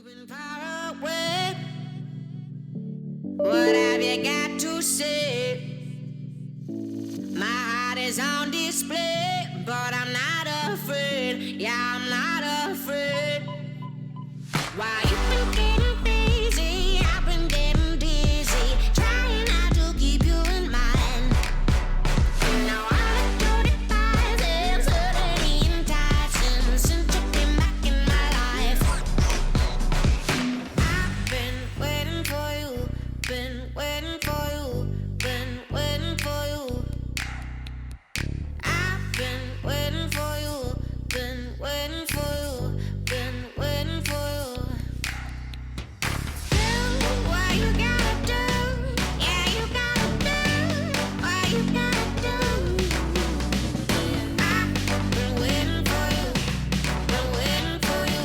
been far away. What have you got to say? My heart is on display, but I'm not afraid. Yeah, I'm not afraid. Why you been getting crazy? I've been getting dizzy, trying not to keep you in mind. Now all the devices suddenly enticing since you came back in my life. I've been waiting for you, been waiting for you, been waiting for you. I've been waiting for you, been waiting for you, been waiting for you. Do what you gotta do, yeah, you gotta do what you gotta do. I've been waiting for you, been waiting for you,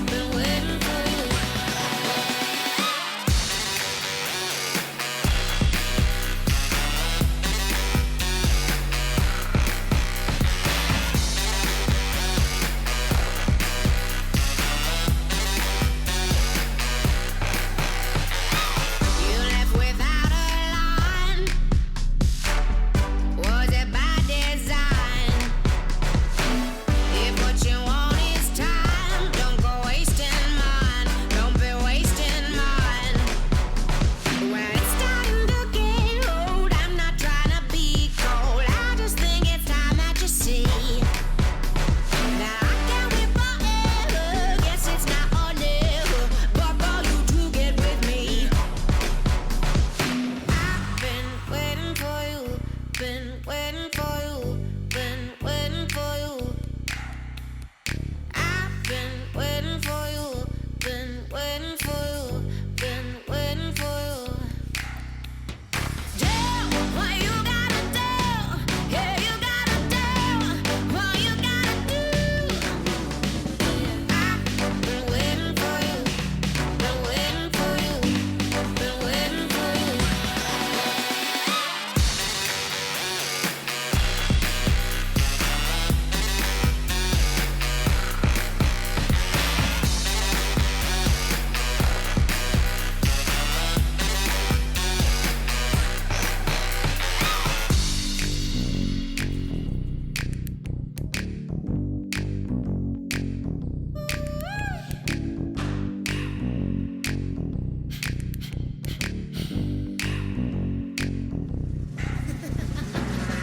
been waiting for you. You left without a line. Was it by design? If what you want is time, don't go wasting mine. Don't be wasting mine. When it's starting to get old, I'm not trying to be cold. I just think it's time that you see. Now I can't wait forever. Guess it's now or never. But for you to get with me. I've been waiting for you, been waiting for you, been waiting for you. I've been waiting for you, been waiting for you, been waiting for you. Do what you gotta do, yeah, you gotta do what you gotta do.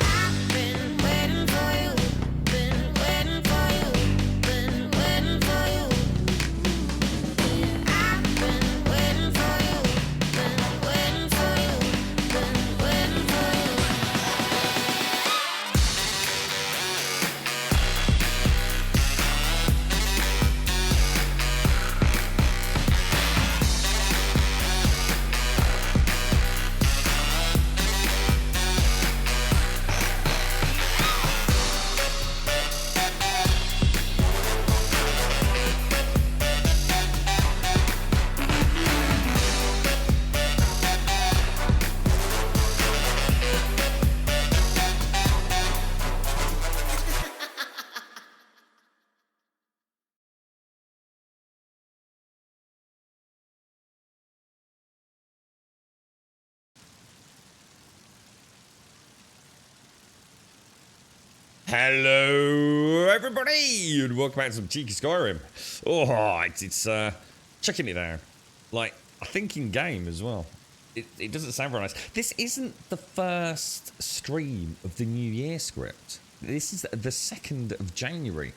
I've been waiting for you, been waiting for you, been waiting for you. I've been waiting for you, been waiting for you, been waiting for you. I've been waiting for you, been waiting for you, been waiting for you. Hello, everybody, and welcome back to some cheeky Skyrim. Oh, it's checking it out. Like, I think in game as well. It doesn't sound very nice. This isn't the first stream of the New Year script. This is the 2nd of January.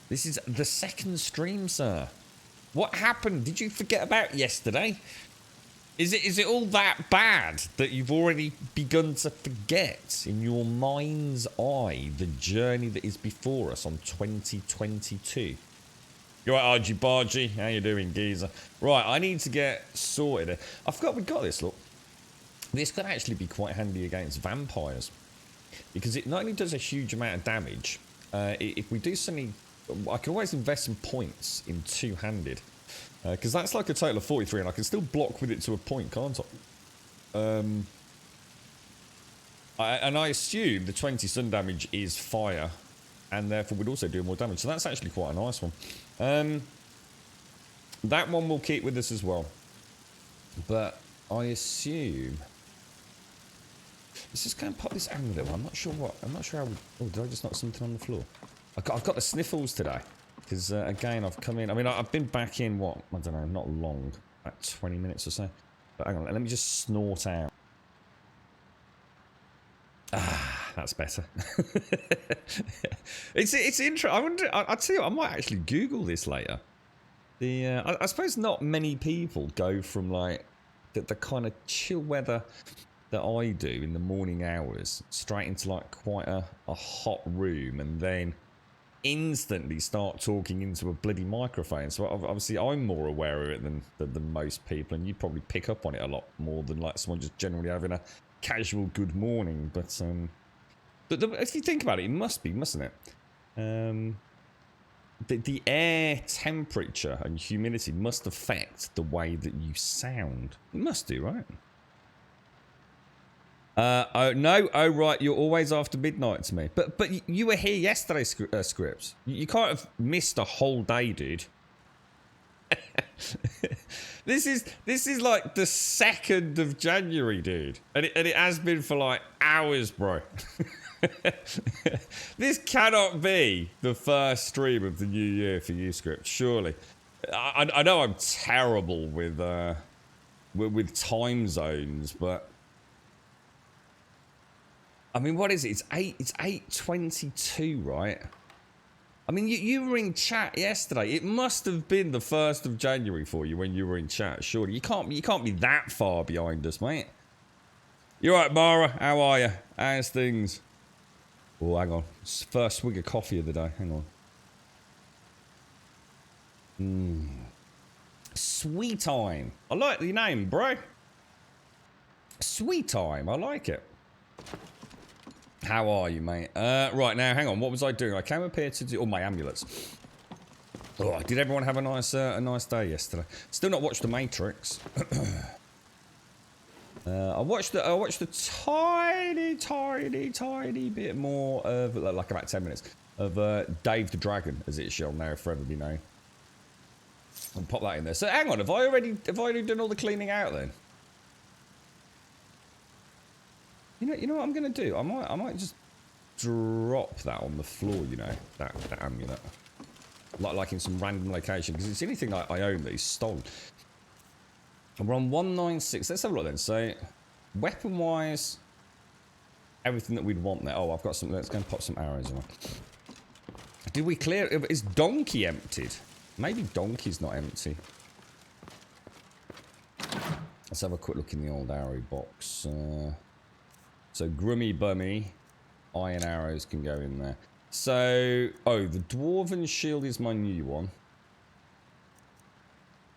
This is the second stream, sir. What happened? Did you forget about yesterday? Is it all that bad that you've already begun to forget in your mind's eye the journey that is before us on 2022? You're right, Argy Bargy. How you doing, geezer? Right, I need to get sorted. I forgot we got this, look. This could actually be quite handy against vampires. Because it not only does a huge amount of damage, if we do something... I can always invest some points in two-handed. Because that's like a total of 43, and I can still block with it to a point, can't I? And I assume the 20 sun damage is fire, and therefore would also do more damage. So that's actually quite a nice one. That one will keep with us as well. But I assume... Let's just go and pop this angle. I'm not sure what. I'm not sure how we... Oh, did I just knock something on the floor? I've got the sniffles today. Because, again, I've come in... I mean, I've been back in, what? I don't know, not long. About 20 minutes or so. But hang on, let me just snort out. Ah, that's better. it's interesting. I wonder... I'll tell you what, I might actually Google this later. I suppose not many people go from, like, the kind of chill weather that I do in the morning hours straight into, like, quite a hot room and then instantly start talking into a bloody microphone. So obviously I'm more aware of it than most people, and you probably pick up on it a lot more than like someone just generally having a casual good morning. But if you think about it, it must be, mustn't it? The air temperature and humidity must affect the way that you sound. It must do, right? Oh no! Oh right, you're always after midnight to me. But you were here yesterday, Scripts. You can't have missed a whole day, dude. This is like the 2nd of January, dude, and it has been for like hours, bro. This cannot be the first stream of the new year for you, Script. Surely, I know I'm terrible with time zones, but. I mean, what is it? It's 8:22, right? I mean, you were in chat yesterday. It must have been the 1st of January for you when you were in chat. Surely you can't be that far behind us, mate. You right, Mara? How are you? How's things? Oh, hang on. It's the first swig of coffee of the day. Hang on. Sweet Time. I like the name, bro. Sweet Time. I like it. How are you, mate? Right, now, hang on. What was I doing? I came up here to do... Oh, my amulets. Oh, did everyone have a nice day yesterday? Still not watched The Matrix. I watched a tiny bit more of, like about 10 minutes, of Dave the Dragon, as it shall now forever be known. I'll pop that in there. So, hang on. Have I already done all the cleaning out, then? You know what I'm gonna do? I might just drop that on the floor. You know that amulet, like in some random location, because it's the only thing I own that is stolen. And we're on 196. Let's have a look then. So, weapon wise, everything that we'd want there. Oh, I've got some. Let's go and pop some arrows on. Did we clear? Is Donkey emptied? Maybe Donkey's not empty. Let's have a quick look in the old arrow box. So Grummy Bummy, iron arrows can go in there. So, oh, the Dwarven Shield is my new one.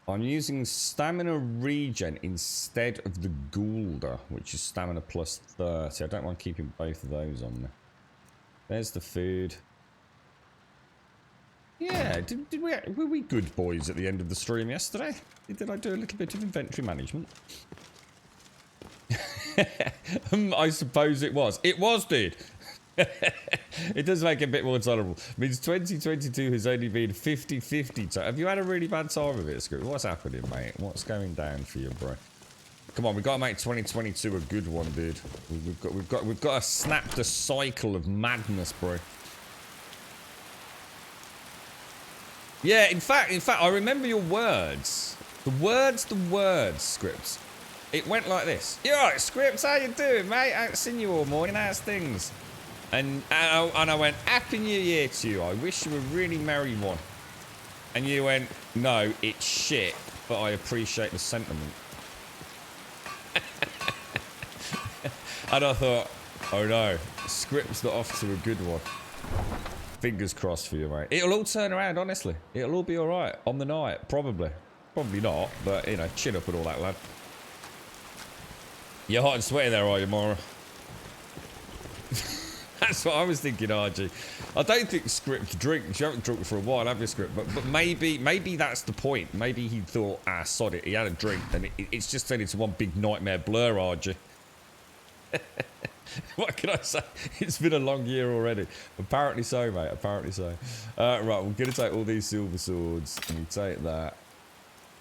I'm using Stamina Regen instead of the Goulder, which is Stamina plus 30. I don't mind keeping both of those on there. There's the food. Yeah, were we good boys at the end of the stream yesterday? Did I do a little bit of inventory management? I suppose it was. It was, dude. It does make it a bit more tolerable. Means 2022 has only been 50-50. Have you had a really bad time of it, Scoop? What's happening, mate? What's going down for you, bro? Come on, we've got to make 2022 a good one, dude. We've got to snap the cycle of madness, bro. Yeah, in fact, I remember your words. The words, Scripts. It went like this. You alright, Scripts? How you doing, mate? I haven't seen you all morning. How's things? And I went, Happy New Year to you. I wish you a really merry one. And you went, no, it's shit, but I appreciate the sentiment. And I thought, oh no, Scripts not off to a good one. Fingers crossed for you, mate. It'll all turn around, honestly. It'll all be alright on the night, probably. Probably not, but, you know, chin up with all that, lad. You're hot and sweaty there, are you, Mara? That's what I was thinking, RG. I don't think Script drinks. You haven't drunk for a while, have you, Script? But maybe that's the point. Maybe he thought, sod it. He had a drink, and it's just turned into one big nightmare blur, RG. What can I say? It's been a long year already. Apparently so, mate. Apparently so. Right, we're going to take all these silver swords, and we take that.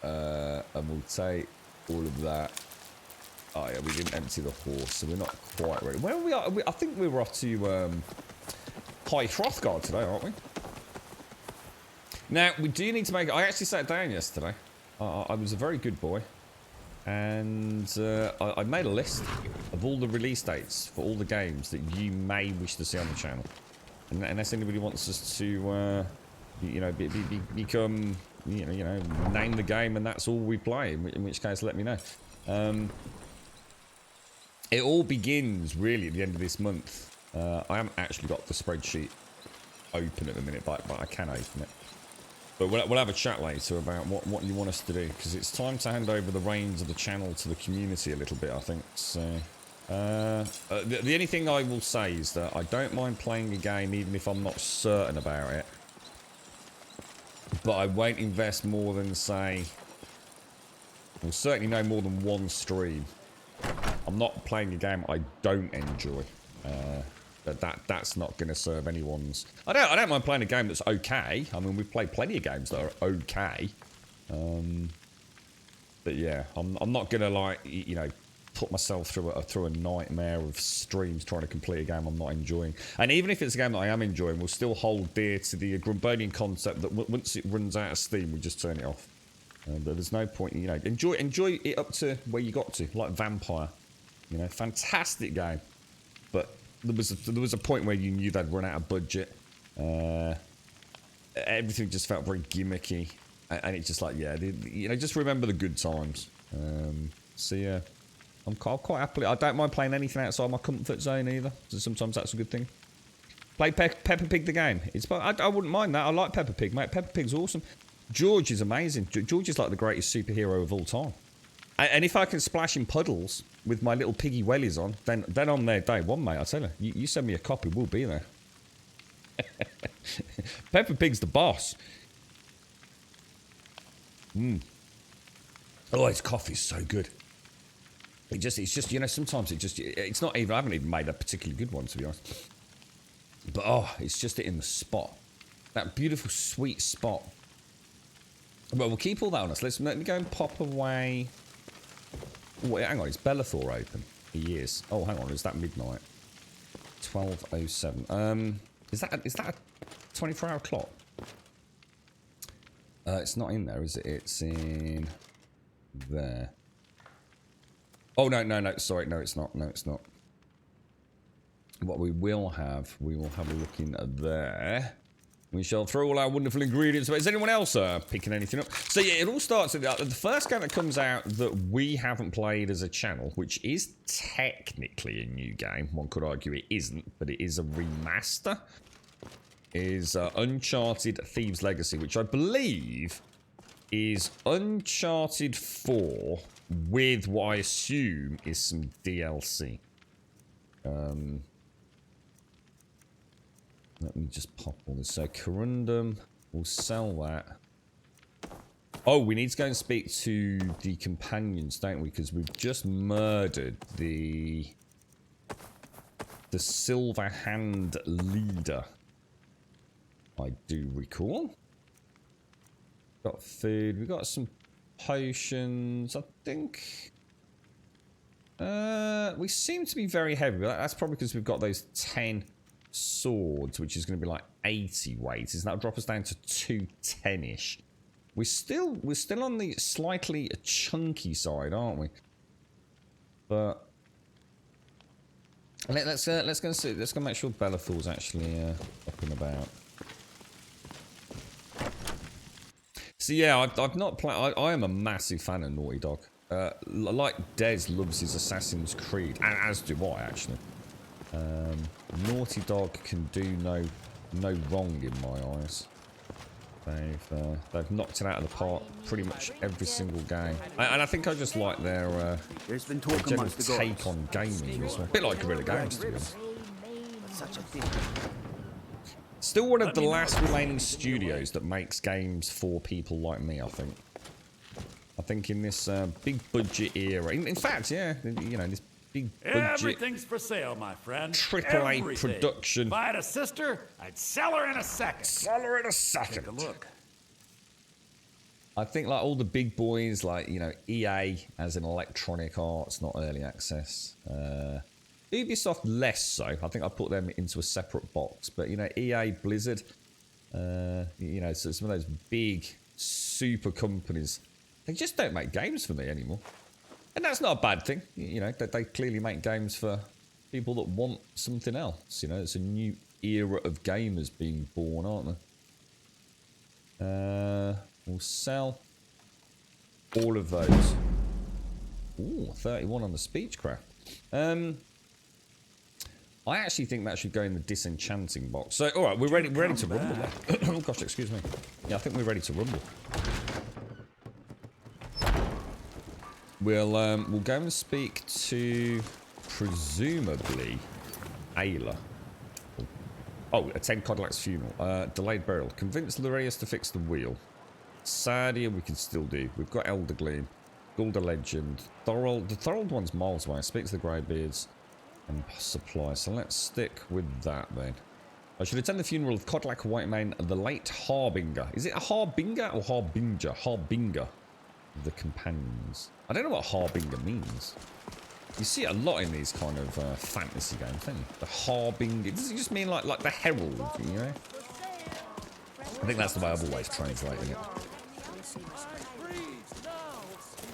And we'll take all of that. Oh yeah, we didn't empty the horse, so we're not quite ready. Where are we? I think we were off to High Hrothgar today, aren't we? Now, we do need to make... I actually sat down yesterday. I was a very good boy. And I made a list of all the release dates for all the games that you may wish to see on the channel. And unless anybody wants us to, you know, become, you know, name the game and that's all we play, in which case let me know. It all begins, really, at the end of this month. I haven't actually got the spreadsheet open at the minute, but I can open it. But we'll have a chat later about what you want us to do, because it's time to hand over the reins of the channel to the community a little bit, I think. So, the only thing I will say is that I don't mind playing a game even if I'm not certain about it. But I won't invest more than, say... Well, certainly no more than one stream. I'm not playing a game I don't enjoy. That's not going to serve anyone's... I don't mind playing a game that's okay. I mean, we've played plenty of games that are okay. But yeah, I'm not going to, like, you know, put myself through a nightmare of streams trying to complete a game I'm not enjoying. And even if it's a game that I am enjoying, we'll still hold dear to the Grumbonian concept that once it runs out of steam, we just turn it off. But there's no point, you know, enjoy it up to where you got to, like Vampire. You know, fantastic game. But there was a point where you knew they'd run out of budget. Everything just felt very gimmicky. And it's just like, yeah, you know, just remember the good times. So yeah, I'm quite happily. I don't mind playing anything outside my comfort zone either. So sometimes that's a good thing. Play Peppa Pig the game. I wouldn't mind that. I like Peppa Pig, mate. Peppa Pig's awesome. George is amazing. George is like the greatest superhero of all time. And if I can splash in puddles with my little piggy wellies on, then on their day one, mate, I tell you, you send me a copy, we'll be there. Peppa Pig's the boss. Oh, his coffee's so good. It's just, you know, sometimes it's not even, I haven't even made a particularly good one, to be honest. But, oh, it's just in the spot. That beautiful, sweet spot. Well, we'll keep all that on us. Let me go and pop away. Oh, hang on, is Bellathor open? He is. Oh, hang on, is that midnight? 12:07. Is that a 24-hour clock? It's not in there, is it? It's in there. Oh, no, sorry, no, it's not. No, it's not. What we will have a look in there. We shall throw all our wonderful ingredients. But is anyone else picking anything up? So yeah, it all starts at the first game that comes out that we haven't played as a channel, which is technically a new game. One could argue it isn't, but it is a remaster. Is Uncharted Thieves Legacy, which I believe is Uncharted 4 with what I assume is some DLC. Let me just pop all this. So, Corundum, we'll sell that. Oh, we need to go and speak to the companions, don't we? Because we've just murdered the Silver Hand leader. I do recall. Got food. We got some potions, I think. We seem to be very heavy. That's probably because we've got those 10... swords, which is going to be like 80 weight. Isn't that drop us down to 210-ish? We're still on the slightly chunky side, aren't we? But let's go and see. Let's go make sure Bellathor's actually up and about. So yeah, I've not played. I am a massive fan of Naughty Dog. Like Des loves his Assassin's Creed, and as do I actually. Naughty Dog can do no wrong in my eyes. They've knocked it out of the park pretty much every single game, and I think I just like their general take on gaming as well. A bit like Guerrilla Games, to be honest. Still one of the last remaining studios that makes games for people like me, I think. I think in this big budget era, in fact, yeah, you know, this big budget. Everything's for sale, my friend. AAA production. If I had a sister, I'd sell her in a second. Sell her in a second. Take a look. I think like all the big boys, like, you know, EA as in Electronic Arts, not early access. Ubisoft less so. I think I put them into a separate box. But, you know, EA, Blizzard, you know, so some of those big super companies, they just don't make games for me anymore. And that's not a bad thing. You know, they clearly make games for people that want something else. You know, it's a new era of gamers being born, aren't they? We'll sell all of those. Ooh, 31 on the Speechcraft. I actually think that should go in the disenchanting box. So, all right, we're ready to rumble then. Oh gosh, excuse me. Yeah, I think we're ready to rumble. We'll go and speak to presumably Ayla. Oh, attend Codilac's funeral. Delayed burial. Convince Lurius to fix the wheel. Sadia we can still do. We've got Elder Gleam. Golda Legend. Thorold. The Thorold one's miles away. Speak to the Greybeards. And supply. So let's stick with that then. I should attend the funeral of Codilac Whitemane, the late Harbinger. Is it a Harbinger or Harbinger? Harbinger. The companions. I don't know what Harbinger means. You see it a lot in these kind of fantasy games, don't you? The Harbinger. Does it just mean like the herald, you know? I think that's the way I've always translated it.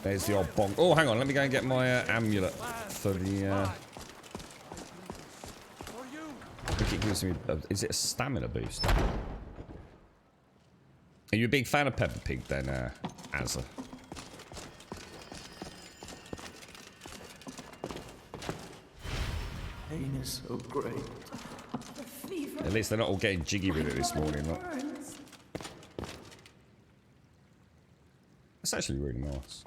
There's the old bonk. Oh, hang on. Let me go and get my amulet for the... I think it gives me... is it a stamina boost? Are you a big fan of Peppa Pig then, Azza? Pain is so great. At least they're not all getting jiggy with it this morning, look. That's actually really nice.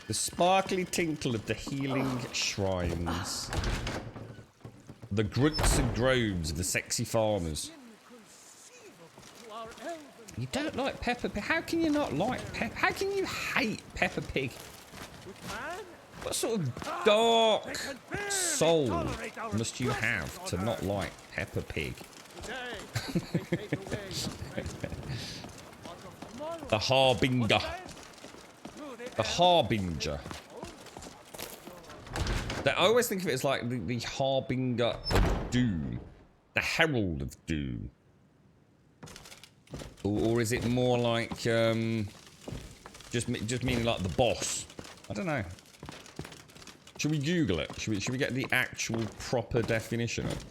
The sparkly tinkle of the healing shrines. The grunts and groans of the sexy farmers. You don't like Peppa Pig? How can you not like Peppa? How can you hate Peppa Pig? What sort of dark soul must you have to not like Peppa Pig? The Harbinger. The Harbinger. I always think of it as like the Harbinger of Doom. The Herald of Doom. Or is it more like, just meaning like the boss? I don't know. Should we Google it? Should we get the actual proper definition of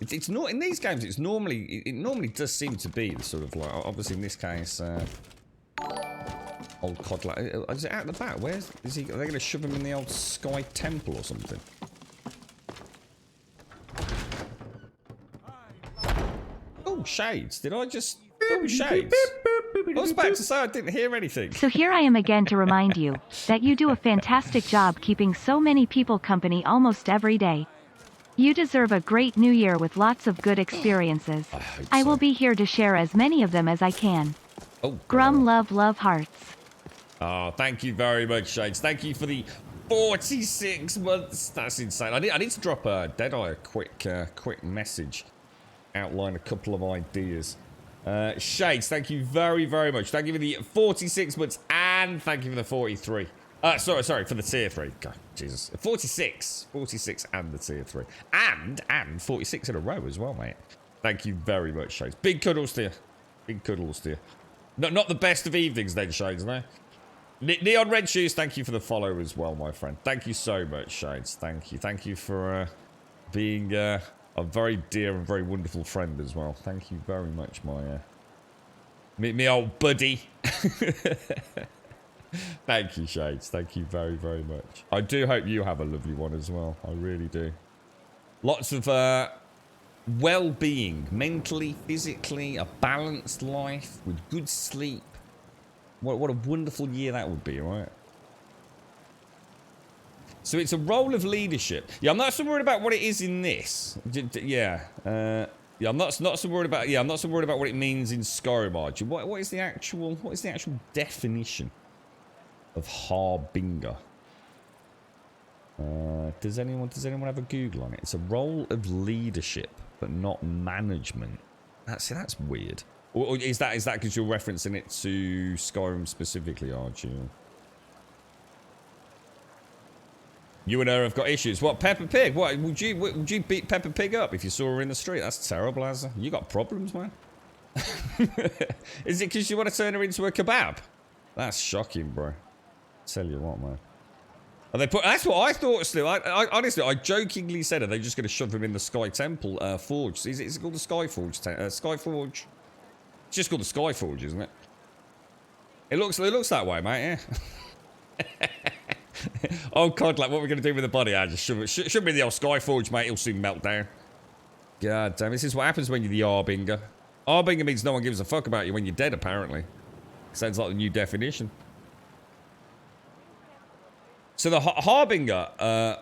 it? It's not in these games. It normally does seem to be the sort of like, obviously in this case, old Codlac. Is it out the back? Where's is he? Are they going to shove him in the old Sky Temple or something? Oh, shades! Did I just? Oh, shades! I was about to say I didn't hear anything. So here I am again to remind you that you do a fantastic job keeping so many people company almost every day. You deserve a great new year with lots of good experiences. I will be here to share as many of them as I can. Oh, Grum love hearts. Oh, thank you very much, Shades. Thank you for the 46 months. That's insane. I need to drop Deadeye a quick message. Outline a couple of ideas. Shades, thank you very, very much. Thank you for the 46 months and thank you for the 43. Sorry, for the tier 3. God, Jesus. 46 and the tier 3. And 46 in a row as well, mate. Thank you very much, Shades. Big cuddles to you. Big cuddles to you. Not the best of evenings then, Shades, no? Neon Red Shoes, thank you for the follow as well, my friend. Thank you so much, Shades. Thank you. Thank you for being a very dear and very wonderful friend as well. Thank you very much, me old buddy. Thank you, Shades. Thank you very, very much. I do hope you have a lovely one as well. I really do. Lots of well-being, mentally, physically, a balanced life with good sleep. What a wonderful year that would be, right? So it's a role of leadership. Yeah, I'm not so worried about what it is in this. Yeah, I'm not so worried about. Yeah, I'm not so worried about what it means in Skyrim. What is the actual definition of Harbinger? Does anyone have a Google on it? It's a role of leadership, but not management. That's weird. Or is that because you're referencing it to Skyrim specifically, aren't you? You and her have got issues. What, Peppa Pig? What would you beat Peppa Pig up if you saw her in the street? That's terrible, Azza. You got problems, man. Is it because you want to turn her into a kebab? That's shocking, bro. Tell you what, man. Are they that's what I thought, still. I honestly, I jokingly said, are they just going to shove him in the Sky Temple Forge? Is it called the Sky Forge? Sky Forge? It's just called the Sky Forge, isn't it? It looks that way, mate, yeah. Oh, God, like, what are we going to do with the body? I just shove me in the old Sky Forge, mate. It'll soon melt down. God damn, this is what happens when you're the Harbinger. Harbinger means no one gives a fuck about you when you're dead, apparently. Sounds like the new definition. So the Harbinger,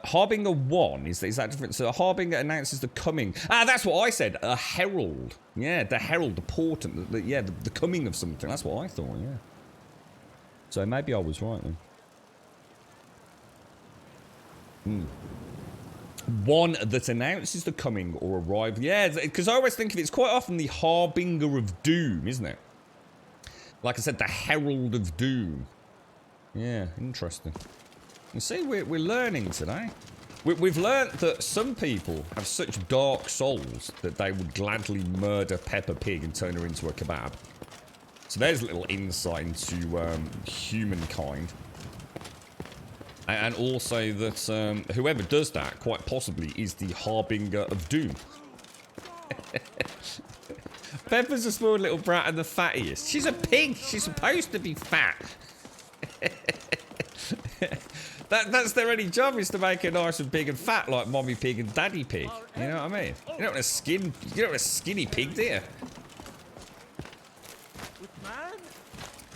Harbinger 1, is that different? So the Harbinger announces the coming. Ah, that's what I said. A herald. Yeah, the herald, the portent. The coming of something. That's what I thought, yeah. So maybe I was right then. One that announces the coming or arrival. Yeah, because I always think of it's quite often the Harbinger of Doom, isn't it? Like I said, the Herald of Doom. Yeah, interesting. You see, we're learning today. We've learnt that some people have such dark souls that they would gladly murder Peppa Pig and turn her into a kebab. So there's a little insight into humankind. And also that whoever does that, quite possibly, is the Harbinger of Doom. Peppa's a small little brat and the fattiest. She's a pig. She's supposed to be fat. That's their only job, is to make her nice and big and fat like Mommy Pig and Daddy Pig. You know what I mean? You don't want a skinny pig, do you?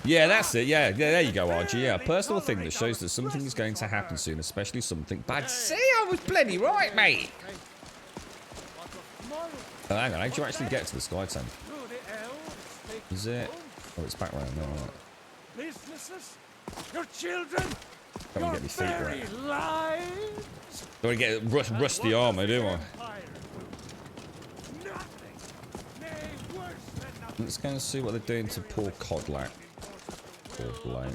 Yeah, that's it. Yeah, there you go, RG. Yeah, a personal thing that shows that something is going to happen soon, especially something bad. See, I was bloody right, mate. Oh, hang on, how do you actually get to the Sky Temple? Is it? Oh, it's back round there. Right. Businesses, your children, Don't want to get my feet very right. lives. Don't want to get rusty armour, do I? Let's go and see what they're doing to poor Codlack. Poor bloke.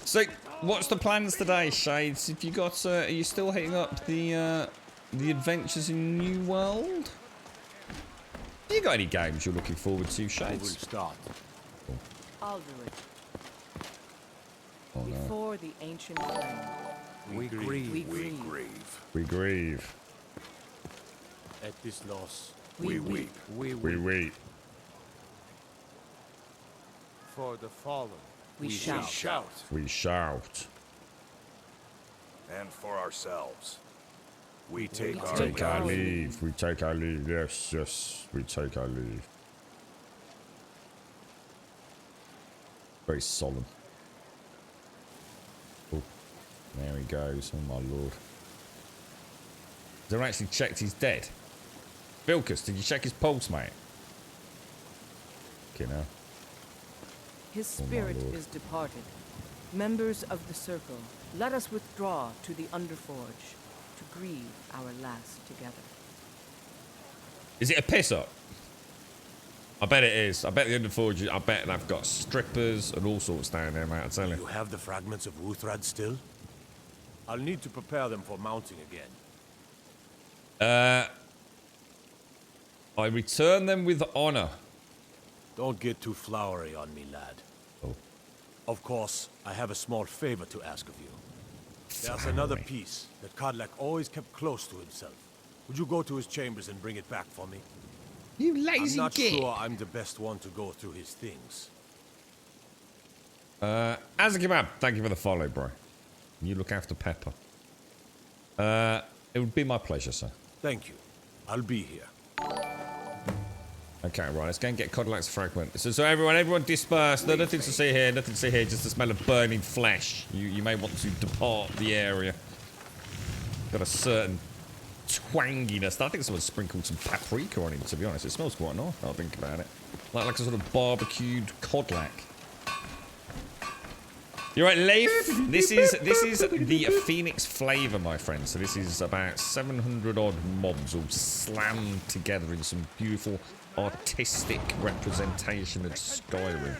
So, what's the plans today, Shades? Have you got? Are you still hitting up the adventures in New World? You got any games you're looking forward to, Shades? We'll start. Cool. I'll do it. Oh no. Before the ancient flame. We grieve. We grieve. At this loss, We weep. we We weep. For the fallen, We shout. We shout. And for ourselves, we take We our Take our leave. leave. We take our leave. Yes, yes. We take our leave. Very solemn. Oh, there he goes. Oh my lord. Has anyone actually checked he's dead? Vilkus, did you check his pulse, mate? Okay, now. His Oh, my spirit lord. is departed. Members of the circle, let us withdraw to the Underforge to grieve our last together. Is it a piss up? I bet it is. I bet the Underforge, I bet they've got strippers and all sorts down there, mate, I tell You you. have the fragments of Wuthrad still? I'll need to prepare them for mounting again. I return them with honor. Don't get too flowery on me, lad. Oh. Of course, I have a small favor to ask of you. There's another piece that Kodlak always kept close to himself. Would you go to his chambers and bring it back for me? You I'm lazy not git. sure I'm the best one to go through his things. As a kebab, thank you for the follow, bro. You look after Pepper. It would be my pleasure, sir. Thank you. I'll be here. Okay, right, let's go and get Codlack's fragment. So everyone disperse. No, nothing to see here, nothing to see here, just the smell of burning flesh. You may want to depart the area. Got a certain twanginess. I think someone sprinkled some paprika on him, to be honest. It smells quite nice, I'll think about it. Like a sort of barbecued Codlack. You're right, Leif. This is the Phoenix Flavour, my friend. So this is about 700 odd mobs all slammed together in some beautiful artistic representation of Skyrim.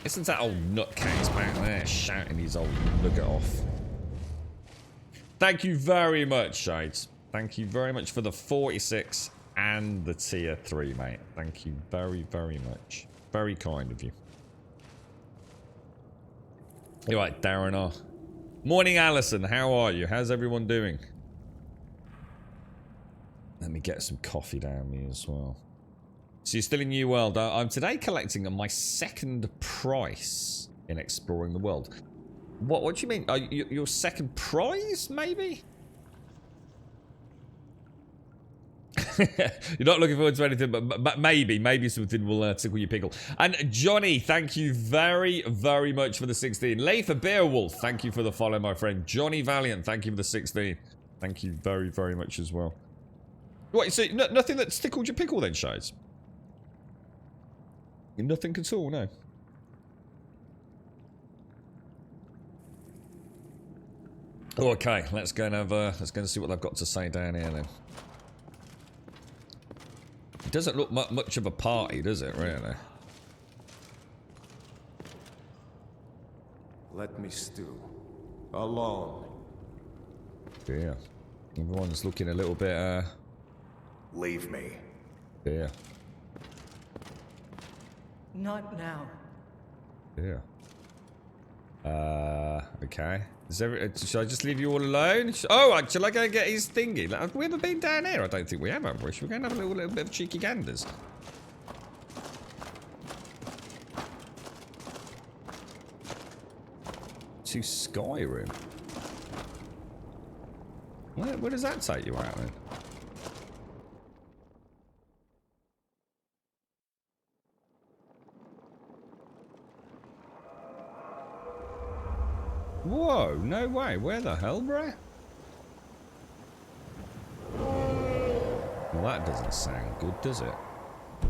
Isn't that old nutcase back there shouting his old nugget off? Thank you very much, Shades. Thank you very much for the 46 and the tier 3, mate. Thank you very, very much. Very kind of you. You're right, Darren R. Morning, Alison. How are you? How's everyone doing? Let me get some coffee down me as well. So you're still in New World. I'm today collecting my second prize in exploring the world. What do you mean? Your second prize, maybe? You're not looking forward to anything, but maybe something will tickle your pickle. And Johnny, thank you very, very much for the 16. Leif Beowulf, thank you for the follow, my friend. Johnny Valiant, thank you for the 16. Thank you very, very much as well. What, so nothing that's tickled your pickle then, Shades? Nothing at all, no. Okay, let's go and have let's go and see what they've got to say down here then. It doesn't look much of a party, does it, really? Let me stew. Alone. Yeah. Everyone's looking a little bit, Leave me. Yeah. Not now. Yeah. Okay. Should I just leave you all alone? Oh, shall I go and get his thingy? Have we ever been down here? I don't think we have, have we? Should we go and have a little bit of cheeky ganders? To Skyrim. Where does that take you out then? Whoa, no way. Where the hell, bruh? Well, that doesn't sound good, does it?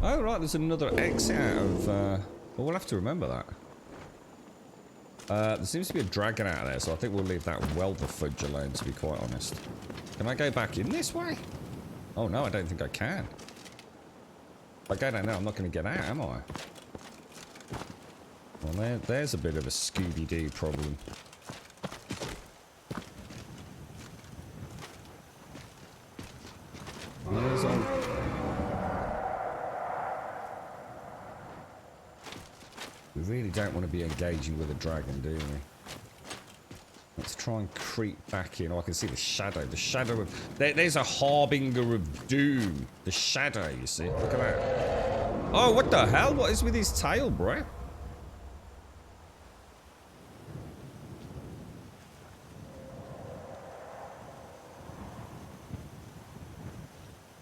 Oh, right, there's another exit out of... Well, we'll have to remember that. There seems to be a dragon out there, so I think we'll leave that Welder fudge alone, to be quite honest. Can I go back in this way? Oh, no, I don't think I can. If I go down there, I'm not going to get out, am I? Well, there's a bit of a Scooby-Doo problem. We really don't want to be engaging with a dragon, do we? Let's try and creep back in. Oh, I can see the shadow. The shadow of... There's a harbinger of doom. The shadow, you see. Look at that. Oh, what the hell? What is with his tail, bro?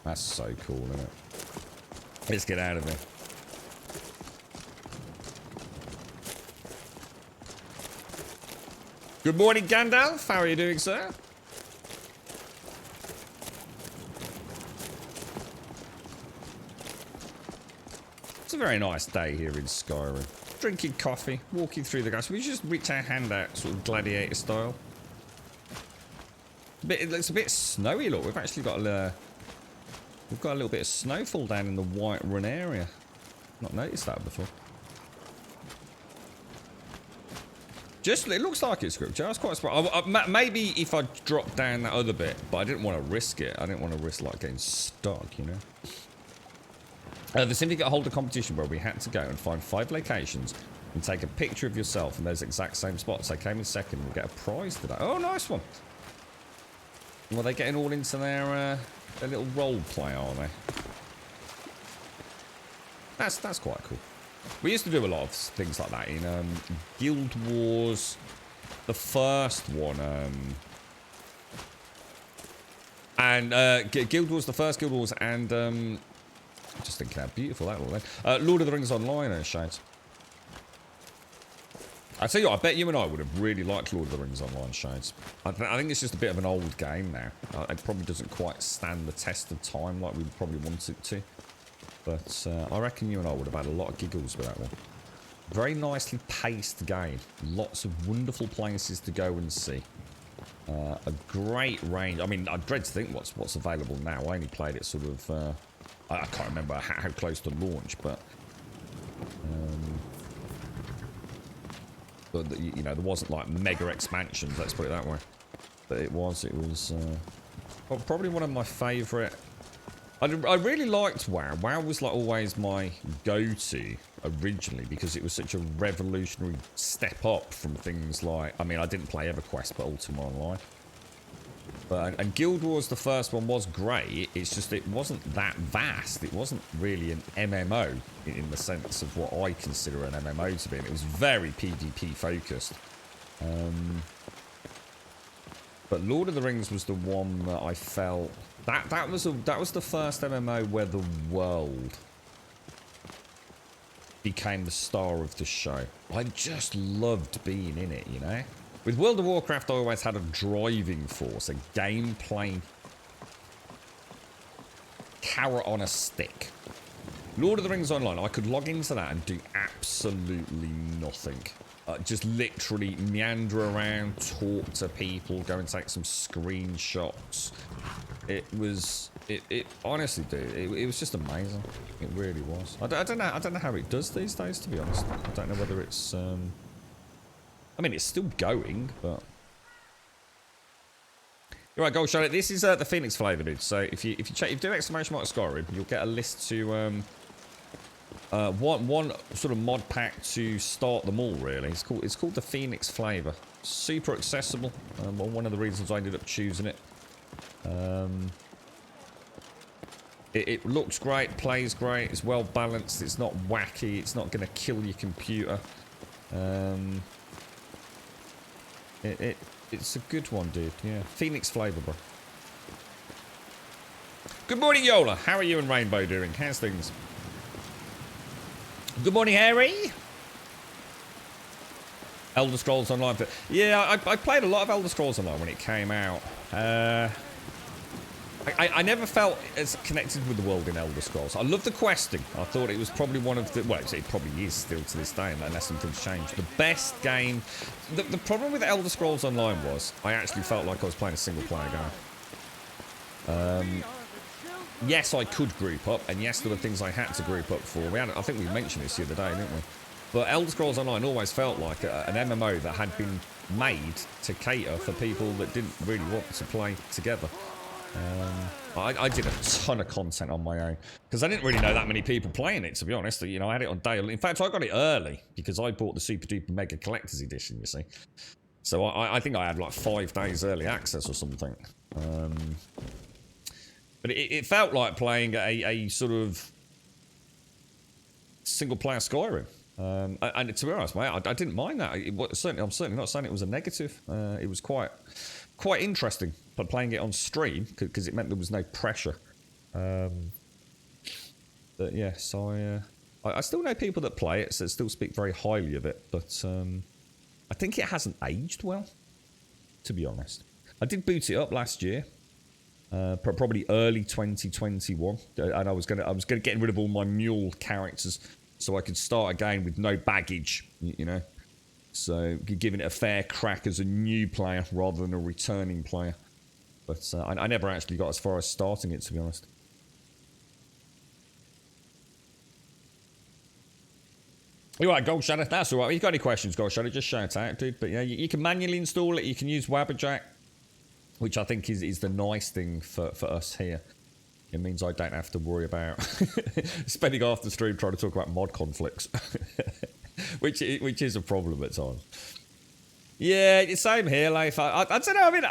That's so cool, isn't it? Let's get out of here. Good morning, Gandalf. How are you doing, sir? It's a very nice day here in Skyrim. Drinking coffee, walking through the grass. We just reach our hand out, sort of gladiator style. It looks a bit snowy. Look, we've actually got a little bit of snowfall down in the White Run area. Not noticed that before. It looks like it's scripture. I was quite surprised. Maybe if I dropped down that other bit, but I didn't want to risk it. I didn't want to risk like getting stuck, you know. The Syndicate hold a competition where we had to go and find 5 locations and take a picture of yourself in those exact same spots. I came in second. We'll get a prize today. Oh, nice one. Well, they're getting all into their little role play, are they? That's quite cool. We used to do a lot of things like that in Guild Wars, the first one, and Guild Wars, the first Guild Wars, and just thinking how beautiful that will be. Lord of the Rings Online, Shades. I tell you what, I bet you and I would have really liked Lord of the Rings Online, Shades. I think it's just a bit of an old game now. It probably doesn't quite stand the test of time like we'd probably want it to. But I reckon you and I would have had a lot of giggles with that one. Very nicely paced game. Lots of wonderful places to go and see. A great range. I mean, I dread to think what's available now. I only played it sort of... I can't remember how close to launch, but... you know, there wasn't like mega expansions, let's put it that way. But it was probably one of my favourite. I really liked WoW. WoW was like always my go-to originally because it was such a revolutionary step up from things like, I mean, I didn't play EverQuest, but Ultima Online. But, and Guild Wars, the first one, was great. It's just it wasn't that vast. It wasn't really an MMO in the sense of what I consider an MMO to be. And it was very PvP focused. But Lord of the Rings was the one that I felt that was the first MMO where the world became the star of the show. I just loved being in it, you know. With World of Warcraft, I always had a driving force, a gameplay carrot on a stick. Lord of the Rings Online, I could log into that and do absolutely nothing. Just literally meander around, talk to people, go and take some screenshots. It honestly, dude, it was just amazing. It really was. I don't know how it does these days, to be honest. I don't know whether it's I mean, it's still going, but... You're right, Gold Shadow. This is the Phoenix Flavour, dude. So if you do exclamation mark Skyrim, you'll get a list to one sort of mod pack to start them all. Really, it's called the Phoenix Flavour. Super accessible. One of the reasons I ended up choosing it. It looks great, plays great. It's well balanced. It's not wacky. It's not going to kill your computer. It's a good one, dude. Yeah, Phoenix Flavour, bro. Good morning, Yola. How are you and Rainbow doing? How's things? Good morning, Harry. Elder Scrolls Online. Yeah, I played a lot of Elder Scrolls Online when it came out. I never felt as connected with the world in Elder Scrolls. I love the questing. I thought it was probably one of the... Well, it probably is still to this day, unless something's changed. The best game... The problem with Elder Scrolls Online was I actually felt like I was playing a single-player game. Yes, I could group up, and yes, there were things I had to group up for. I think we mentioned this the other day, didn't we? But Elder Scrolls Online always felt like an MMO that had been made to cater for people that didn't really want to play together. I did a ton of content on my own because I didn't really know that many people playing it, to be honest. You know, I had it on day. In fact, I got it early because I bought the Super Duper Mega Collector's Edition, you see. So I think I had like 5 days early access or something. But it felt like playing a sort of single-player Skyrim. And to be honest, mate, I didn't mind that. I'm certainly not saying it was a negative. It was quite interesting, but playing it on stream because it meant there was no pressure. But yeah, so I still know people that play it, so still speak very highly of it. But I think it hasn't aged well, to be honest. I did boot it up last year. Probably early 2021, and I was gonna get rid of all my mule characters so I could start again with no baggage, you know. So giving it a fair crack as a new player rather than a returning player. But I never actually got as far as starting it, to be honest. You're right, Gold Shadow. That's all right. If you've got any questions, Gold Shadow, just shout out, dude. But yeah, you can manually install it. You can use Wabberjack, which I think is the nice thing for us here. It means I don't have to worry about spending half the stream trying to talk about mod conflicts, which is a problem at times. Yeah, same here, Leif. I don't know. I mean,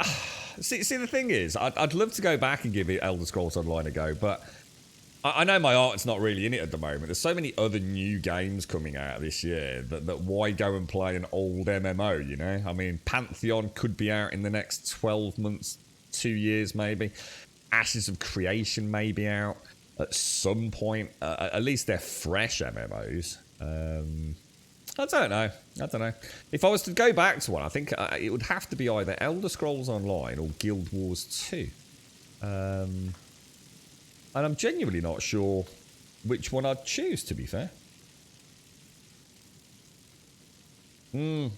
see, the thing is, I'd love to go back and give Elder Scrolls Online a go, but I know my heart's not really in it at the moment. There's so many other new games coming out this year that why go and play an old MMO, you know? I mean, Pantheon could be out in the next 12 months, 2 years maybe. Ashes of Creation may be out at some point. At least they're fresh MMOs. I don't know. If I was to go back to one, I think it would have to be either Elder Scrolls Online or Guild Wars 2. And I'm genuinely not sure which one I'd choose, to be fair. Yeah,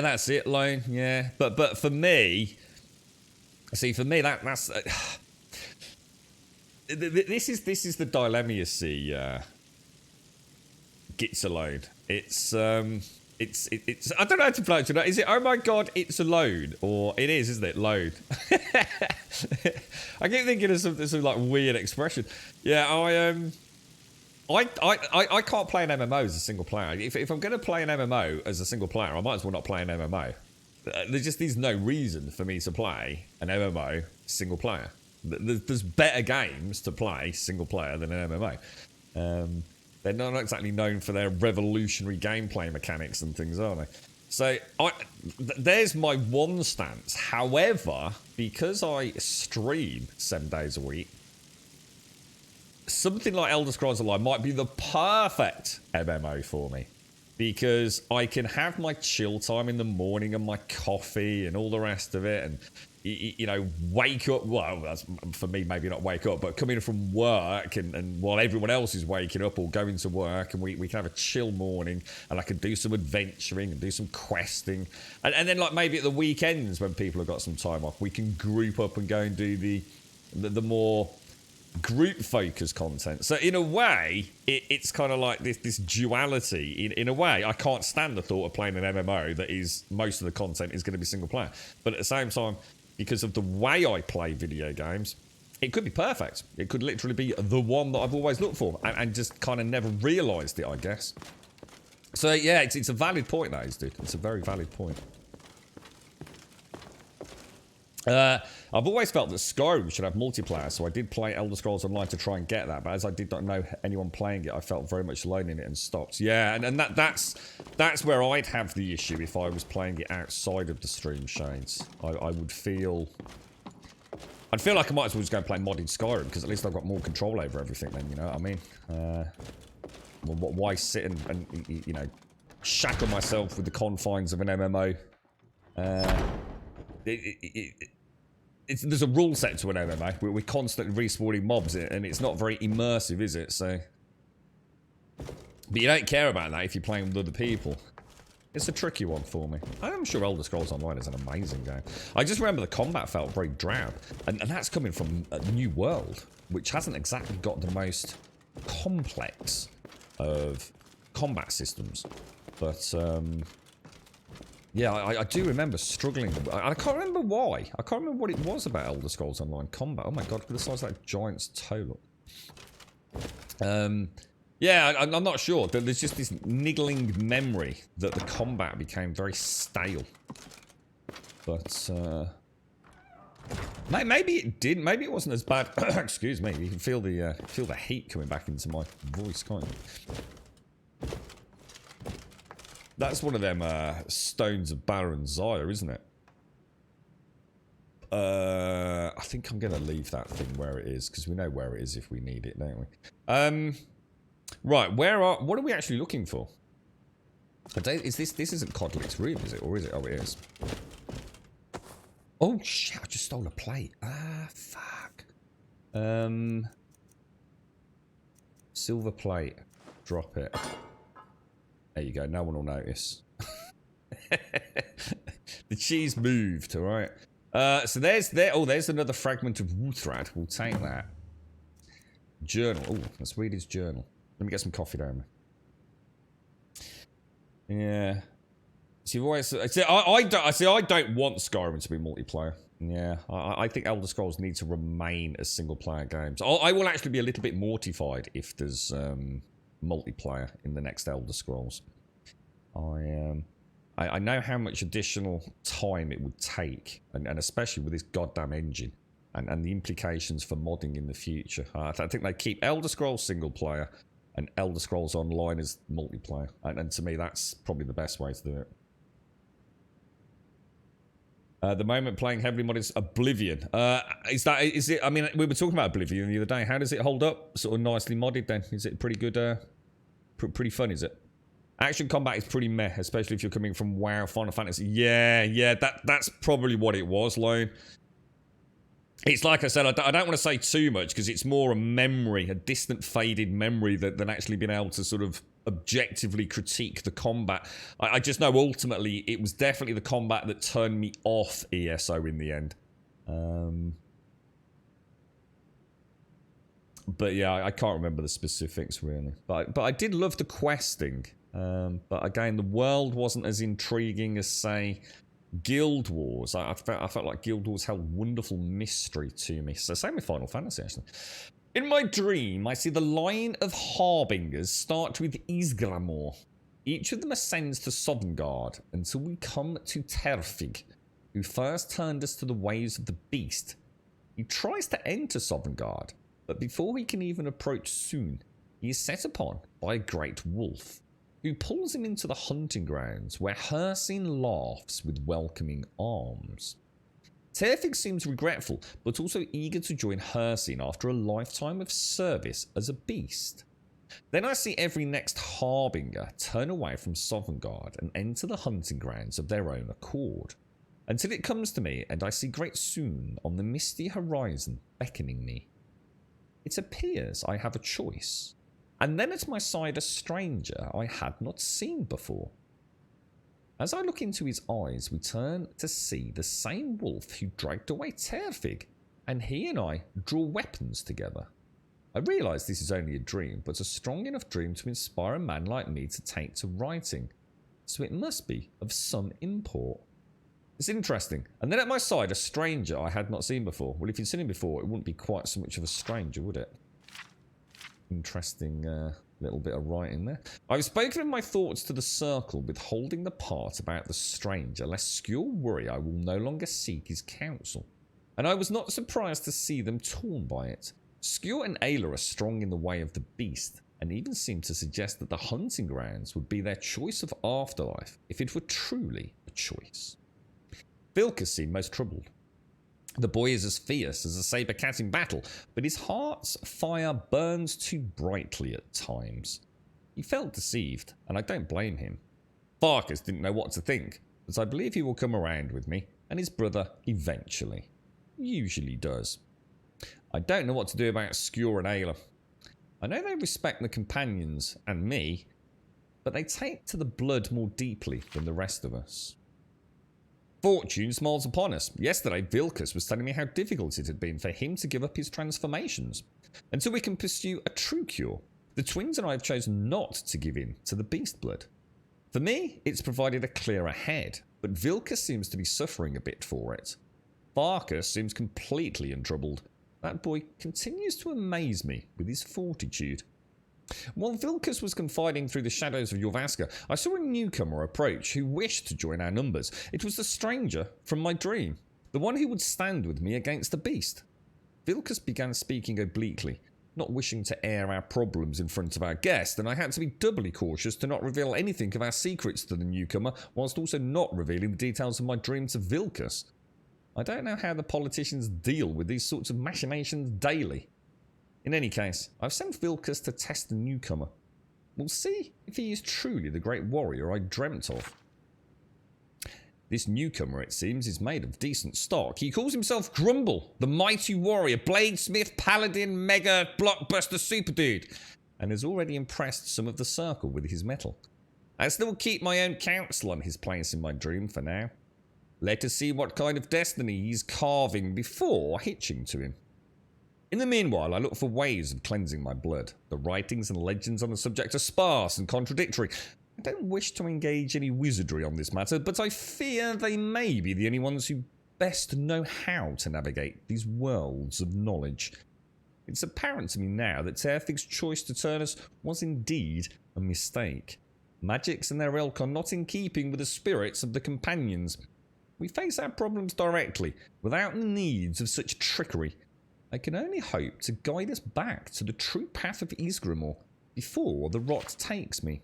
that's it, Lone. Yeah, but for me, see, for me that's this is the dilemma you see. Gits alone. It's I don't know how to play it tonight. Is it oh my god, it's a load, or it is, isn't it? Load. I keep thinking of some like weird expression. Yeah, I can't play an MMO as a single player. If I'm going to play an MMO as a single player, I might as well not play an MMO. There just is no reason for me to play an MMO single player. There's better games to play single player than an MMO. They're not exactly known for their revolutionary gameplay mechanics and things, are they? So there's my one stance. However, because I stream 7 days a week, something like Elder Scrolls Online might be the perfect MMO for me, because I can have my chill time in the morning and my coffee and all the rest of it, and you know, wake up. Well, that's, for me, maybe not wake up, but come in from work and while everyone else is waking up or going to work, and we can have a chill morning, and I can do some adventuring and do some questing, and then like maybe at the weekends when people have got some time off, we can group up and go and do the more group focused content. So in a way, it's kind of like this duality. In a way, I can't stand the thought of playing an MMO that is most of the content is going to be single player, but at the same time, because of the way I play video games, it could be perfect. It could literally be the one that I've always looked for, and just kind of never realised it, I guess. So yeah, it's a valid point, that is, dude. It's a very valid point. I've always felt that Skyrim should have multiplayer, so I did play Elder Scrolls Online to try and get that, but as I did not know anyone playing it, I felt very much alone in it and stopped. Yeah, and that's where I'd have the issue if I was playing it outside of the stream shades. I would feel... I'd feel like I might as well just go and play modded Skyrim, because at least I've got more control over everything then, you know what I mean? Well, why sit and you know, shackle myself with the confines of an MMO? There's a rule set to an MMO. We're constantly respawning mobs, and it's not very immersive, is it? So, but you don't care about that if you're playing with other people. It's a tricky one for me. I'm sure Elder Scrolls Online is an amazing game. I just remember the combat felt very drab, and that's coming from a New World, which hasn't exactly got the most complex of combat systems, but yeah, I do remember struggling. I can't remember why. I can't remember what it was about Elder Scrolls Online combat. Oh my god, look at the size of that giant's toe, look. Yeah, I'm not sure. There's just this niggling memory that the combat became very stale. But, maybe it didn't. Maybe it wasn't as bad. Excuse me. You can feel the heat coming back into my voice, can't you? That's one of them stones of Baron Zaya, isn't it? I think I'm going to leave that thing where it is, because we know where it is if we need it, don't we? Right, what are we actually looking for? Is this isn't Codlick's room, is it? Or is it? Oh, it is. Oh, shit, I just stole a plate. Ah, fuck. Silver plate. Drop it. There you go, no one will notice. The cheese moved, alright? So there's another fragment of Wuthrad. We'll take that. Journal. Oh, let's read his journal. Let me get some coffee down. Yeah. See, I don't want Skyrim to be multiplayer. Yeah, I think Elder Scrolls need to remain as single-player games. I will actually be a little bit mortified if there's multiplayer in the next Elder Scrolls. I know how much additional time it would take, and especially with this goddamn engine, and the implications for modding in the future. I think they keep Elder Scrolls single player and Elder Scrolls Online as multiplayer, and to me that's probably the best way to do it. The moment playing heavily modded is Oblivion. Is it? I mean, we were talking about Oblivion the other day. How does it hold up? Sort of nicely modded then? Is it pretty good? Pretty fun, is it? Action combat is pretty meh, especially if you're coming from WoW, Final Fantasy. Yeah, that's probably what it was, Lone. It's like I said, I don't want to say too much because it's more a memory, a distant, faded memory than actually being able to sort of objectively critique the combat. I just know ultimately it was definitely the combat that turned me off ESO in the end. But yeah, I can't remember the specifics really. But I did love the questing. But again, the world wasn't as intriguing as, say, Guild Wars. I felt like Guild Wars held wonderful mystery to me. So same with Final Fantasy, actually. In my dream, I see the line of Harbingers start with Ysgramor. Each of them ascends to Sovngarde until we come to Terfig, who first turned us to the ways of the beast. He tries to enter Sovngarde, but before he can even approach soon, he is set upon by a great wolf, who pulls him into the hunting grounds where Hircine laughs with welcoming arms. Terfig seems regretful, but also eager to join Hircine after a lifetime of service as a beast. Then I see every next Harbinger turn away from Sovngarde and enter the hunting grounds of their own accord, until it comes to me and I see Great Soon on the misty horizon beckoning me. It appears I have a choice. And then at my side a stranger I had not seen before. As I look into his eyes, we turn to see the same wolf who dragged away Terfig, and he and I draw weapons together. I realise this is only a dream, but a strong enough dream to inspire a man like me to take to writing, so it must be of some import. It's interesting. And then at my side, a stranger I had not seen before. Well, if you'd seen him before, it wouldn't be quite so much of a stranger, would it? Interesting little bit of writing there. I've spoken of my thoughts to the circle, withholding the part about the stranger, lest Skjor worry I will no longer seek his counsel. And I was not surprised to see them torn by it. Skjor and Ayla are strong in the way of the beast, and even seem to suggest that the hunting grounds would be their choice of afterlife, if it were truly a choice. Vilkas seemed most troubled. The boy is as fierce as a saber cat in battle, but his heart's fire burns too brightly at times. He felt deceived, and I don't blame him. Farkas didn't know what to think, but I believe he will come around with me, and his brother eventually. Usually does. I don't know what to do about Skjor and Ayla. I know they respect the companions, and me, but they take to the blood more deeply than the rest of us. Fortune smiles upon us. Yesterday, Vilkas was telling me how difficult it had been for him to give up his transformations. Until we can pursue a true cure, the twins and I have chosen not to give in to the beast blood. For me, it's provided a clearer head, but Vilkas seems to be suffering a bit for it. Farkas seems completely untroubled. That boy continues to amaze me with his fortitude. While Vilkas was confiding through the shadows of Jorvaska, I saw a newcomer approach who wished to join our numbers. It was the stranger from my dream, the one who would stand with me against the beast. Vilkas began speaking obliquely, not wishing to air our problems in front of our guest, and I had to be doubly cautious to not reveal anything of our secrets to the newcomer, whilst also not revealing the details of my dream to Vilkas. I don't know how the politicians deal with these sorts of machinations daily. In any case, I've sent Vilkas to test the newcomer. We'll see if he is truly the great warrior I dreamt of. This newcomer, it seems, is made of decent stock. He calls himself Grumble, the mighty warrior, bladesmith, paladin, mega, blockbuster super dude, and has already impressed some of the circle with his mettle. I still keep my own counsel on his place in my dream for now. Let us see what kind of destiny he's carving before hitching to him. In the meanwhile, I look for ways of cleansing my blood. The writings and legends on the subject are sparse and contradictory. I don't wish to engage any wizardry on this matter, but I fear they may be the only ones who best know how to navigate these worlds of knowledge. It's apparent to me now that Terfig's choice to turn us was indeed a mistake. Magics and their ilk are not in keeping with the spirits of the companions. We face our problems directly, without the needs of such trickery. I can only hope to guide us back to the true path of Ysgramor before the rot takes me.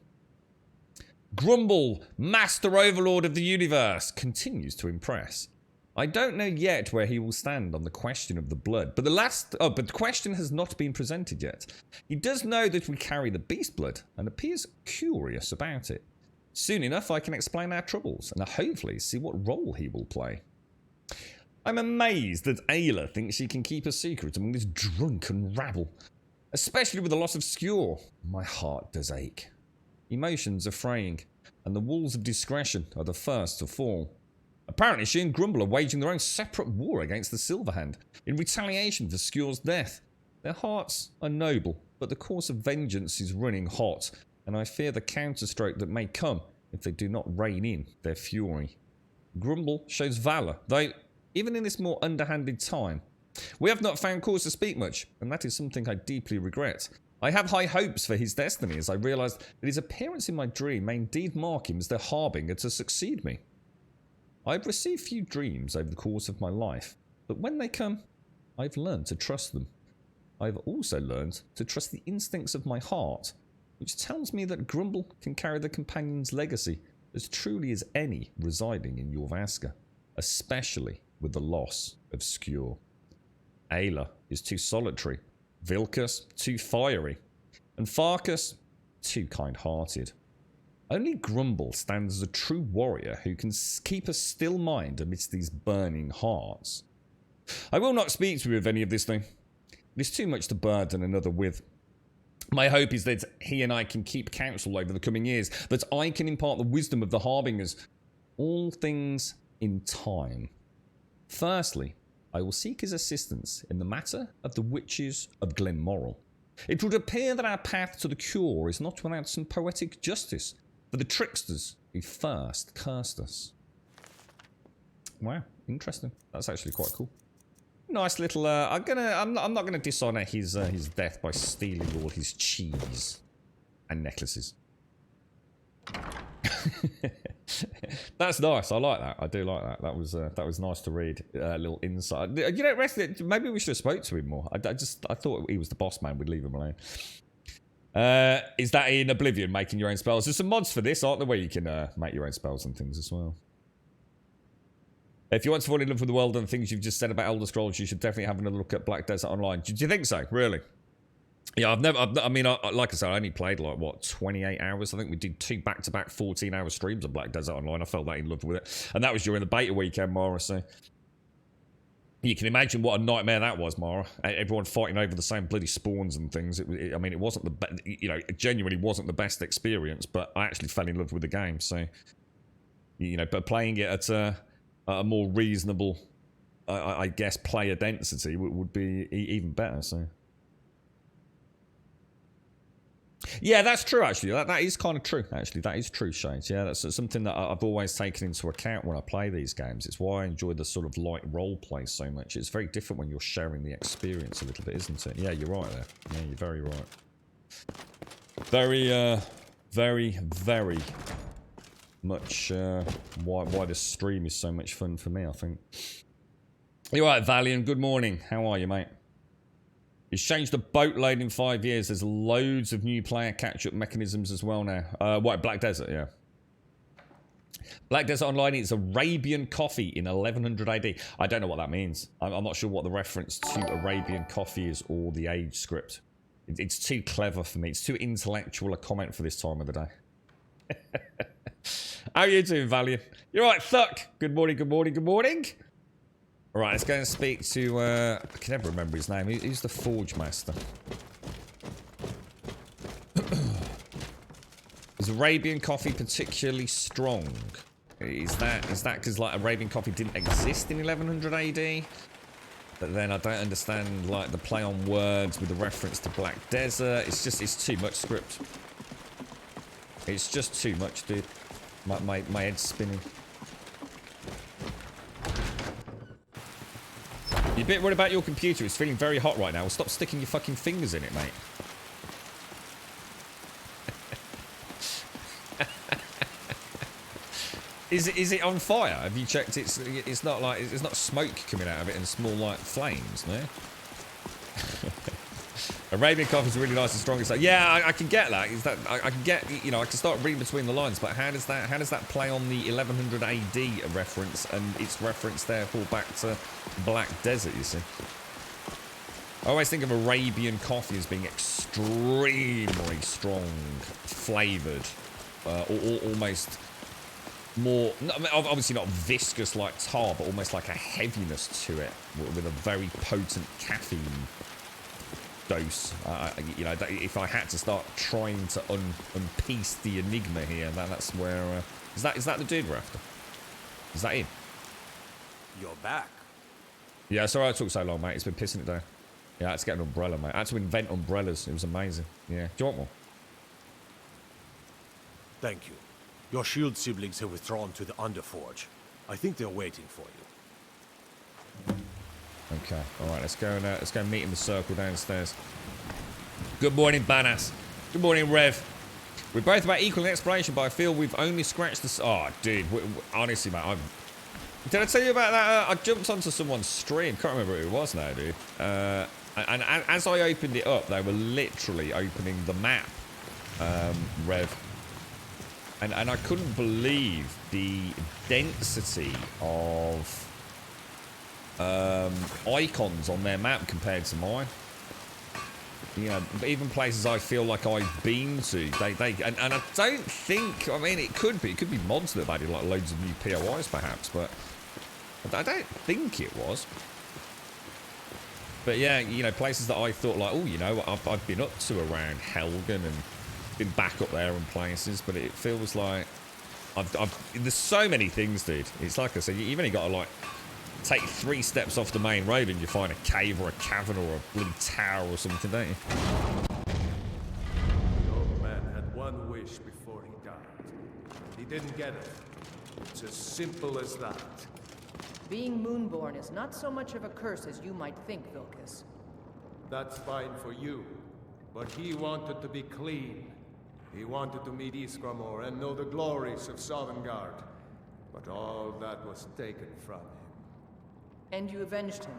Grumble, Master Overlord of the Universe, continues to impress. I don't know yet where he will stand on the question of the blood, but the question has not been presented yet. He does know that we carry the beast blood and appears curious about it. Soon enough I can explain our troubles and hopefully see what role he will play. I'm amazed that Ayla thinks she can keep a secret among this drunken rabble. Especially with the loss of Skjor. My heart does ache. Emotions are fraying, and the walls of discretion are the first to fall. Apparently she and Grumble are waging their own separate war against the Silverhand, in retaliation for Skjor's death. Their hearts are noble, but the course of vengeance is running hot, and I fear the counterstroke that may come if they do not rein in their fury. Grumble shows valour, though even in this more underhanded time, we have not found cause to speak much, and that is something I deeply regret. I have high hopes for his destiny as I realise that his appearance in my dream may indeed mark him as the harbinger to succeed me. I have received few dreams over the course of my life, but when they come, I have learned to trust them. I have also learned to trust the instincts of my heart, which tells me that Grumble can carry the companion's legacy as truly as any residing in Jorvaska, especially with the loss of Skjor. Ayla is too solitary, Vilkas too fiery, and Farkas too kind-hearted. Only Grumble stands as a true warrior who can keep a still mind amidst these burning hearts. I will not speak to you of any of this thing. It is too much to burden another with. My hope is that he and I can keep counsel over the coming years, that I can impart the wisdom of the Harbingers. All things in time. Firstly, I will seek his assistance in the matter of the witches of Glenmoral. It would appear that our path to the cure is not without some poetic justice for the tricksters who first cursed us. Wow, interesting. That's actually quite cool. Nice little. I'm not gonna dishonour his death by stealing all his cheese and necklaces. That's nice. I like that. I do like that. That was nice to read. A little insight. You know, rest of it, maybe we should have spoke to him more. I thought he was the boss man. We'd leave him alone. Is that in Oblivion, making your own spells? There's some mods for this, aren't there, where you can make your own spells and things as well. If you want to fall in love with the world and the things you've just said about Elder Scrolls, you should definitely have another look at Black Desert Online. Do you think so? Really? Yeah, like I said, I only played like, what, 28 hours? I think we did 2 back-to-back 14-hour streams of Black Desert Online. I fell that in love with it. And that was during the beta weekend, Mara, so... You can imagine what a nightmare that was, Mara. Everyone fighting over the same bloody spawns and things. It wasn't the best, it genuinely wasn't the best experience, but I actually fell in love with the game, so... but playing it at a more reasonable, I guess, player density would be even better, so... Yeah, that's true, actually. That is kind of true, actually. That is true, Shades. Yeah, that's something that I've always taken into account when I play these games. It's why I enjoy the sort of light role play so much. It's very different when you're sharing the experience a little bit, isn't it? Yeah, you're right there. Yeah, you're very right. Very, very much why this stream is so much fun for me, I think. You're right, Valiant. Good morning. How are you, mate? It's changed a boatload in 5 years. There's loads of new player catch-up mechanisms as well now. What, Black Desert, yeah. Black Desert Online is Arabian coffee in 1100 AD. I don't know what that means. I'm not sure what the reference to Arabian coffee is or the age script. It's too clever for me. It's too intellectual a comment for this time of the day. How are you doing, Valiant? You're right, Thuck. Good morning, good morning, good morning. Alright, let's go and speak to, I can never remember his name. He's the Forge Master. Is Arabian coffee particularly strong? Is that because, like, Arabian coffee didn't exist in 1100 AD? But then I don't understand, like, the play on words with the reference to Black Desert. It's too much script. It's just too much, dude. My head's spinning. You're a bit worried about your computer. It's feeling very hot right now. Well, stop sticking your fucking fingers in it, mate. Is it on fire? Have you checked? It's not like it's not smoke coming out of it and small like flames, no? Arabian coffee is really nice and strong. It's like, yeah, I can get that. Is that I can get, I can start reading between the lines. But how does that play on the 1100 AD reference and its reference therefore back to Black Desert? You see, I always think of Arabian coffee as being extremely strong, flavoured, almost more, I mean, obviously not viscous like tar, but almost like a heaviness to it with a very potent caffeine dose. You know, if I had to start trying to unpiece the enigma here, that's where is that the dude we're after? Is that him? You're back. Yeah, sorry I took so long, mate. It's been pissing it down. Yeah, I had to get an umbrella, mate. I had to invent umbrellas. It was amazing. Yeah. Do you want one? Thank you. Your shield siblings have withdrawn to the Underforge. I think they're waiting for you. Okay. All right. Let's go meet in the circle downstairs. Good morning, Banass. Good morning, Rev. We're both about equal in exploration, but I feel we've only scratched the... Oh, dude. Honestly, mate, did I tell you about that? I jumped onto someone's stream. Can't remember who it was now, dude. And as I opened it up, they were literally opening the map, Rev. And I couldn't believe the density of icons on their map compared to mine. You know, even places I feel like I've been to, and I don't think, I mean, it could be mods that have added like loads of new POIs perhaps, but I don't think it was. But yeah, you know, places that I thought like, oh, you know, I've been up to around Helgen and been back up there in places, but it feels like there's so many things, dude. It's like I said, you've only got to like take 3 steps off the main road and you find a cave or a cavern or a bloody tower or something, don't you? The old man had one wish before he died. He didn't get it. It's as simple as that. Being Moonborn is not so much of a curse as you might think, Vilcus. That's fine for you. But he wanted to be clean. He wanted to meet Iskramor and know the glories of Sovngarde. But all that was taken from him. And you avenged him.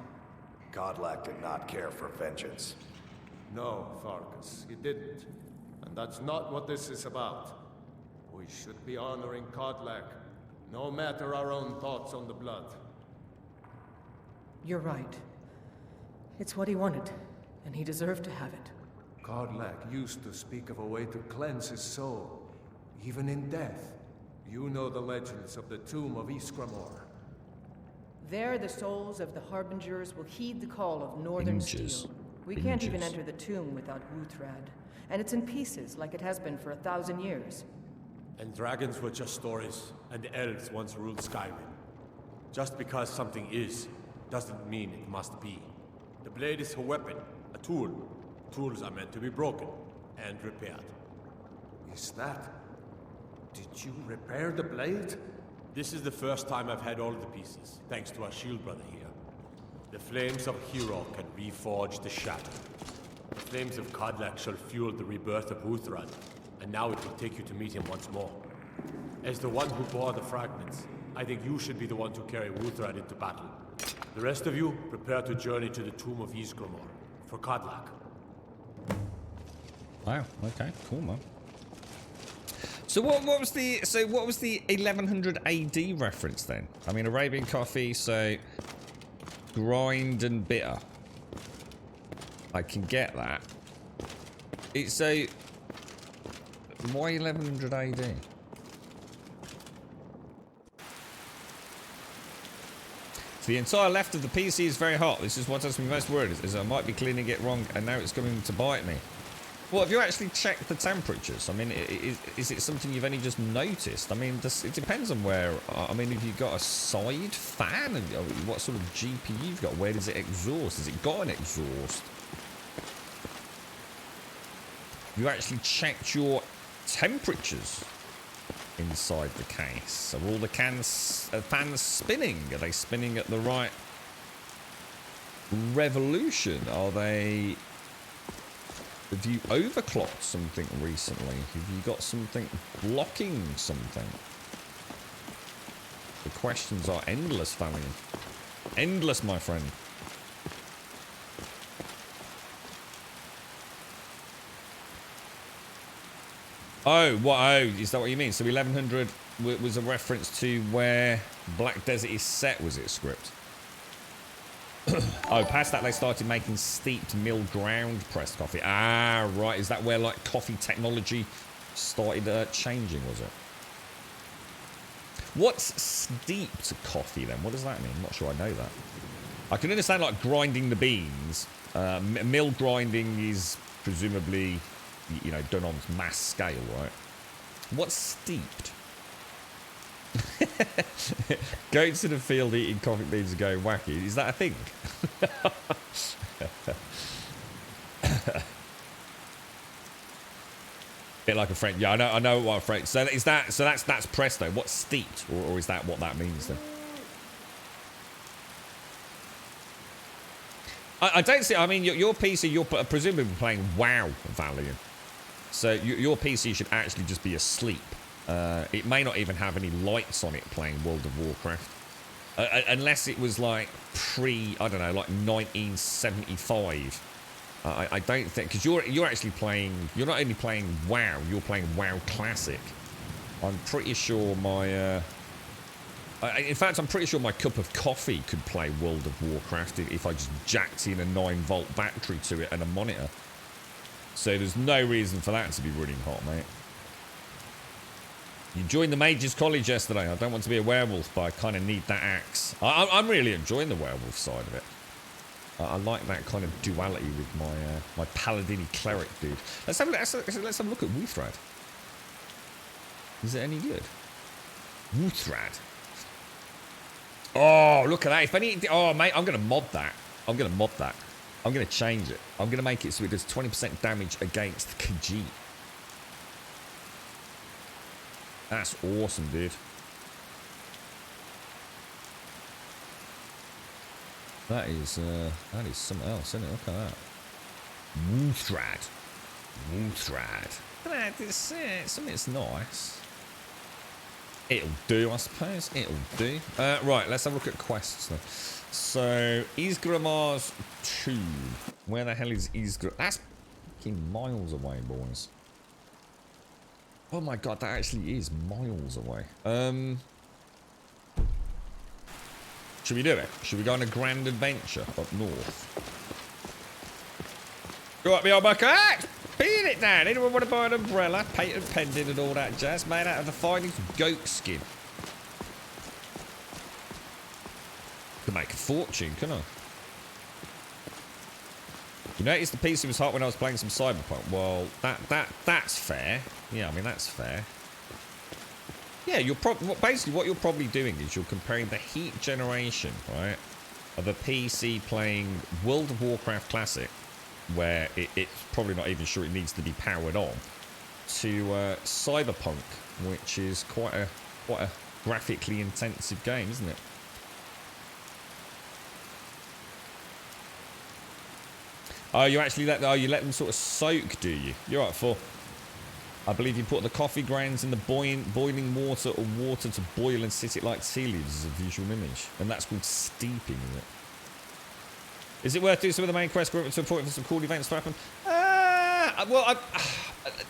Godlack did not care for vengeance. No, Farkas, he didn't. And that's not what this is about. We should be honoring Godlack, no matter our own thoughts on the blood. You're right. It's what he wanted, and he deserved to have it. Godlack used to speak of a way to cleanse his soul, even in death. You know the legends of the tomb of Iskramor. There, the souls of the Harbingers will heed the call of Northern Steel. We can't even enter the tomb without Wuthrad, and it's in pieces like it has been for 1,000 years. And dragons were just stories, and the elves once ruled Skyrim. Just because something is, doesn't mean it must be. The blade is a weapon, a tool. Tools are meant to be broken and repaired. Is that... Did you repair the blade? This is the first time I've had all of the pieces, thanks to our shield brother here. The flames of a hero can reforge the shadow. The flames of Kodlak shall fuel the rebirth of Wuthrad, and now it will take you to meet him once more. As the one who bore the fragments, I think you should be the one to carry Wuthrad into battle. The rest of you, prepare to journey to the tomb of Ysgramor, for Kodlak. Wow, okay, cool, man. So what was the 1100 AD reference then? I mean, Arabian coffee, so grind and bitter. I can get that. It's a why 1100 AD? So the entire left of the PC is very hot. This is what has me most worried, is I might be cleaning it wrong and now it's coming to bite me. Well, have you actually checked the temperatures? I mean, is it something you've only just noticed? I mean, it depends on where. I mean, have you got a side fan? What sort of GPU you've got? Where does it exhaust? Has it got an exhaust? Have you actually checked your temperatures inside the case? Are all the fans spinning? Are they spinning at the right revolution? Are they... Have you overclocked something recently? Have you got something blocking something? The questions are endless, family. Endless, my friend. Oh, what? Oh, is that what you mean? So 1100 was a reference to where Black Desert is set, was it, script? Oh, past that they started making steeped milled ground pressed coffee. Ah, right. Is that where like coffee technology started changing, was it? What's steeped coffee then? What does that mean? I'm not sure I know that. I can understand like grinding the beans. Mill grinding is presumably, you know, done on mass scale, right? What's steeped? Going to the field eating coffee beans and going wacky. Is that a thing? Bit like a French. Yeah, I know what a French. So is that? So that's presto. What's steeped, or is that what that means then? I don't see. I mean, your PC, you're presumably playing WoW, Valiant. So your PC should actually just be asleep. It may not even have any lights on it playing World of Warcraft, unless it was like I don't know, like 1975. I don't think, because you're actually playing. You're not only playing WoW, you're playing WoW Classic. I'm pretty sure my. In fact, I'm pretty sure my cup of coffee could play World of Warcraft if I just jacked in a 9-volt battery to it and a monitor. So there's no reason for that to be running hot, mate. You joined the Mages College yesterday. I don't want to be a werewolf, but I kind of need that axe. I'm really enjoying the werewolf side of it. I like that kind of duality with my Paladini cleric dude. Let's have a look at Wuthrad. Is it any good? Wuthrad. Oh, look at that. If any... Oh, mate, I'm going to mod that. I'm going to change it. I'm going to make it so it does 20% damage against Khajiit. That's awesome, dude. That is something else, isn't it? Look at that. Wuthrad. Look at that. It's something that's nice. It'll do, I suppose. It'll do. Right, let's have a look at quests then. So, Isgramar's tomb. Where the hell is Isgramar? That's fucking miles away, boys. Oh my god, that actually is miles away. Should we do it? Should we go on a grand adventure up north? Go up the old bucket. Beat it down. Anyone want to buy an umbrella? Patent pendant and all that jazz made out of the finest goat skin. Could make a fortune, couldn't I? You noticed the PC was hot when I was playing some Cyberpunk. Well, that's fair. Yeah, I mean that's fair. Yeah, basically what you're probably doing is you're comparing the heat generation, right, of a PC playing World of Warcraft Classic, where it's probably not even sure it needs to be powered on, to Cyberpunk, which is quite a graphically intensive game, isn't it? Oh, you actually let them sort of soak, do you? You're right, for. I believe you put the coffee grounds in the boiling water or water to boil and sit it like tea leaves as a visual image, and that's called steeping, isn't it? Is it worth doing some of the main quest to a point for some cool events to happen?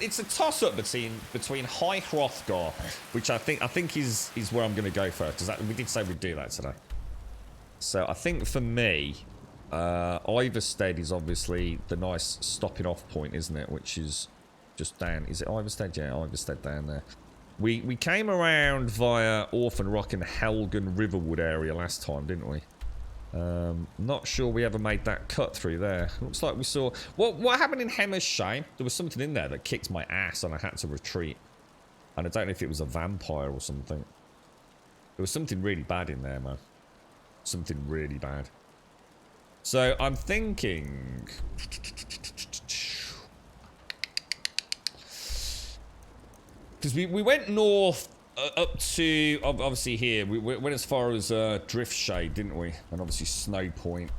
It's a toss-up between High Hrothgar, which I think is where I'm going to go first, because we did say we'd do that today. So I think for me, Iverstead is obviously the nice stopping off point, isn't it? Which is just down. Is it Iverstead? Yeah, Iverstead down there. We came around via Orphan Rock and Helgen Riverwood area last time, didn't we? Not sure we ever made that cut through there. Looks like we saw... What happened in Hemmer's Shame? There was something in there that kicked my ass and I had to retreat. And I don't know if it was a vampire or something. There was something really bad in there, man. Something really bad. So, I'm thinking... Because we went north up to, obviously here, we went as far as Driftshade, didn't we? And obviously Snow Point.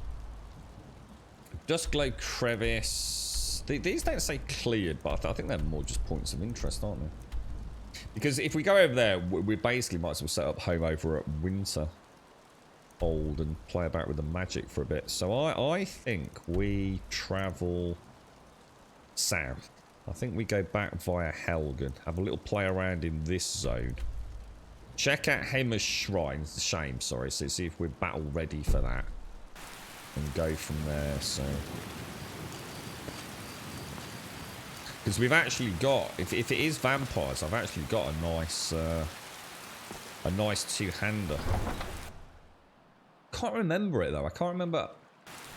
Duskglow Crevice. These don't say cleared, but I think they're more just points of interest, aren't they? Because if we go over there, we basically might as well set up home over at Winterhold and play about with the magic for a bit. So I think we travel south. I think we go back via Helgen, have a little play around in this zone. Check out Hemmer's Shame, sorry, so see if we're battle ready for that. And go from there, so... Because we've actually got, if it is vampires, I've actually got a A nice two-hander. Can't remember it though. I can't remember.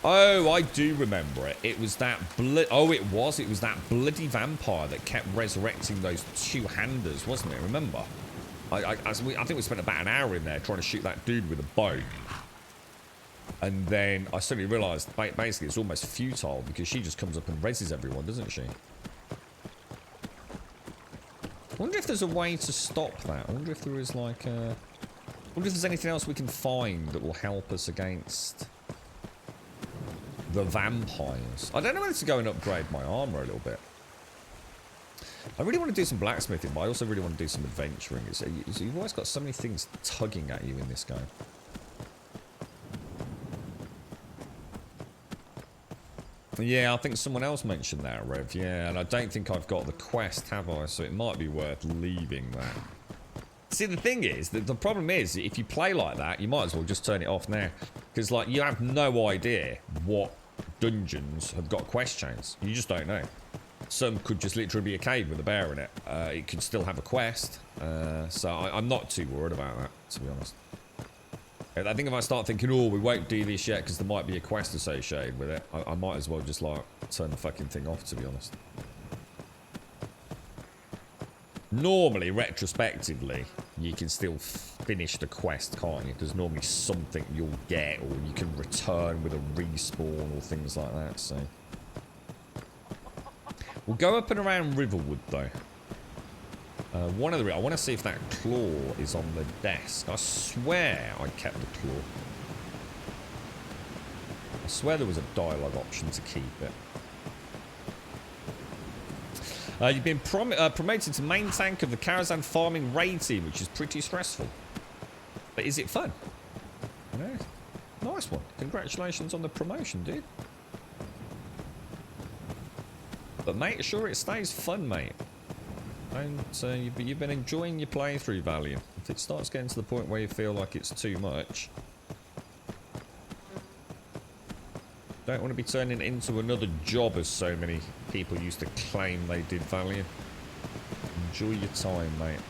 Oh, I do remember it. It was that it was that bloody vampire that kept resurrecting those two-handers, wasn't it? Remember? I think we spent about an hour in there trying to shoot that dude with a bow. And then I suddenly realised basically it's almost futile because she just comes up and reses everyone, doesn't she? I wonder if there's a way to stop that. I wonder if there is like a... I wonder if there's anything else we can find that will help us against the vampires. I don't know whether to go and upgrade my armor a little bit. I really want to do some blacksmithing, but I also really want to do some adventuring. You've always got so many things tugging at you in this game. Yeah, I think someone else mentioned that, Rev. Yeah, and I don't think I've got the quest, have I? So it might be worth leaving that. See, the thing is, the problem is, if you play like that, you might as well just turn it off now. Because, like, you have no idea what dungeons have got quest chains. You just don't know. Some could just literally be a cave with a bear in it. It could still have a quest. So I'm not too worried about that, to be honest. I think if I start thinking, oh, we won't do this yet because there might be a quest associated with it, I might as well just, like, turn the fucking thing off, to be honest. Normally, retrospectively, you can still finish the quest, can't you? There's normally something you'll get, or you can return with a respawn, or things like that, so... We'll go up and around Riverwood, though. I want to see if that claw is on the desk. I swear I kept the claw. I swear there was a dialogue option to keep it. You've been promoted to main tank of the Karazhan farming raid team, which is pretty stressful. But is it fun? Yeah. Nice one. Congratulations on the promotion, dude. But make sure it stays fun, mate. And you've been enjoying your playthrough, Valiant. If it starts getting to the point where you feel like it's too much, don't want to be turning it into another job, as so many people used to claim they did, Valiant. Enjoy your time, mate.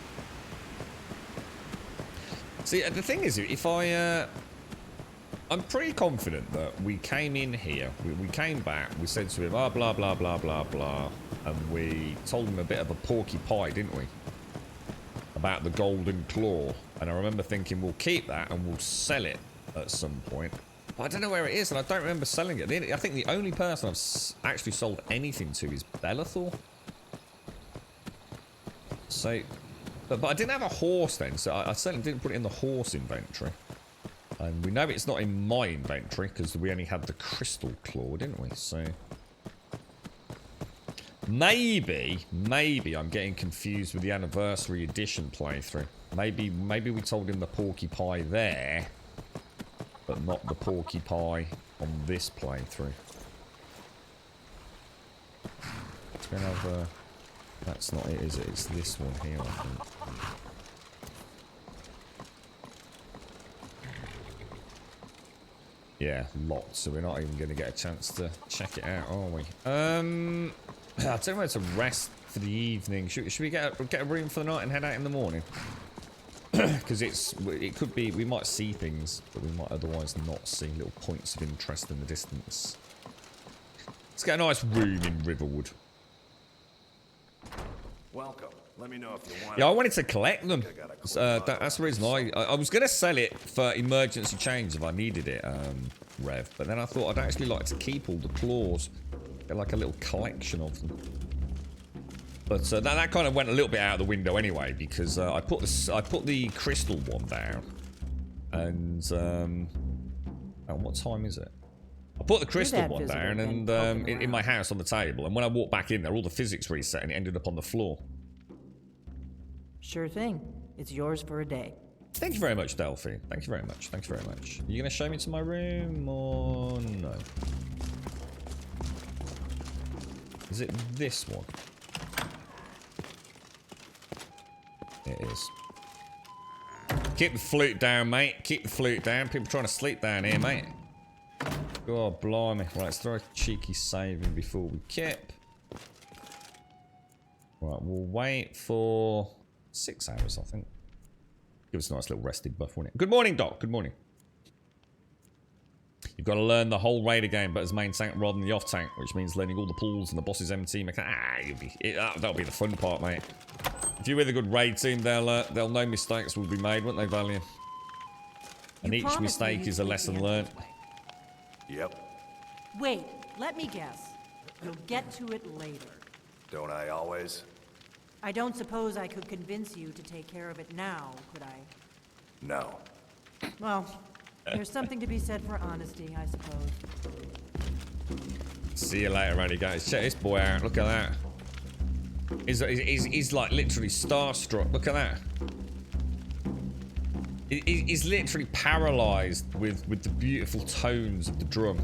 See, the thing is, if I'm pretty confident that we came in here, we came back, we said to him, oh, blah, blah, blah, blah, blah, and we told him a bit of a porky pie, didn't we? About the golden claw. And I remember thinking, we'll keep that and we'll sell it at some point. But I don't know where it is, and I don't remember selling it. I think the only person I've actually sold anything to is Bellathor. So, but I didn't have a horse then, so I certainly didn't put it in the horse inventory. And we know it's not in my inventory, because we only had the crystal claw, didn't we? So... Maybe I'm getting confused with the anniversary edition playthrough. Maybe we told him the porky pie there, but not the porky pie on this playthrough. It's gonna have that's not it, is it? It's this one here, I think. Yeah, lots, so we're not even going to get a chance to check it out, are we? I don't know where to rest for the evening. Should we get a room for the night and head out in the morning? Because it could be, we might see things, but we might otherwise not see little points of interest in the distance. Let's get a nice room in Riverwood. Welcome. Let me know if you want. Yeah, I wanted to collect them. That's the reason I was going to sell it for emergency change if I needed it, Rev. But then I thought I'd actually like to keep all the claws. Get like a little collection of them. But that kind of went a little bit out of the window anyway, because I put the crystal one down, and oh, what time is it? I put the crystal one down, and in my house on the table, and when I walked back in there, all the physics reset, and it ended up on the floor. Sure thing. It's yours for a day. Thank you very much, Delphi. Thank you very much. Thank you very much. Are you going to show me to my room, or no? Is it this one? It is. Keep the flute down, mate. Keep the flute down. People trying to sleep down here, mate. God, blimey. Right, let's throw a cheeky save in before we kip. Right, we'll wait for 6 hours, I think. Give us a nice little resting buff, wouldn't it? Good morning, Doc. Good morning. You've got to learn the whole raid again, but as main tank rather than the off tank, which means learning all the pools and the boss's MT that'll be the fun part, mate. If you're with a good raid team, they'll know mistakes will be made, won't they, Valiant? And each mistake is a lesson learned. Yep. Wait, let me guess. You'll get to it later. Don't I always? I don't suppose I could convince you to take care of it now, could I? No. Well, there's something to be said for honesty, I suppose. See you later, Randy, guys. Check this boy out. Look at that. He's like literally starstruck. Look at that. He's literally paralyzed with the beautiful tones of the drum.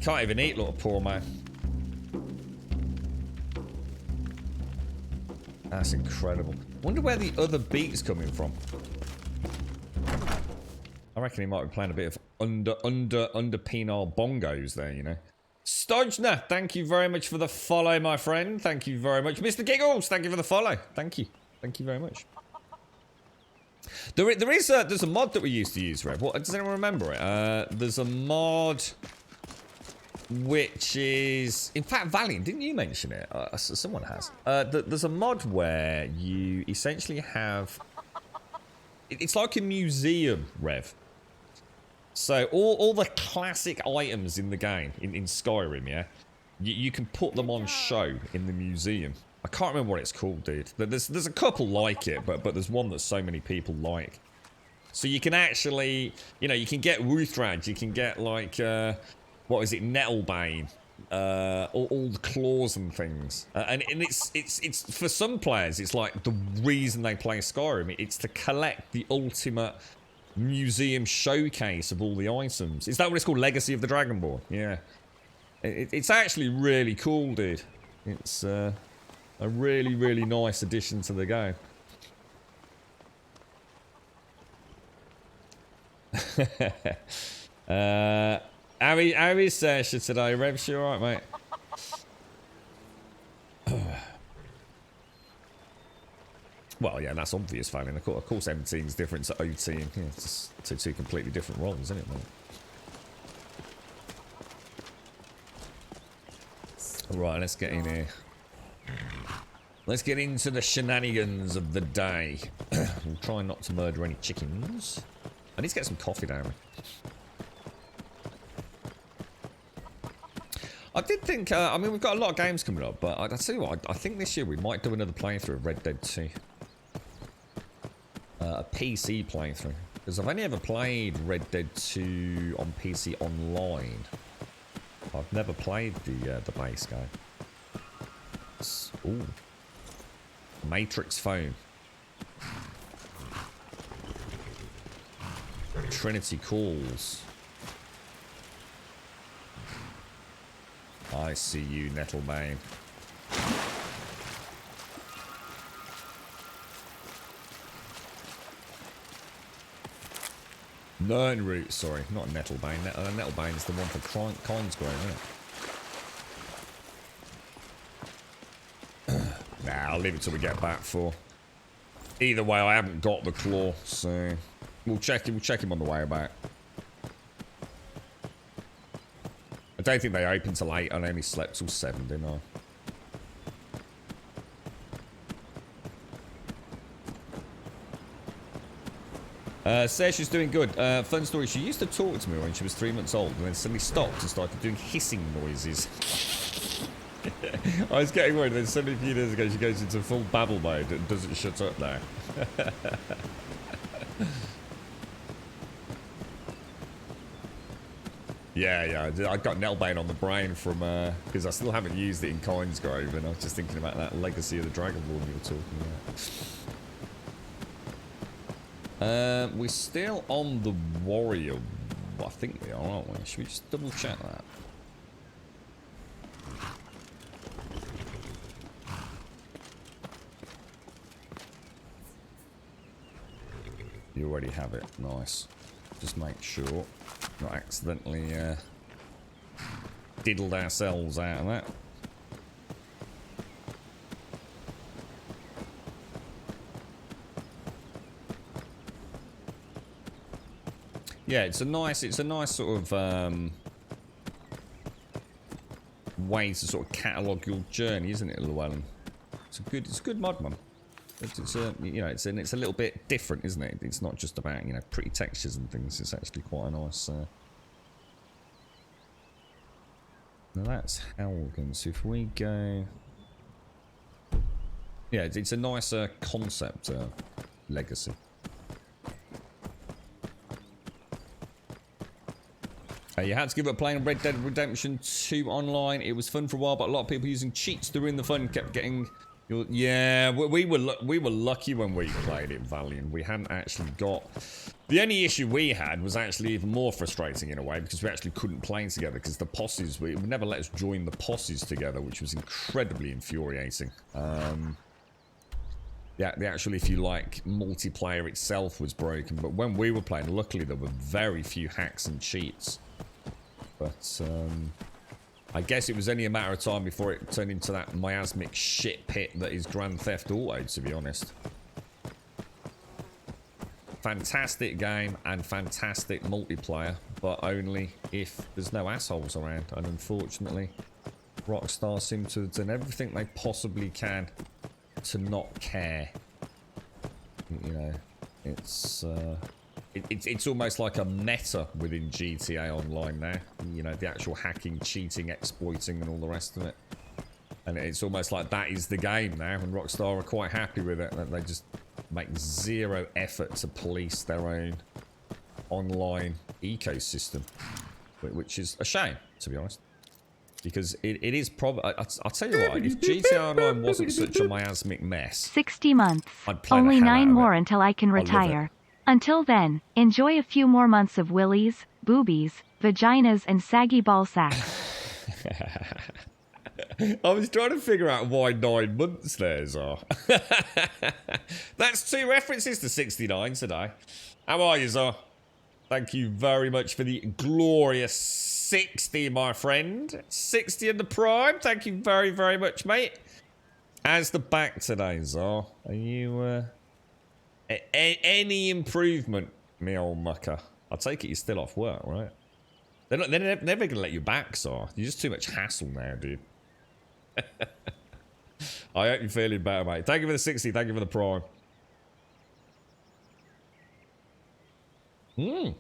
Can't even eat, little poor man. That's incredible. Wonder where the other beat's coming from. I reckon he might be playing a bit of under penile bongos there, you know. Stojna, thank you very much for the follow, my friend. Thank you very much. Mr. Giggles, thank you for the follow. Thank you. Thank you very much. There's a mod that we used to use, Rev. What, does anyone remember it? There's a mod which is, in fact, Valiant, didn't you mention it? Someone has. There's a mod where you essentially have, it's like a museum, Rev. So all the classic items in the game, in Skyrim, yeah, you can put them on show in the museum. I can't remember what it's called, dude. There's a couple like it, but there's one that so many people like. So you can actually, you know, you can get Ruthrad, you can get like, what is it, Nettlebane, all the claws and things. And it's for some players, it's like the reason they play Skyrim. It's to collect the ultimate museum showcase of all the items. Is that what it's called? Legacy of the Dragonborn? Yeah. It's actually really cool, dude. It's a really, really nice addition to the game. How is Sasha today, Revs? You alright, mate? Well, yeah, that's obvious, Fallon. Of course, MT is different to OT, and yeah, it's just two completely different roles, isn't it, mate? Right, let's get in here. Let's get into the shenanigans of the day. We'll try not to murder any chickens. I need to get some coffee down. I did think, I mean, we've got a lot of games coming up, but I'll tell you what, I think this year we might do another playthrough of Red Dead 2. A PC playthrough. Because I've only ever played Red Dead 2 on PC online. I've never played the base game. Ooh. Matrix phone. Trinity calls. I see you, Nettlebane. Nernroot, sorry, not Nettlebane. Nettlebane's the one for Coinsgrove, isn't it? Nah, I'll leave it till we get back for. Either way, I haven't got the claw, so we'll check him on the way back. I don't think they open till 8. I only slept till 7, didn't I? Says she's doing good. Fun story. She used to talk to me when she was 3 months old and then suddenly stopped and started doing hissing noises. I was getting worried, then suddenly a few days ago she goes into full babble mode and doesn't shut up now. Yeah, I got Nettlebane on the brain from, because I still haven't used it in Coinsgrove, and I was just thinking about that Legacy of the Dragonborn you were talking about. We're still on the warrior. I think we are, aren't we? Should we just double check that? You already have it. Nice. Just make sure not accidentally diddled ourselves out of that. Yeah, it's a nice sort of way to sort of catalogue your journey, isn't it, Llewellyn? It's a good mod, man. It's a, you know, it's a little bit different, isn't it? It's not just about, you know, pretty textures and things. It's actually quite a nice. Now that's Halgan. So if we go, yeah, it's a nicer concept legacy. You had to give up playing Red Dead Redemption 2 online. It was fun for a while, but a lot of people using cheats to ruin the fun kept getting. Yeah, we were lucky when we played it, Valiant. We hadn't actually got. The only issue we had was actually even more frustrating in a way because we actually couldn't play together because the posses it would never let us join the posses together, which was incredibly infuriating. Yeah, the actual, if you like, multiplayer itself was broken, but when we were playing, luckily there were very few hacks and cheats. But I guess it was only a matter of time before it turned into that miasmic shit pit that is Grand Theft Auto, to be honest. Fantastic game and fantastic multiplayer, but only if there's no assholes around. And unfortunately, Rockstar seem to have done everything they possibly can to not care. You know, it's almost like a meta within GTA Online now. You know, the actual hacking, cheating, exploiting, and all the rest of it. And it's almost like that is the game now, and Rockstar are quite happy with it. That they just make zero effort to police their own online ecosystem, which is a shame, to be honest. Because it is probably. I'll tell you what, if GTA Online wasn't such a miasmic mess, 60 months. I'd play Only the hell 9 out of more it. until I can I love retire. it. Until then, enjoy a few more months of willies, boobies, vaginas, and saggy ball sacks. I was trying to figure out why 9 months theirs are. That's 2 references to 69 today. How are you, Zar? Thank you very much for the glorious 60, my friend. 60 in the prime. Thank you very, very much, mate. How's the back today, Zar? Are you, any improvement, me old mucker? I take it you're still off work, right? They're never going to let you back, Zar. You're just too much hassle now, dude. I hope you're feeling better, mate. Thank you for the 60. Thank you for the prime. You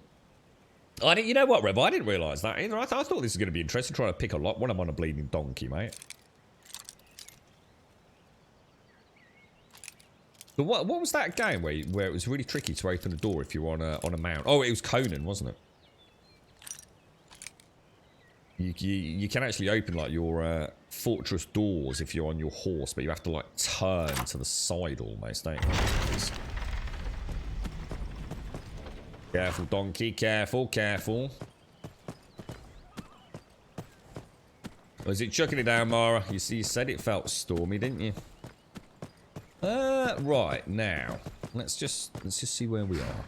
know what, Rev? I didn't realise that either. I thought this was going to be interesting, trying to pick a lot when I'm on a bleeding donkey, mate. But what was that game where it was really tricky to open a door if you were on a mount? Oh, it was Conan, wasn't it? You can actually open like your fortress doors if you're on your horse, but you have to like turn to the side almost, don't you? Careful, donkey. Careful, careful. Was it chucking it down, Mara? You said it felt stormy, didn't you? Right, now. Let's just see where we are.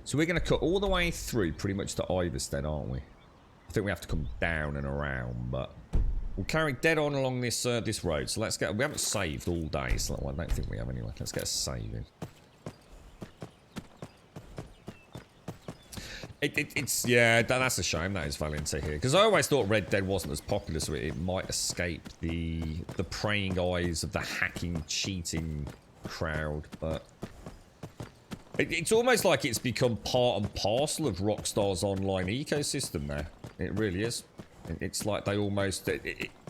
So we're going to cut all the way through pretty much to Iverstead, aren't we? I think we have to come down and around, but we'll carry dead on along this this road. So let's get... We haven't saved all day, so I don't think we have anyway. Let's get a save in. Yeah, that's a shame that is Valiant to hear, because I always thought Red Dead wasn't as popular, so it might escape the praying eyes of the hacking, cheating crowd. But it's almost like it's become part and parcel of Rockstar's online ecosystem now. It really is. It's like they almost,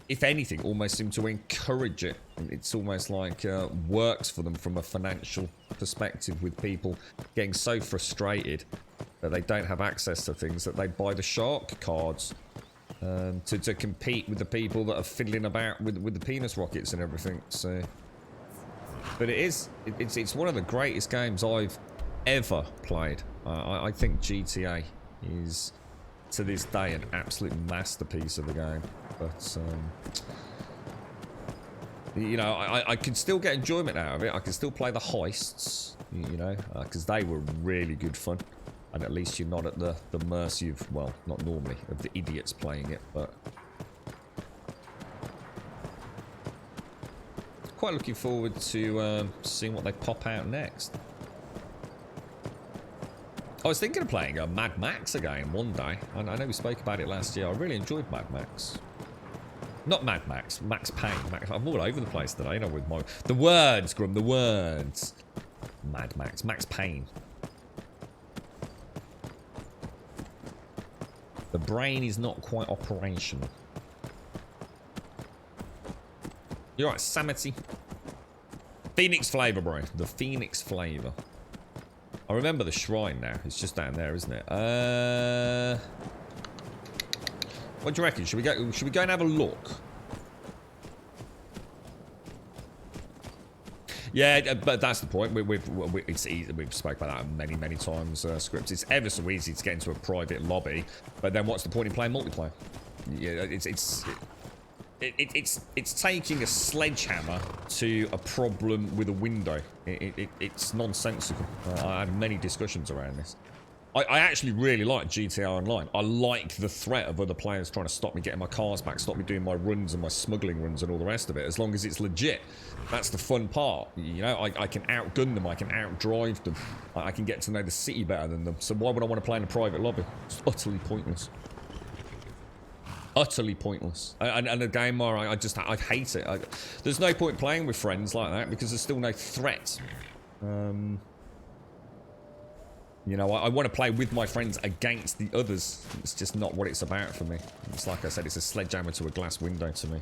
if anything, almost seem to encourage it. It's almost like works for them from a financial perspective, with people getting so frustrated that they don't have access to things that they buy the shark cards to compete with the people that are fiddling about with the penis rockets and everything. So, but it's one of the greatest games I've ever played. I think GTA is to this day an absolute masterpiece of a game. But you know, I could still get enjoyment out of it. I can still play the heists, you know, because they were really good fun. And at least you're not at the mercy of, well, not normally, of the idiots playing it, but... Quite looking forward to seeing what they pop out next. I was thinking of playing a Mad Max again one day. I know we spoke about it last year. I really enjoyed Mad Max. Not Mad Max, Max Payne. I'm all over the place today, you know, with my... The words, Grum, the words. Mad Max, Max Payne. The brain is not quite operational. You're right, Samity. Phoenix Flavour, bro. The Phoenix Flavour. I remember the shrine now. It's just down there, isn't it? What do you reckon? Should we go and have a look? Yeah, but that's the point. It's easy. We've spoken about that many times. Scripts. It's ever so easy to get into a private lobby, but then what's the point in playing multiplayer? Yeah, it's taking a sledgehammer to a problem with a window. It's nonsensical. I had many discussions around this. I actually really like GTA Online. I like the threat of other players trying to stop me getting my cars back, stop me doing my runs and my smuggling runs and all the rest of it, as long as it's legit. That's the fun part. You know, I can outgun them, I can outdrive them, I can get to know the city better than them. So why would I want to play in a private lobby? It's utterly pointless. Utterly pointless. And a game where I hate it. There's no point playing with friends like that because there's still no threat. You know, I want to play with my friends against the others. It's just not what it's about for me. It's like I said, it's a sledgehammer to a glass window to me.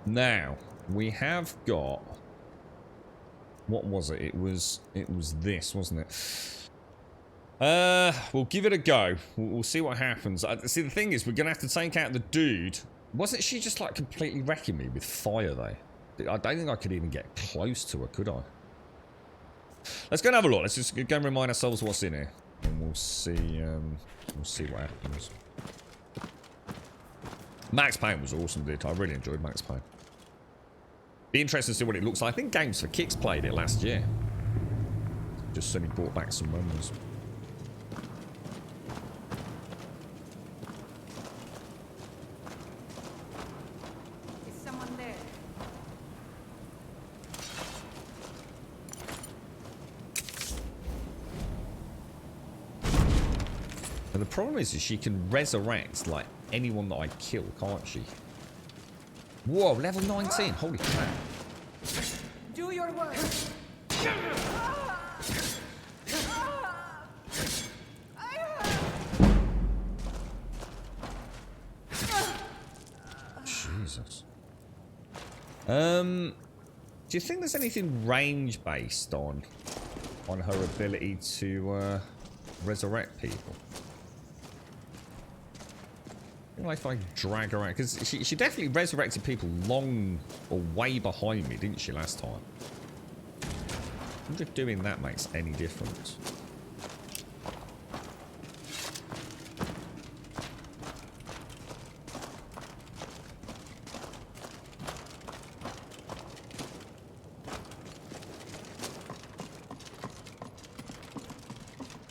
Now, we have got... What was it? It was this, wasn't it? We'll give it a go. We'll see what happens. See, the thing is, we're going to have to take out the dude. Wasn't she just, like, completely wrecking me with fire, though? I don't think I could even get close to her, could I? Let's go and have a look. Let's just go and remind ourselves what's in here. And we'll see what happens. Max Payne was awesome, dude. I really enjoyed Max Payne. Be interested to see what it looks like. I think Games for Kicks played it last year. Just suddenly brought back some memories. The problem is she can resurrect, like, anyone that I kill, can't she? Whoa, level 19. Holy crap. Do your work. Jesus. Do you think there's anything range-based on her ability to resurrect people? Like if I drag her out, because she definitely resurrected people long or way behind me, didn't she, last time? I wonder if doing that makes any difference.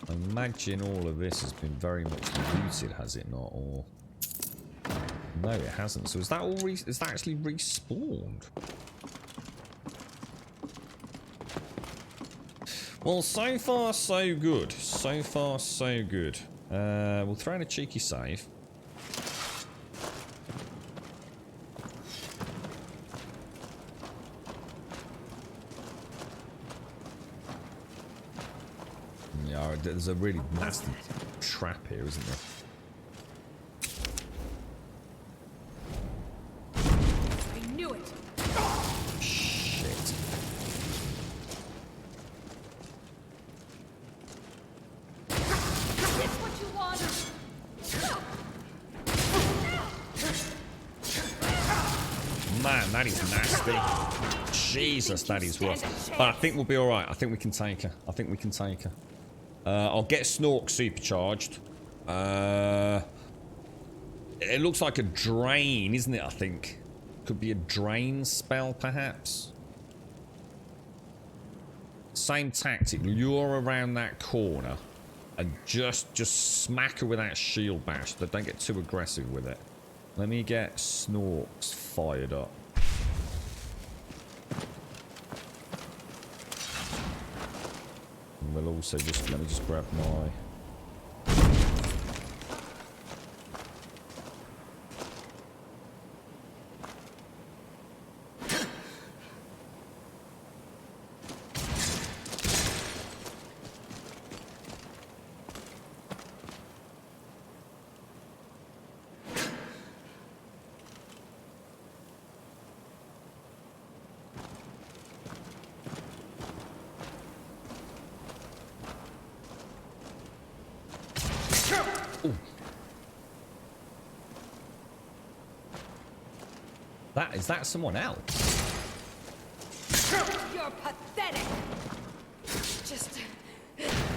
I imagine all of this has been very much looted, has it not? Or... No, it hasn't. So is that all? Is that actually respawned? Well, so far so good. So far so good. We'll throw in a cheeky save. Yeah, there's a really nasty trap here, isn't there? Man, that is nasty. Jesus, that is rough. But I think we'll be alright. I think we can take her. I think we can take her. I'll get Snork supercharged. It looks like a drain, isn't it, I think? Could be a drain spell, perhaps? Same tactic. Lure around that corner. And just smack her with that shield bash. But don't get too aggressive with it. Let me get Snorks fired up. we'll also just, let me just grab my... Is that someone else? You're pathetic. Just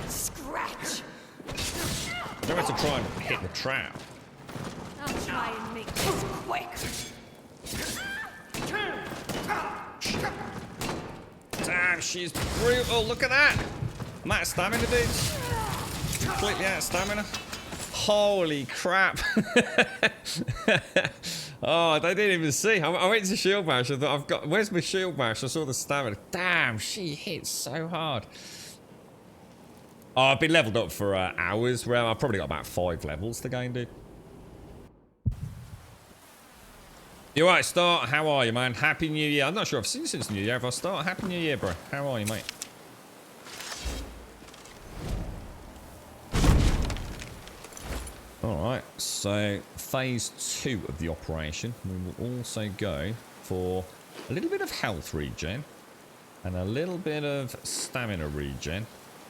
scratch. Don't have to try and hit the trap. I'll try and make this quick. Damn, she's brutal. Look at that. I'm out of stamina, dudes. Completely out of stamina. Holy crap. Oh, they didn't even see. I went to shield bash. I thought, I've got... Where's my shield bash? I saw the stamina. Damn, she hit so hard. Oh, I've been leveled up for hours. Well, I've probably got about 5 levels to gain, dude. You alright, Start? How are you, man? Happy New Year. I'm not sure I've seen you since New Year. If I start, Happy New Year, bro. How are you, mate? Alright, so phase 2 of the operation. We will also go for a little bit of health regen and a little bit of stamina regen.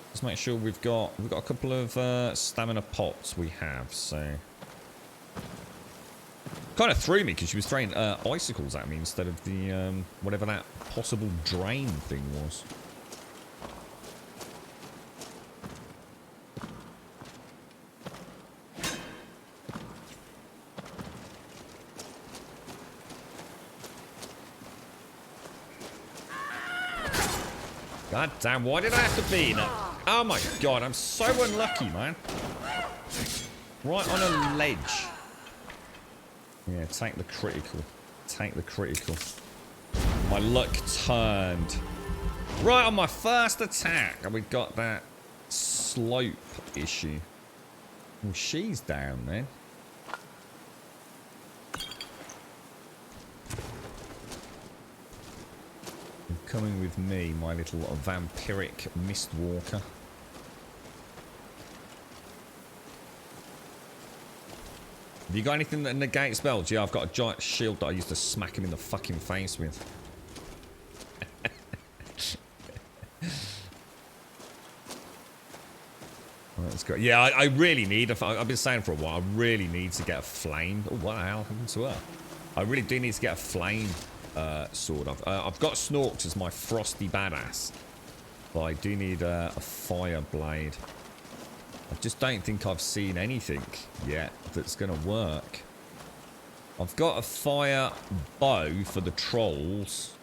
Let's make sure we've got a couple of stamina pots we have, so kind of threw me because she was throwing icicles at me instead of the whatever that possible drain thing was. God damn, why did I have to be in it? Oh my god, I'm so unlucky, man. Right on a ledge. Yeah, take the critical. Take the critical. My luck turned. Right on my first attack. And we got that slope issue. Well, she's down then. Coming with me, my little vampiric mistwalker. Have you got anything that negates spells? Yeah, I've got a giant shield that I used to smack him in the fucking face with. Let's go. Yeah, I really need I've been saying for a while, I really need to get a flame. Oh, what the hell happened to her? I really do need to get a flame sword. I've got Snorks as my frosty badass, but I do need a fire blade. I just don't think I've seen anything yet that's gonna work. I've got a fire bow for the trolls.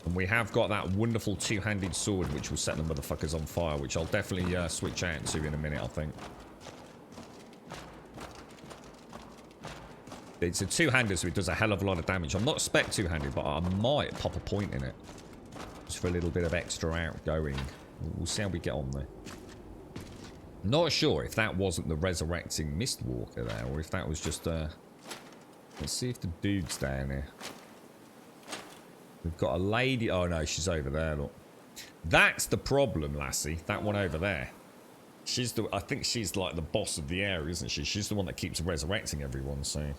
And we have got that wonderful two-handed sword which will set the motherfuckers on fire, which I'll definitely switch out to in a minute, I think. It's a two-hander, so it does a hell of a lot of damage. I'm not spec two-handed, but I might pop a point in it. Just for a little bit of extra outgoing. We'll see how we get on there. Not sure if that wasn't the resurrecting Mistwalker there, or if that was just let's see if the dude's down here. We've got a lady. Oh no, she's over there, look. That's the problem, lassie. That one over there. She's the... I think she's like the boss of the area, isn't she? She's the one that keeps resurrecting everyone, so...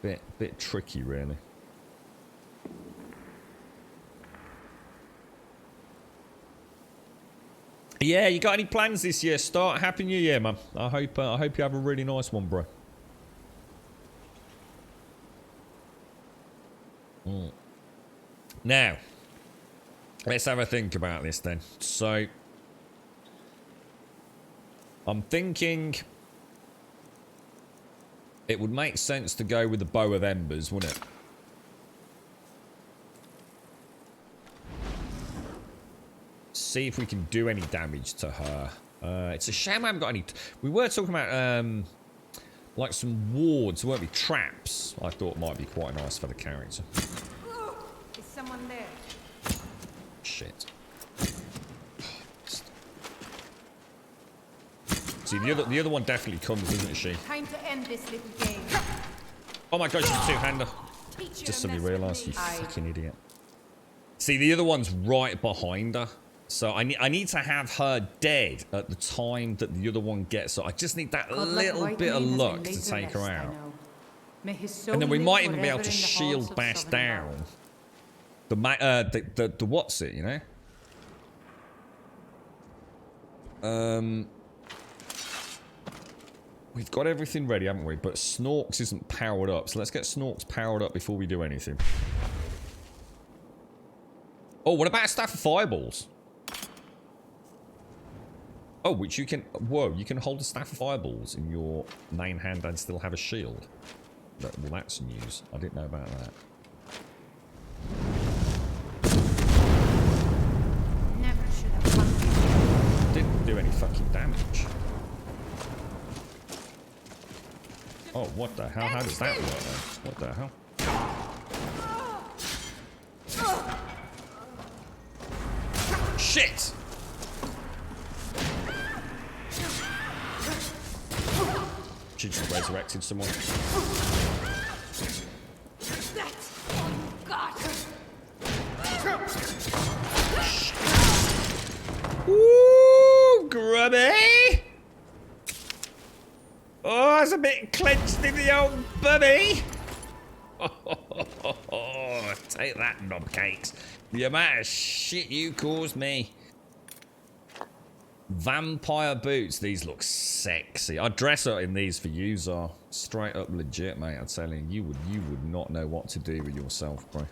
Bit tricky, really. Yeah, you got any plans this year? Start. Happy New Year, man. I hope you have a really nice one, bro. Now, let's have a think about this then. So, I'm thinking it would make sense to go with the Bow of Embers, wouldn't it? See if we can do any damage to her. It's a shame I haven't got any... We were talking about like some wards, won't be traps. I thought might be quite nice for the character. Is someone there? Shit. See, the other one definitely comes, doesn't she? Time to end this little game. Oh my god, she's a two-hander. Just suddenly realised, you fucking idiot. See, the other one's right behind her. So I need to have her dead at the time that the other one gets her. I just need that little bit of luck to take her out. And then we might even be able to shield bash down the what's it, you know? We've got everything ready, haven't we? But Snorks isn't powered up, so let's get Snorks powered up before we do anything. Oh, what about a staff of fireballs? Oh, which you can... Whoa, you can hold a staff of fireballs in your main hand and still have a shield. Well, that's news. I didn't know about that. Never should have come. Didn't do any fucking damage. Oh, what the hell? How does that work then? What the hell? Shit! She just resurrected someone. That's all you got. Ooh, grubby! Oh, it's a bit clenched in the old bummy. Oh, take that, knobcakes. The amount of shit you caused me. Vampire boots. These look sexy. I'd dress up in these for you, Zar. Straight up legit, mate. I'm telling you, you would not know what to do with yourself, bro.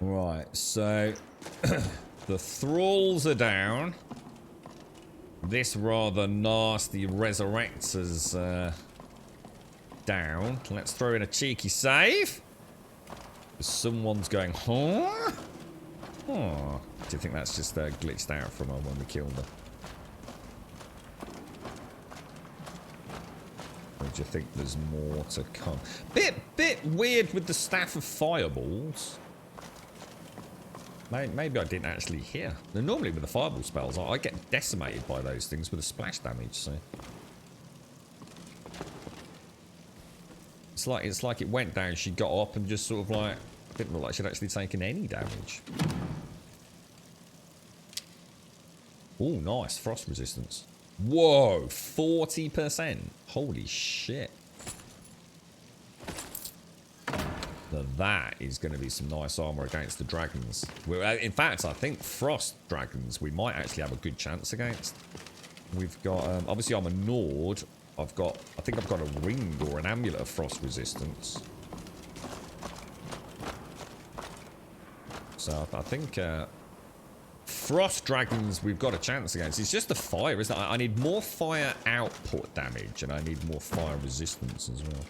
Right, so the thralls are down. This rather nasty resurrector's down. Let's throw in a cheeky save. Someone's going, huh? Oh, do you think that's just glitched out from her when we killed her? Or do you think there's more to come? Bit weird with the staff of fireballs. Maybe I didn't actually hear. Normally with the fireball spells, I get decimated by those things with the splash damage, so... It's like it went down, she got up and just sort of like... Didn't look like she'd actually taken any damage. Oh, nice. Frost resistance. Whoa, 40%. Holy shit. Now that is going to be some nice armor against the dragons. In fact, I think frost dragons we might actually have a good chance against. We've got, obviously I'm a Nord. I think I've got a ring or an amulet of frost resistance. So I think frost dragons we've got a chance against. It's just the fire, isn't it? I need more fire output damage and I need more fire resistance as well.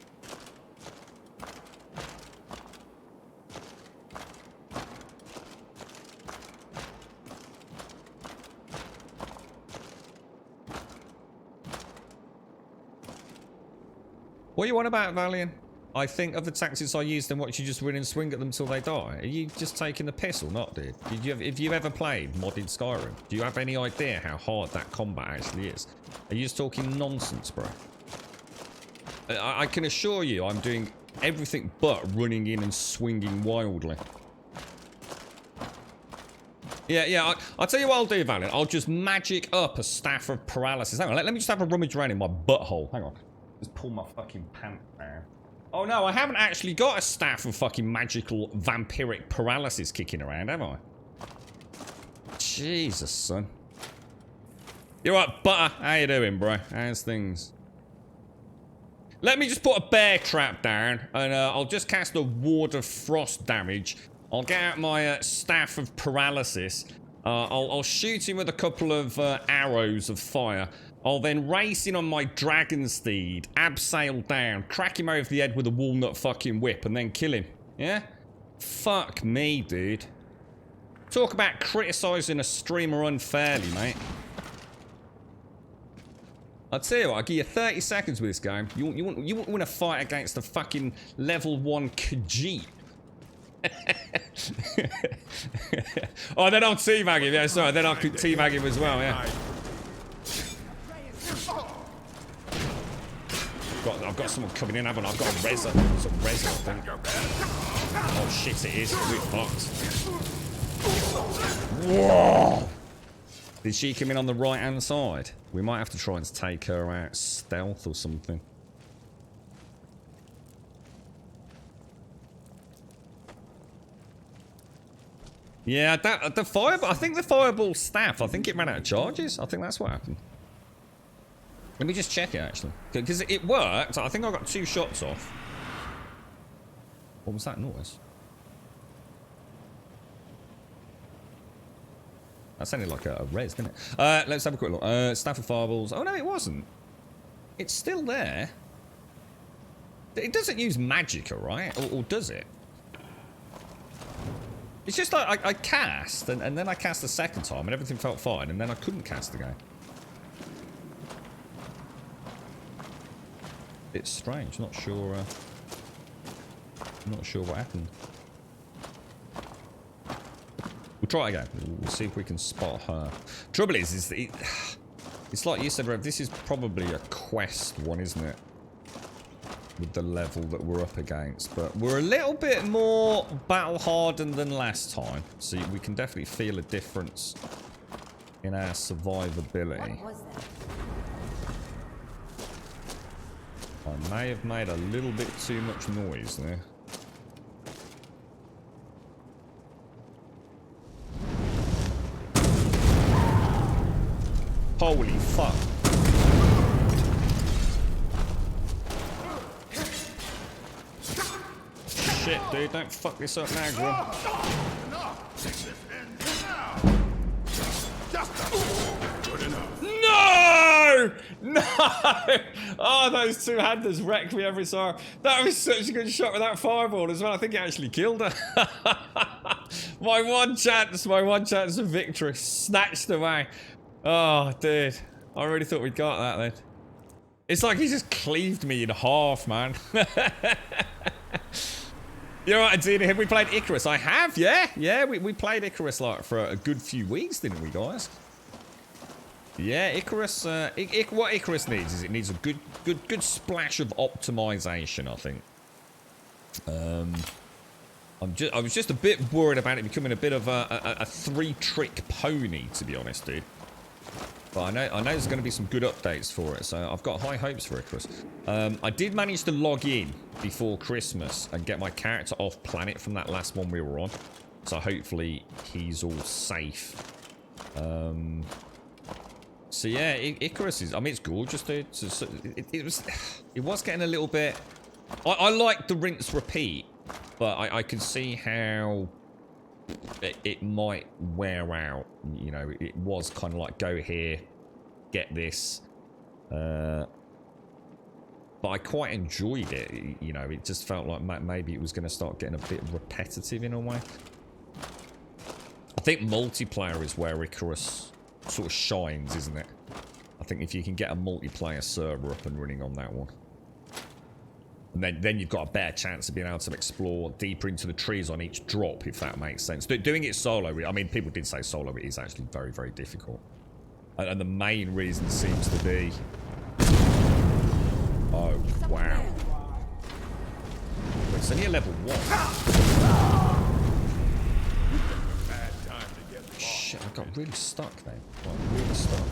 What are you on about, Valiant? I think of the tactics I used and watch you just win and swing at them till they die. Are you just taking the piss or not, dude? Have you ever played modded Skyrim? Do you have any idea how hard that combat actually is? Are you just talking nonsense, bro? I can assure you I'm doing everything but running in and swinging wildly. Yeah, I'll tell you what I'll do, Valiant. I'll just magic up a staff of paralysis. Hang on, let me just have a rummage around in my butthole. Hang on. Just pull my fucking pants down. Oh no, I haven't actually got a staff of fucking magical vampiric paralysis kicking around, have I? Jesus, son. You right, Butter? How you doing, bro? How's things? Let me just put a bear trap down, and I'll just cast a ward of frost damage. I'll get out my staff of paralysis. I'll shoot him with a couple of arrows of fire. I'll then race in on my dragon steed, abseil down, crack him over the head with a walnut fucking whip, and then kill him. Yeah? Fuck me, dude. Talk about criticising a streamer unfairly, mate. I'll tell you what, I'll give you 30 seconds with this game. You wouldn't win a fight against a fucking level 1 Khajiit. Oh, then I'll teabag him. Yeah, sorry. Then I could teabag him as well, yeah. I've got someone coming in, haven't I? I've got a Reza. Some Reza, I think. Oh, shit, it is. We're fucked. Whoa! Did she come in on the right-hand side? We might have to try and take her out stealth or something. Yeah, the fireball. I think the fireball staff. I think it ran out of charges. I think that's what happened. Let me just check it actually, because it worked. I think I got 2 shots off. What was that noise? That sounded like a res, didn't it? Let's have a quick look. Staff of fireballs. Oh no, it wasn't. It's still there. It doesn't use magicka, right? Or does it? It's just like I cast, and then I cast the second time, and everything felt fine, and then I couldn't cast again. It's strange. Not sure what happened. We'll try it again. We'll see if we can spot her. Trouble is it's like you said, Rev. This is probably a quest one, isn't it? With the level that we're up against, but we're a little bit more battle hardened than last time, so we can definitely feel a difference in our survivability. What was that? I may have made a little bit too much noise there. Holy fuck. Shit, dude, don't fuck this up now, bro. No! No! Oh, those 2-handers wrecked me every time. That was such a good shot with that fireball as well. I think it actually killed her. my one chance of victory snatched away. Oh, dude. I really thought we'd got that then. It's like he just cleaved me in half, man. You're right, Adina. Have we played Icarus? I have, yeah. Yeah, we played Icarus like for a good few weeks, didn't we, guys? Yeah, Icarus. What Icarus needs is it needs a good splash of optimization, I think. I was just a bit worried about it becoming a bit of a 3-trick pony, to be honest, dude. But I know there's going to be some good updates for it, so I've got high hopes for Icarus. I did manage to log in before Christmas and get my character off planet from that last one we were on. So hopefully he's all safe. So yeah, Icarus is, I mean, it's gorgeous, dude. It was getting a little bit... I like the rinse repeat, but I could see how it might wear out. You know, it was kind of like, go here, get this. But I quite enjoyed it. You know, it just felt like maybe it was going to start getting a bit repetitive in a way. I think multiplayer is where Icarus sort of shines, isn't it? I think if you can get a multiplayer server up and running on that one, and then you've got a better chance of being able to explore deeper into the trees on each drop, if that makes sense. Doing it solo, I mean, people did say solo, it is actually very, very difficult. And the main reason seems to be... Oh, wow. It's only a level 1. Shit, I got really stuck then. Like, really stuck.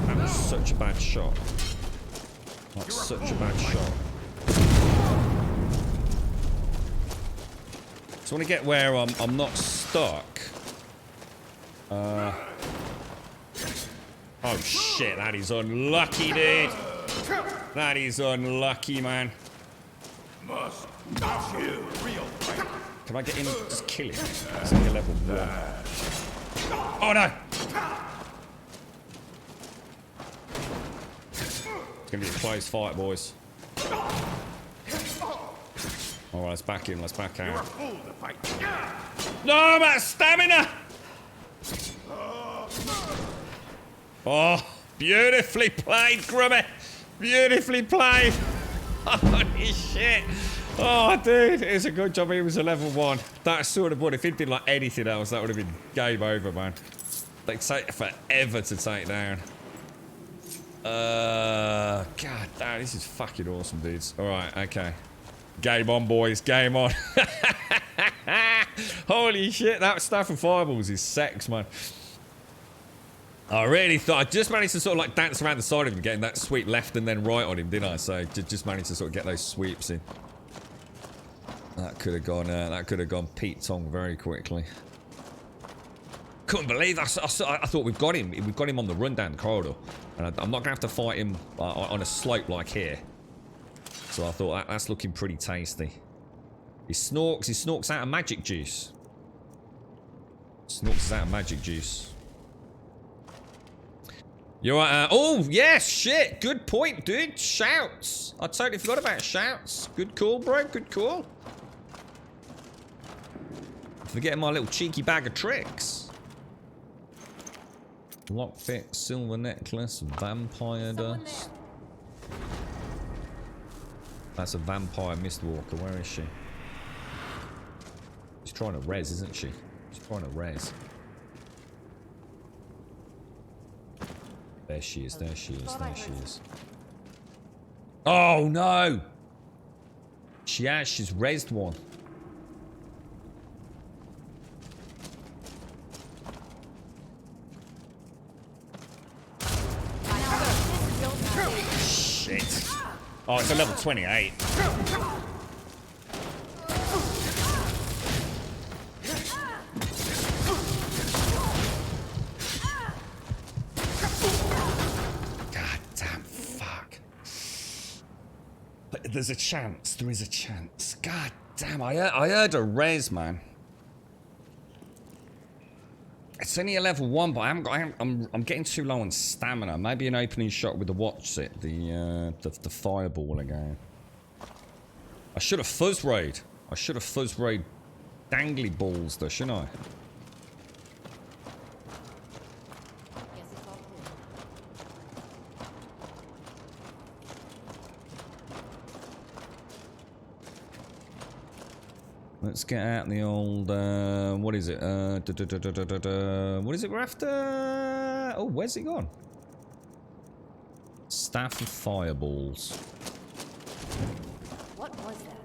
That was such a bad shot. That's such a bad shot. So I want to get where I'm not stuck. Oh shit, that is unlucky, dude. That is unlucky, man. Can I get in and just kill him? It's only a level 1. Oh no! It's gonna be a close fight, boys. Alright, let's back in, let's back out. No, I'm out of stamina! Oh, Beautifully played, Grummy. Beautifully played. Holy shit. Oh, dude, it was a good job he was a level 1. That sort of would, if he'd been like anything else, that would have been game over, man. They'd take forever to take down. God damn, this is fucking awesome, dudes. Alright, okay. Game on, boys, game on. Holy shit, that stuff and fireballs is sex, man. I really thought I just managed to sort of like dance around the side of him, getting that sweep left and then right on him, didn't I? So just managed to sort of get those sweeps in. That could have gone Pete Tong very quickly. Couldn't believe I thought we've got him. We've got him on the run down the corridor, and I'm not gonna have to fight him on a slope like here. So I thought that's looking pretty tasty. He snorks out of magic juice. Snorks out of magic juice. You're right. Oh, yes, shit. Good point, dude. Shouts. I totally forgot about shouts. Good call, bro. Good call. Forgetting my little cheeky bag of tricks. Lockpick, silver necklace, vampire dust. That's a vampire mistwalker. Where is she? She's trying to res, isn't she? She's trying to res. There she is, there she is, there she is. Oh no! She's rezzed one. Shit. Oh, it's a level 28. There's a chance. There is a chance. God damn! I heard a res, man. It's only a level 1, but I'm getting too low on stamina. Maybe an opening shot with the watch it, the fireball again. I should have fuzz raid. I should have fuzz raid dangly balls though, shouldn't I? Let's get out the old, what is it? What is it we're after? Oh, where's it gone? Staff of fireballs. What was that?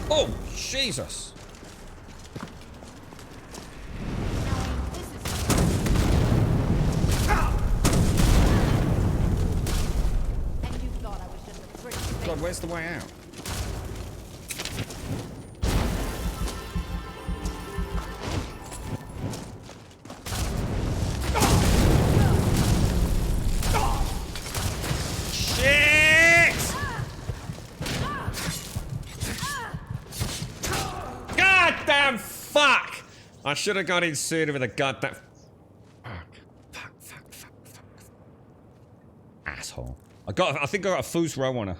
Oh, Jesus! God, where's the way out? Shit! Goddamn fuck! I should have got in sooner with a goddamn... Fuck. Asshole. I think I got a foos row on her.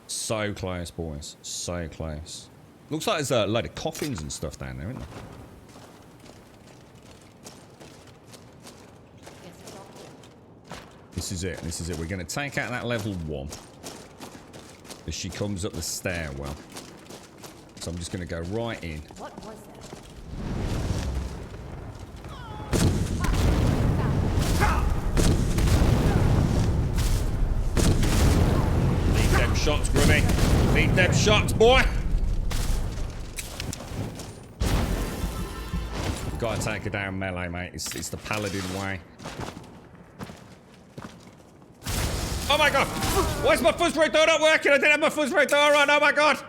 So close, boys. So close. Looks like there's a load of coffins and stuff down there, isn't there? This is it. This is it. We're going to take out that level 1 as she comes up the stairwell. So I'm just going to go right in. What was that? Need them shots, Grummy. Need them shots, boy. We've got to take her down melee, mate. It's the paladin way. Oh my god! Why is my fuzz ray door not working? I didn't have my fuzz ray door on. Oh my god!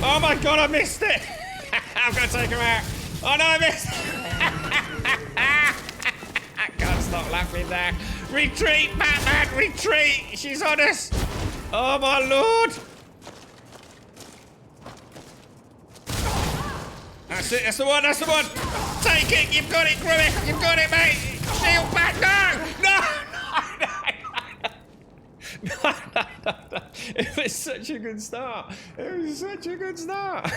Oh my god, I missed it! I've got to take her out. Oh no, I missed it! I can't stop laughing there. Retreat, Batman, retreat! She's on us! Oh my lord! That's it, that's the one, that's the one! Take it, you've got it, Grummy! You've got it, mate! Shield back, no! No! It was such a good start. It was such a good start.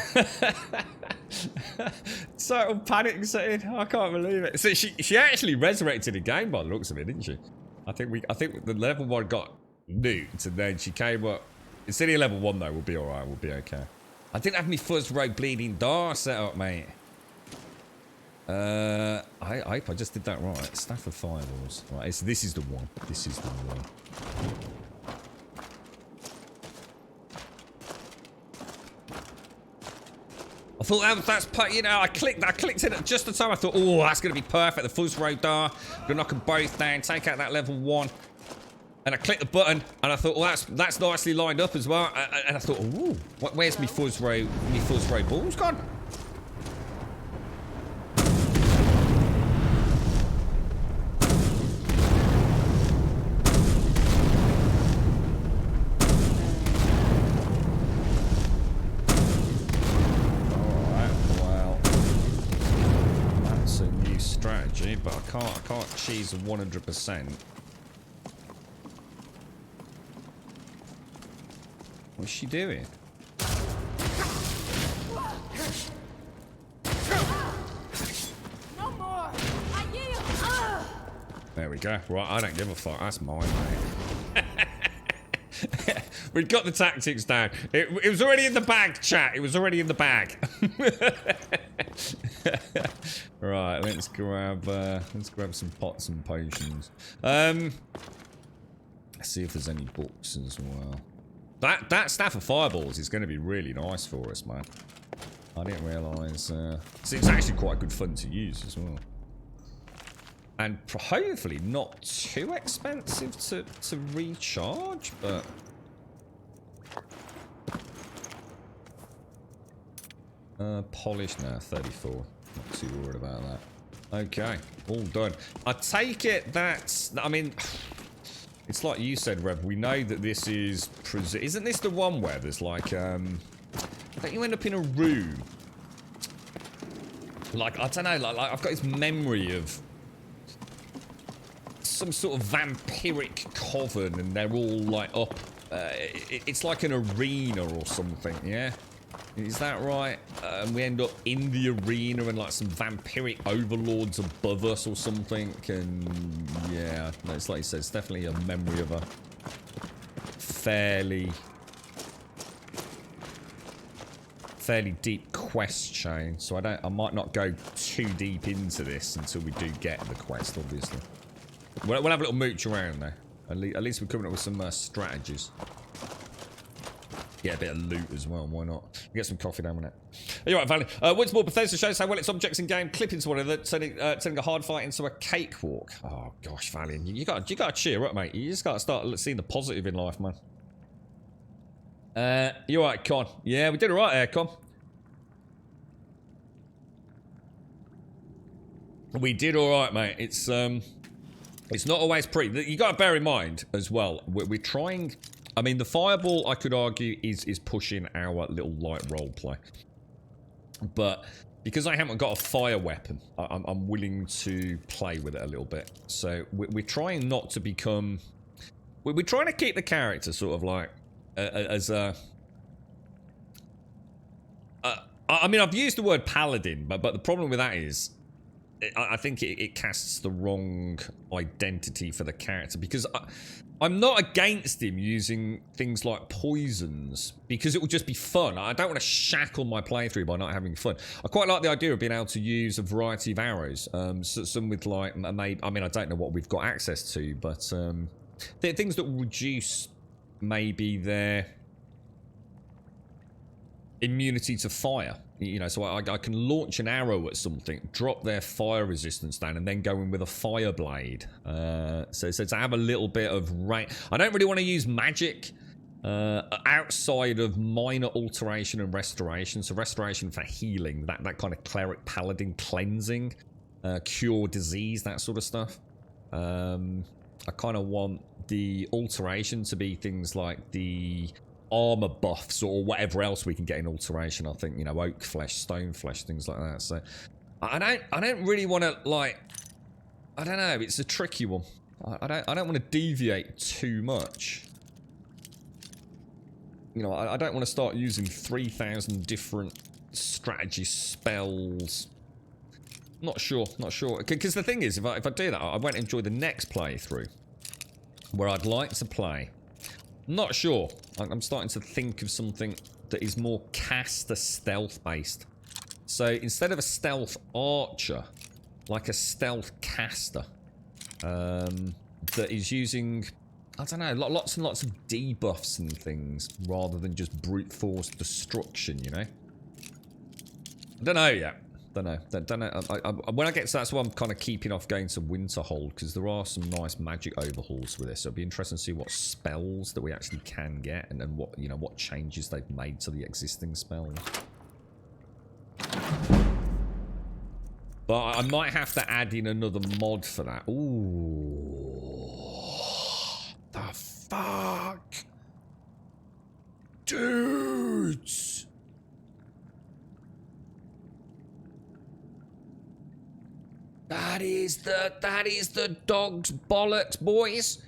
Total panic setting. I can't believe it. So she actually resurrected the game by the looks of it, didn't she? I think the level 1 got nuked, and then she came up. Instead of level 1 though, we'll be alright. We'll be okay. I didn't have my Fuzz Road Bleeding Door set up, mate. I hope I just did that right. Staff of Fireballs. Right, this is the one. This is the one. I thought that's you know, I clicked in at just the time I thought, oh, that's gonna be perfect. The Fuzz Road Door. Gonna knock them both down, take out that level 1. And I clicked the button, and I thought, well, that's nicely lined up as well. And I thought, ooh, where's me Fuzz Road balls gone? Alright, well, that's a new strategy, but I can't cheese 100%. What's she doing? No more. I yield. There we go. Right, I don't give a fuck. That's mine, mate. We've got the tactics down. It was already in the bag, chat. It was already in the bag. Right, let's grab some pots and potions. Let's see if there's any books as well. That Staff of Fireballs is going to be really nice for us, man. I didn't realise. It's actually quite good fun to use as well. And hopefully not too expensive to recharge, but... Polish now, 34. Not too worried about that. Okay, all done. I take it that's... I mean... It's like you said, Rev, we know that this is... Isn't this the one where there's like, don't you end up in a room? Like, I don't know, like I've got this memory of some sort of vampiric coven and they're all like up... it's like an arena or something, yeah? Is that right? And we end up in the arena and like some vampiric overlords above us or something. And yeah, it's like you said, it's definitely a memory of a fairly deep quest chain. So I might not go too deep into this until we do get the quest, obviously. We'll have a little mooch around there. At least we're coming up with some strategies. Get a bit of loot as well, why not? Get some coffee down on it. Are you right, Valley? Once more, Bethesda shows how well its objects in game clip into one another, turning a hard fight into a cakewalk. Oh gosh, Valiant, you gotta cheer up, mate. You just gotta start seeing the positive in life, man. You alright, Con? Yeah, we did alright there, Con. We did alright, mate. It's not always pretty. You gotta bear in mind as well. We're trying. I mean, the fireball, I could argue, is pushing our little light role play. But because I haven't got a fire weapon, I'm willing to play with it a little bit. So we're trying not to become... We're trying to keep the character sort of like as a... I mean, I've used the word paladin, but the problem with that is... I think it casts the wrong identity for the character, because I'm not against him using things like poisons, because it will just be fun. I don't want to shackle my playthrough by not having fun. I quite like the idea of being able to use a variety of arrows. Some with like, I mean, I don't know what we've got access to, but they're things that will reduce maybe their immunity to fire. You know, so I can launch an arrow at something, drop their fire resistance down, and then go in with a fire blade. So to have a little bit of range. I don't really want to use magic outside of minor alteration and restoration. So restoration for healing, that kind of cleric paladin cleansing, cure disease, that sort of stuff. I kind of want the alteration to be things like the armor buffs or whatever else we can get in alteration. I think, you know, oak flesh, stone flesh, things like that. So I don't really want to, like, I don't know, it's a tricky one. I don't want to deviate too much. You know, I don't want to start using 3,000 different strategy spells. Not sure. Because the thing is, if I do that, I won't enjoy the next playthrough where I'd like to play. Not sure. I'm starting to think of something that is more caster stealth based. So instead of a stealth archer, like a stealth caster, that is using, I don't know, lots and lots of debuffs and things rather than just brute force destruction, you know? I don't know yet. Don't know. When I get to that, that's why I'm kind of keeping off going to Winterhold, because there are some nice magic overhauls with this. So it'll be interesting to see what spells that we actually can get, and then what, you know, what changes they've made to the existing spells. But I might have to add in another mod for that. Ooh. The fuck? Dudes. That is the dog's bollocks, boys.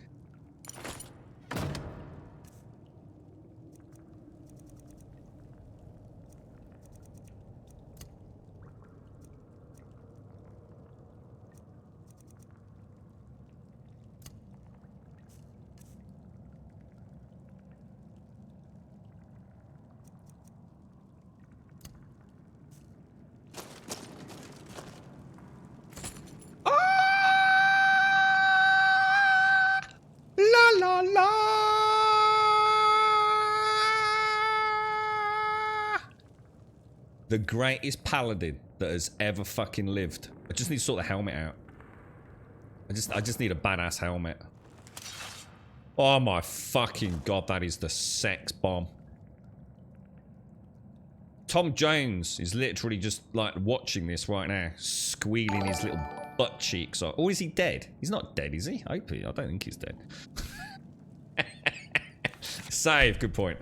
La la. The greatest paladin that has ever fucking lived. I just need to sort the helmet out. I just need a badass helmet. Oh my fucking god, that is the sex bomb. Tom Jones is literally just like watching this right now, squealing his little butt cheeks off. Oh, is he dead? He's not dead, is he? I don't think he's dead. Save, good point.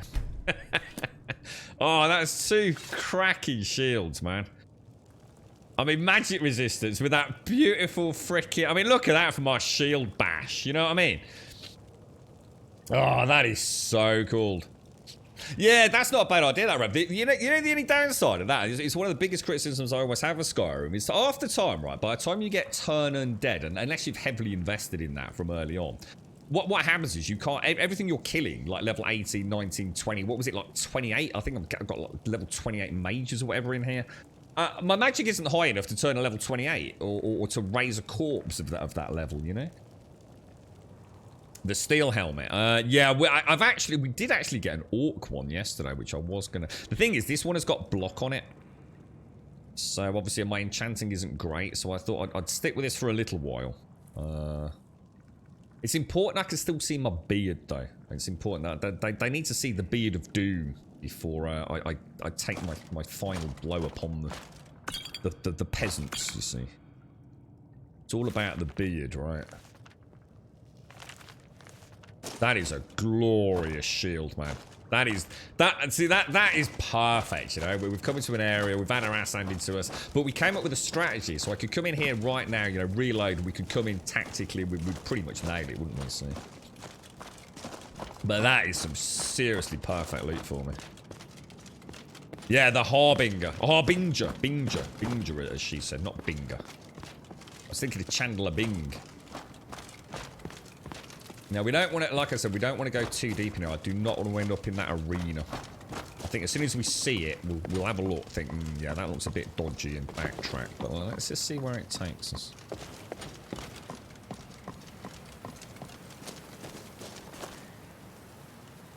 Oh, that's two cracky shields, man. I mean, magic resistance with that beautiful frickin'... I mean, look at that for my shield bash. You know what I mean? Oh, that is so cool. Yeah, that's not a bad idea, that, Rev. You know the only downside of that is it's one of the biggest criticisms I always have of Skyrim is after time, right? By the time you get turn undead, and unless you've heavily invested in that from early on, what happens is you can't... Everything you're killing, like level 18, 19, 20... What was it, like 28? I think I've got like level 28 mages or whatever in here. My magic isn't high enough to turn a level 28 or to raise a corpse of that level, you know? The steel helmet. Yeah, we did actually get an orc one yesterday, which I was gonna... The thing is, this one has got block on it. So obviously my enchanting isn't great, so I thought I'd stick with this for a little while. It's important I can still see my beard, though. It's important that they need to see the beard of doom before I take my final blow upon the peasants, you see. It's all about the beard, right? That is a glorious shield, man. That is perfect, you know. We've come into an area, we've had our ass handed to us, but we came up with a strategy, so I could come in here right now, you know, reload, we could come in tactically, we'd pretty much nailed it, wouldn't we, see? But that is some seriously perfect loot for me. Yeah, the Harbinger, Binger, as she said, not Binger. I was thinking of Chandler Bing. Now, we don't want to, like I said, we don't want to go too deep in here. I do not want to end up in that arena. I think as soon as we see it, we'll have a look, think, yeah, that looks a bit dodgy, and backtrack. But let's just see where it takes us.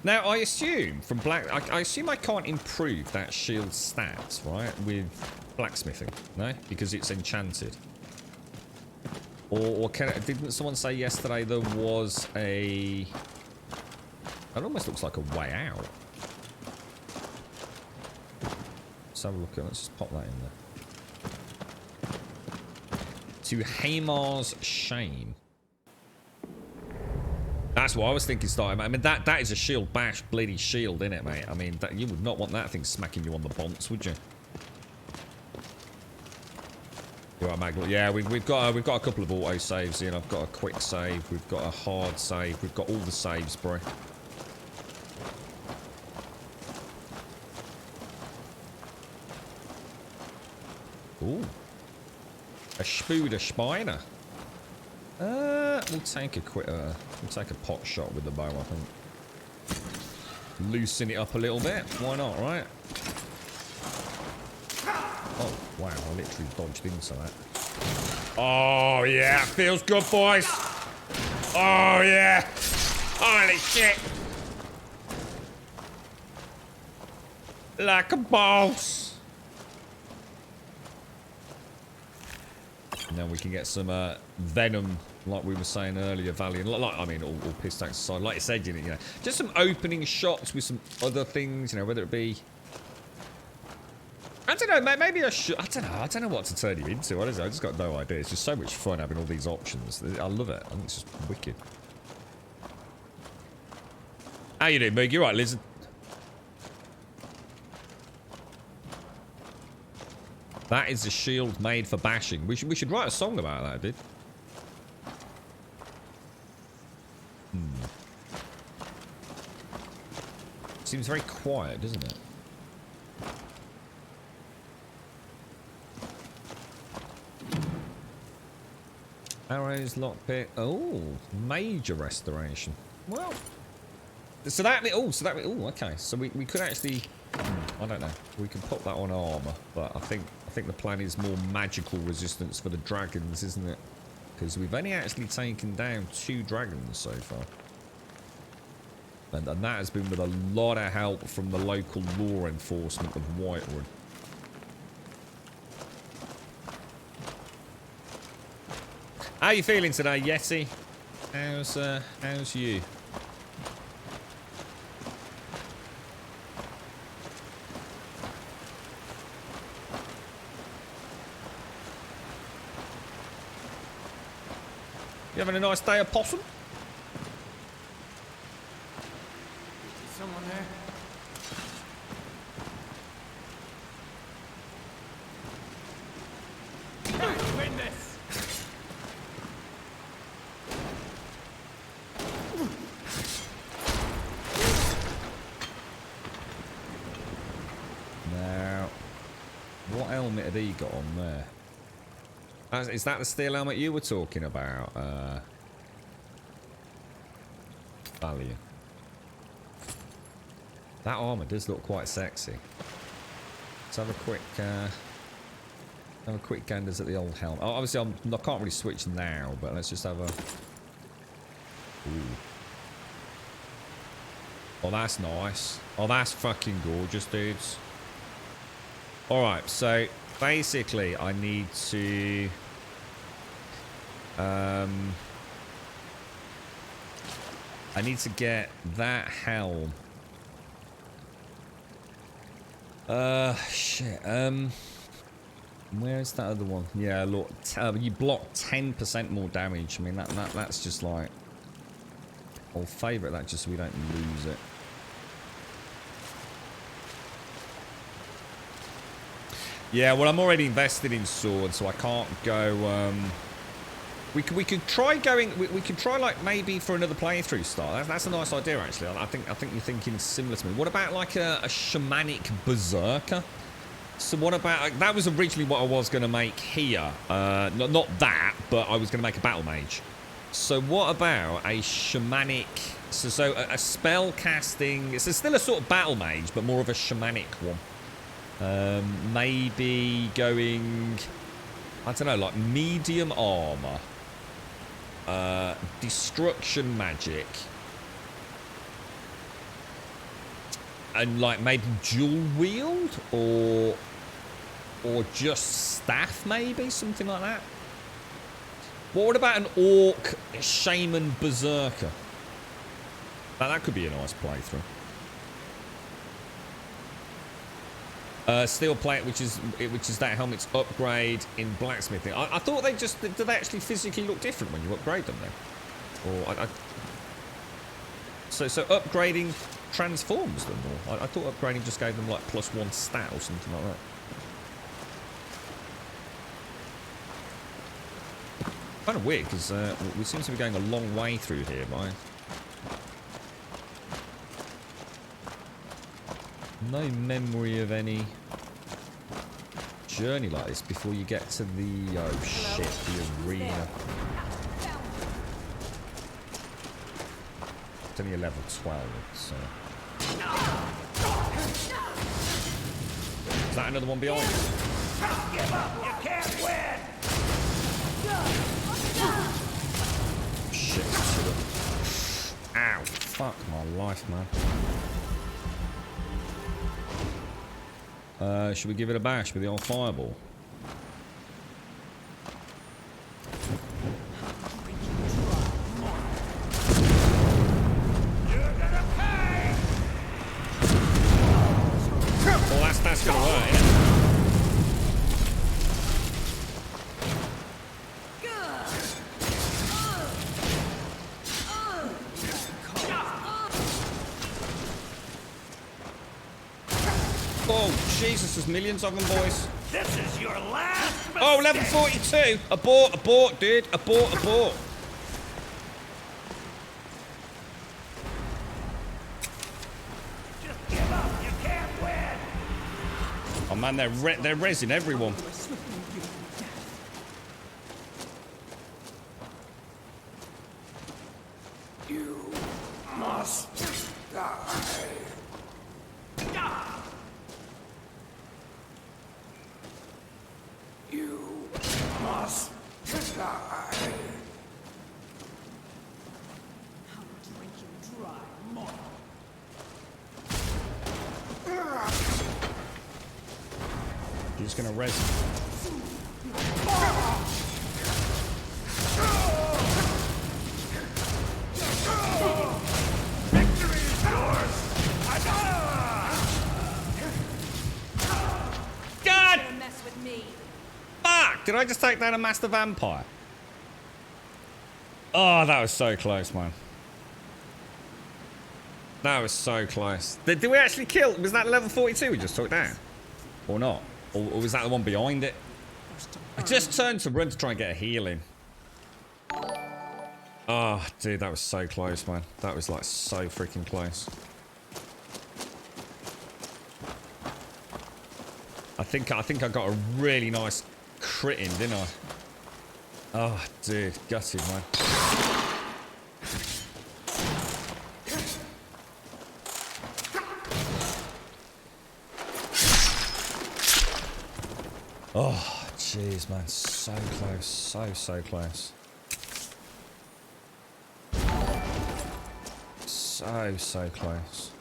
Now, I assume from I assume I can't improve that shield stats, right, with blacksmithing, no? Because it's enchanted. Or didn't someone say yesterday there was a... That almost looks like a way out. Let's have a look at it. Let's just pop that in there. To Hamar's shame. That's what I was thinking, starting. I mean, that is a shield bash, bloody shield, innit, mate? I mean, you would not want that thing smacking you on the bonks, would you? Right, Magdal. Yeah, we've got a couple of auto saves in. I've got a quick save. We've got a hard save. We've got all the saves, bro. Ooh. A Spuder Spiner. We'll take a we'll take a pot shot with the bow, I think. Loosen it up a little bit. Why not, right? Oh, wow, I literally dodged into that. Oh, yeah, feels good, boys. Oh, yeah. Holy shit. Like a boss. Now we can get some venom, like we were saying earlier, Valiant. Like, I mean, all piss takes aside. Like I said, you know, just some opening shots with some other things, you know, whether it be... I don't know, maybe I should... I don't know what to turn you into. I just got no idea. It's just so much fun having all these options. I love it. I think it's just wicked. How you doing, Moog? You right, Lizard? That is a shield made for bashing. We should write a song about that, dude. Seems very quiet, doesn't it? Arrows, lockpick. Oh, major restoration. Well, so that bit. Oh, okay. So we could actually. I don't know. We can put that on armor, but I think the plan is more magical resistance for the dragons, isn't it? Because we've only actually taken down 2 dragons so far, and that has been with a lot of help from the local law enforcement of Whitewood. How you feeling today, Yeti? How's you? You having a nice day, Opossum? Is someone there? Win this! Now, what helmet had he got on there? Is that the steel helmet you were talking about? Value. That armor does look quite sexy. Let's have a quick ganders at the old helmet. Oh, obviously, I can't really switch now, but let's just have a... Ooh. Oh, that's nice. Oh, that's fucking gorgeous, dudes. Alright, so basically I need to... I need to get that helm. Shit. Where's that other one? Yeah, look, you block 10% more damage. I mean, that's just like... I'll favourite that just so we don't lose it. Yeah, well, I'm already invested in swords, so I can't go... We could try going. We could try like maybe for another playthrough start. That's a nice idea actually. I think you're thinking similar to me. What about like a shamanic berserker? So what about that was originally what I was going to make here. Not that, but I was going to make a battle mage. So what about a shamanic? So a spell casting. It's still a sort of battle mage, but more of a shamanic one. Maybe going. I don't know, like medium armor. Destruction magic, and like maybe dual wield or just staff, maybe something like that. What about an orc shaman berserker? That could be a nice playthrough. Steel plate, which is that helmet's upgrade in blacksmithing. I thought they just... Do they actually physically look different when you upgrade them then? Or So upgrading transforms them? Or I thought upgrading just gave them like +1 stat or something like that. Kind of weird because we seem to be going a long way through here, right? No memory of any journey like this before you get to the, oh shit, the arena. It's only a level 12, so. Is that another one behind us? Don't give up! You can't win! Shit, ow, fuck my life, man. Should we give it a bash with the old fireball? Well, that's gonna work, isn't it? Oh, Jesus, there's millions of them, boys. This is your last mistake. Oh, level 42. Abort, dude. Abort. Just give up. You can't win. Oh, man, they're rezzing everyone. You must die. You must die. I'll drink you dry, mortal. You're just gonna res. Victory is yours. God! Don't mess with me. Fuck! Did I just take down a master vampire? Oh, that was so close, man. That was so close. Did we actually kill? Was that level 42 we just took down? Or not? Or was that the one behind it? I just turned to run to try and get a healing. Oh, dude, that was so close, man. That was like so freaking close. I think I got a really nice crit in, didn't I? Oh, dude, gutted, man. Oh, jeez, man. So close. So close. So close.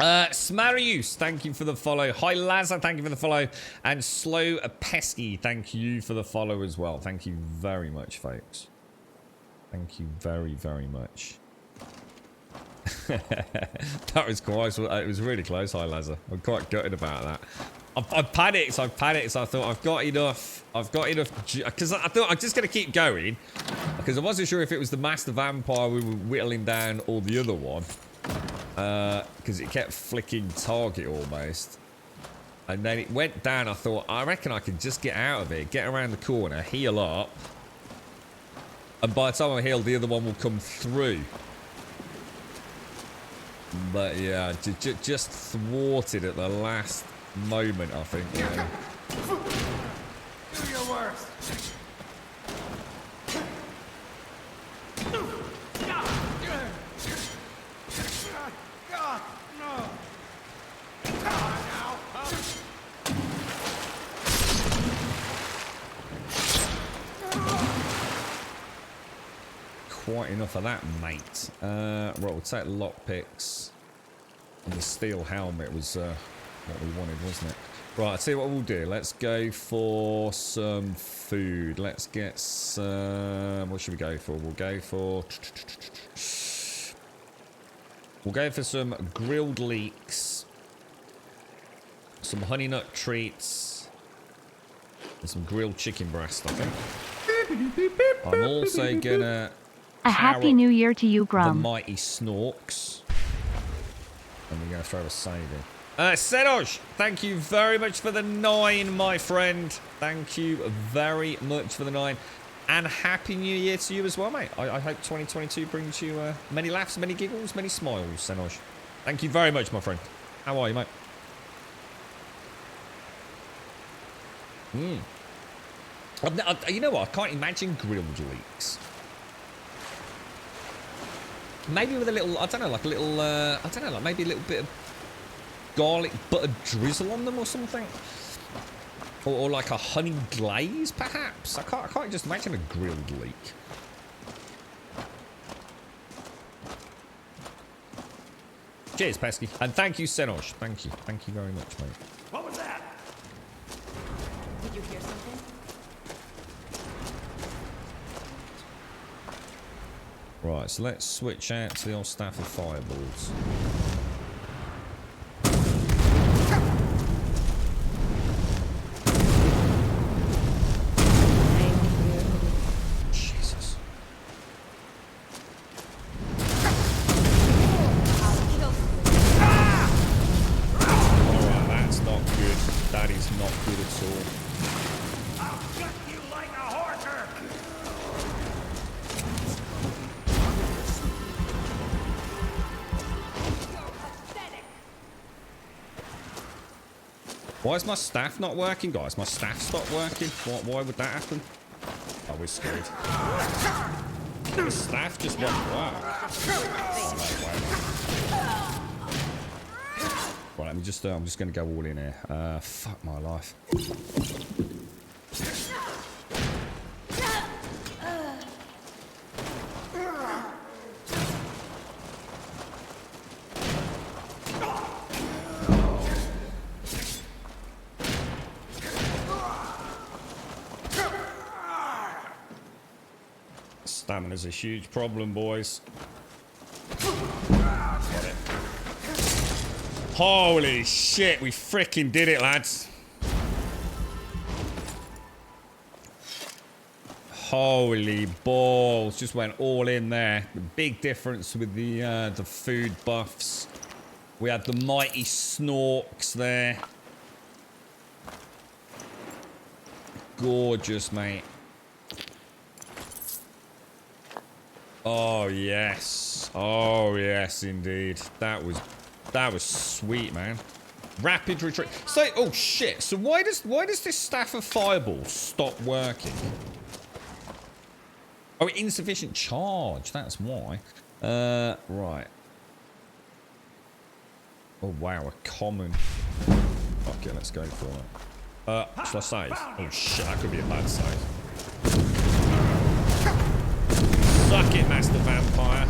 Smarius, thank you for the follow. Hi, Lazza, thank you for the follow. And Slow Pesky, thank you for the follow as well. Thank you very much, folks. Thank you very, very much. That was close. It was really close. Hi, Lazza. I'm quite gutted about that. I've panicked. So I thought I've got enough. Because I thought I'm just going to keep going. Because I wasn't sure if it was the Master Vampire we were whittling down or the other one. Because it kept flicking target almost. And then it went down. I thought, I reckon I could just get out of it. Get around the corner. Heal up. And by the time I heal, the other one will come through. But yeah, just thwarted at the last moment, I think. Yeah. Do your worst. God, no. Quite enough of that, mate. Right, we'll take lockpicks. And the steel helmet was what we wanted, wasn't it? Right, I'll tell you what we'll do. Let's go for some food. Let's get some... What should we go for? We'll go for some grilled leeks. Some honey nut treats. And some grilled chicken breast, I think. I'm also gonna... A happy new year to you, The Grum. mighty Snorks. And we're going to throw a save in. Senoj, thank you very much for the 9, my friend. Thank you very much for the 9. And happy new year to you as well, mate. I hope 2022 brings you many laughs, many giggles, many smiles, Senoj. Thank you very much, my friend. How are you, mate? You know what? I can't imagine grilled leeks. Maybe with a little, I don't know, like a little, I don't know, like maybe a little bit of garlic butter drizzle on them or something. Or like a honey glaze, perhaps. I can't just imagine a grilled leek. Cheers, Pesky. And thank you, Senosh. Thank you. Thank you very much, mate. What was that? Did you hear something? Right, so let's switch out to the old staff of fireballs. Jesus. Alright, that's not good. That is not good at all. I'll gut you like a horker! Why is my staff not working, guys? My staff stopped working. Why would that happen? Oh, we're screwed. The staff just won't work. Oh, no way. Right, let me just, I'm just going to go all in here. Fuck my life. Stamina's a huge problem, boys. Got it. Holy shit, we freaking did it, lads. Holy balls, just went all in there. The big difference with the food buffs. We had the mighty snorks there. Gorgeous, mate. Oh yes, oh yes, indeed. That was sweet, man. Rapid retreat. So, oh shit. So why does this staff of fireball stop working? Oh, insufficient charge. That's why. Right. Oh wow, a common. Okay, let's go for it. Shall I save? Oh shit, that could be a bad save. Suck it, Master Vampire.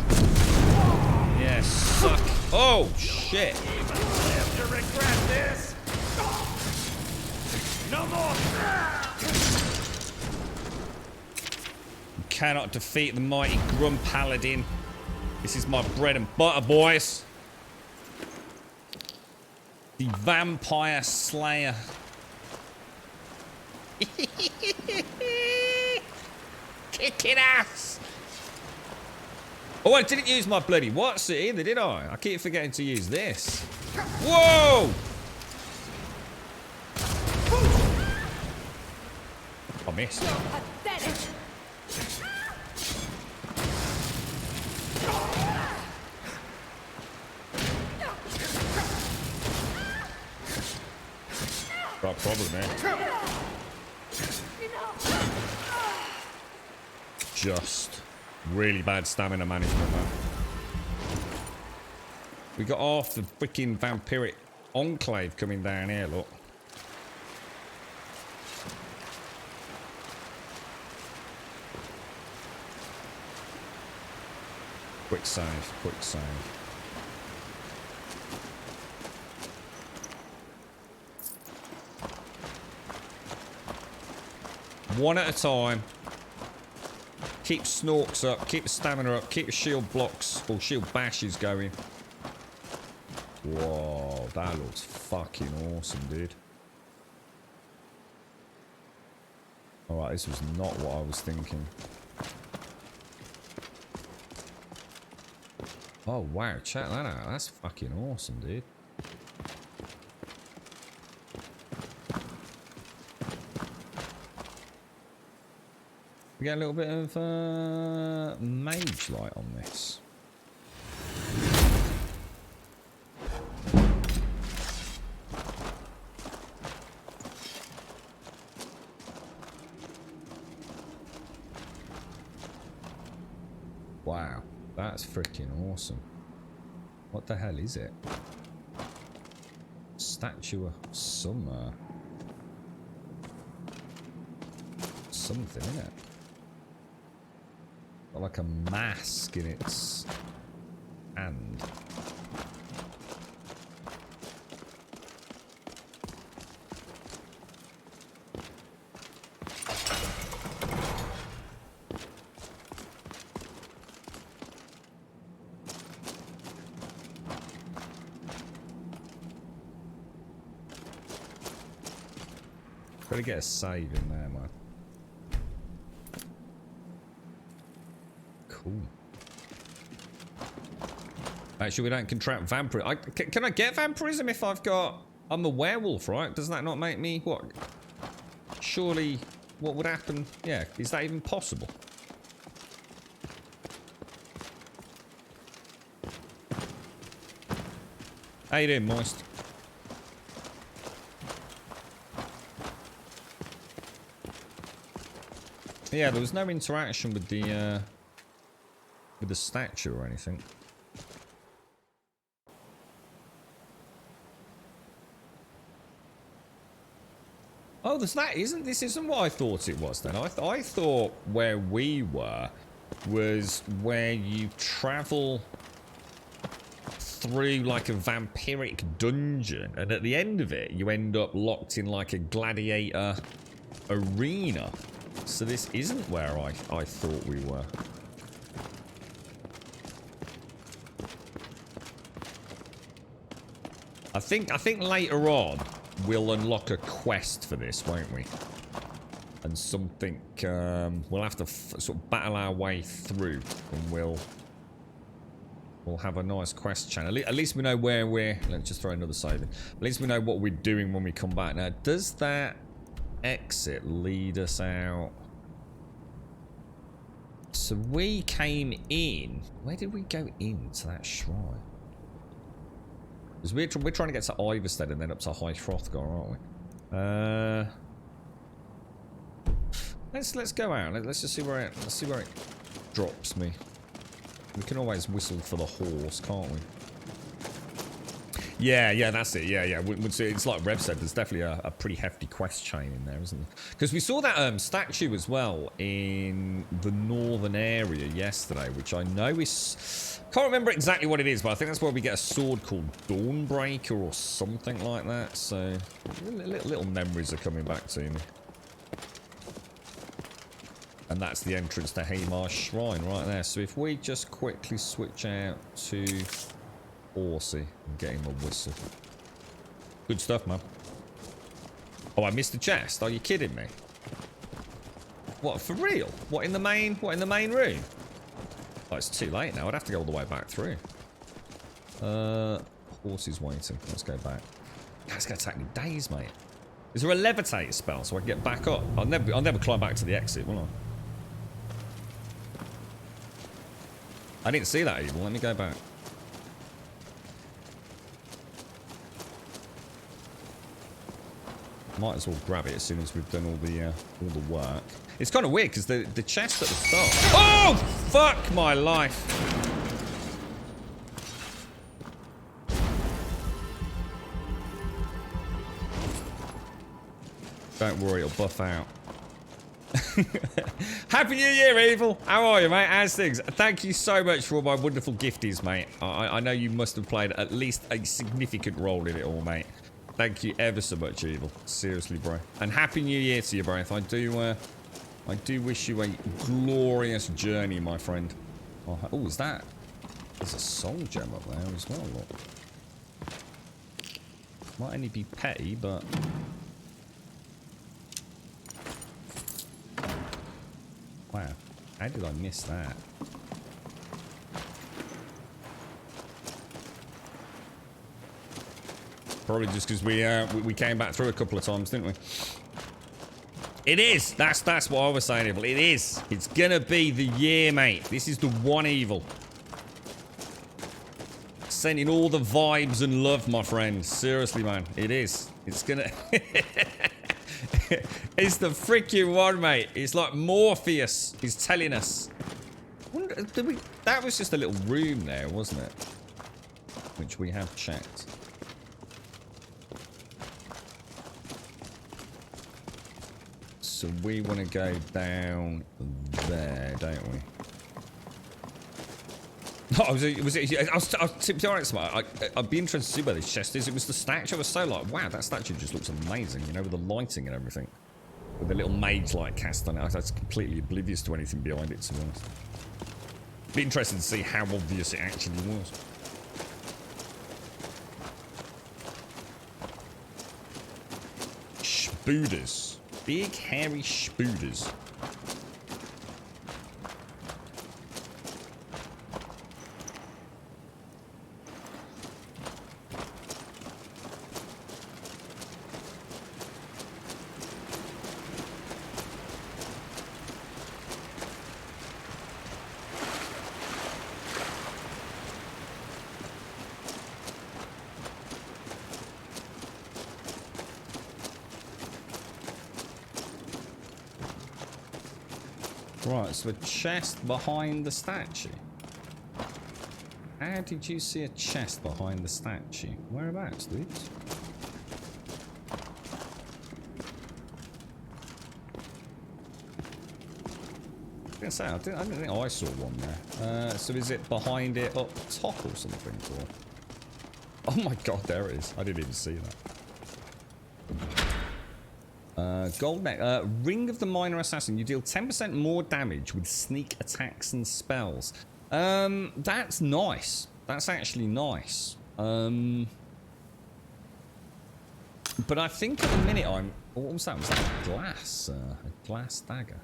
Yeah, suck. Oh, shit. Live to regret this. No more. You cannot defeat the mighty Grum Paladin. This is my bread and butter, boys. The Vampire Slayer. Kicking ass. Oh, I didn't use my bloody what's it either, did I? I keep forgetting to use this. Whoa! I missed. Right, problem there. Just really bad stamina management, man. We got half the freaking vampiric enclave coming down here, look. Quick save, quick save. One at a time. Keep snorks up, keep the stamina up, keep the shield blocks or shield bashes going. Whoa, that looks fucking awesome, dude. Alright, this was not what I was thinking. Oh wow, check that out. That's fucking awesome, dude. We get a little bit of mage light on this. Wow. That's freaking awesome. What the hell is it? Statue of Summer. Something, isn't it? Got like a mask in its hand. Gotta get a save in there, man. Cool. Actually, we don't contract vampirism. Can I get vampirism if I'm a werewolf, right? Does that not make me what? Surely, what would happen? Yeah, is that even possible? How you doing, Moist? Yeah, there was no interaction with the statue or anything. Oh, this isn't what I thought it was then. I thought where we were was where you travel through like a vampiric dungeon, and at the end of it you end up locked in like a gladiator arena. So this isn't where I thought we were. I think later on we'll unlock a quest for this, won't we? And something we'll have to sort of battle our way through, and we'll have a nice quest channel. At least we know where we're. Let's just throw another save in. At least we know what we're doing when we come back. Now, does that exit lead us out? So we came in. Where did we go into that shrine? Because we're trying to get to Iverstead and then up to High Hrothgar, aren't we? Let's go out. Let's just see where it drops me. We can always whistle for the horse, can't we? Yeah, that's it. Yeah. It's like Rev said, there's definitely a pretty hefty quest chain in there, isn't there? Because we saw that statue as well in the northern area yesterday, which I know is... Can't remember exactly what it is, but I think that's where we get a sword called Dawnbreaker or something like that. So, little memories are coming back to me. And that's the entrance to Haymar's Shrine right there. So if we just quickly switch out to Horsey and get him a whistle. Good stuff, man. Oh, I missed the chest. Are you kidding me? What, for real? What in the main room? Oh, it's too late now. I'd have to go all the way back through. Horsey's waiting. Let's go back. That's gonna take me days, mate. Is there a levitate spell so I can get back up? I'll never climb back to the exit, will I? I didn't see that evil. Let me go back. Might as well grab it as soon as we've done all the work. It's kind of weird because the chest at the start. Oh, fuck my life! Don't worry, it'll buff out. Happy New Year, Evil! How are you, mate? How's things? Thank you so much for all my wonderful gifties, mate. I know you must have played at least a significant role in it all, mate. Thank you ever so much, Evil. Seriously, bro. And Happy New Year to you, bro. I do wish you a glorious journey, my friend. Oh, is that? There's a soul gem up there as well, look. Might only be petty, but... Wow. How did I miss that? Probably just because we came back through a couple of times, didn't we? It is. That's what I was saying, Evil. It is. It's gonna be the year, mate. This is the one, Evil. Sending all the vibes and love, my friend. Seriously, man. It is. It's gonna... It's the freaking one, mate. It's like Morpheus is telling us. That was just a little room there, wasn't it? Which we have checked. So we want to go down there, don't we? Oh, to be honest, I'd be interested to see where this chest is. It was the statue. I was so like, wow, that statue just looks amazing, you know, with the lighting and everything. With the little mage light cast on it. I was completely oblivious to anything behind it, to be honest. Be interested to see how obvious it actually was. Spooders. Big, hairy spooders. Right, so a chest behind the statue. How did you see a chest behind the statue? Whereabouts, dudes? I was gonna say, I didn't think I saw one there. So is it behind it up top or something? Or... Oh my god, there it is. I didn't even see that. Gold neck. Ring of the Minor Assassin. You deal 10% more damage with sneak attacks and spells. That's nice. That's actually nice. But I think at the minute I'm... What was that? Was that a glass? A glass dagger?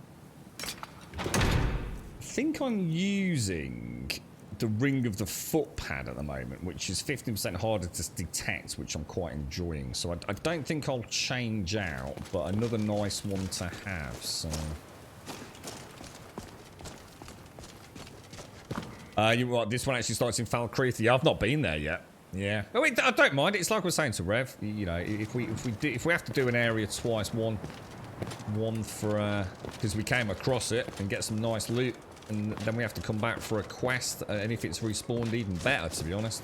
I think I'm using the Ring of the Footpad at the moment, which is 15% harder to detect, which I'm quite enjoying. So I don't think I'll change out, but another nice one to have. So this one actually starts in Falkreath. Yeah, I've not been there yet. Yeah, I don't mind it. It's like I was saying to Rev. You know, if we have to do an area twice, one for because we came across it and get some nice loot. And then we have to come back for a quest, and if it's respawned, even better, to be honest.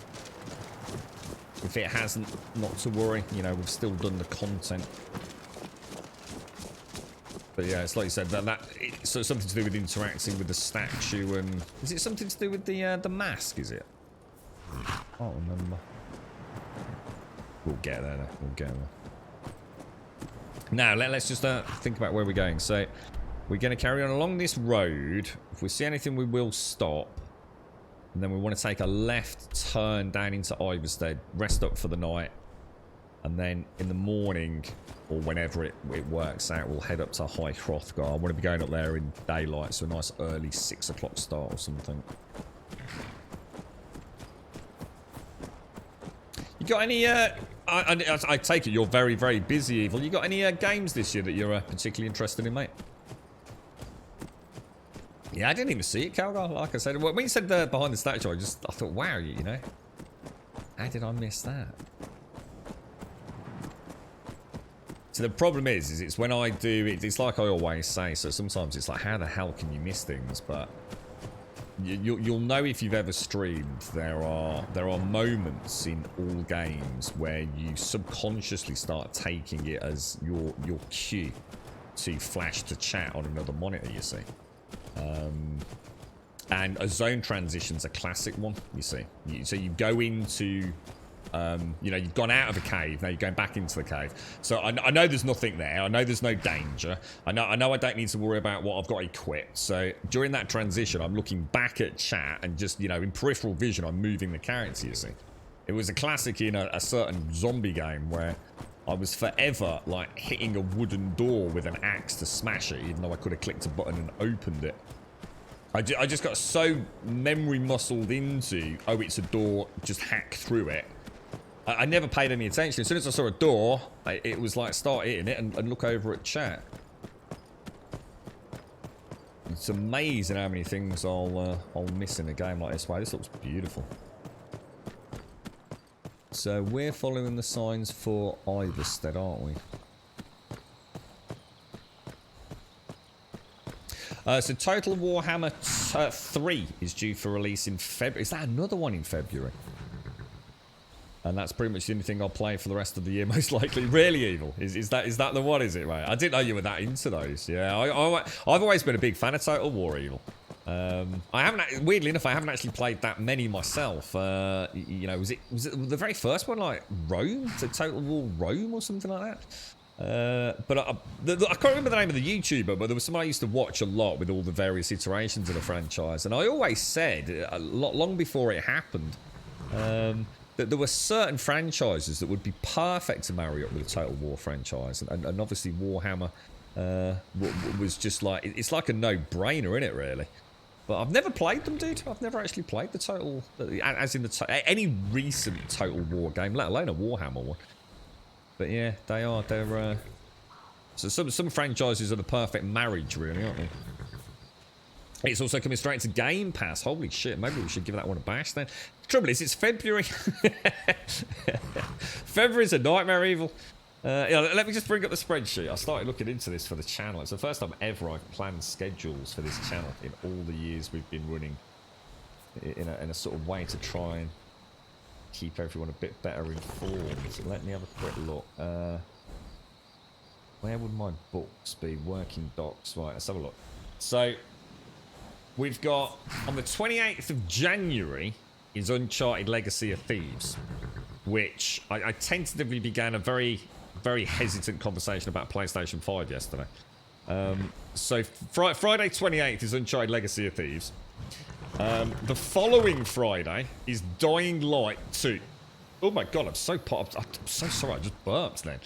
If it hasn't, not to worry. You know, we've still done the content. But yeah, it's like you said, so it's something to do with interacting with the statue, and is it something to do with the mask? Is it? I can't remember. We'll get there. We'll get there. Now let's just think about where we're going. So. We're going to carry on along this road. If we see anything, we will stop. And then we want to take a left turn down into Iverstead, rest up for the night. And then in the morning, or whenever it works out, we'll head up to High Hrothgar. I want to be going up there in daylight, so a nice early 6 o'clock start or something. You got any... I take it you're very, very busy, Evil. You got any games this year that you're particularly interested in, mate? Yeah, I didn't even see it, Calgar. Like I said, when you said behind the statue, I thought, wow, you know, how did I miss that? So the problem is it's when I do it. It's like I always say. So sometimes it's like, how the hell can you miss things? But you'll know if you've ever streamed. There are moments in all games where you subconsciously start taking it as your cue to flash to chat on another monitor. You see. And a zone transition's a classic one, you see. So you go into, you know, you've gone out of a cave, now you're going back into the cave. So I know there's nothing there, I know there's no danger, I know I don't need to worry about what I've got equipped. So during that transition, I'm looking back at chat and just, you know, in peripheral vision, I'm moving the character, you see. It was a classic in a certain zombie game where I was forever, like, hitting a wooden door with an axe to smash it, even though I could have clicked a button and opened it. I just got so memory muscled into, oh, it's a door, just hack through it. I never paid any attention. As soon as I saw a door, it was like, start hitting it and look over at chat. It's amazing how many things I'll miss in a game like this. Wow, this looks beautiful. So we're following the signs for Iverstead, aren't we? So Total Warhammer 3 is due for release in February. Is that another one in February? And that's pretty much the only thing I'll play for the rest of the year, most likely. Really Evil? Is that the one, is it, mate? I didn't know you were that into those. Yeah, I've always been a big fan of Total War Evil. Weirdly enough, I haven't actually played that many myself. You know, was it the very first one, like Rome? Was it Total War Rome or something like that? But I can't remember the name of the YouTuber, but there was someone I used to watch a lot with all the various iterations of the franchise, and I always said, long before it happened, that there were certain franchises that would be perfect to marry up with a Total War franchise, and obviously Warhammer was just like, it's like a no-brainer, isn't it, really? But I've never played them, dude. I've never actually played the Total, as in any recent Total War game, let alone a Warhammer one. But yeah, they're so some franchises are the perfect marriage, really, aren't they? It's also coming straight to Game Pass. Holy shit, maybe we should give that one a bash then. The trouble is, it's February. February's a nightmare, Evil. Yeah, let me just bring up the spreadsheet. I started looking into this for the channel. It's the first time ever I've planned schedules for this channel in all the years we've been running in a sort of way to try and keep everyone a bit better informed. So let me have a quick look. Where would my books be? Working docs. Right, let's have a look. So we've got, on the 28th of January is Uncharted Legacy of Thieves, which I tentatively began a very, very hesitant conversation about PlayStation 5 yesterday. So Friday 28th is Uncharted Legacy of Thieves. The following Friday is Dying Light 2. Oh my god, I'm so sorry, I just burped then.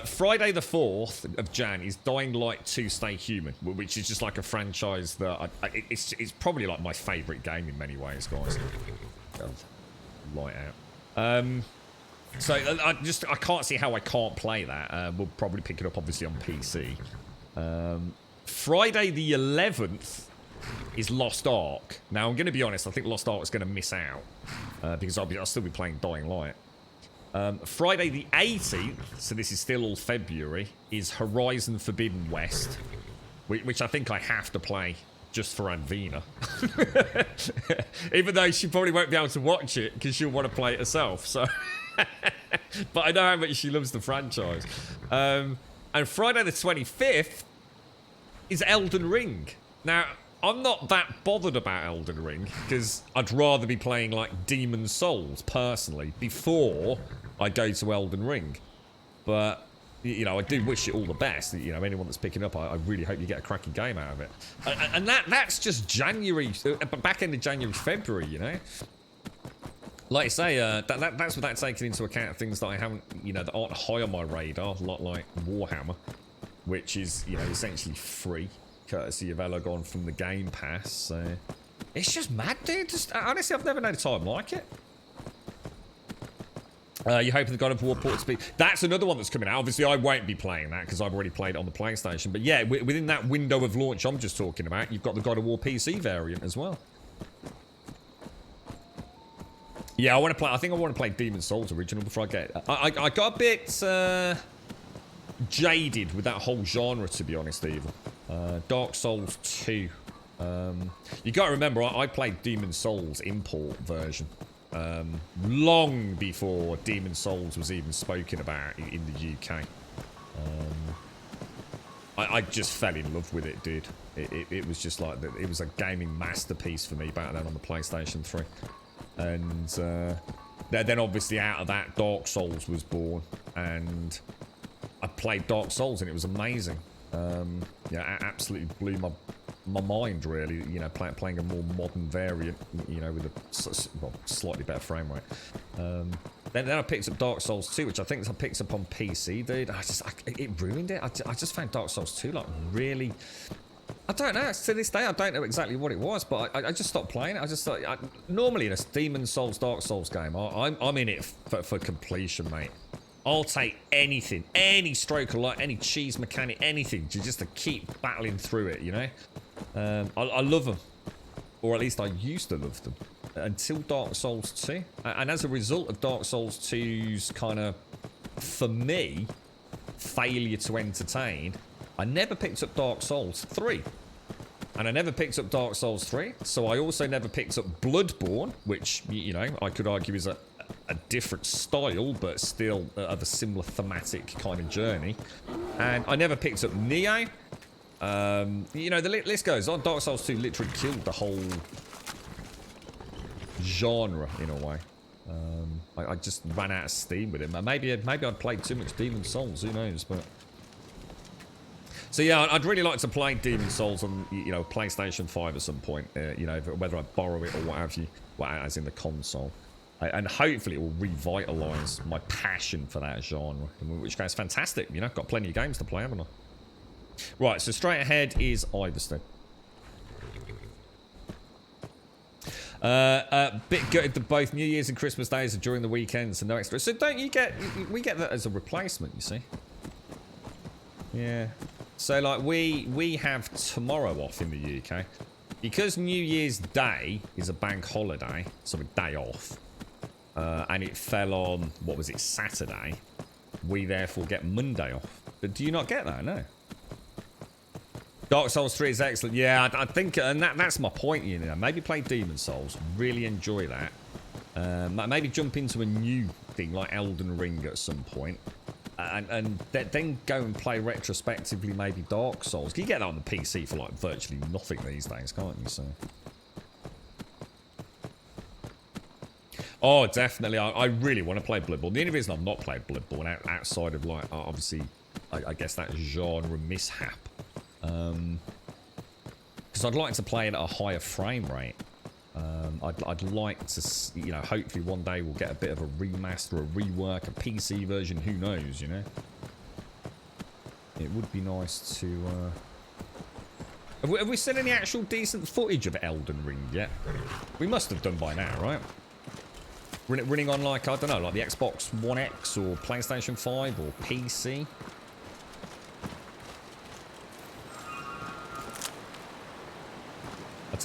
Friday the 4th of Jan is Dying Light 2 Stay Human, which is just like a franchise that it's probably like my favourite game in many ways, guys. Light out. So I can't see how I can't play that. We'll probably pick it up obviously on PC. Friday the 11th is Lost Ark. Now I'm going to be honest, I think Lost Ark is going to miss out because I'll still be playing Dying Light. Friday the 18th, so this is still all February, is Horizon Forbidden West, which I think I have to play just for Anvina. Even though she probably won't be able to watch it because she'll want to play it herself. So, but I know how much she loves the franchise. And Friday the 25th is Elden Ring. Now, I'm not that bothered about Elden Ring because I'd rather be playing like Demon's Souls personally before I go to Elden Ring. But you know, I do wish it all the best. You know, anyone that's picking up, I really hope you get a cracking game out of it. And that's just January, back end of January, February. You know, like I say, that's without taking into account things that I haven't, you know, that aren't high on my radar, a lot like Warhammer, which is, you know, essentially free, courtesy of Elagon from the Game Pass. So it's just mad, dude. Just honestly, I've never known a time like it. You hoping the God of War port to be... That's another one that's coming out. Obviously, I won't be playing that because I've already played it on the PlayStation. But yeah, within that window of launch I'm just talking about, you've got the God of War PC variant as well. Yeah, I think I want to play Demon's Souls original before I get it. I got a bit jaded with that whole genre, to be honest, Evil. Dark Souls 2. You got to remember, I played Demon's Souls import version. Long before Demon's Souls was even spoken about in the UK. I just fell in love with it, dude. It was just like, it was a gaming masterpiece for me back then on the PlayStation 3. And then obviously out of that, Dark Souls was born. And I played Dark Souls and it was amazing. Yeah, it absolutely blew my mind, really, you know, playing a more modern variant, you know, with a slightly better frame rate. Then I picked up Dark Souls 2, which I think I picked up on PC, dude. It ruined it. I just found Dark Souls 2 like really, I don't know. To this day, I don't know exactly what it was, but I just stopped playing it. I just thought, normally in a Demon's Souls, Dark Souls game, I'm in it for completion, mate. I'll take anything, any stroke of light, any cheese mechanic, anything, just to keep battling through it, you know? I love them. Or at least I used to love them. Until Dark Souls 2. And as a result of Dark Souls 2's kind of, for me, failure to entertain, I never picked up Dark Souls 3. And I never picked up Dark Souls 3, so I also never picked up Bloodborne, which, you know, I could argue is a different style, but still of a similar thematic kind of journey. And I never picked up Neo. You know, the list goes on. Dark Souls 2 literally killed the whole genre in a way. I just ran out of steam with it. Maybe I'd played too much Demon Souls, who knows, but... So yeah, I'd really like to play Demon Souls on, you know, PlayStation 5 at some point. You know, whether I borrow it or what have you, well, as in the console. And hopefully it will revitalise my passion for that genre. In which case, fantastic. You know, got plenty of games to play, haven't I? Right, so straight ahead is Iverstead. Bit gutted that both New Year's and Christmas days are during the weekends and no extra. So don't you get... We get that as a replacement, you see. Yeah. So, like, we have tomorrow off in the UK. Because New Year's Day is a bank holiday, so a day off, and it fell on, what was it, Saturday, we therefore get Monday off. But do you not get that? No. Dark Souls 3 is excellent. Yeah, I think, and that's my point, you know. Maybe play Demon Souls. Really enjoy that. Maybe jump into a new thing like Elden Ring at some point. And then go and play retrospectively maybe Dark Souls. You get that on the PC for like virtually nothing these days, can't you? So. Oh, definitely. I really want to play Bloodborne. The only reason I've not played Bloodborne outside of like, obviously, I guess that genre mishap. Because I'd like to play it at a higher frame rate. I'd like to, you know, hopefully one day we'll get a bit of a remaster, a rework, a PC version, who knows, you know? It would be nice to, Have we seen any actual decent footage of Elden Ring yet? We must have done by now, right? Running on, like, I don't know, like the Xbox One X or PlayStation 5 or PC?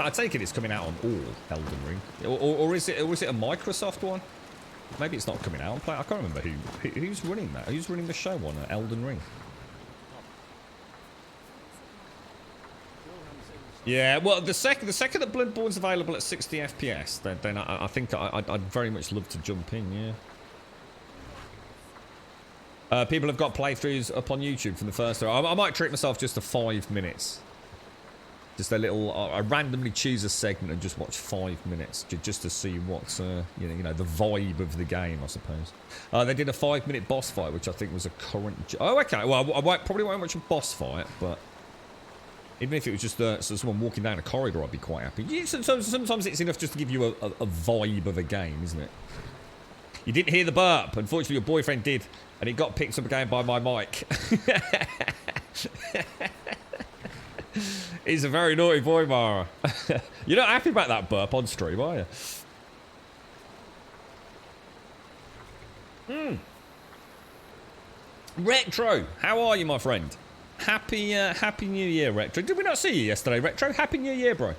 I take it it's coming out on all Elden Ring, or is it a Microsoft one? Maybe it's not coming out on Play. I can't remember who's running that. Who's running the show on Elden Ring? Yeah, well, the second that Bloodborne's available at 60 FPS, then I think I'd very much love to jump in. Yeah. People have got playthroughs up on YouTube from the first. I might treat myself just to 5 minutes. Just a little, I randomly choose a segment and just watch 5 minutes just to see what's, you know, the vibe of the game, I suppose. They did a 5-minute boss fight, which I think was a current. Oh, okay. Well, I probably won't watch a boss fight, but even if it was just someone walking down a corridor, I'd be quite happy. Sometimes it's enough just to give you a vibe of a game, isn't it? You didn't hear the burp. Unfortunately, your boyfriend did, and it got picked up again by my mic. He's a very naughty boy, Mara. You're not happy about that burp on stream, are you? Retro, how are you, my friend? Happy New Year, Retro. Did we not see you yesterday, Retro? Happy New Year, bro.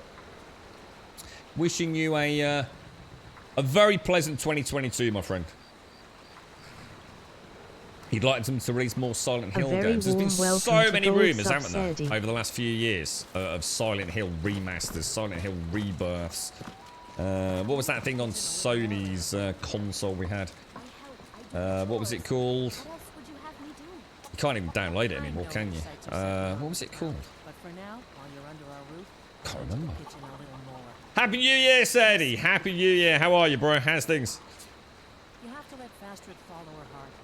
Wishing you a very pleasant 2022, my friend. He'd like them to release more Silent Hill games. There's been so many rumours, haven't there, over the last few years of Silent Hill remasters, Silent Hill rebirths. What was that thing on Sony's console we had? What was it called? You can't even download it anymore, can you? What was it called? Can't remember. Happy New Year, Sadie! Happy New Year. How are you, bro? How's things?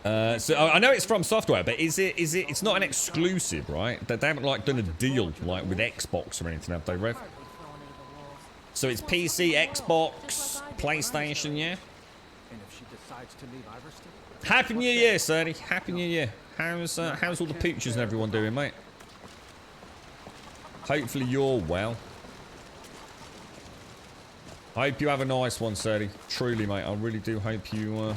So I know it's from software, but it's not an exclusive, right? They haven't like done a deal like with Xbox or anything, have they, Rev? So it's PC, Xbox, PlayStation, yeah? Happy New Year, Serdy. Happy New Year. How's all the pooches and everyone doing, mate? Hopefully you're well. I hope you have a nice one, Serdy. Truly, mate. I really do hope you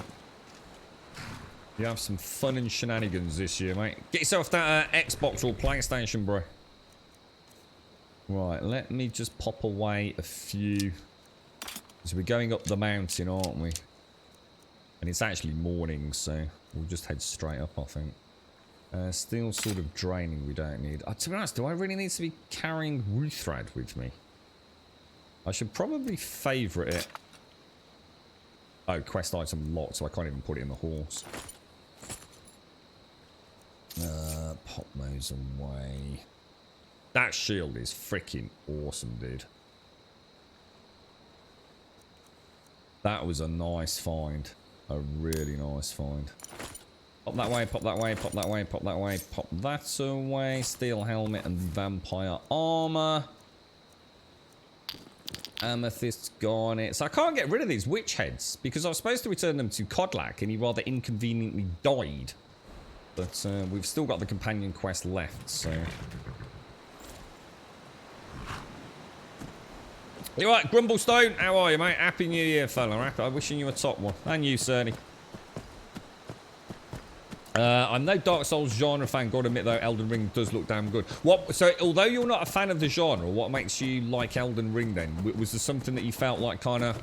have some fun and shenanigans this year, mate. Get yourself that Xbox or PlayStation, bro. Right, let me just pop away a few. So we're going up the mountain, aren't we? And it's actually morning, so we'll just head straight up, I think. Steel Sword of Draining we don't need. To be honest, do I really need to be carrying Ruthrad with me? I should probably favourite it. Oh, quest item locked, so I can't even put it in the horse. Pop those away. That shield is freaking awesome, dude. That was a nice find. A really nice find. Pop that way, pop that way, pop that way, pop that way, pop that away. Steel helmet and vampire armor. Amethyst's gone it. So I can't get rid of these witch heads because I was supposed to return them to Kodlak and he rather inconveniently died. But we've still got the companion quest left, so... You alright, Grumblestone? How are you, mate? Happy New Year, fella. I'm wishing you a top one. And you, Cerny. I'm no Dark Souls genre fan. Gotta admit, though, Elden Ring does look damn good. So, although you're not a fan of the genre, what makes you like Elden Ring, then? Was there something that you felt like kind of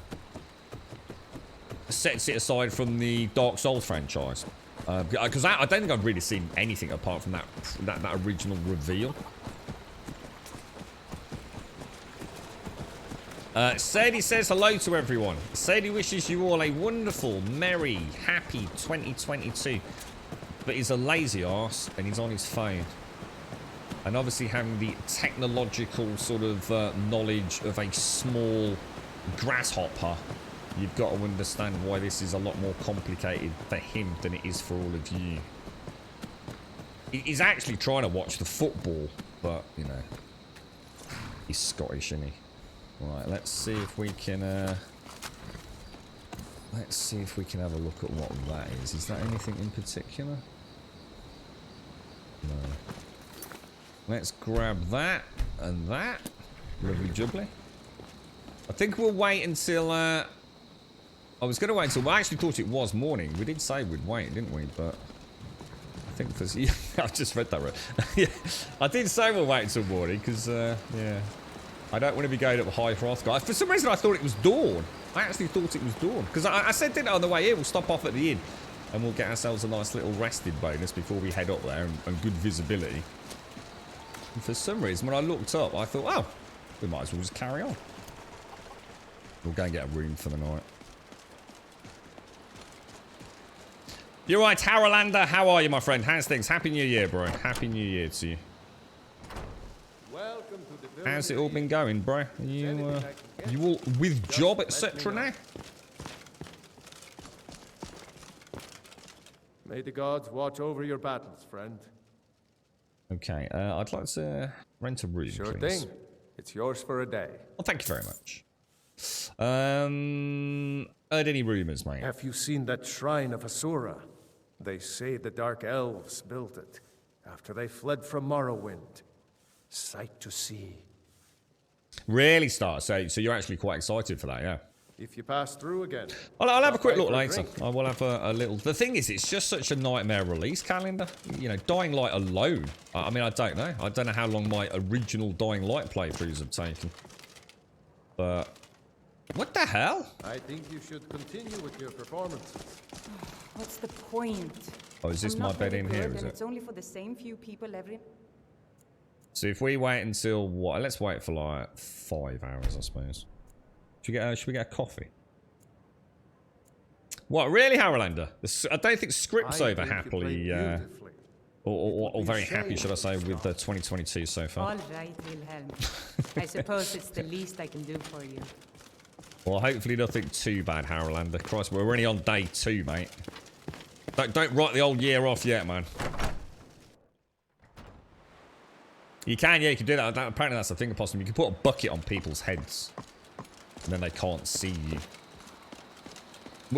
sets it aside from the Dark Souls franchise? Because I don't think I've really seen anything apart from that original reveal. Sadie says hello to everyone. Sadie wishes you all a wonderful, merry, happy 2022. But he's a lazy arse and he's on his phone. And obviously having the technological sort of knowledge of a small grasshopper, you've got to understand why this is a lot more complicated for him than it is for all of you. He's actually trying to watch the football, but, you know, he's Scottish, isn't he? Right, let's see if we can, let's see if we can have a look at what that is. Is that anything in particular? No. Let's grab that and that. Lovely jubbly. I think we'll wait until, I was going to wait until, I actually thought it was morning. We did say we'd wait, didn't we? But I think there's, yeah, I just read that right. Yeah, I did say we'll wait until morning because, yeah. I don't want to be going up high for Hrothgar. For some reason, I thought it was dawn. I actually thought it was dawn. Because I said, didn't I, on the way here, we'll stop off at the inn. And we'll get ourselves a nice little rested bonus before we head up there and good visibility. And for some reason, when I looked up, I thought, oh, we might as well just carry on. We'll go and get a room for the night. You're right, Harolander. How are you, my friend? How's things? Happy New Year, bro. Happy New Year to you. How's it all been going, bro? Are you all with job, etc. now? May the gods watch over your battles, friend. Okay, I'd like to rent a room, Sure please. thing. It's yours for a day. Well, thank you very much. Heard any rumours, mate? Have you seen that shrine of Asura? They say the Dark Elves built it after they fled from Morrowind. Sight to see. Really, Star? So you're actually quite excited for that, yeah? If you pass through again, I'll have a quick look later. drink. I will have a little... The thing is, it's just such a nightmare release calendar. You know, Dying Light alone. I mean, I don't know. I don't know how long my original Dying Light playthroughs have taken. But... What the hell? I think you should continue with your performances. What's the point? Oh, is this I'm my not bed very in good, here, and is it's it? only for the same few people every... So if we wait until what? Let's wait for like 5 hours, I suppose. Should we get a coffee? What, really, Harolander? I don't think Script's over happily, or very happy, should I say, with 2022 so far. All right, Wilhelm. I suppose it's the least I can do for you. Well, hopefully nothing too bad, Harolander. Christ, we're only on day 2, mate. Don't write the old year off yet, man. You can, yeah, you can do that. Apparently that's the thing, Opossum. You can put a bucket on people's heads. And then they can't see you.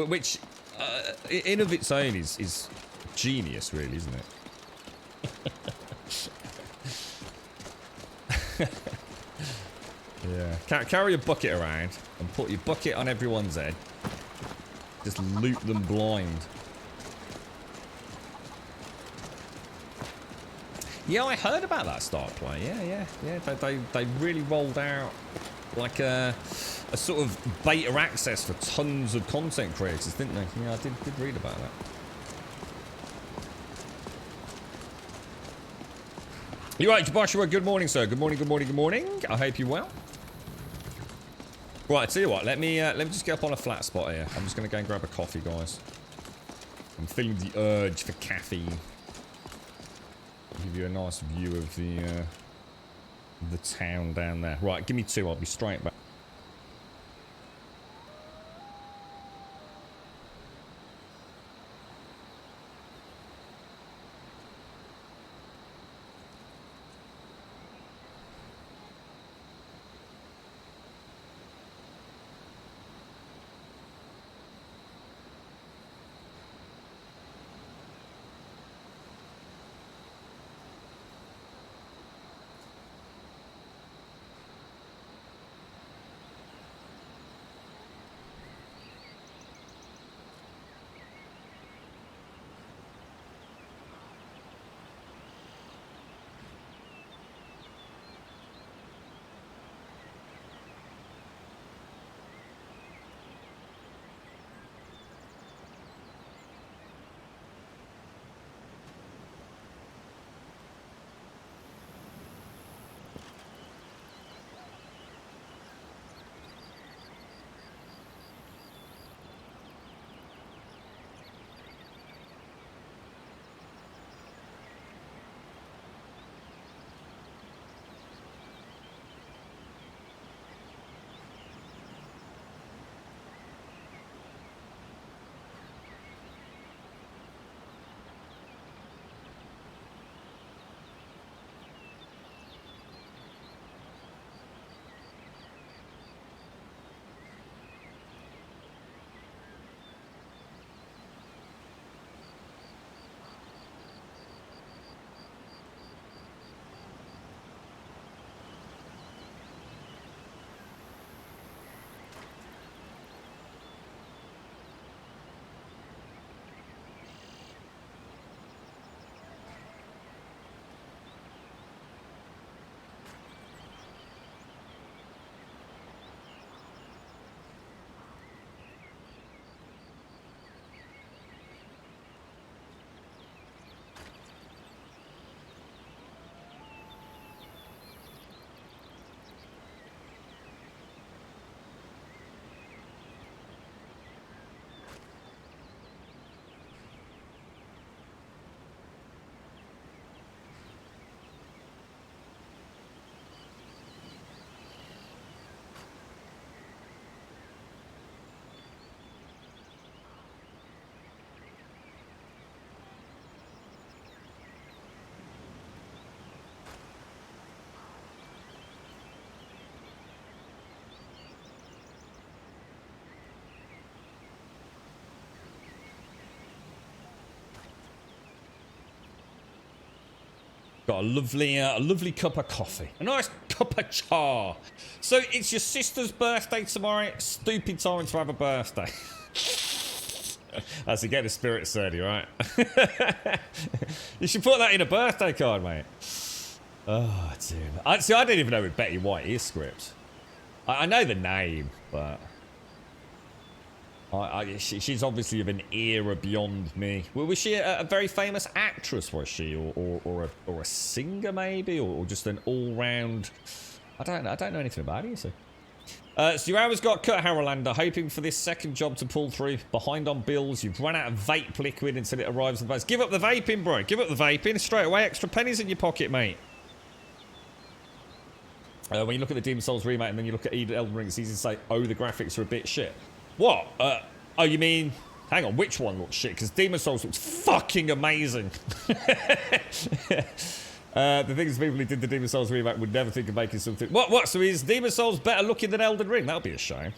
Which, in of its own, is genius, really, isn't it? Yeah. Carry a bucket around and put your bucket on everyone's head. Just loot them blind. Yeah, I heard about that Start Play. Yeah. They really rolled out like a sort of beta access for tons of content creators, didn't they? Yeah, I did read about that. You right, Joshua? Good morning, sir. Good morning, good morning, good morning. I hope you're well. Right, I tell you what, let me just get up on a flat spot here. I'm just gonna go and grab a coffee, guys. I'm feeling the urge for caffeine. I'll give you a nice view of the town down there. Right, give me 2, I'll be straight back. Got a lovely cup of coffee. A nice cup of cha. So it's your sister's birthday tomorrow. Stupid time to have a birthday. That's to get the spirit sturdy, right? You should put that in a birthday card, mate. Oh, dear. I didn't even know with Betty White is script. I know the name, but... she's obviously of an era beyond me. Well, was she a very famous actress, was she? Or a singer, maybe? Or just an all-round... I don't know anything about it, you see. So your hours got cut, Harolander. Hoping for this second job to pull through. Behind on bills. You've run out of vape liquid until it arrives in the base. Give up the vaping, bro. Give up the vaping. Straight away, extra pennies in your pocket, mate. When you look at the Demon's Souls remake and then you look at Elden Ring, it's easy to say, oh, the graphics are a bit shit. What? Oh, you mean... Hang on, which one looks shit? Because Demon's Souls looks fucking amazing. The thing is, people who did the Demon's Souls remake would never think of making something... What? So is Demon's Souls better looking than Elden Ring? That would be a shame.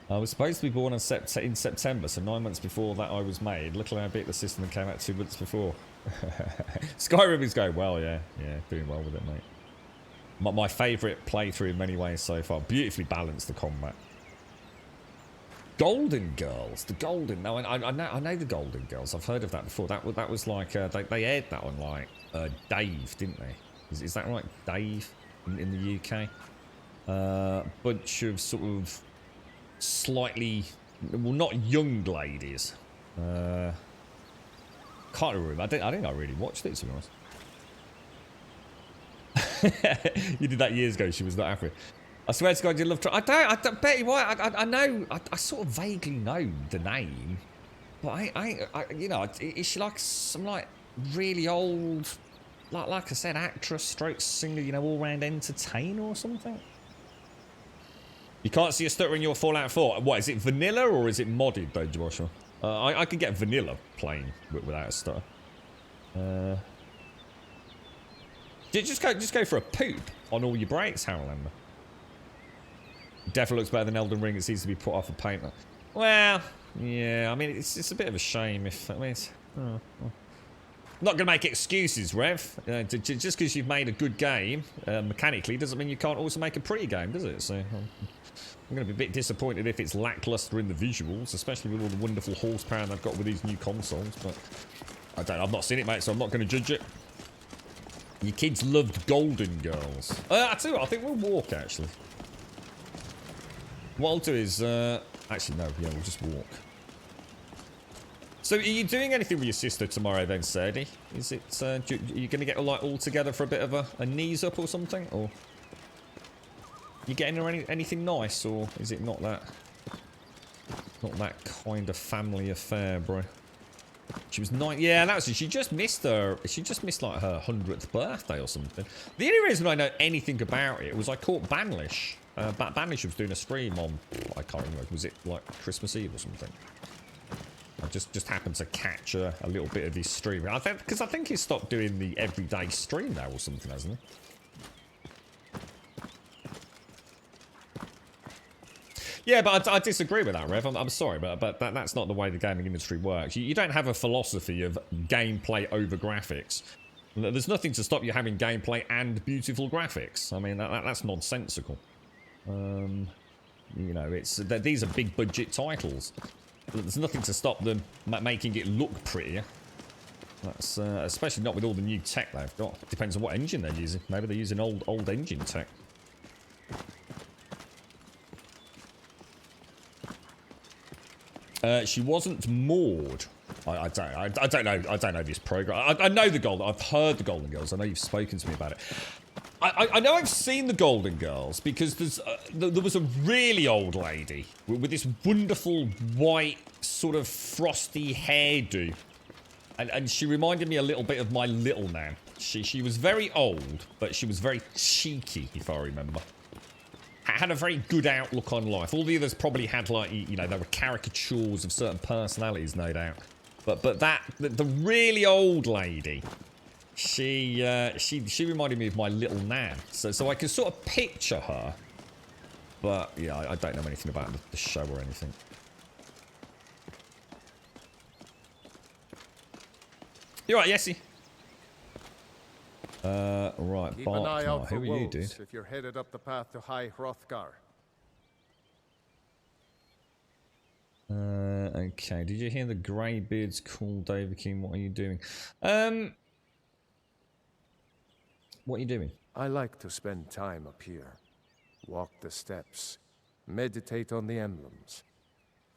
I was supposed to be born in September, so 9 months before that I was made. Look how big the system that came out 2 months before. Skyrim is going well, yeah. Yeah, doing well with it, mate. My favourite playthrough in many ways so far. Beautifully balanced, the combat. Golden Girls. The Golden... No, I know the Golden Girls. I've heard of that before. That was like... they aired that on, like, Dave, didn't they? Is that right? Dave in the UK? Bunch of sort of slightly... Well, not young ladies. Can't remember. I think I really watched it, to be honest. You did that years ago. She was not happy. I swear to God, you love. I don't. Betty White. I know. I sort of vaguely know the name, but I you know, is she like some like really old, like I said, actress, stroke singer, you know, all round entertainer or something? You can't see a stutter in your Fallout 4. What is it, vanilla or is it modded though, Joshua? I could get vanilla playing without a stutter. Just go for a poop on all your breaks, Harolander. Definitely looks better than Elden Ring. It seems to be put off a painter. Well, yeah. I mean, it's a bit of a shame if. I mean, not gonna make excuses, Rev. Just because you've made a good game mechanically doesn't mean you can't also make a pretty game, does it? So I'm gonna be a bit disappointed if it's lackluster in the visuals, especially with all the wonderful horsepower they've got with these new consoles. But I've not seen it, mate, so I'm not gonna judge it. Your kids loved Golden Girls. I tell you what, I think we'll walk actually. What I'll do is, actually no, yeah, we'll just walk. So, are you doing anything with your sister tomorrow then, Sadie? Is it, are you going to get like all together for a bit of a knees up or something, or you getting her anything nice, or is it not that kind of family affair, bro? She was 9. Yeah, that was it. She just missed like her 100th birthday or something. The only reason I know anything about it was I caught Banlish. Banlish was doing a stream on, I can't remember, was it like Christmas Eve or something? I just happened to catch a little bit of his stream. Because I think he stopped doing the everyday stream now or something, hasn't he? Yeah, but I disagree with that, Rev. I'm sorry, but that's not the way the gaming industry works. You don't have a philosophy of gameplay over graphics. There's nothing to stop you having gameplay and beautiful graphics. I mean, that's nonsensical. You know, these are big budget titles. There's nothing to stop them making it look prettier. That's especially not with all the new tech they've got. Depends on what engine they're using. Maybe they're using old engine tech. She wasn't moored. I don't know this program. I know the Golden. I've heard the Golden Girls. I know you've spoken to me about it. I know I've seen the Golden Girls because there was a really old lady with this wonderful white sort of frosty hairdo, and she reminded me a little bit of my little Nan. She was very old, but she was very cheeky, if I remember. Had a very good outlook on life. All the others probably had like, you know, they were caricatures of certain personalities, no doubt. But the really old lady. She reminded me of my little Nan, so I can sort of picture her, but yeah, I don't know anything about the show or anything. You're right, Yessie. Right, Keep an eye out for who are you, wolves dude? if you're headed up the path to High Hrothgar. Okay. Did you hear the Greybeards call David King? What are you doing? What are you doing? I like to spend time up here. Walk the steps. Meditate on the emblems.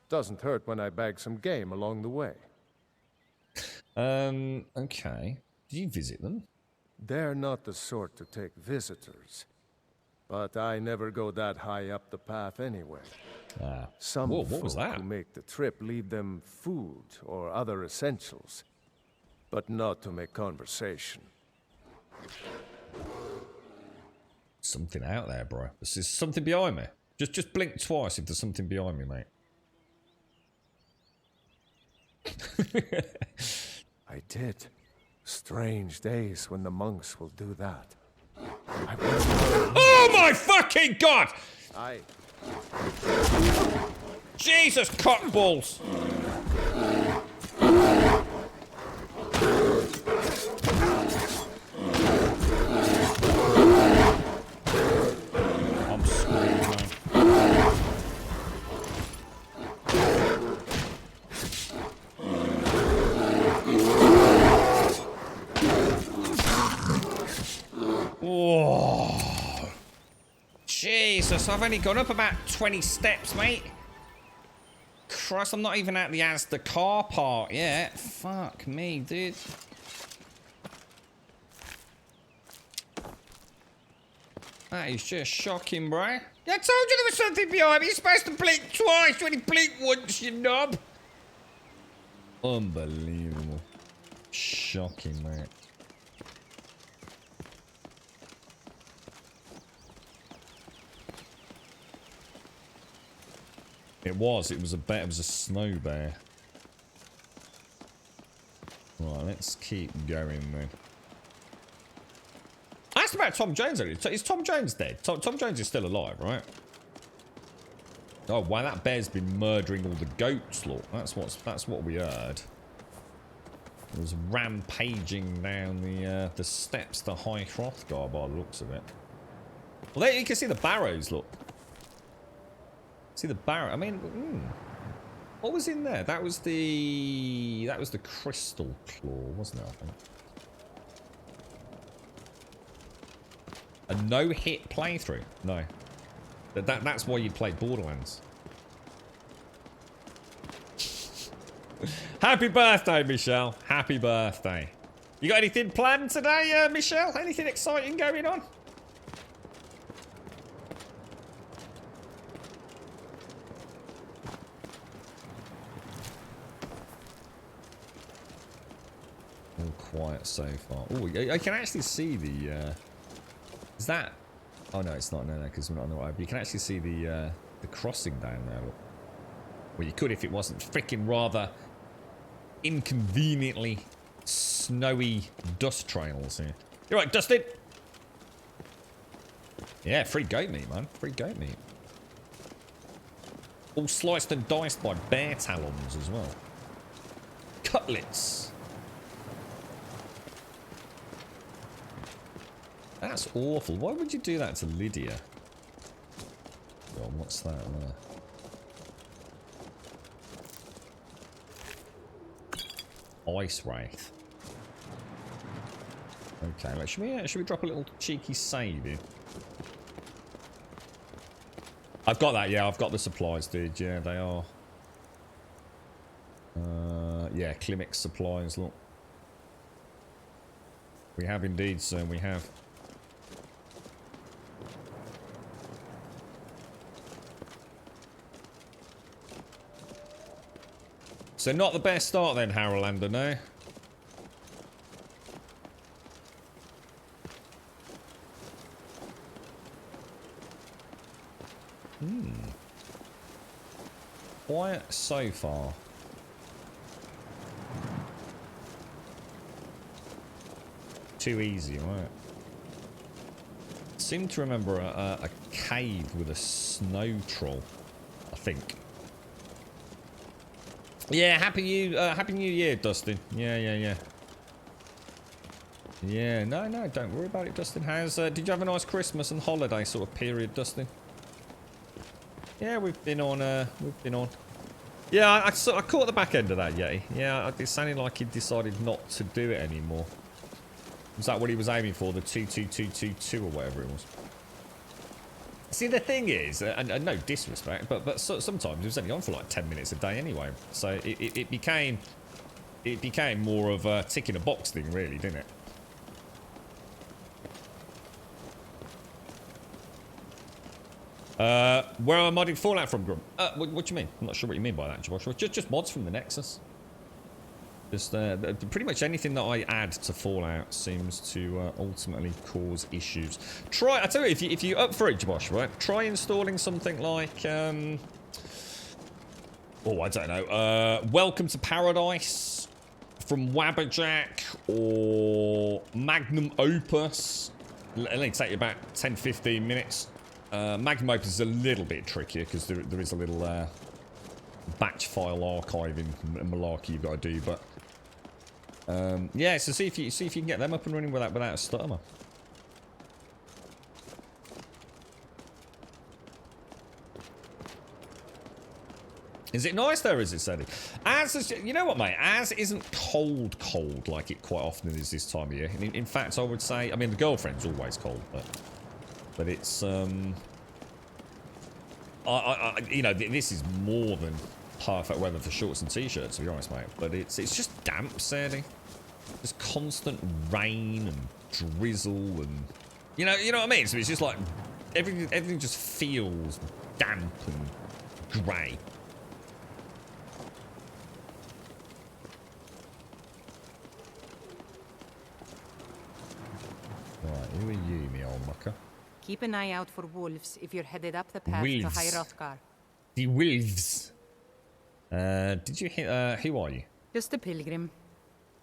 Doesn't hurt when I bag some game along the way. Okay. Did you visit them? They're not the sort to take visitors. But I never go that high up the path anyway. Some Whoa, what was folk that? who make the trip leave them food or other essentials. But not to make conversation. Something out there, bro. There's something behind me. Just blink twice if there's something behind me, mate. I did. Strange days when the monks will do that. Oh my fucking God! Jesus, cockballs! I'm screwed, man. Oh, Jesus, I've only gone up about 20 steps, mate. Christ, I'm not even at the Asda car park yet. Fuck me, dude. That is just shocking, bro. I told you there was something behind me. You're supposed to blink twice. You only blink once, you knob. Unbelievable. Shocking, mate. It was a bear. It was a snow bear. Right, let's keep going then. I asked about Tom Jones earlier. Is Tom Jones dead? Tom Jones is still alive, right? Oh, wow, that bear's been murdering all the goats, look. That's what we heard. It was rampaging down the steps to High Hrothgar by the looks of it. Well, there you can see the barrows, look. See the barrow. I mean, what was in there? That was the crystal claw, wasn't it? I think. A no-hit playthrough? No. That's why you play Borderlands. Happy birthday, Michelle. Happy birthday. You got anything planned today, Michelle? Anything exciting going on? All quiet so far. Oh, I can actually see the... Is that... Oh, no, it's not. No, because we're not on the right. But you can actually see the crossing down there. Look. Well, you could if it wasn't freaking rather inconveniently snowy dust trails here. You're right, Dustin. Yeah, free goat meat, man. Free goat meat. All sliced and diced by bear talons as well. Cutlets. That's awful. Why would you do that to Lydia? Oh, what's that there? Ice Wraith. Okay, like, should we drop a little cheeky save in? I've got that, yeah, I've got the supplies, dude. Yeah, they are. Yeah, Climic supplies, look. We have indeed, sir, we have. So not the best start then, Harolander, no? Quiet so far. Too easy, right? Seem to remember a cave with a snow troll, I think. Yeah, happy New Year, Dustin. Yeah. Yeah, no, don't worry about it, Dustin. Did you have a nice Christmas and holiday sort of period, Dustin? Yeah, we've been on. Yeah, I caught the back end of that, Yeti. Yeah, it sounded like he decided not to do it anymore. Was that what he was aiming for? The 22222 or whatever it was? See, the thing is, and no disrespect, but sometimes it was only on for like 10 minutes a day anyway. So it became more of a tick in a box thing, really, didn't it? Where am I modding Fallout from, Grum? What do you mean? I'm not sure what you mean by that, Joshua. Just mods from the Nexus. Just pretty much anything that I add to Fallout seems to ultimately cause issues. I tell you, if you're up for it, Josh, right? Try installing something like I don't know. Welcome to Paradise from Wabberjack or Magnum Opus. It'll only take you about 10-15 minutes. Magnum Opus is a little bit trickier because there is a little batch file archiving malarkey you've got to do, but yeah, so see if you can get them up and running without a stutter, man. Is it nice there, is it, Sadie? You know what, mate? As isn't cold like it quite often is this time of year. In fact, I would say, I mean, the girlfriend's always cold, but it's you know, this is more than perfect weather for shorts and t-shirts, to be honest, mate. But it's just damp, Sadie. Just constant rain and drizzle and You know what I mean? So it's just like everything just feels damp and grey. Right, who are you, me old mucker? Keep an eye out for wolves if you're headed up the path Wolves. to High Hrothgar. The wolves. Did you hear? Who are you? Just a pilgrim.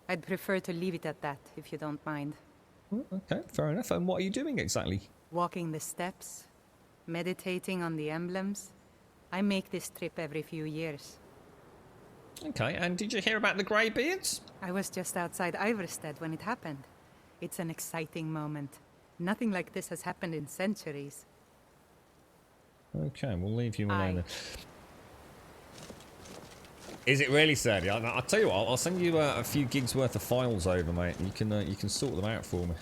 I'd prefer to leave it at that, if you don't mind. Okay, fair enough. And what are you doing exactly? Walking the steps, meditating on the emblems. I make this trip every few years. Okay, and did you hear about the Greybeards? I was just outside Iverstead when it happened. It's an exciting moment. Nothing like this has happened in centuries. Okay, we'll leave you alone then. Is it really sad? I'll tell you what, I'll send you a few gigs worth of files over, mate. You can sort them out for me.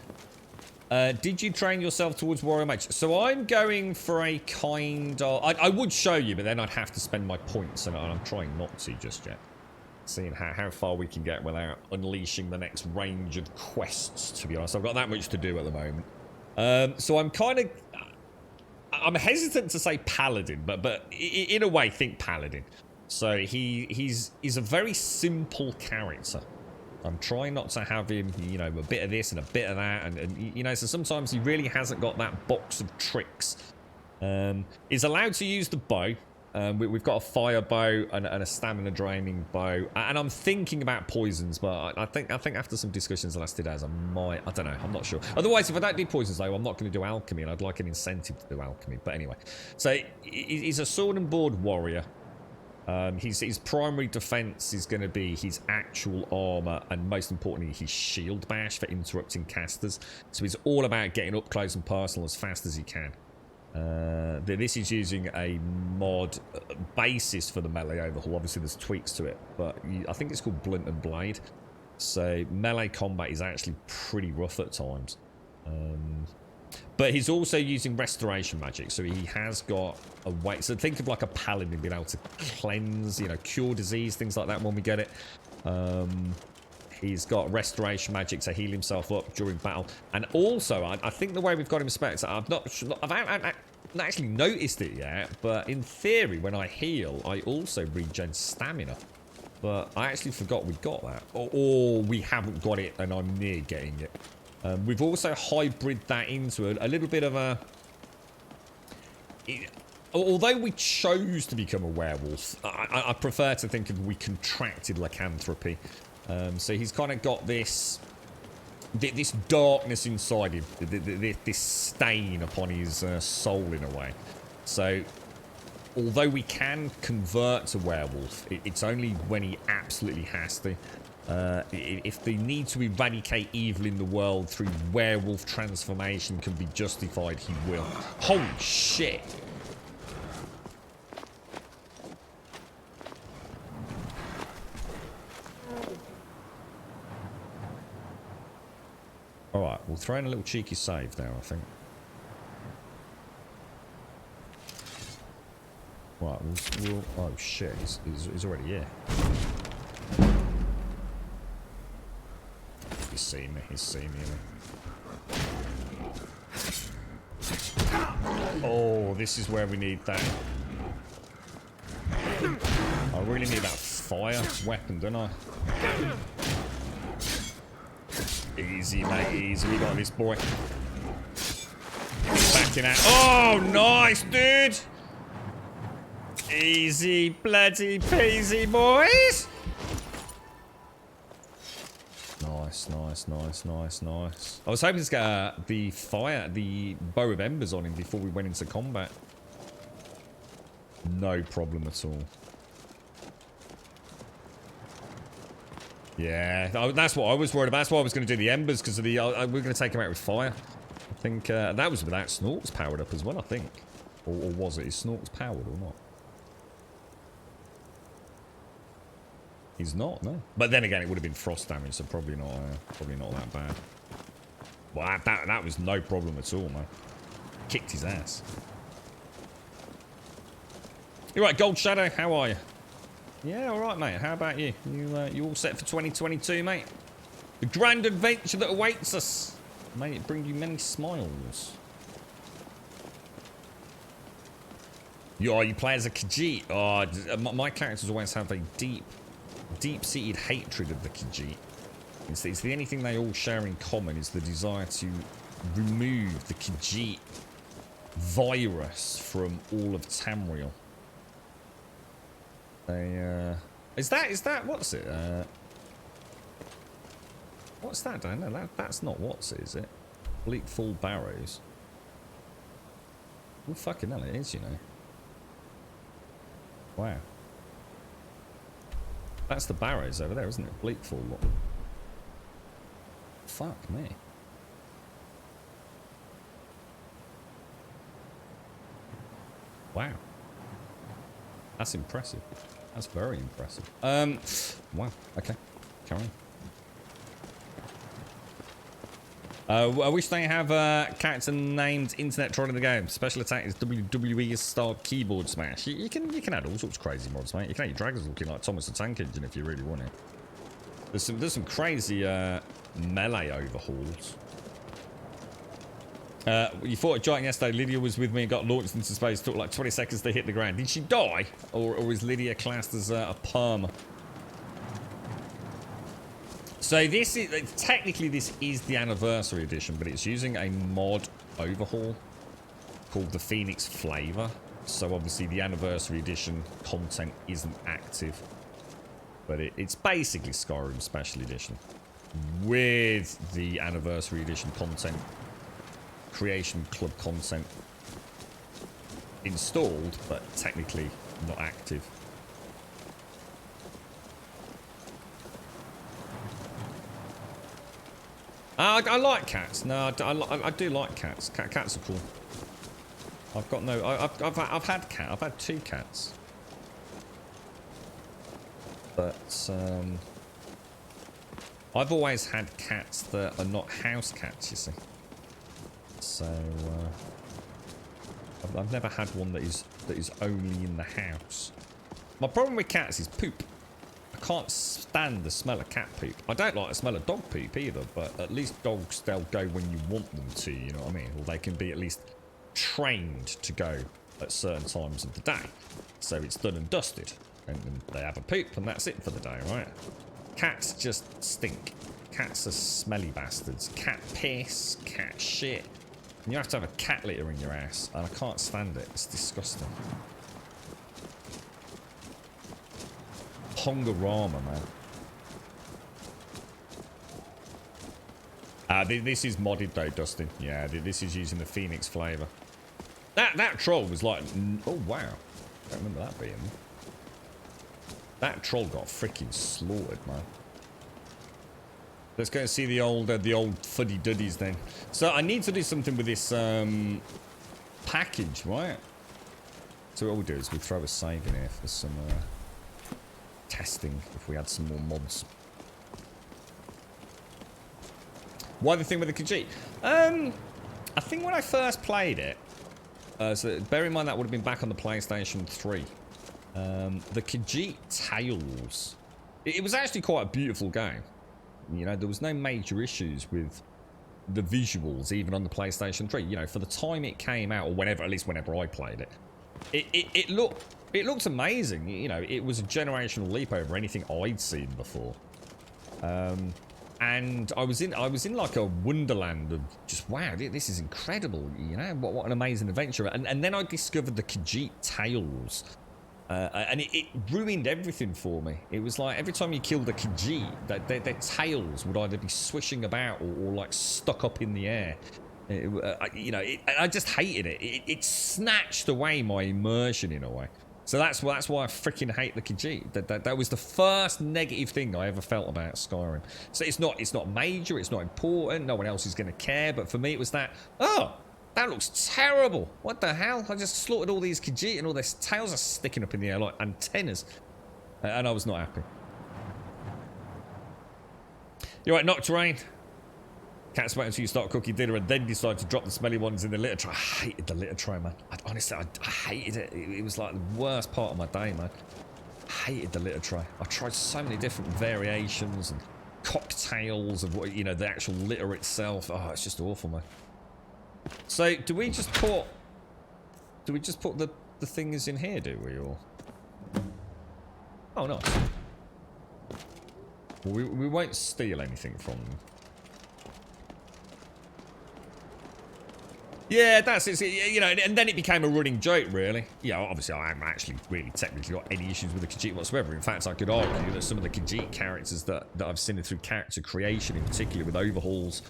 Did you train yourself towards warrior mage? So I'm going for a kind of... I would show you, but then I'd have to spend my points, and I'm trying not to just yet. Seeing how far we can get without unleashing the next range of quests, to be honest. I've got that much to do at the moment. So I'm kind of... I'm hesitant to say paladin, but in a way, think paladin. So he's a very simple character. I'm trying not to have him, you know, a bit of this and a bit of that, and you know, so sometimes he really hasn't got that box of tricks. He's allowed to use the bow. We've got a fire bow and a stamina draining bow, and I'm thinking about poisons, but I think after some discussions the last 2 days, I don't know, I'm not sure. Otherwise, if I don't do poisons though, I'm not going to do alchemy, and I'd like an incentive to do alchemy. But anyway, so he's a sword and board warrior. His primary defense is going to be his actual armor, and most importantly, his shield bash for interrupting casters. So he's all about getting up close and personal as fast as he can. This is using a mod basis for the melee overhaul. Obviously, there's tweaks to it, but I think it's called Blunt and Blade. So melee combat is actually pretty rough at times. But he's also using restoration magic, so he has got a way. So think of like a paladin being able to cleanse, you know, cure disease, things like that when we get it. He's got restoration magic to heal himself up during battle, and also I think the way we've got him spec, I've not actually noticed it yet, but in theory, when I heal, I also regen stamina. But I actually forgot we got that, or we haven't got it, and I'm near getting it. We've also hybrid that into a little bit of a... Although we chose to become a werewolf, I prefer to think of we contracted lycanthropy. So he's kind of got this darkness inside him, this stain upon his soul in a way. So although we can convert to werewolf, it's only when he absolutely has to. If the need to eradicate evil in the world through werewolf transformation can be justified, he will. Holy shit! Alright, we'll throw in a little cheeky save now, I think. Right, we'll oh shit, he's already here. He's seen me. Oh, this is where we need that. I really need that fire weapon, don't I? Easy, mate, easy. We got this, boy. Backing out. Oh, nice, dude. Easy, bloody peasy, boys. Nice. I was hoping to get the bow of embers on him before we went into combat. No problem at all. Yeah, that's what I was worried about. That's why I was going to do the embers, because of the we're going to take him out with fire. I think that was without Snorks powered up as well, I think. Or was it? Is Snorks powered or not? He's not, no. But then again, it would have been frost damage, so probably not that bad. Well, that was no problem at all, man. Kicked his ass. You're right, Gold Shadow. How are you? Yeah, all right, mate. How about you? You all set for 2022, mate? The grand adventure that awaits us. May it bring you many smiles. You play as a Khajiit. Oh, my characters always have a deep-seated hatred of the Khajiit. It's the only thing they all share in common is the desire to remove the Khajiit virus from all of Tamriel. Is that what's it? What's that? I don't know. That's not what's it, is it? Bleakfall Barrows. Oh fucking hell, it is, you know. Wow. That's the Barrows over there, isn't it? Bleakfall. Fuck me. Wow. That's impressive. That's very impressive. Wow. Okay. Carry on. I wish they have a character named Internet Troll in the game. Special attack is WWE style keyboard smash. You can add all sorts of crazy mods, mate. You can add your dragons looking like Thomas the Tank Engine if you really want it. There's some crazy melee overhauls. You fought a giant yesterday. Lydia was with me and got launched into space. Took like 20 seconds to hit the ground. Did she die? Or is Lydia classed as a perm? So this is, technically this is the anniversary edition, but it's using a mod overhaul called the Phoenix Flavour. So obviously the anniversary edition content isn't active. But it's basically Skyrim Special Edition with the anniversary edition content, Creation Club content installed, but technically not active. I like cats. No, I do like cats. Cats are cool. I've got no. I've had cat. I've had 2 cats. But I've always had cats that are not house cats, you see. So I've never had one that is only in the house. My problem with cats is poop. I can't stand the smell of cat poop. I don't like the smell of dog poop either, but at least dogs, they'll go when you want them to, you know what I mean? Or they can be at least trained to go at certain times of the day. So it's done and dusted. And they have a poop and that's it for the day, right? Cats just stink. Cats are smelly bastards. Cat piss, cat shit. And you have to have a cat litter in your ass. And I can't stand it. It's disgusting. Pongarama, man. This is modded though, Dustin. Yeah, this is using the Phoenix Flavour. That troll was like... Oh, wow. I don't remember that being... That troll got freaking slaughtered, man. Let's go and see the old fuddy-duddies then. So I need to do something with this package, right? So what we'll do is we'll throw a save in here for some testing if we had some more mods. Why the thing with the Khajiit? I think when I first played it, so bear in mind that would have been back on the PlayStation 3. The Khajiit Tales. It was actually quite a beautiful game. You know, there was no major issues with the visuals, even on the PlayStation 3. You know, for the time it came out, or whenever, at least whenever I played it, it looked amazing. You know, it was a generational leap over anything I'd seen before. And I was in like a wonderland of just, wow, this is incredible. You know, what an amazing adventure. And then I discovered the Khajiit Tales. And it ruined everything for me. It was like every time you killed a Khajiit, their tails would either be swishing about or like stuck up in the air. You know, I just hated it. It snatched away my immersion in a way. So that's why I freaking hate the Khajiit. That was the first negative thing I ever felt about Skyrim. So it's not major. It's not important. No one else is going to care. But for me, it was that. Oh. That looks terrible. What the hell? I just slaughtered all these Khajiit and all their tails are sticking up in the air like antennas. And I was not happy. You're right, Nocturne. Cat spat until you start cooking dinner and then decide to drop the smelly ones in the litter tray. I hated the litter tray, man. Honestly, I hated it. It was like the worst part of my day, man. I hated the litter tray. I tried so many different variations and cocktails of what, you know, the actual litter itself. Oh, it's just awful, man. So, do we just put the things in here, do we, or? Oh, nice. Well, we won't steal anything from them. Yeah, that's it. You know, and then it became a running joke, really. Yeah, obviously, I haven't actually really technically got any issues with the Khajiit whatsoever. In fact, I could argue that some of the Khajiit characters that I've seen through character creation, in particular with overhauls,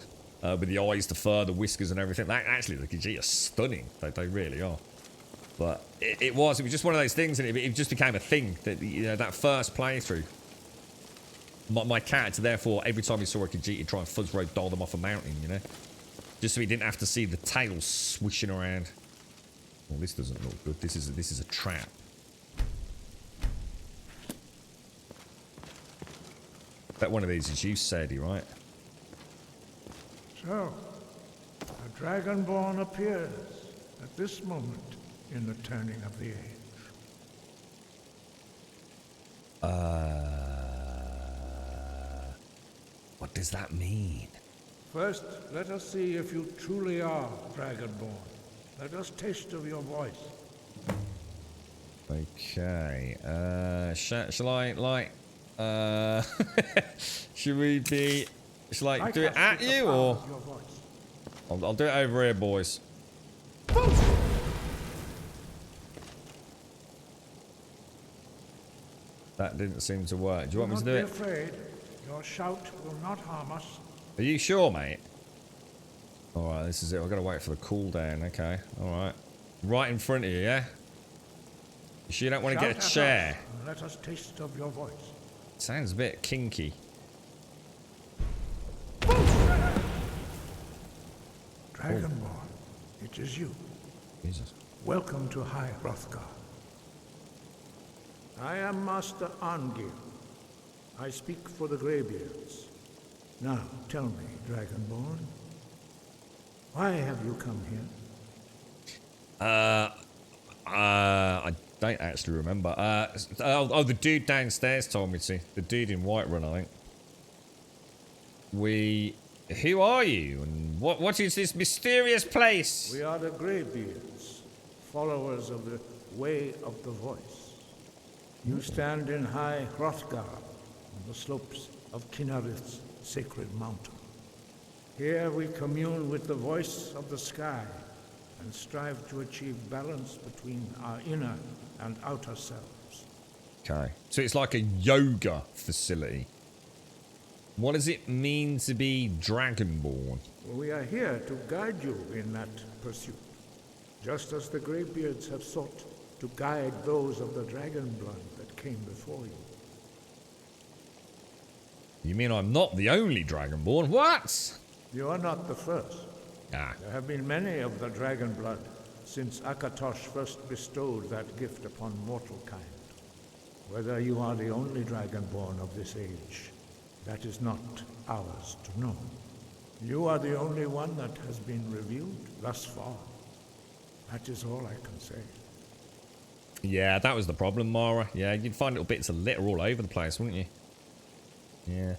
with the eyes, the fur, the whiskers, and everything, that actually the Khajiit are stunning. They really are. But it was just one of those things, and it just became a thing that, you know, that first playthrough. My character, therefore, every time he saw a Khajiit, he'd try and fuzz road dial them off a mountain, you know. Just so he didn't have to see the tail swishing around. Well, this doesn't look good. This is a trap. Bet one of these is you, Sadie, right? So, a Dragonborn appears at this moment in the turning of the age. What does that mean? First, let us see if you truly are Dragonborn. Let us taste of your voice. Okay. Shall I, like, should we be, shall I do it at you, or? I'll do it over here, boys. That didn't seem to work. Do you want me to do it? Don't be afraid. Your shout will not harm us. Are you sure, mate? Alright, this is it. I've got to wait for the cooldown. Okay, alright. Right in front of you, yeah? You sure you don't want to get a chair? Let us taste of your voice. Sounds a bit kinky. Dragonborn, it is you. Jesus. Welcome to High Hrothgar. I am Master Arngil. I speak for the Greybeards. Now, tell me, Dragonborn, why have you come here? I don't actually remember. The dude downstairs told me to. The dude in Whiterun, I think. Who are you, and what is this mysterious place? We are the Greybeards, followers of the Way of the Voice. You stand in High Hrothgar, on the slopes of Kinarith's sacred mountain. Here we commune with the voice of the sky and strive to achieve balance between our inner and outer selves. Okay, so it's like a yoga facility. What does it mean to be Dragonborn? We are here to guide you in that pursuit, just as the Greybeards have sought to guide those of the dragon blood that came before you. You mean I'm not the only Dragonborn? What? You are not the first. Ah. There have been many of the dragon blood since Akatosh first bestowed that gift upon mortal kind. Whether you are the only Dragonborn of this age, that is not ours to know. You are the only one that has been revealed thus far. That is all I can say. Yeah, that was the problem, Mara. Yeah, you'd find little bits of litter all over the place, wouldn't you? Yeah.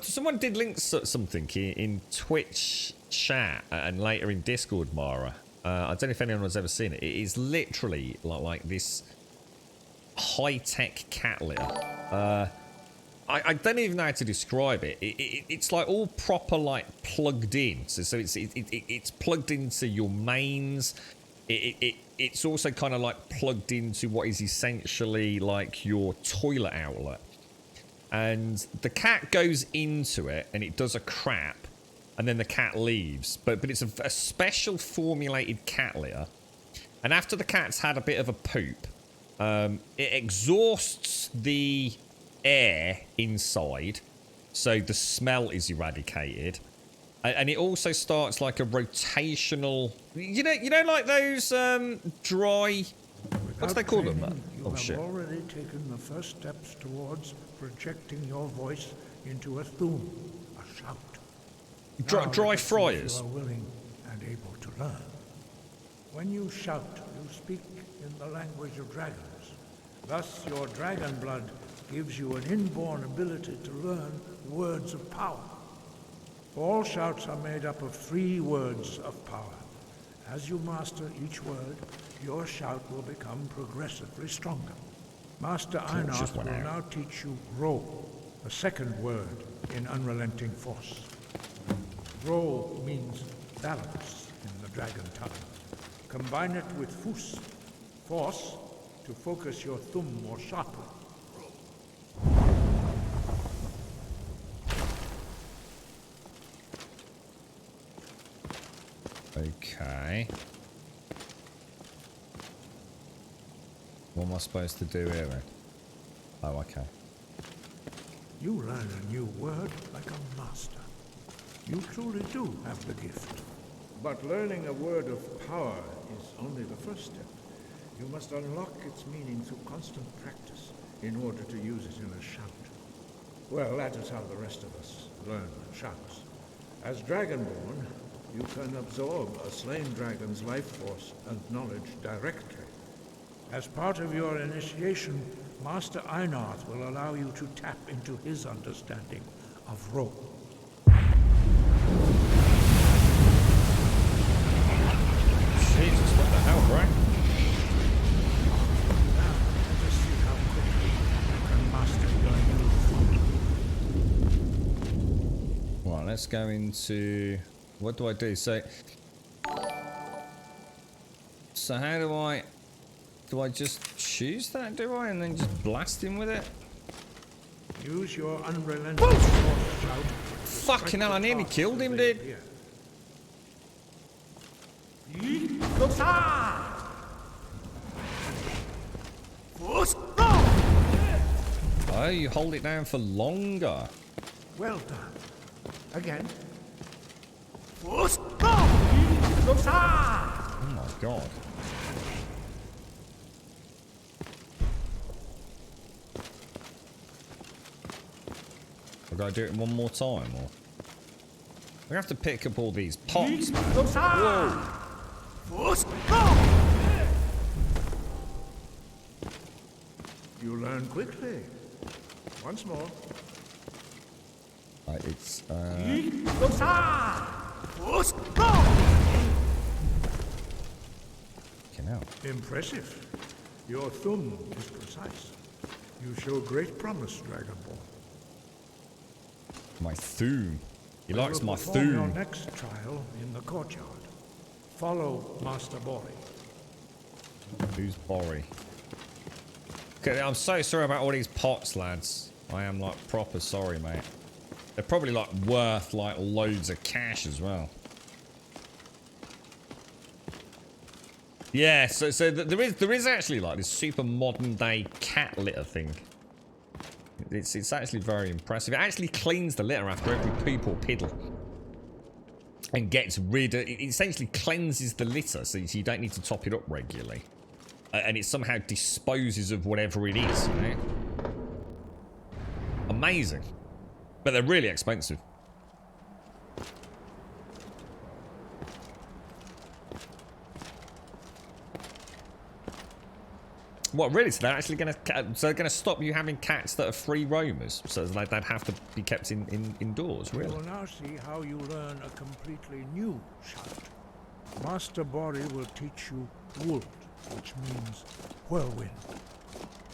Someone did link something in Twitch chat and later in Discord, Mara. I don't know if anyone has ever seen it. It is literally like this high-tech cat litter. I don't even know how to describe it. It's like all proper, like, plugged in. So it's plugged into your mains. It's also kind of like plugged into what is essentially like your toilet outlet. And the cat goes into it and it does a crap, and then the cat leaves. But it's a special formulated cat litter. And after the cat's had a bit of a poop, it exhausts the air inside, so the smell is eradicated. And it also starts like a rotational, you know, like those dry. What do they call them? You have already taken the first steps towards projecting your voice into a thum, a shout. Dry fryers. You are willing and able to learn. When you shout, you speak in the language of dragons. Thus, your dragon blood gives you an inborn ability to learn words of power. All shouts are made up of 3 words of power. As you master each word, your shout will become progressively stronger. Master Einarth will now teach you Ro, the 2nd word in Unrelenting Force. Ro means balance in the dragon tongue. Combine it with Fus, force, to focus your thumb more sharply. Okay. What am I supposed to do here then? Oh, okay. You learn a new word like a master. You truly do have the gift. But learning a word of power is only the first step. You must unlock its meaning through constant practice in order to use it in a shout. Well, that is how the rest of us learn shouts. As Dragonborn, you can absorb a slain dragon's life force and knowledge directly. As part of your initiation, Master Einarth will allow you to tap into his understanding of Ro. Jesus, what the hell, bro? Now, let us see how quickly you can master your new form. Right, let's go into... What do I do? So how do I just choose that, do I? And then just blast him with it? Use your unrelenting force shout. Fucking hell, I nearly killed him, dude. Oh, you hold it down for longer. Well done. Again. Oh my god. I've got to do it one more time, or... We have to pick up all these pots, man. Whoa! You learn quickly. Once more. It's, Impressive. Your thumb is precise. You show great promise, Dragonborn. My thumb. He likes my perform your thumb. next trial in the courtyard. Follow Master Bori. Who's Bori? Okay, I'm so sorry about all these pots, lads. I am like proper sorry, mate. They're probably like worth like loads of cash as well. Yeah, so there is actually like this super modern day cat litter thing. It's actually very impressive. It actually cleans the litter after every poop or piddle. And gets rid of... It essentially cleanses the litter so you don't need to top it up regularly. And it somehow disposes of whatever it is, you know? Amazing. But they're really expensive. What, really? So they're actually gonna stop you having cats that are free roamers, so they'd have to be kept indoors, really? You will now see how you learn a completely new shout. Master Bori will teach you Wuld, which means whirlwind.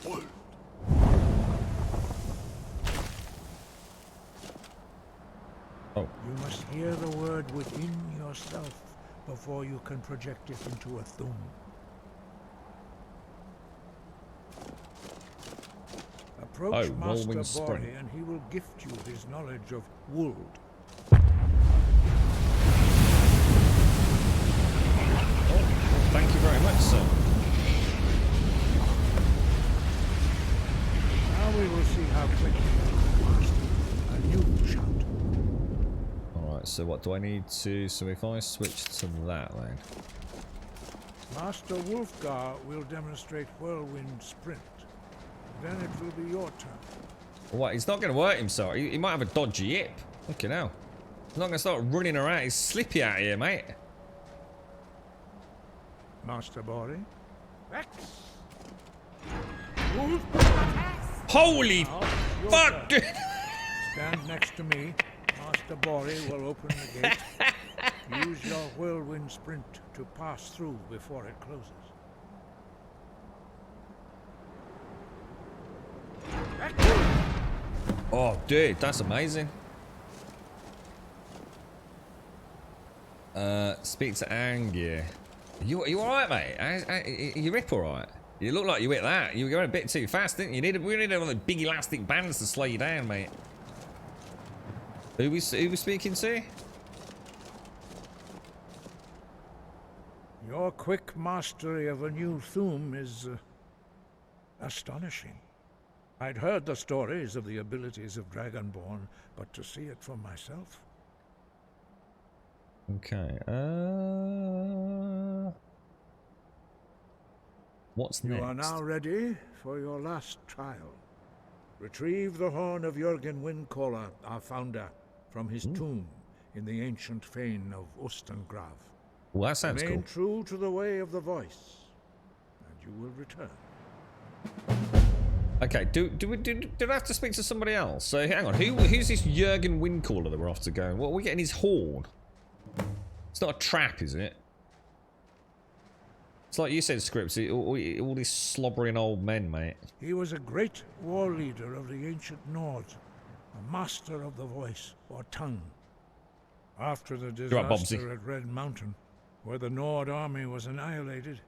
Wuld. Oh. You must hear the word within yourself before you can project it into a thum. Approach Master Bori and he will gift you his knowledge of Wuld. Thank you very much, sir. Now we will see how quickly you can master a new shout. Alright, so what do I need to... So if I switch to that then... Master Wulfgar will demonstrate Whirlwind Sprint. Then it will be your turn. What? He's not going to hurt himself. He might have a dodgy hip. Fucking hell. He's not going to start running around. He's slippy out here, mate. Master Bori. Rex. Holy fuck, dude. Stand next to me. Master Bori will open the gate. Use your whirlwind sprint to pass through before it closes. Oh, dude, that's amazing. Speak to Angier. You alright, mate? You rip alright? You look like you hit that. You were going a bit too fast, didn't you? We need one of the big elastic bands to slow you down, mate. Who we speaking to? Your quick mastery of a new thum is astonishing. I'd heard the stories of the abilities of Dragonborn, but to see it for myself. Okay. What's next? You are now ready for your last trial. Retrieve the horn of Jürgen Windcaller, our founder, from his tomb in the ancient fane of Ostengrav. Well, that sounds Remain cool. true to the way of the voice, and you will return. Okay, do I have to speak to somebody else? So hang on, who's this Jürgen Windcaller that we're off to go? What are we getting his horn? It's not a trap, is it? It's like you said, Scripts, all these slobbering old men, mate. He was a great war leader of the ancient Nords, a master of the voice, or tongue. After the disaster at Red Mountain, where the Nord army was annihilated,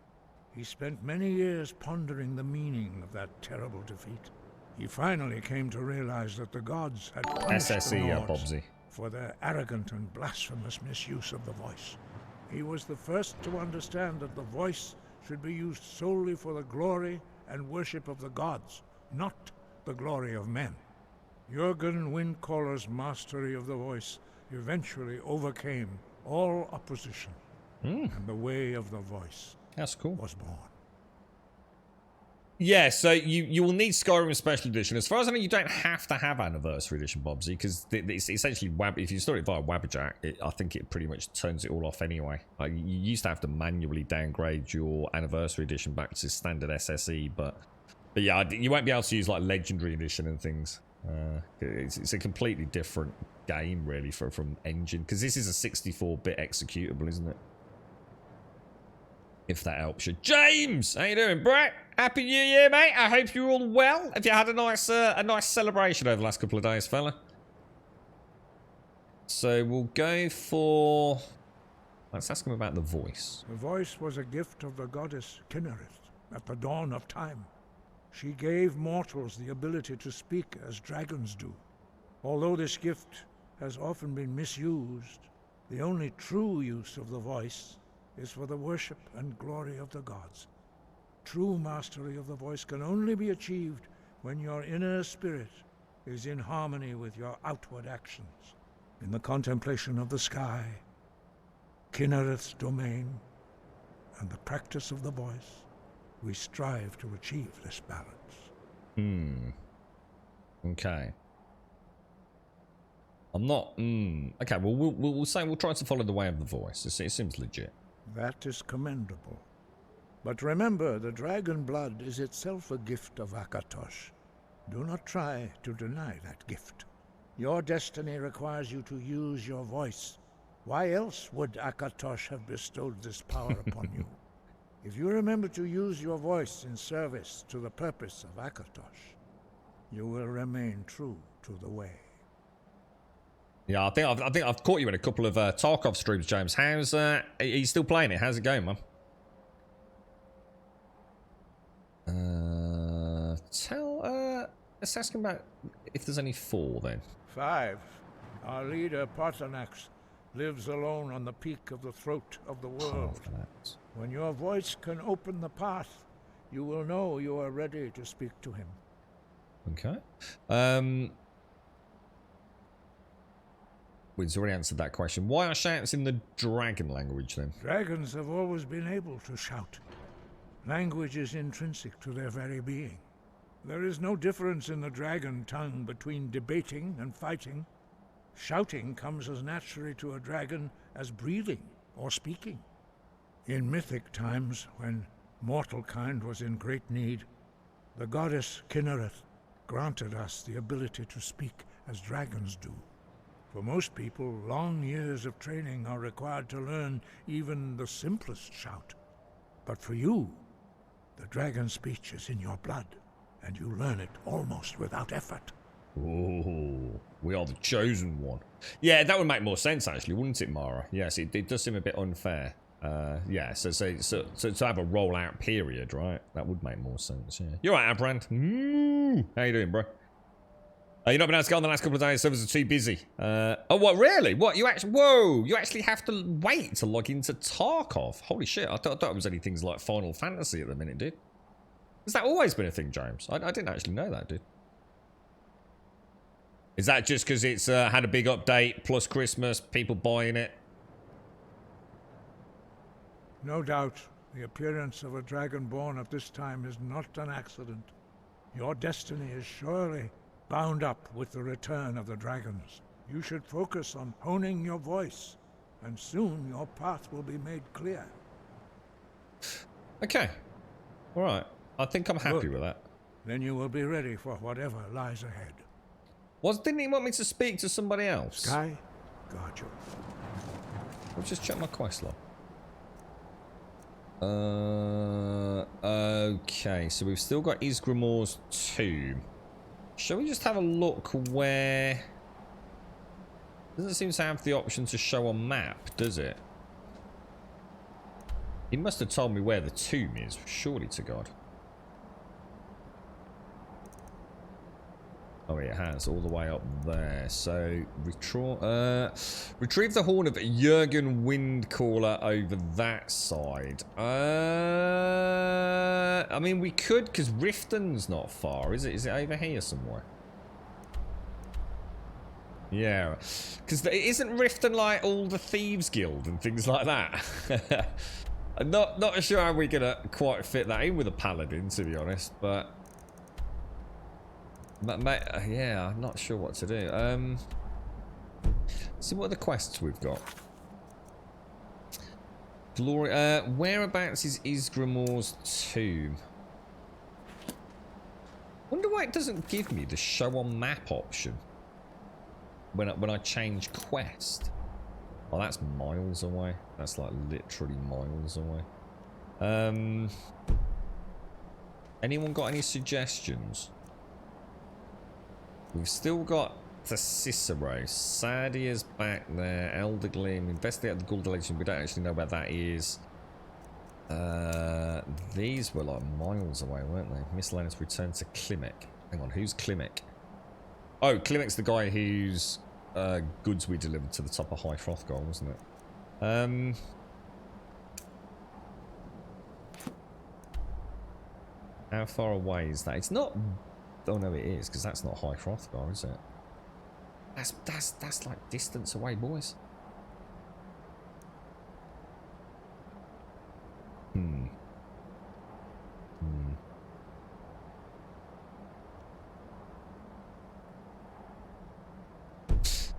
he spent many years pondering the meaning of that terrible defeat. He finally came to realize that the gods had punished the Nords for their arrogant and blasphemous misuse of the voice. He was the first to understand that the voice should be used solely for the glory and worship of the gods, not the glory of men. Jürgen Windcaller's mastery of the voice eventually overcame all opposition, and the way of the voice was born. Yeah, so you will need Skyrim Special Edition. As far as I know, you don't have to have Anniversary Edition, Bobsy, because it's essentially if you store it via Wabberjack, I think it pretty much turns it all off anyway. Like, you used to have to manually downgrade your Anniversary Edition back to standard SSE, but yeah, you won't be able to use like Legendary Edition and things. It's a completely different game, really, from Engine, because this is a 64-bit executable, isn't it? If that helps you. James! How you doing, Brett? Happy New Year, mate. I hope you're all well. Have you had a nice celebration over the last couple of days, fella? So we'll go for... Let's ask him about the voice. The voice was a gift of the goddess Kinnereth at the dawn of time. She gave mortals the ability to speak as dragons do. Although this gift has often been misused, the only true use of the voice is for the worship and glory of the gods. True mastery of the voice can only be achieved when your inner spirit is in harmony with your outward actions. In the contemplation of the sky, Kinnereth's domain, and the practice of the voice, we strive to achieve this balance. Okay. I'm not... Okay, well, we'll say we'll try to follow the way of the voice. It seems legit. That is commendable. But remember, the dragon blood is itself a gift of Akatosh. Do not try to deny that gift. Your destiny requires you to use your voice. Why else would Akatosh have bestowed this power upon you? If you remember to use your voice in service to the purpose of Akatosh, you will remain true to the way. Yeah, I think I've caught you in a couple of Tarkov streams, James. How's are you still playing it? How's it going, man? Let's ask him about if there's any 4 then. 5. Our leader, Partanax, lives alone on the peak of the throat of the world. When your voice can open the path, you will know you are ready to speak to him. Okay. We've already answered that question. Why are shouts in the dragon language then? Dragons have always been able to shout. Language is intrinsic to their very being. There is no difference in the dragon tongue between debating and fighting. Shouting comes as naturally to a dragon as breathing or speaking. In mythic times, when mortal kind was in great need, the goddess Kinnereth granted us the ability to speak as dragons do. For most people, long years of training are required to learn even the simplest shout. But for you, the dragon speech is in your blood, and you learn it almost without effort. Oh, we are the chosen one. Yeah, that would make more sense, actually, wouldn't it, Mara? Yes, it does seem a bit unfair. Yeah, so to have a rollout period, right? That would make more sense, yeah. You're right, Abrand. How you doing, bro? You've not been able to go on the last couple of days, servers are too busy. Oh, what, really? What, you actually, whoa, you actually have to wait to log into Tarkov? Holy shit, I thought it was any things like Final Fantasy at the minute, dude. Has that always been a thing, James? I didn't actually know that, dude. Is that just because it's had a big update, plus Christmas, people buying it? No doubt, the appearance of a dragonborn at this time is not an accident. Your destiny is surely bound up with the return of the dragons. You should focus on honing your voice, and soon your path will be made clear. Okay. Alright. I think I'm happy with that. Then you will be ready for whatever lies ahead. Didn't he want me to speak to somebody else? Sky, guard you. I'll just check my quest log. Okay, so we've still got Isgramor's tomb. Shall we just have a look where... Doesn't seem to have the option to show a map, does it? He must have told me where the tomb is, surely to God. Oh, it has, all the way up there. So, retrieve the horn of Jurgen Windcaller over that side. I mean, we could, because Riften's not far, is it? Is it over here somewhere? Yeah, because isn't Riften like all the Thieves Guild and things like that? I'm not sure how we're going to quite fit that in with a Paladin, to be honest, but... yeah, I'm not sure what to do. See what are the quests we've got. Glory. Whereabouts is Isgramor's tomb? Wonder why it doesn't give me the show on map option when I change quest. Oh, that's miles away. That's like literally miles away. Anyone got any suggestions? We've still got the Cicero. Sadia's back there. Elder Gleam. Investigate the Ghoul Delation. We don't actually know where that is. These were like miles away, weren't they? Miscellaneous return to Klimek. Hang on, who's Klimek? Oh, Klimek's the guy whose goods we delivered to the top of High Hrothgar, wasn't it? How far away is that? It's not... Oh no, it is, because that's not High Hrothgar, is it? That's like distance away, boys.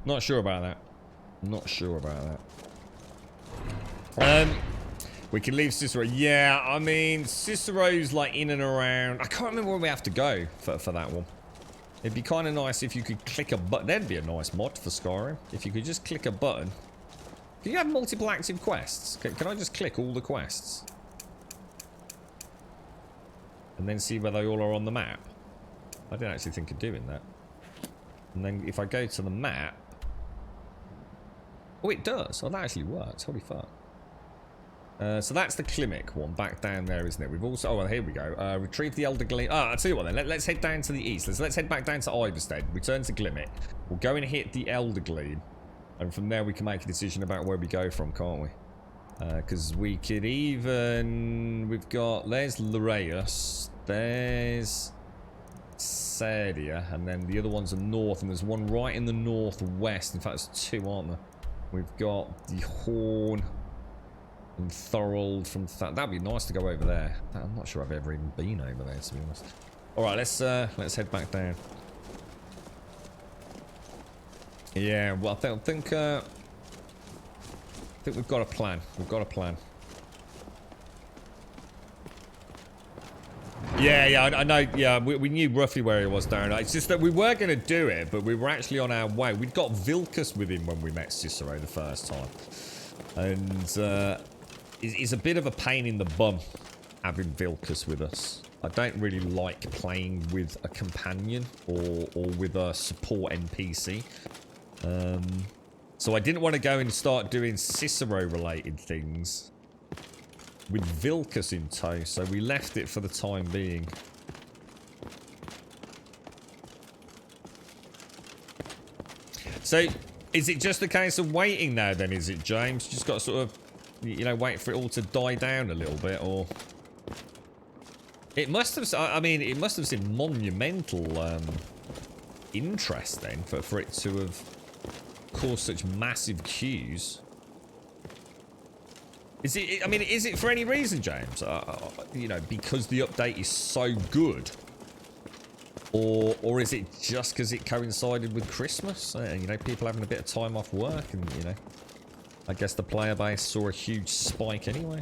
Not sure about that. Not sure about that. We can leave Cicero. Yeah, I mean, Cicero's like in and around. I can't remember where we have to go for that one. It'd be kind of nice if you could click a button. That'd be a nice mod for Skyrim. If you could just click a button. Do you have multiple active quests? Can I just click all the quests? And then see where they all are on the map? I didn't actually think of doing that. And then if I go to the map... Oh, it does. Oh, that actually works. Holy fuck. So that's the Klimek one back down there, isn't it? We've also... Oh, well, here we go. Retrieve the Elder Gleam. I'll tell you what then. Let's head down to the east. Let's head back down to Iverstead. Return to Klimek. We'll go and hit the Elder Gleam. And from there we can make a decision about where we go from, can't we? Because we could even... We've got... There's Loreus. There's... Sadia. And then the other ones are north. And there's one right in the northwest. In fact, there's two, aren't there? We've got the Horn... and Thorold from that'd be nice to go over there. I'm not sure I've ever even been over there, to be honest. All right, let's head back down. Yeah, well, I think we've got a plan. We've got a plan. Yeah, I know. Yeah, we knew roughly where he was, Darren. It's just that we were going to do it, but we were actually on our way. We'd got Vilcus with him when we met Cicero the first time. And it's a bit of a pain in the bum having Vilcus with us. I don't really like playing with a companion or with a support NPC. So I didn't want to go and start doing Cicero-related things with Vilcus in tow, so we left it for the time being. So, is it just a case of waiting now then, is it, James? Just got to sort of, you know, wait for it all to die down a little bit, or... It must have, I mean, it must have seen monumental interest then for it to have caused such massive queues. Is it, I mean, is it for any reason, James? You know, because the update is so good? Or is it just because it coincided with Christmas? You know, people having a bit of time off work and, you know, I guess the player base saw a huge spike anyway.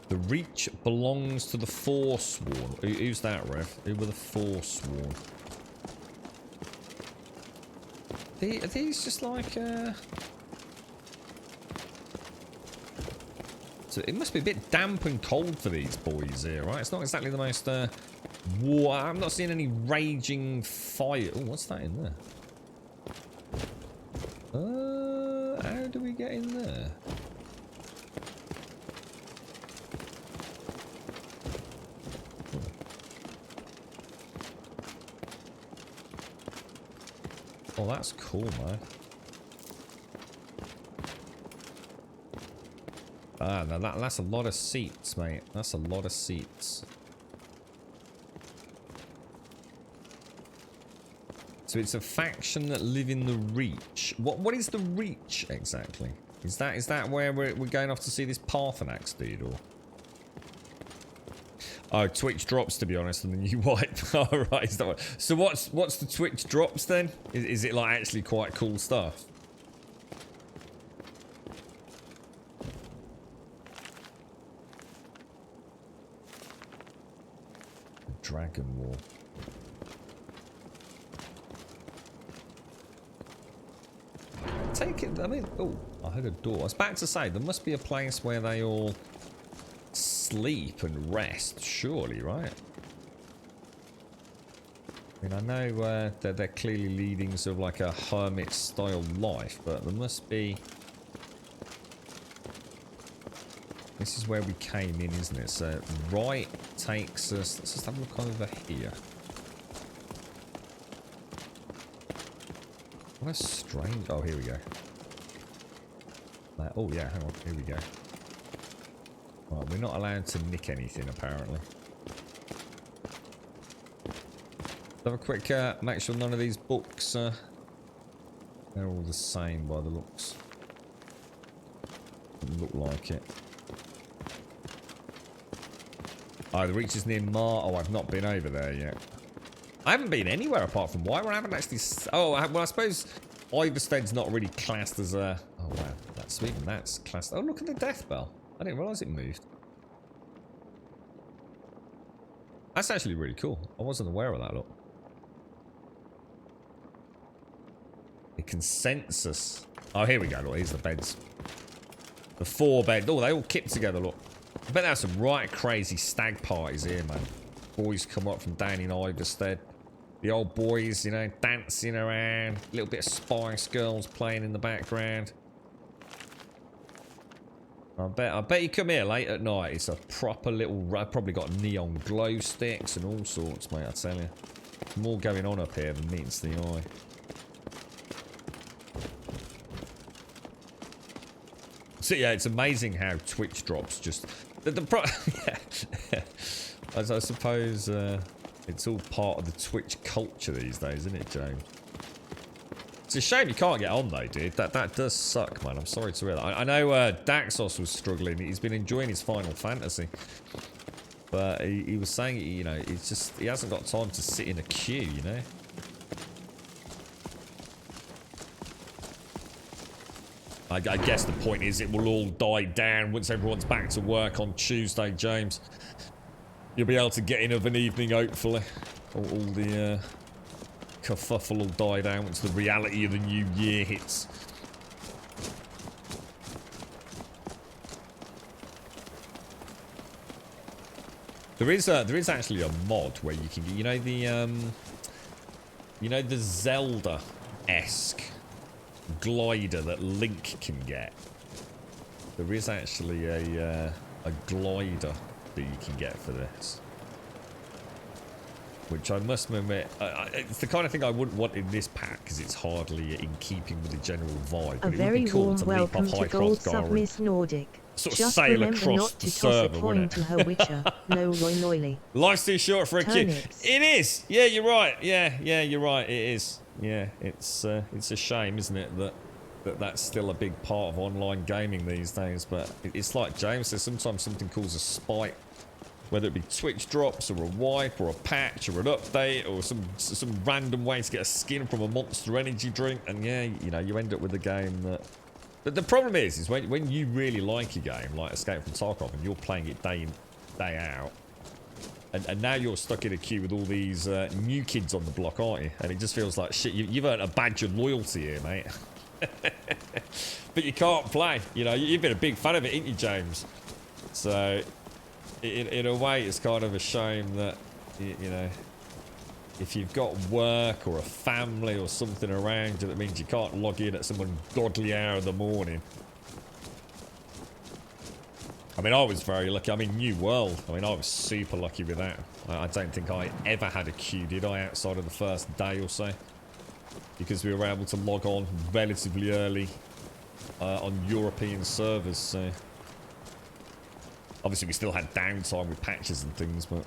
The Reach belongs to the Forsworn. Who's that, Rev? Who were the Forsworn? Are these just like, So it must be a bit damp and cold for these boys here, right? It's not exactly the most, war. I'm not seeing any raging fire. Oh, what's that in there? How do we get in there? Oh, that's cool, man. Ah, now that's a lot of seats, mate. That's a lot of seats. So it's a faction that live in the Reach. What is the Reach exactly? Is that where we're going off to see this Parthenax dude, or? Oh, Twitch drops, to be honest, and then you wipe. All right, is that what? So what's the Twitch drops then? Is it like actually quite cool stuff? Dragon War. Take it. I mean, oh, I heard a door. I was about to say there must be a place where they all sleep and rest, surely, right? I mean, I know that they're clearly leading sort of like a hermit-style life, but there must be... This is where we came in, isn't it? So, right takes us... Let's just have a look over here. What a strange... Oh, here we go. Oh, yeah, hang on. Here we go. Right, we're not allowed to nick anything, apparently. Have a quick, make sure none of these books, they're all the same by the looks. Doesn't look like it. Oh, the Reach is near Mar. Oh, I've not been over there yet. I haven't been anywhere apart from White. I haven't actually... Oh, well, I suppose Iverstead's not really classed as a... Oh, wow. That's even that's classed... Oh, look at the death bell. I didn't realise it moved. That's actually really cool. I wasn't aware of that, look. The consensus. Oh, here we go, look. Here's the beds. The 4 beds. Oh, they all kip together, look. I bet that's some right crazy stag parties here, man. Boys come up from down in Iverstead. The old boys, you know, dancing around. A little bit of Spice Girls playing in the background. I bet you come here late at night. It's a proper little... I've probably got neon glow sticks and all sorts, mate, I tell you. More going on up here than meets the eye. So yeah, it's amazing how Twitch drops just... yeah. I suppose it's all part of the Twitch culture these days, isn't it, James? It's a shame you can't get on though, dude. That does suck, man. I'm sorry to hear that. I know Daxos was struggling. He's been enjoying his Final Fantasy. But he was saying, you know, it's just... He hasn't got time to sit in a queue, you know? I guess the point is it will all die down once everyone's back to work on Tuesday, James. You'll be able to get in of an evening, hopefully. All the kerfuffle will die down once the reality of the new year hits. There is actually a mod where you can get, you know the Zelda-esque glider that Link can get. There is actually a glider that you can get for this, which I must admit, it's the kind of thing I wouldn't want in this pack because it's hardly in keeping with the general vibe. But A very warm welcome to Gold Sub Miss Nordic. Sort of Just sail remember across not the to toss server, a coin to her witcher. No Roy Noily. Life's too short for a kid. Turnips. It is. Yeah, you're right. Yeah, you're right. It is. Yeah, it's a shame, isn't it, that's still a big part of online gaming these days. But it's like James says, sometimes something causes spite, whether it be Twitch drops or a wipe or a patch or an update or some random way to get a skin from a Monster Energy drink, and yeah, you know, you end up with a game that. But the problem is when you really like a game like Escape from Tarkov and you're playing it day in, day out, and now you're stuck in a queue with all these new kids on the block, aren't you? And it just feels like shit. You've earned a badge of loyalty here, mate. But you can't play. You know, you've been a big fan of it, ain't you, James? So, in a way, it's kind of a shame that, you know, if you've got work or a family or something around you, that means you can't log in at some ungodly hour of the morning. I mean, I was very lucky. I mean, New World. I mean, I was super lucky with that. I don't think I ever had a queue, did I, outside of the first day or so? Because we were able to log on relatively early on European servers, so... Obviously, we still had downtime with patches and things, but...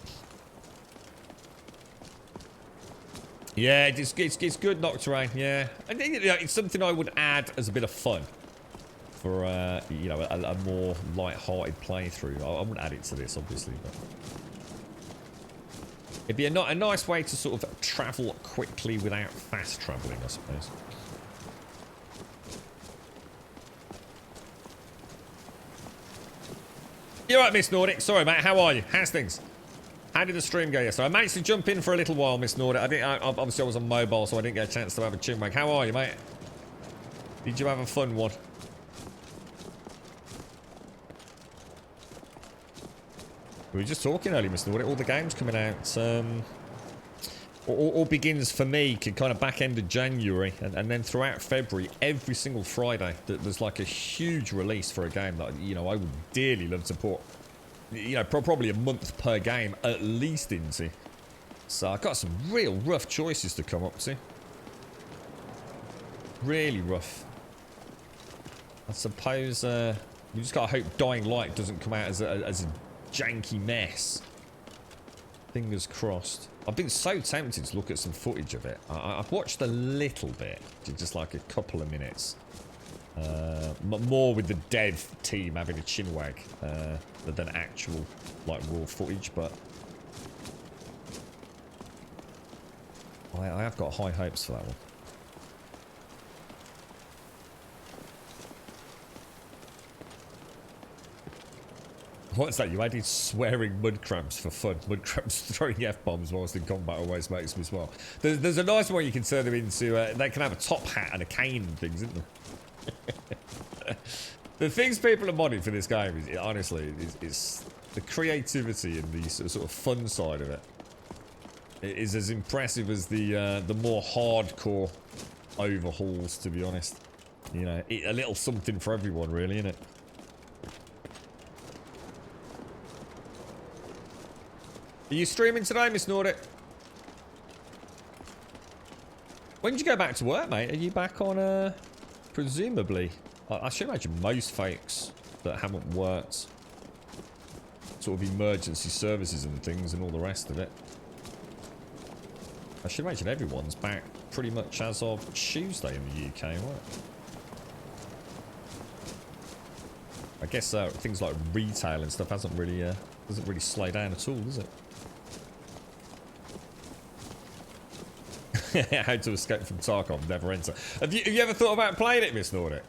Yeah, it's good, Nocturne, yeah. I think, you know, it's something I would add as a bit of fun. For, you know, a more light-hearted playthrough. I wouldn't add it to this, obviously, but... It'd be a nice way to sort of travel quickly without fast travelling, I suppose. You're right, Miss Nordic. Sorry, mate. How are you? How's things? How did the stream go yesterday? I managed to jump in for a little while, Miss Nordic. Obviously, I was on mobile, so I didn't get a chance to have a chinwag. How are you, mate? Did you have a fun one? We were just talking earlier, Mr. Nordic. All the games coming out. All begins for me kind of back end of January, and then throughout February, every single Friday, there's like a huge release for a game that, you know, I would dearly love to put, you know, probably a month per game at least into. So I've got some real rough choices to come up to. Really rough. I suppose we just gotta hope Dying Light doesn't come out as a janky mess. Fingers crossed. I've been so tempted to look at some footage of it. I've watched a little bit, just like a couple of minutes. More with the dev team having a chinwag than actual like raw footage, but I have got high hopes for that one. What's that? You added swearing mud cramps for fun. Mud cramps throwing F-bombs whilst in combat always makes me smile. There's a nice one you can turn them into. They can have a top hat and a cane and things, isn't there? The things people are modding for this game is, honestly, is the creativity and the sort of fun side of it. It is as impressive as the more hardcore overhauls, to be honest. You know, a little something for everyone, really, isn't it? Are you streaming today, Miss Nordic? When did you go back to work, mate? Are you back on, presumably? I should imagine most folks that haven't worked sort of emergency services and things and all the rest of it. I should imagine everyone's back pretty much as of Tuesday in the UK, right? I guess things like retail and stuff hasn't really, doesn't really slow down at all, does it? How to escape from Tarkov, never enter. Have you ever thought about playing it, Miss Nordic?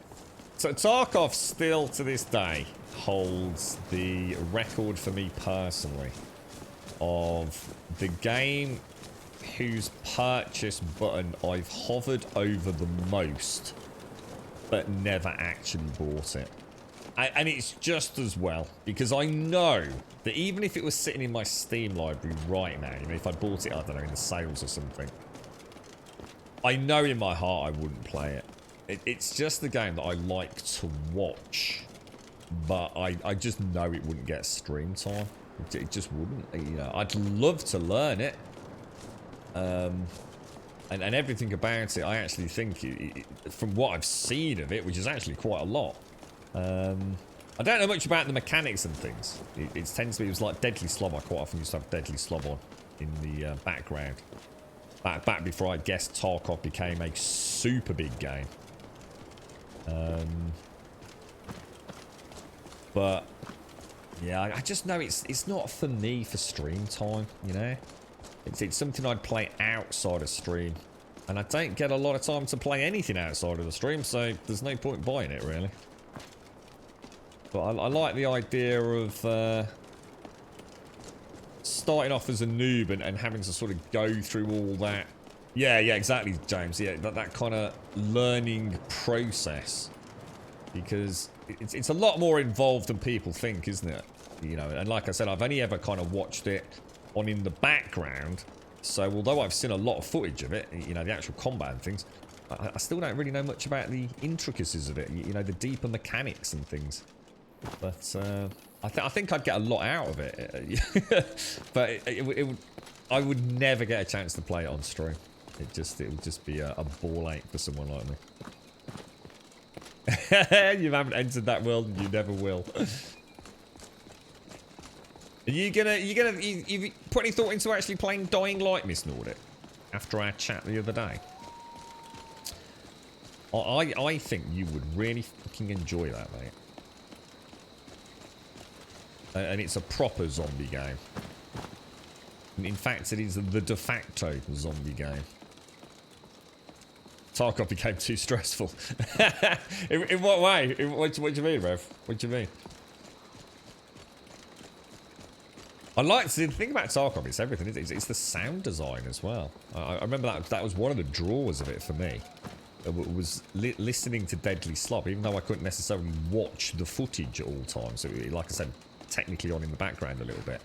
So Tarkov still to this day holds the record for me personally of the game whose purchase button I've hovered over the most but never actually bought it. And it's just as well, because I know that even if it was sitting in my Steam library right now, you know, if I bought it, I don't know, in the sales or something, I know in my heart I wouldn't play it. It's just the game that I like to watch, but I just know it wouldn't get stream time. It just wouldn't, you know. I'd love to learn it. And everything about it, I actually think, from what I've seen of it, which is actually quite a lot, I don't know much about the mechanics and things. It tends to be, it was like Deadly Slob. I quite often used to have Deadly Slob on in the background. Back before I guess Tarkov became a super big game. But yeah, I just know it's not for me for stream time, you know. It's something I'd play outside of stream. And I don't get a lot of time to play anything outside of the stream, so there's no point buying it, really. But I like the idea of starting off as a noob and having to sort of go through all that. Yeah, exactly, James. Yeah, that kind of learning process. Because it's a lot more involved than people think, isn't it? You know, and like I said, I've only ever kind of watched it on in the background. So although I've seen a lot of footage of it, you know, the actual combat and things, I still don't really know much about the intricacies of it, you know, the deeper mechanics and things. But I think I'd get a lot out of it. But I would never get a chance to play it on stream. It would just be a ball ache for someone like me. You haven't entered that world and you never will. Are you put any thought into actually playing Dying Light, Miss Nordic? After our chat the other day? I think you would really fucking enjoy that, mate. And it's a proper zombie game. In fact, it is the de facto zombie game. Tarkov became too stressful. in what way? What do you mean, Rev? What do you mean? I like the thing about Tarkov. It's everything. It's the sound design as well. I remember that was one of the draws of it for me. Was listening to Deadly Slob, even though I couldn't necessarily watch the footage at all times. So, like I said, technically on in the background a little bit.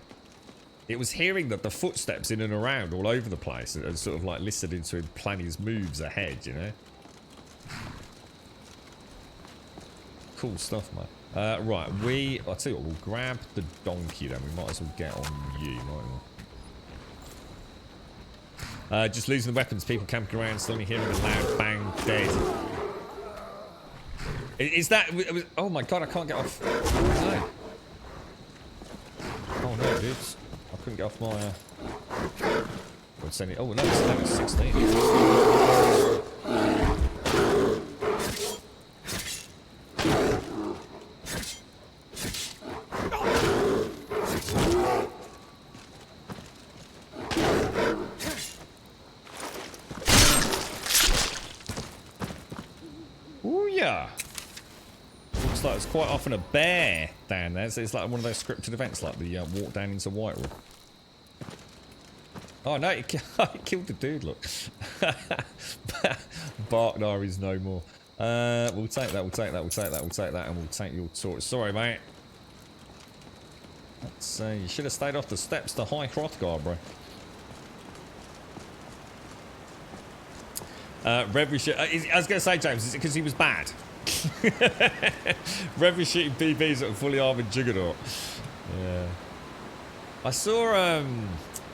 It was hearing the footsteps in and around all over the place and sort of like listening to him plan his moves ahead, you know? Cool stuff, man. Right, I'll tell you what, we'll grab the donkey then. We might as well get on you, mightn't we? Just losing the weapons, people camping around, suddenly hearing a loud bang, dead. Is that... Oh my god, I can't get off... No. Oh no, dudes. I couldn't get off my... Oh no, it's level 16. Looks like there's quite often a bear down there. So it's like one of those scripted events, like the walk down into Whiterun. Oh no, he killed the dude, look. Barknar is no more. We'll take that, we'll take that, we'll take that, we'll take that, and we'll take your torch. Sorry, mate. You should have stayed off the steps to High Hrothgar, bro. Rev was I was going to say, James, is it because he was bad? Rev was shooting BBs at a fully armoured Juggernaut. Yeah. I saw,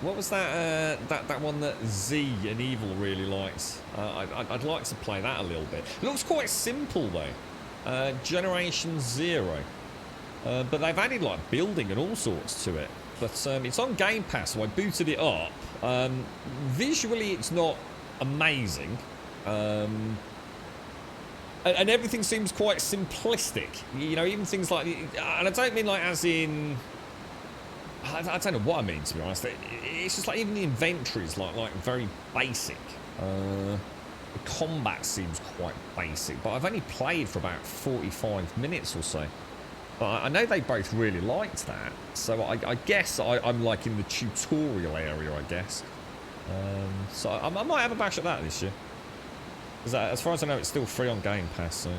what was that, that one that Z and Evil really likes? I'd like to play that a little bit. It looks quite simple, though. Generation Zero. But they've added, like, building and all sorts to it. But it's on Game Pass, so I booted it up. Visually, it's not amazing. And everything seems quite simplistic. You know, even things like... And I don't mean, like, as in... I don't know what I mean, to be honest. It's just like even the inventory is like very basic. The combat seems quite basic, but I've only played for about 45 minutes or so. But I know they both really liked that, so I guess I'm like in the tutorial area, I guess. So I might have a bash at that this year. Because as far as I know, it's still free on Game Pass, so...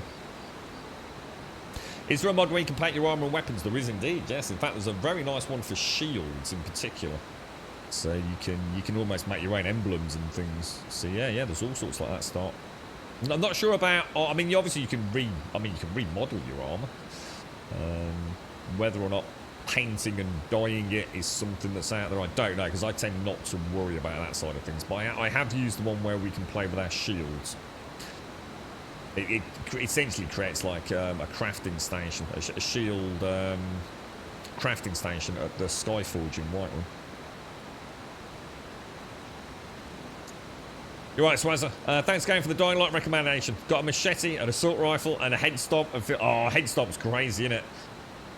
Is there a mod where you can paint your armor and weapons? There is indeed, yes. In fact, there's a very nice one for shields in particular. So you can almost make your own emblems and things. So yeah, there's all sorts like that start. I'm not sure about... I mean, obviously you can remodel your armor. Whether or not painting and dyeing it is something that's out there, I don't know, because I tend not to worry about that side of things. But I have used the one where we can play with our shields. It essentially creates like a crafting station, a shield crafting station at the Skyforge in Whitewood. You're right, Swazzer. Thanks again for the Dying Light recommendation. Got a machete, an assault rifle, and a head stomp. And head stomp's crazy, isn't it?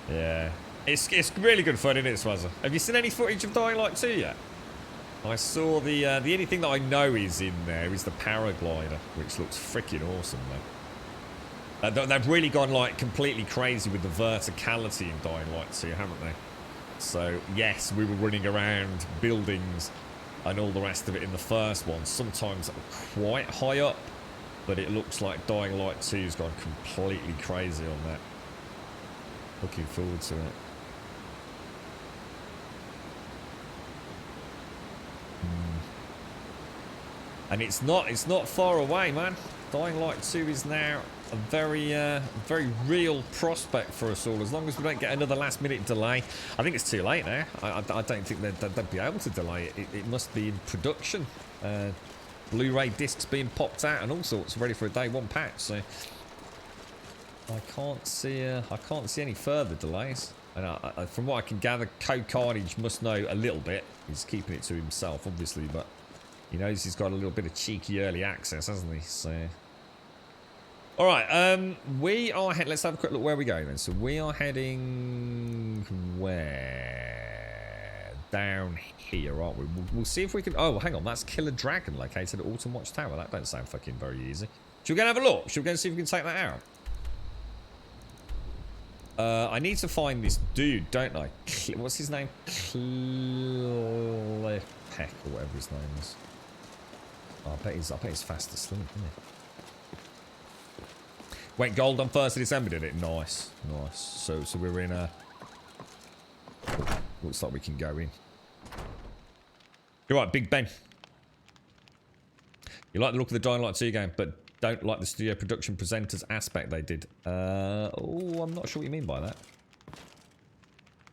Yeah. It's really good fun, isn't it, Swazzer? Have you seen any footage of Dying Light 2 yet? I saw the only thing that I know is in there is the paraglider, which looks freaking awesome, though. They've really gone like completely crazy with the verticality in Dying Light 2, haven't they? So yes, we were running around buildings and all the rest of it in the first one, sometimes quite high up, but it looks like Dying Light 2's gone completely crazy on that. Looking forward to it. And it's not far away, man. Dying Light 2 is now a very real prospect for us all, as long as we don't get another last minute delay. I think it's too late now. I don't think they'd be able to delay it. It must be in production. Blu-ray discs being popped out and all sorts, ready for a day one patch. So I can't see any further delays. And from what I can gather, Code Carnage must know a little bit. He's keeping it to himself, obviously, but he knows he's got a little bit of cheeky early access, hasn't he? So, all right, we are let's have a quick look where we go then. So we are heading where? Down here, aren't we? We'll see if we can. Oh, hang on, that's Killer Dragon located at Autumn Watch Tower. That don't sound fucking very easy. Should we go and have a look? Should we go and see if we can take that out? I need to find this dude, don't I? What's his name? Clepek or whatever his name is. Oh, I bet he's fast asleep, isn't he? Went gold on 1st of December, did it? Nice. So we're in a... Looks like we can go in. You're right, Big Ben. You like the look of the Dying Light 2 game, but don't like the studio production presenters aspect they did. I'm not sure what you mean by that.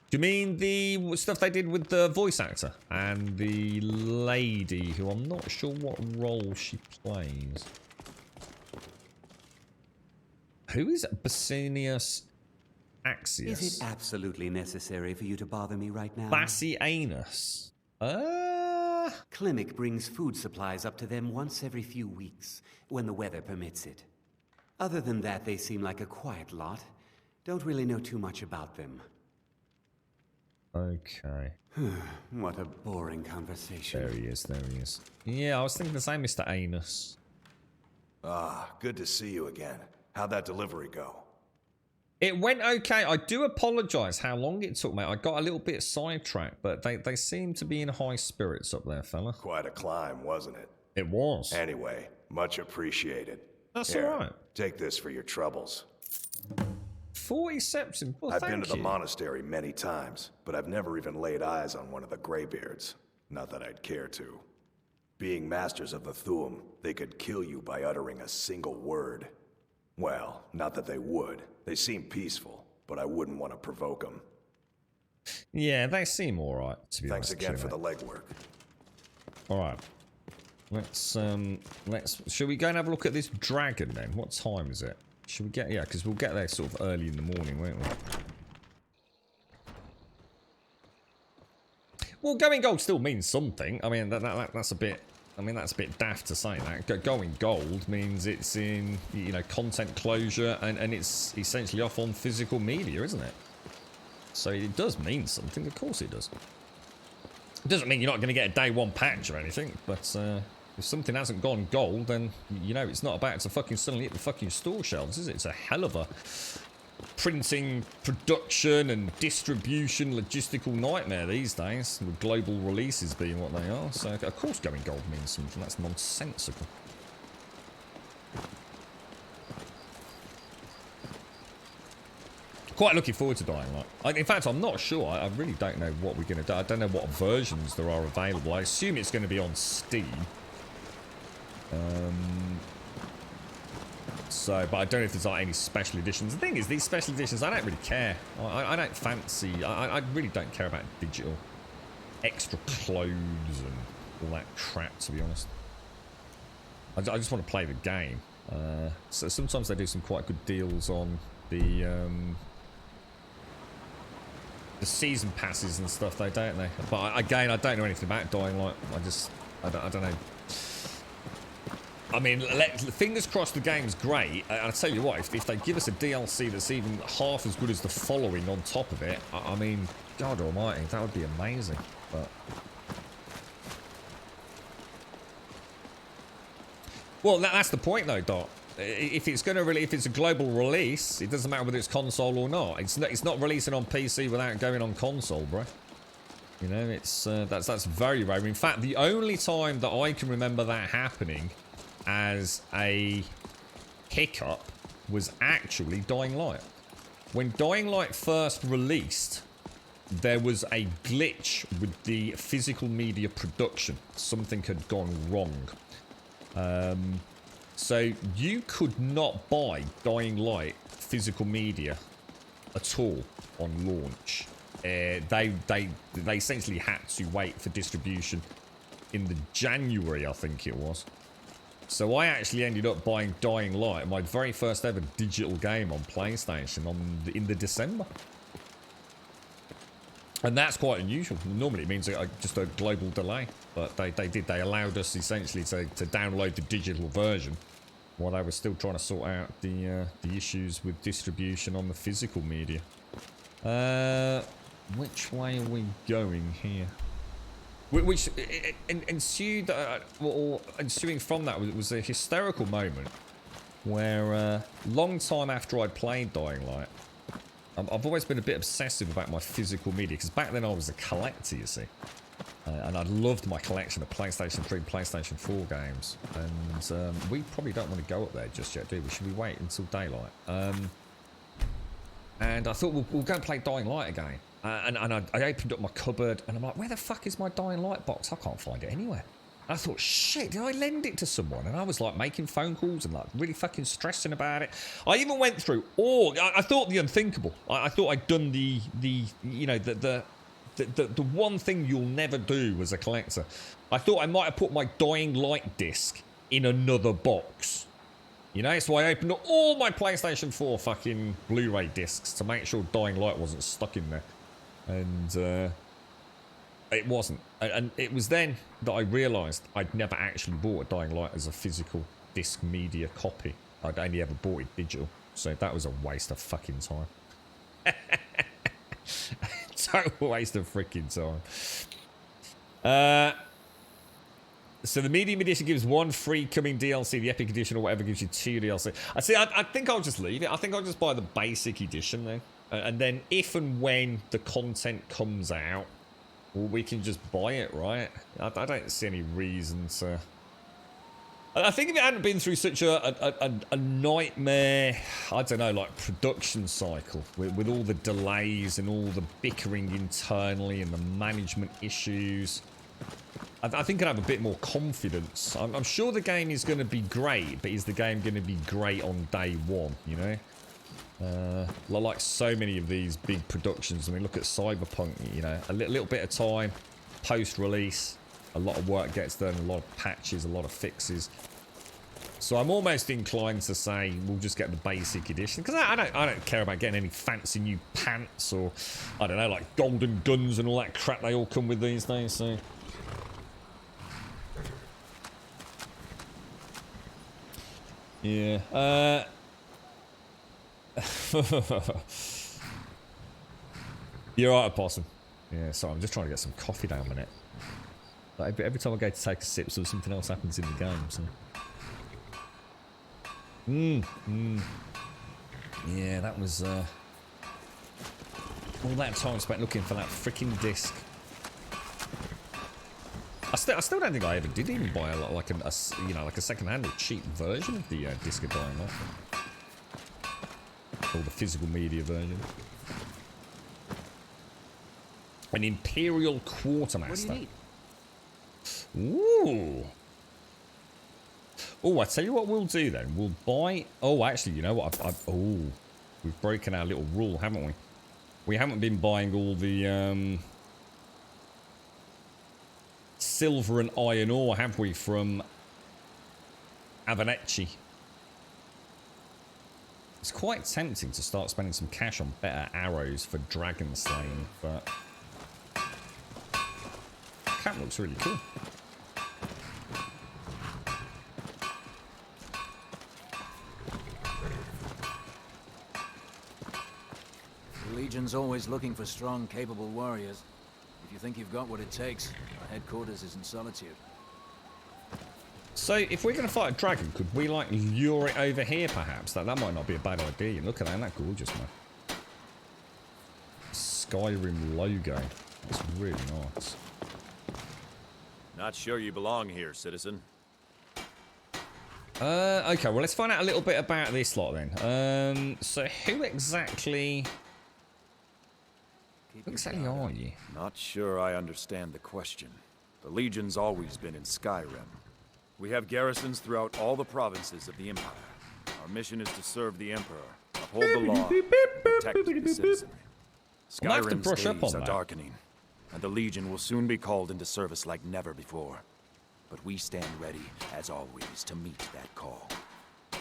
Do you mean the stuff they did with the voice actor and the lady who I'm not sure what role she plays? Who is Basinius Axius? Is it absolutely necessary for you to bother me right now? Bassianus. Klimek brings food supplies up to them once every few weeks, when the weather permits it. Other than that, they seem like a quiet lot. Don't really know too much about them. Okay. What a boring conversation. There he is. Yeah, I was thinking the same, Mr. Anus. Ah, good to see you again. How'd that delivery go? It went okay. I do apologise how long it took, mate. I got a little bit sidetracked, but they seem to be in high spirits up there, fella. Quite a climb, wasn't it? It was. Anyway, much appreciated. That's Here, all right. Take this for your troubles. 40 septim. Well, I've been to the monastery many times, but I've never even laid eyes on one of the Greybeards. Not that I'd care to. Being masters of the Thuum, they could kill you by uttering a single word. Well, not that they would. They seem peaceful, but I wouldn't want to provoke them. Yeah, they seem all right, to be honest. Thanks again for the legwork. All right. Let's shall we go and have a look at this dragon then? What time is it? Should we get... Yeah, because we'll get there sort of early in the morning, won't we? Well, going gold still means something. I mean, that's a bit... I mean, that's a bit daft to say that. Going gold means it's in, you know, content closure and it's essentially off on physical media, isn't it? So it does mean something. Of course it does. It doesn't mean you're not going to get a day one patch or anything, but If something hasn't gone gold, then, you know, it's not about to fucking suddenly hit the fucking store shelves, is it? It's a hell of a printing, production, and distribution logistical nightmare these days, with global releases being what they are. So, of course, going gold means something. That's nonsensical. Quite looking forward to Dying Light. In fact, I'm not sure. I really don't know what we're going to do. I don't know what versions there are available. I assume it's going to be on Steam. But I don't know if there's like any special editions. The thing is, these special editions, I don't really care. I don't fancy. I really don't care about digital extra clothes and all that crap, to be honest. I just want to play the game. So sometimes they do some quite good deals on the season passes and stuff, though, don't they? But again, I don't know anything about Dying Light. I don't know. I mean, fingers crossed the game's great. I'll tell you what, if they give us a DLC that's even half as good as the following on top of it, I mean, God almighty, that would be amazing. But well, that's the point, though, Dot. If it's if it's a global release, it doesn't matter whether it's console or not. It's not releasing on PC without going on console, bro. You know, it's that's very rare. In fact, the only time that I can remember that happening as a hiccup was actually Dying Light. When Dying Light first released, there was a glitch with the physical media production. Something had gone wrong. So you could not buy Dying Light physical media at all on launch. They essentially had to wait for distribution in the January, I think it was. So I actually ended up buying Dying Light, my very first ever digital game on PlayStation, in the December. And that's quite unusual. Normally it means just a global delay. But they allowed us essentially to download the digital version while they were still trying to sort out the issues with distribution on the physical media. Which way are we going here? Which ensued, or ensuing from that was a hysterical moment where, long time after I'd played Dying Light, I've always been a bit obsessive about my physical media, because back then I was a collector, you see. And I loved my collection of PlayStation 3 and PlayStation 4 games. And we probably don't want to go up there just yet, do we? Should we wait until daylight? And I thought, we'll go and play Dying Light again. And I opened up my cupboard, and I'm like, where the fuck is my Dying Light box? I can't find it anywhere. And I thought, shit, did I lend it to someone? And I was like making phone calls and like really fucking stressing about it. I even went through I thought the unthinkable. I thought I'd done the one thing you'll never do as a collector. I thought I might have put my Dying Light disc in another box. You know, so I opened up all my PlayStation 4 fucking Blu-ray discs to make sure Dying Light wasn't stuck in there. And it wasn't. And it was then that I realised I'd never actually bought a Dying Light as a physical disc media copy. I'd only ever bought it digital. So that was a waste of fucking time. Total waste of freaking time. So the medium edition gives 1 free coming DLC. The epic edition or whatever gives you 2 DLC. I think I'll just leave it. I think I'll just buy the basic edition then. And then if and when the content comes out, well, we can just buy it, right? I don't see any reason to... I think if it hadn't been through such a nightmare, I don't know, like production cycle with all the delays and all the bickering internally and the management issues, I think I'd have a bit more confidence. I'm sure the game is going to be great, but is the game going to be great on day one, you know? Like so many of these big productions. I mean, look at Cyberpunk, you know, a little bit of time, post-release, a lot of work gets done, a lot of patches, a lot of fixes. So I'm almost inclined to say we'll just get the basic edition, because I don't care about getting any fancy new pants or, I don't know, like golden guns and all that crap they all come with these days, so... Yeah, You're right, Opossum. Yeah, sorry, I'm just trying to get some coffee down a minute. Like every time I go to take a sip, so something else happens in the game. So. Yeah, that was all that time spent looking for that freaking disc. I still don't think I ever did even buy like a second-hand or cheap version of the Disc of Dynamite, or the physical media version. An Imperial Quartermaster. What do you need? Ooh. Oh, I tell you what we'll do then. We'll buy. Oh, actually, you know what? Oh, we've broken our little rule, haven't we? We haven't been buying all the silver and iron ore, have we, from Avanechi? It's quite tempting to start spending some cash on better arrows for dragon slaying, but cap looks really cool. The Legion's always looking for strong, capable warriors. If you think you've got what it takes, our headquarters is in Solitude. So, if we're going to fight a dragon, could we, like, lure it over here, perhaps? That might not be a bad idea. Look at that, isn't that gorgeous, man? Skyrim logo. It's really nice. Not sure you belong here, citizen. Okay, well, let's find out a little bit about this lot, then. So, who exactly are you? Not sure I understand the question. The Legion's always been in Skyrim. We have garrisons throughout all the provinces of the Empire. Our mission is to serve the Emperor, uphold the law, and protect the citizenry. Skyrim's days are darkening, and the Legion will soon be called into service like never before. But we stand ready, as always, to meet that call.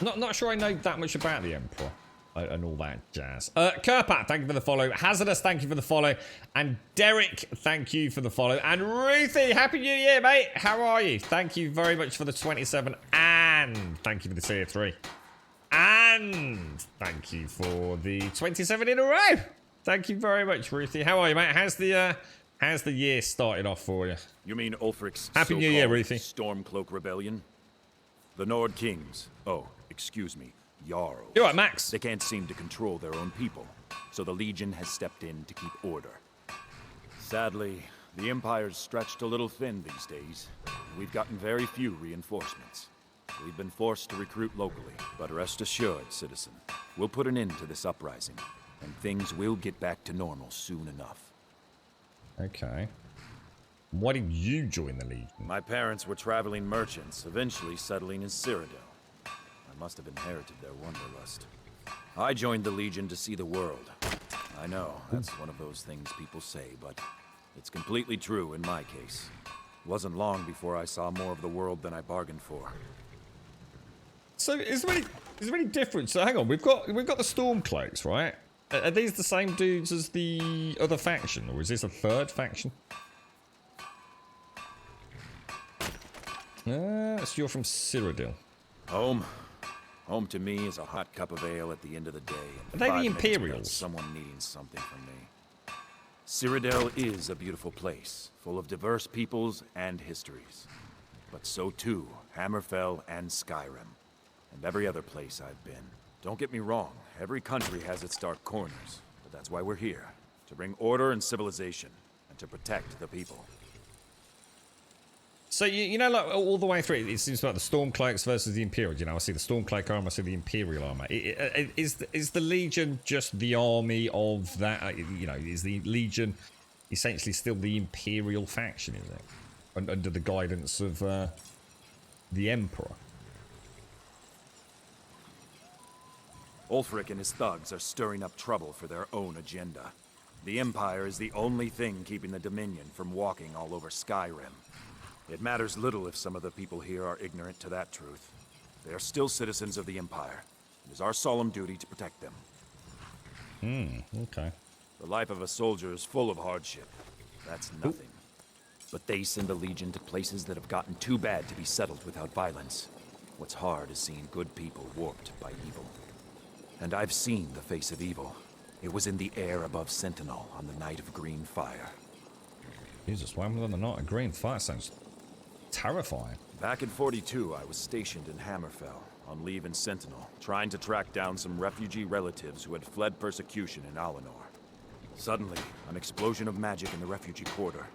Not sure I know that much about the Emperor and all that jazz. Kerpat, thank you for the follow. Hazardous, thank you for the follow. And Derek, thank you for the follow. And Ruthie, happy New Year, mate. How are you? Thank you very much for the 27. And thank you for the tier 3. And thank you for the 27 in a row. Thank you very much, Ruthie. How are you, mate? How's the year started off for you? You mean Ulfric's Happy New Year, Ruthie. Stormcloak Rebellion? The Nord Kings. Oh, excuse me. Jarls. You're right, Max. They can't seem to control their own people, so the Legion has stepped in to keep order. Sadly, the Empire's stretched a little thin these days. We've gotten very few reinforcements. We've been forced to recruit locally, but rest assured, citizen, we'll put an end to this uprising, and things will get back to normal soon enough. Okay. Why did you join the Legion? My parents were traveling merchants, eventually settling in Cyrodiil. I must have inherited their wanderlust. I joined the Legion to see the world. I know, that's one of those things people say, but it's completely true in my case. It wasn't long before I saw more of the world than I bargained for. So is there any difference? So hang on, we've got the Stormcloaks, right? Are these the same dudes as the other faction, or is this a third faction? So you're from Cyrodiil. Home to me is a hot cup of ale at the end of the day. Are they the Imperials? Someone needing something from me. Cyrodiil is a beautiful place, full of diverse peoples and histories. But so too, Hammerfell and Skyrim, and every other place I've been. Don't get me wrong, every country has its dark corners, but that's why we're here, to bring order and civilization, and to protect the people. So, you know, like, all the way through, it seems like the Stormcloaks versus the Imperials. You know, I see the Stormcloak armor, I see the Imperial armor. Is the Legion just the army of that? You know, is the Legion essentially still the Imperial faction, is it? Under the guidance of the Emperor? Ulfric and his thugs are stirring up trouble for their own agenda. The Empire is the only thing keeping the Dominion from walking all over Skyrim. It matters little if some of the people here are ignorant to that truth. They are still citizens of the Empire. It is our solemn duty to protect them. Okay. The life of a soldier is full of hardship. That's nothing. But they send the Legion to places that have gotten too bad to be settled without violence. What's hard is seeing good people warped by evil. And I've seen the face of evil. It was in the air above Sentinel on the night of Green Fire. Jesus, why am I on the night of Green Fire? Sounds terrifying. Back in 42, I was stationed in Hammerfell, on leave in Sentinel, trying to track down some refugee relatives who had fled persecution in Alinor. Suddenly, an explosion of magic in the refugee quarter.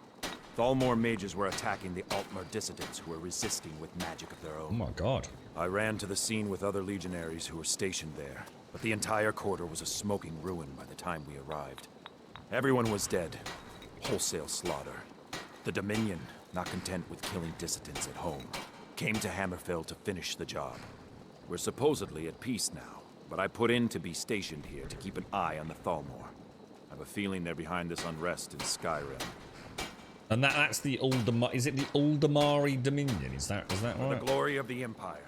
Thalmor mages were attacking the Altmer dissidents who were resisting with magic of their own. Oh my god. I ran to the scene with other legionaries who were stationed there, but the entire quarter was a smoking ruin by the time we arrived. Everyone was dead. Wholesale slaughter. The Dominion, not content with killing dissidents at home, came to Hammerfell to finish the job. We're supposedly at peace now, but I put in to be stationed here to keep an eye on the Thalmor. I have a feeling they're behind this unrest in Skyrim. And that's the Uldamari. Is it the Uldamari Dominion? Is that For right? the glory of the Empire.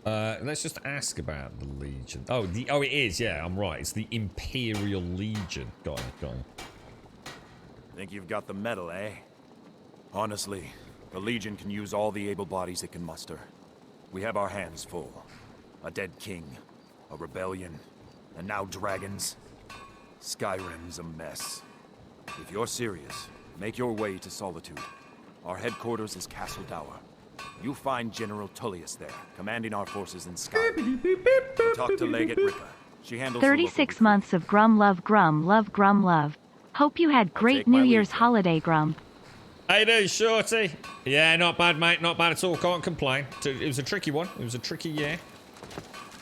Let's just ask about the Legion. Oh, it is. Yeah, I'm right. It's the Imperial Legion. Got it. Think you've got the medal, eh? Honestly, the Legion can use all the able bodies it can muster. We have our hands full. A dead king, a rebellion, and now dragons. Skyrim's a mess. If you're serious, make your way to Solitude. Our headquarters is Castle Dower. You find General Tullius there, commanding our forces in Skyrim. Talk to Legate Ricka. She handles 36 months of Grum love. Hope you had great New Year's holiday, Grum. How you doing, Shorty? Yeah, not bad, mate. Not bad at all. Can't complain. It was a tricky one. It was a tricky year.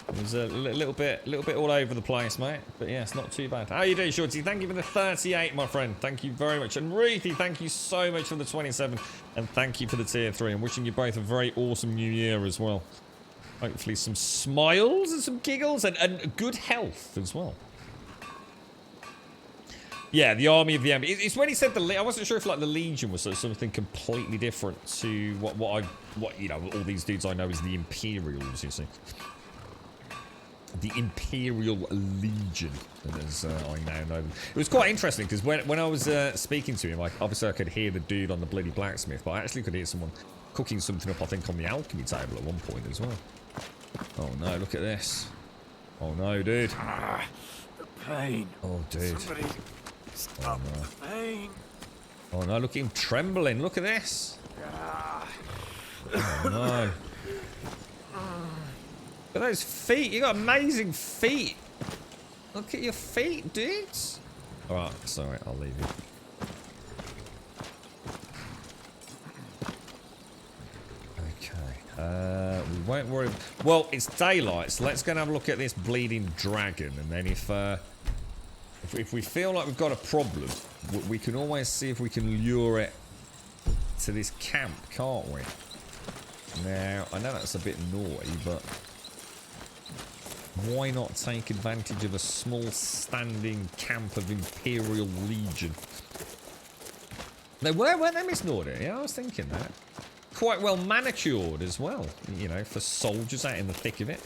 It was a little bit all over the place, mate. But yeah, it's not too bad. How you doing, Shorty? Thank you for the 38, my friend. Thank you very much. And Ruthie, thank you so much for the 27. And thank you for the tier 3. I'm wishing you both a very awesome new year as well. Hopefully some smiles and some giggles and good health as well. Yeah, the Army of the Empire. It's when he said I wasn't sure if like the Legion was something completely different to what you know, all these dudes I know is the Imperials, you see. The Imperial Legion, as I now know them. It was quite interesting because when I was speaking to him, like obviously I could hear the dude on the bloody blacksmith, but I actually could hear someone cooking something up, I think, on the alchemy table at one point as well. Oh no, look at this. Oh no, dude. The pain. Oh, dude. Somebody stop the pain. Oh no, look at him trembling. Look at this. Oh no. Look at those feet. You got amazing feet. Look at your feet, dudes. Alright, sorry, I'll leave you. Okay. We won't worry. Well, it's daylight, so let's go and have a look at this bleeding dragon. And then if we feel like we've got a problem, we can always see if we can lure it to this camp, can't we? Now, I know that's a bit naughty, but why not take advantage of a small standing camp of Imperial Legion? They weren't they, Miss Nordic? Yeah, I was thinking that. Quite well manicured as well, you know, for soldiers out in the thick of it.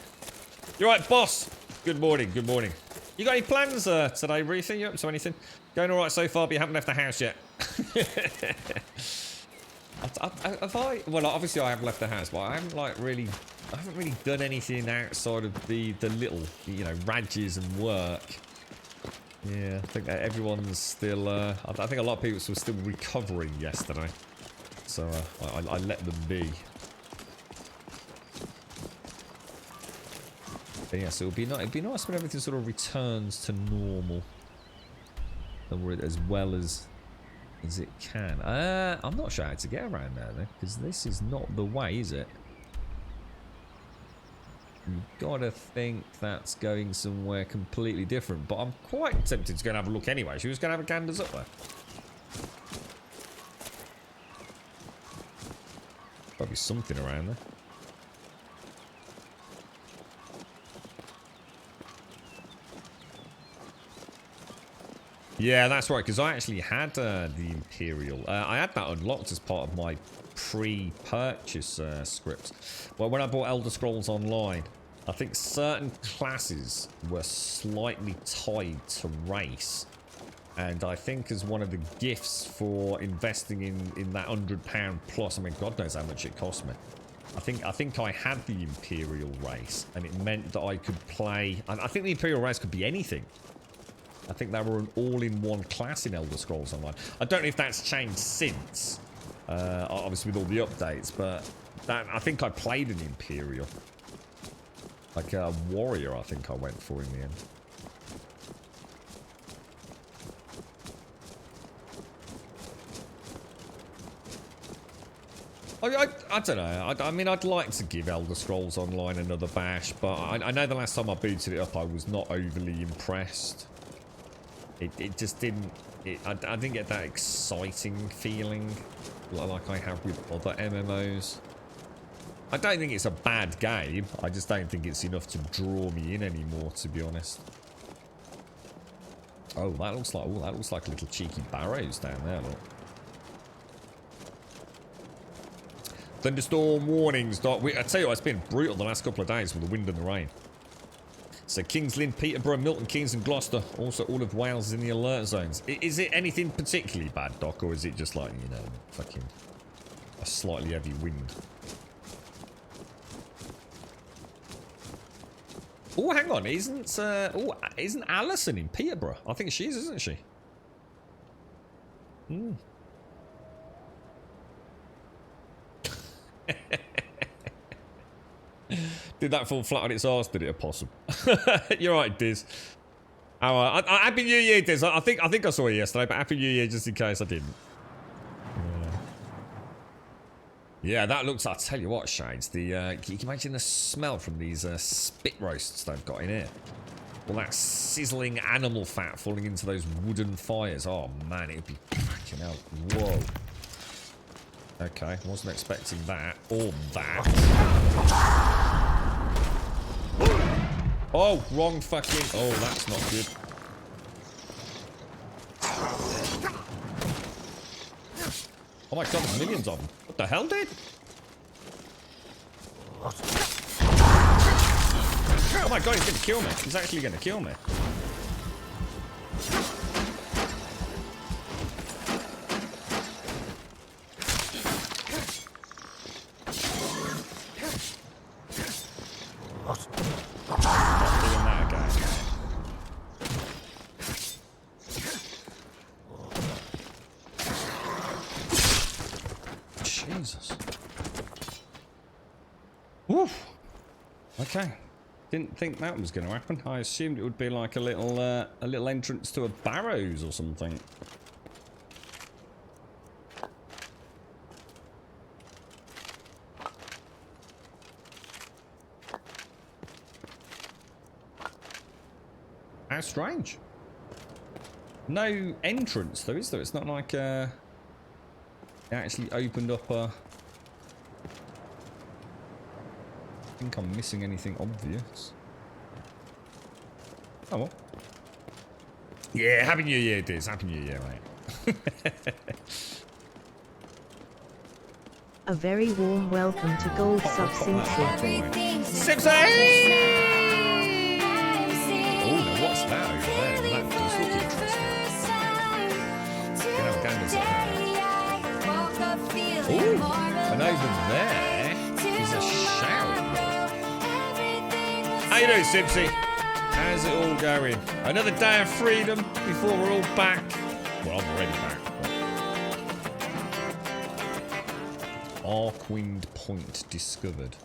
You're right, boss. Good morning, good morning. You got any plans today, Reetha? You up to anything? Going all right so far, but you haven't left the house yet. Well, obviously I haven't left the house, but I haven't really done anything outside of the little, you know, rages and work. Yeah, I think that everyone's still, I think a lot of people were still recovering yesterday. So I let them be. But yeah, so it'd be nice when everything sort of returns to normal. As well as it can. I'm not sure how to get around there then, because this is not the way, is it? You've got to think that's going somewhere completely different, but I'm quite tempted to go and have a look anyway. She was going to have a ganders up there. Probably something around there. Yeah, that's right, because I actually had the Imperial. I had that unlocked as part of my pre-purchase script. Well, when I bought Elder Scrolls Online, I think certain classes were slightly tied to race. And I think as one of the gifts for investing in that £100 plus, I mean, God knows how much it cost me. I think I had the Imperial race, and it meant that I could play. I think the Imperial race could be anything. I think they were an all-in-one class in Elder Scrolls Online. I don't know if that's changed since, obviously with all the updates, but I think I played an Imperial. Like a warrior, I think I went for in the end. I don't know. I mean, I'd like to give Elder Scrolls Online another bash, but I know the last time I booted it up, I was not overly impressed. It just didn't... I didn't get that exciting feeling like I have with other MMOs. I don't think it's a bad game. I just don't think it's enough to draw me in anymore, to be honest. Oh, that looks like little cheeky barrows down there, look. Thunderstorm warnings. I tell you what, it's been brutal the last couple of days with the wind and the rain. So Kings Lynn, Peterborough, Milton Keynes and Gloucester. Also all of Wales is in the alert zones. Is it anything particularly bad, Doc? Or is it just like, you know, fucking a slightly heavy wind? Oh, hang on. Isn't Alison in Peterborough? I think she is, isn't she? Hmm. Did that fall flat on its arse? Did it, a possum? You're right, Diz. Oh, Happy New Year, Diz. I think I saw you yesterday, but Happy New Year just in case I didn't. Yeah, that looks. I'll tell you what, Shades. You can imagine the smell from these spit roasts they've got in here. All that sizzling animal fat falling into those wooden fires. Oh man, it'd be fucking hell. Whoa. Okay, wasn't expecting that or that. Oh, wrong fucking. Oh, that's not good. Oh my god, there's millions of them. What the hell, dude? Oh my god, he's gonna kill me. He's actually gonna kill me. Okay, didn't think that was going to happen. I assumed it would be like a little entrance to a barrows or something. How strange. No entrance though, is there? It's not like it actually opened up a... I think I'm missing anything obvious. Oh well. Yeah, Happy New Year, Diz. Happy New Year, mate. A very warm welcome to Gold Sub Simpsy. Simpsy! Oh, now what's that over there? That does look interesting. You can have ganders at that. Ooh, and over there is a shower. How you doing, Simpsy? How's it all going? Another day of freedom before we're all back. Well, I'm already back. Arcwind Point discovered.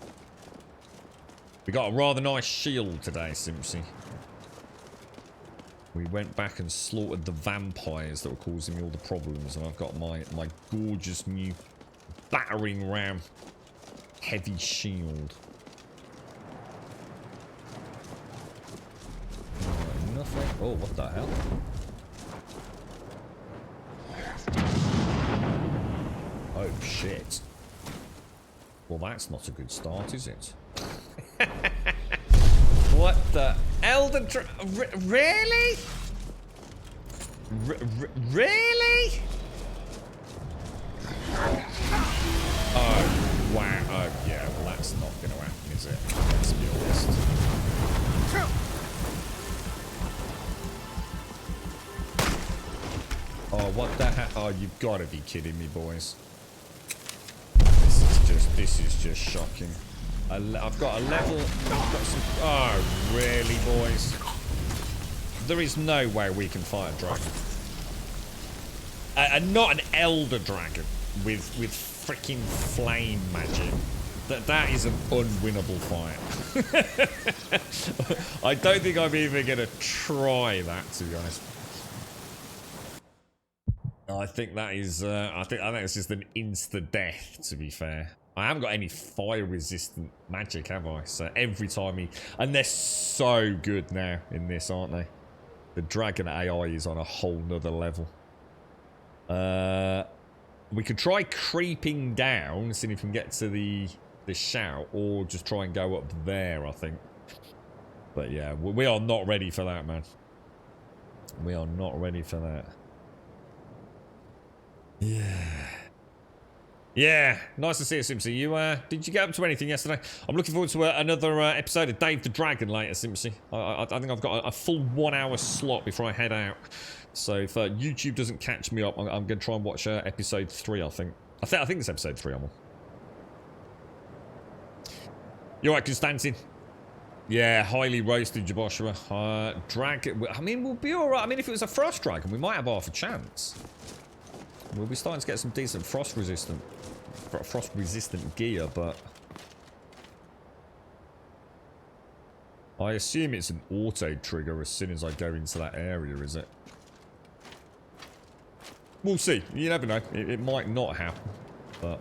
We got a rather nice shield today, Simpsy. We went back and slaughtered the vampires that were causing me all the problems, and I've got my gorgeous new battering ram heavy shield. Nothing. Oh, what the hell? Oh, shit. Well, that's not a good start, is it? What the... Elder... Really? Really? Oh, wow. Oh, yeah. Well, that's not going to happen, is it? Let's be honest. Oh, what the heck? Oh, you've got to be kidding me, boys. This is just shocking. I've got a level... I've got some... Oh, really, boys? There is no way we can fight a dragon. And not an elder dragon with freaking flame magic. That is an unwinnable fight. I don't think I'm even gonna try that, to be honest. I think that is. I think it's just an insta death. To be fair, I haven't got any fire resistant magic, have I? So every time and they're so good now in this, aren't they? The dragon AI is on a whole nother level. We could try creeping down, seeing if we can get to the shout, or just try and go up there, I think. But yeah, we are not ready for that, man. We are not ready for that. Yeah, nice to see you, Simpsy. Did you get up to anything yesterday? I'm looking forward to another episode of Dave the Dragon later, Simpsy. I think I've got a full 1 hour slot before I head out. So if YouTube doesn't catch me up, I'm going to try and watch episode 3, I think. I think it's episode 3 I'm on. You alright, Constantin? Yeah, highly roasted, Joshua. Dragon, I mean, we'll be alright. I mean, if it was a frost dragon, we might have half a chance. We'll be starting to get some decent frost resistant gear, but I assume it's an auto trigger as soon as I go into that area, is it? We'll see. You never know. It might not happen, but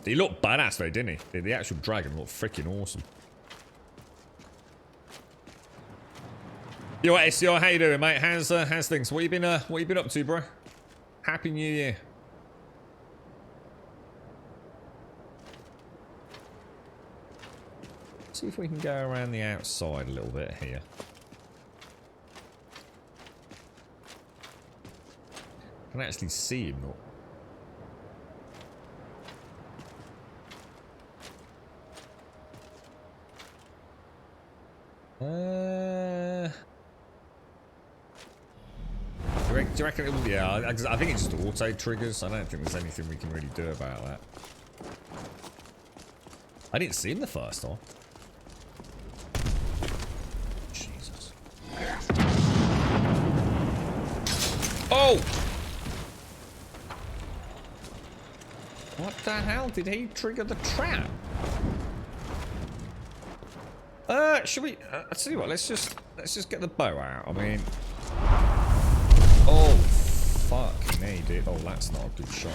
he looked badass though, didn't he? The actual dragon looked freaking awesome. Yo, SCR, how you doing, mate? How's things? What you been up to, bro? Happy New Year. See if we can go around the outside a little bit here. I can actually see him, though. Do you reckon it will? Yeah, I think it's just auto triggers. I don't think there's anything we can really do about that. I didn't see him the first time. Jesus. Oh! What the hell? Did he trigger the trap? Should we? I'll tell you what. Let's just get the bow out. I mean. Oh, fuck me, dude. Oh, that's not a good shot.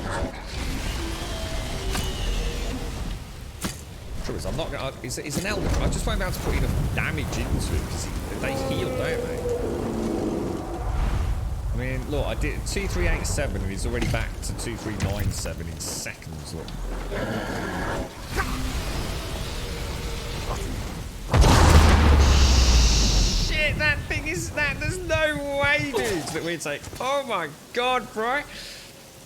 True is, I'm not gonna. It's an elder. I just won't be able to put enough damage into it because they heal, don't they? I mean, look, I did 2387 and he's already back to 2397 in seconds. Look. That thing is that. There's no way, dudes, that we take. Oh my god, bro.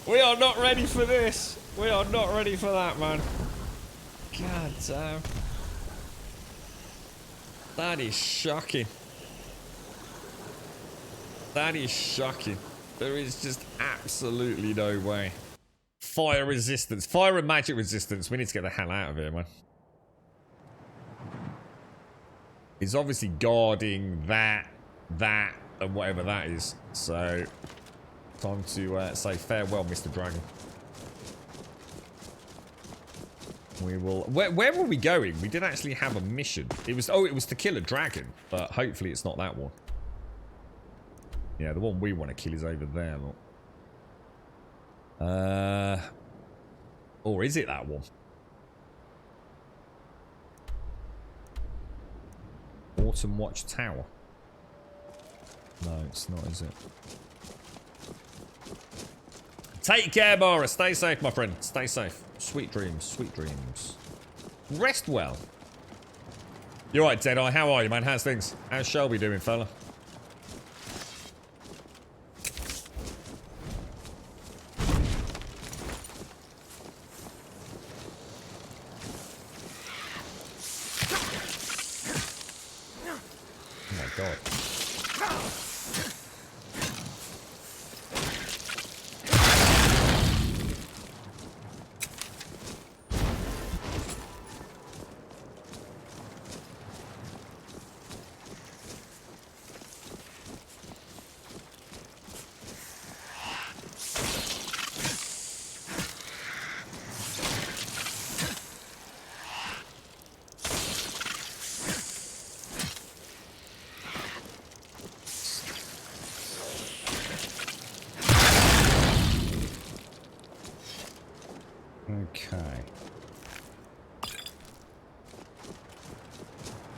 We are not ready for this. We are not ready for that, man. God damn. That is shocking. That is shocking. There is just absolutely no way. Fire resistance. Fire and magic resistance. We need to get the hell out of here, man. He's obviously guarding that, and whatever that is. So, time to say farewell, Mr. Dragon. We will. Where were we going? We did actually have a mission. It was to kill a dragon, but hopefully it's not that one. Yeah, the one we want to kill is over there. Look. Or is it that one? Autumn Watch Tower. No, it's not, is it? Take care, Mara. Stay safe, my friend. Stay safe. Sweet dreams. Sweet dreams. Rest well. You alright, Deadeye? How are you, man? How's things? How's Shelby doing, fella? God.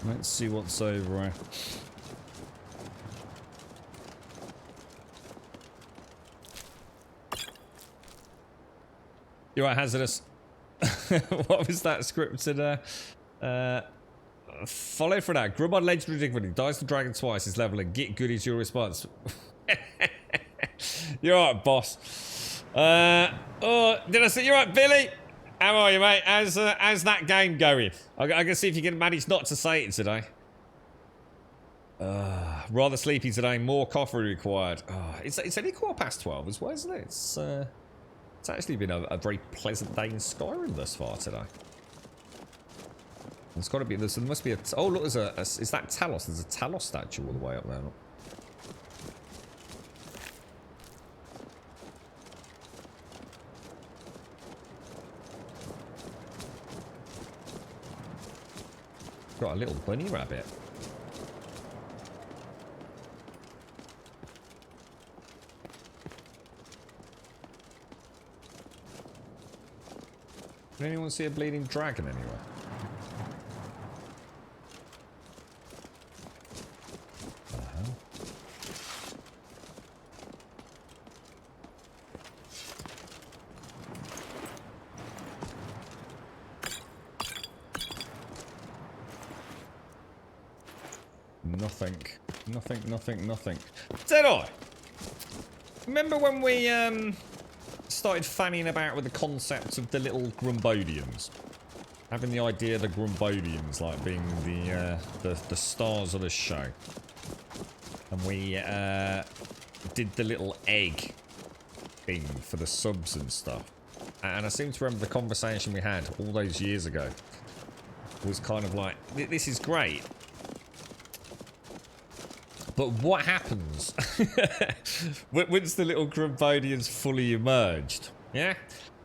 Let's see what's over here. You're right, hazardous. What was that scripted? Follow for that. Grub on legendary difficulty. Dies the dragon twice. Is leveling. Get good is your response. You're right, boss. Oh, did I say you're right, Billy? How are you, mate? How's that game going? I can see if you can manage not to say it today. Rather sleepy today. More coffee required. It's only 12:15 as well, isn't it? It's actually been a very pleasant day in Skyrim thus far today. There's got to be. There must be a. Oh look, there's a. Is that Talos? There's a Talos statue all the way up there. Look. Got a little bunny rabbit. Did anyone see a bleeding dragon anywhere? Nothing. Did I? Remember when we started fanning about with the concept of the little Grumbodians? Having the idea of the Grumbodians like being the stars of the show. And we did the little egg thing for the subs and stuff. And I seem to remember the conversation we had all those years ago was kind of like, this is great. But what happens once the little Grumbodians fully emerged? Yeah?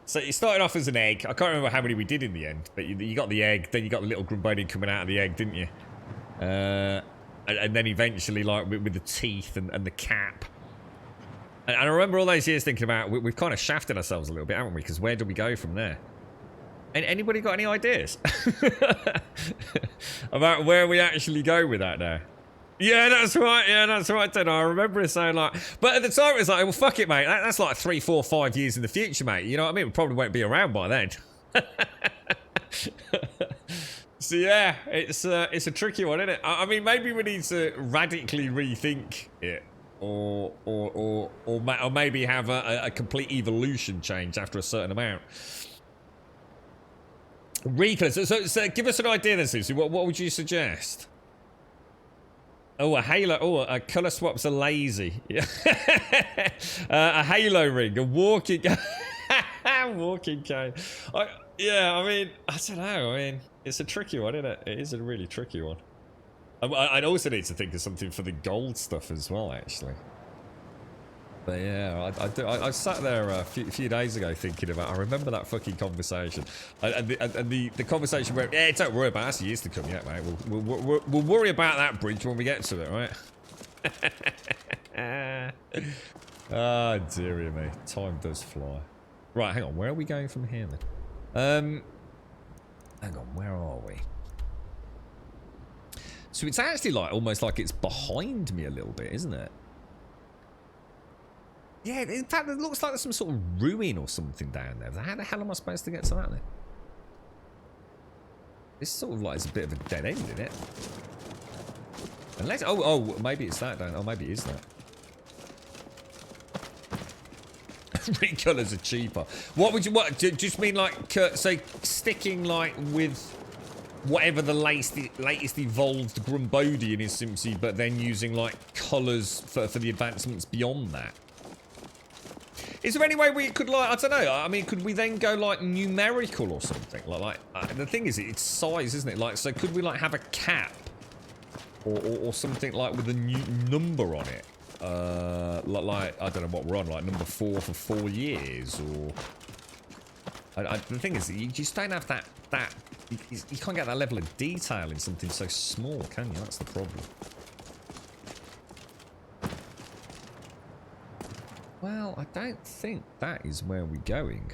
So you started off as an egg. I can't remember how many we did in the end, but you got the egg, then you got the little Grumbodian coming out of the egg, didn't you? And then eventually, like, with the teeth and the cap. And I remember all those years thinking about, we've kind of shafted ourselves a little bit, haven't we? Because where do we go from there? Anybody got any ideas? About where we actually go with that now? Yeah, that's right. Then I remember it saying like, but at the time it was like, well, fuck it, mate. That's like 3, 4, 5 years in the future, mate. You know what I mean? We probably won't be around by then. So yeah, it's a tricky one, isn't it? I mean, maybe we need to radically rethink it, or maybe have a complete evolution change after a certain amount. Recolors. So give us an idea then, Susie. What would you suggest? Oh, a halo. Oh, colour swaps are lazy. A halo ring. A walking... walking cane. Yeah, I mean, I don't know. I mean, it's a tricky one, isn't it? It is a really tricky one. I'd also need to think of something for the gold stuff as well, actually. But yeah, I sat there a few days ago thinking about. I remember that fucking conversation, and the conversation where, yeah, don't worry about it. That's years to come yet, mate. We'll worry about that bridge when we get to it, right? Ah, dearie me, time does fly. Right, hang on. Where are we going from here then? Hang on, where are we? So it's actually like almost like it's behind me a little bit, isn't it? Yeah, in fact, it looks like there's some sort of ruin or something down there. How the hell am I supposed to get to that then? This sort of like is a bit of a dead end, isn't it? Unless, oh, maybe it's that down. Oh, maybe it is that. Recolors are cheaper. What would you? What? Just mean like, say, sticking like with whatever the latest evolved Grumbodian is simply, but then using like colours for the advancements beyond that. Is there any way we could, like, I don't know, I mean, could we then go, like, numerical or something? The thing is, it's size, isn't it? Like, so could we, like, have a cap? Or something, like, with a new number on it? Like, I don't know what we're on, like, number 4 for 4 years, or... the thing is, you just don't have that you can't get that level of detail in something so small, can you? That's the problem. Well, I don't think that is where we're going.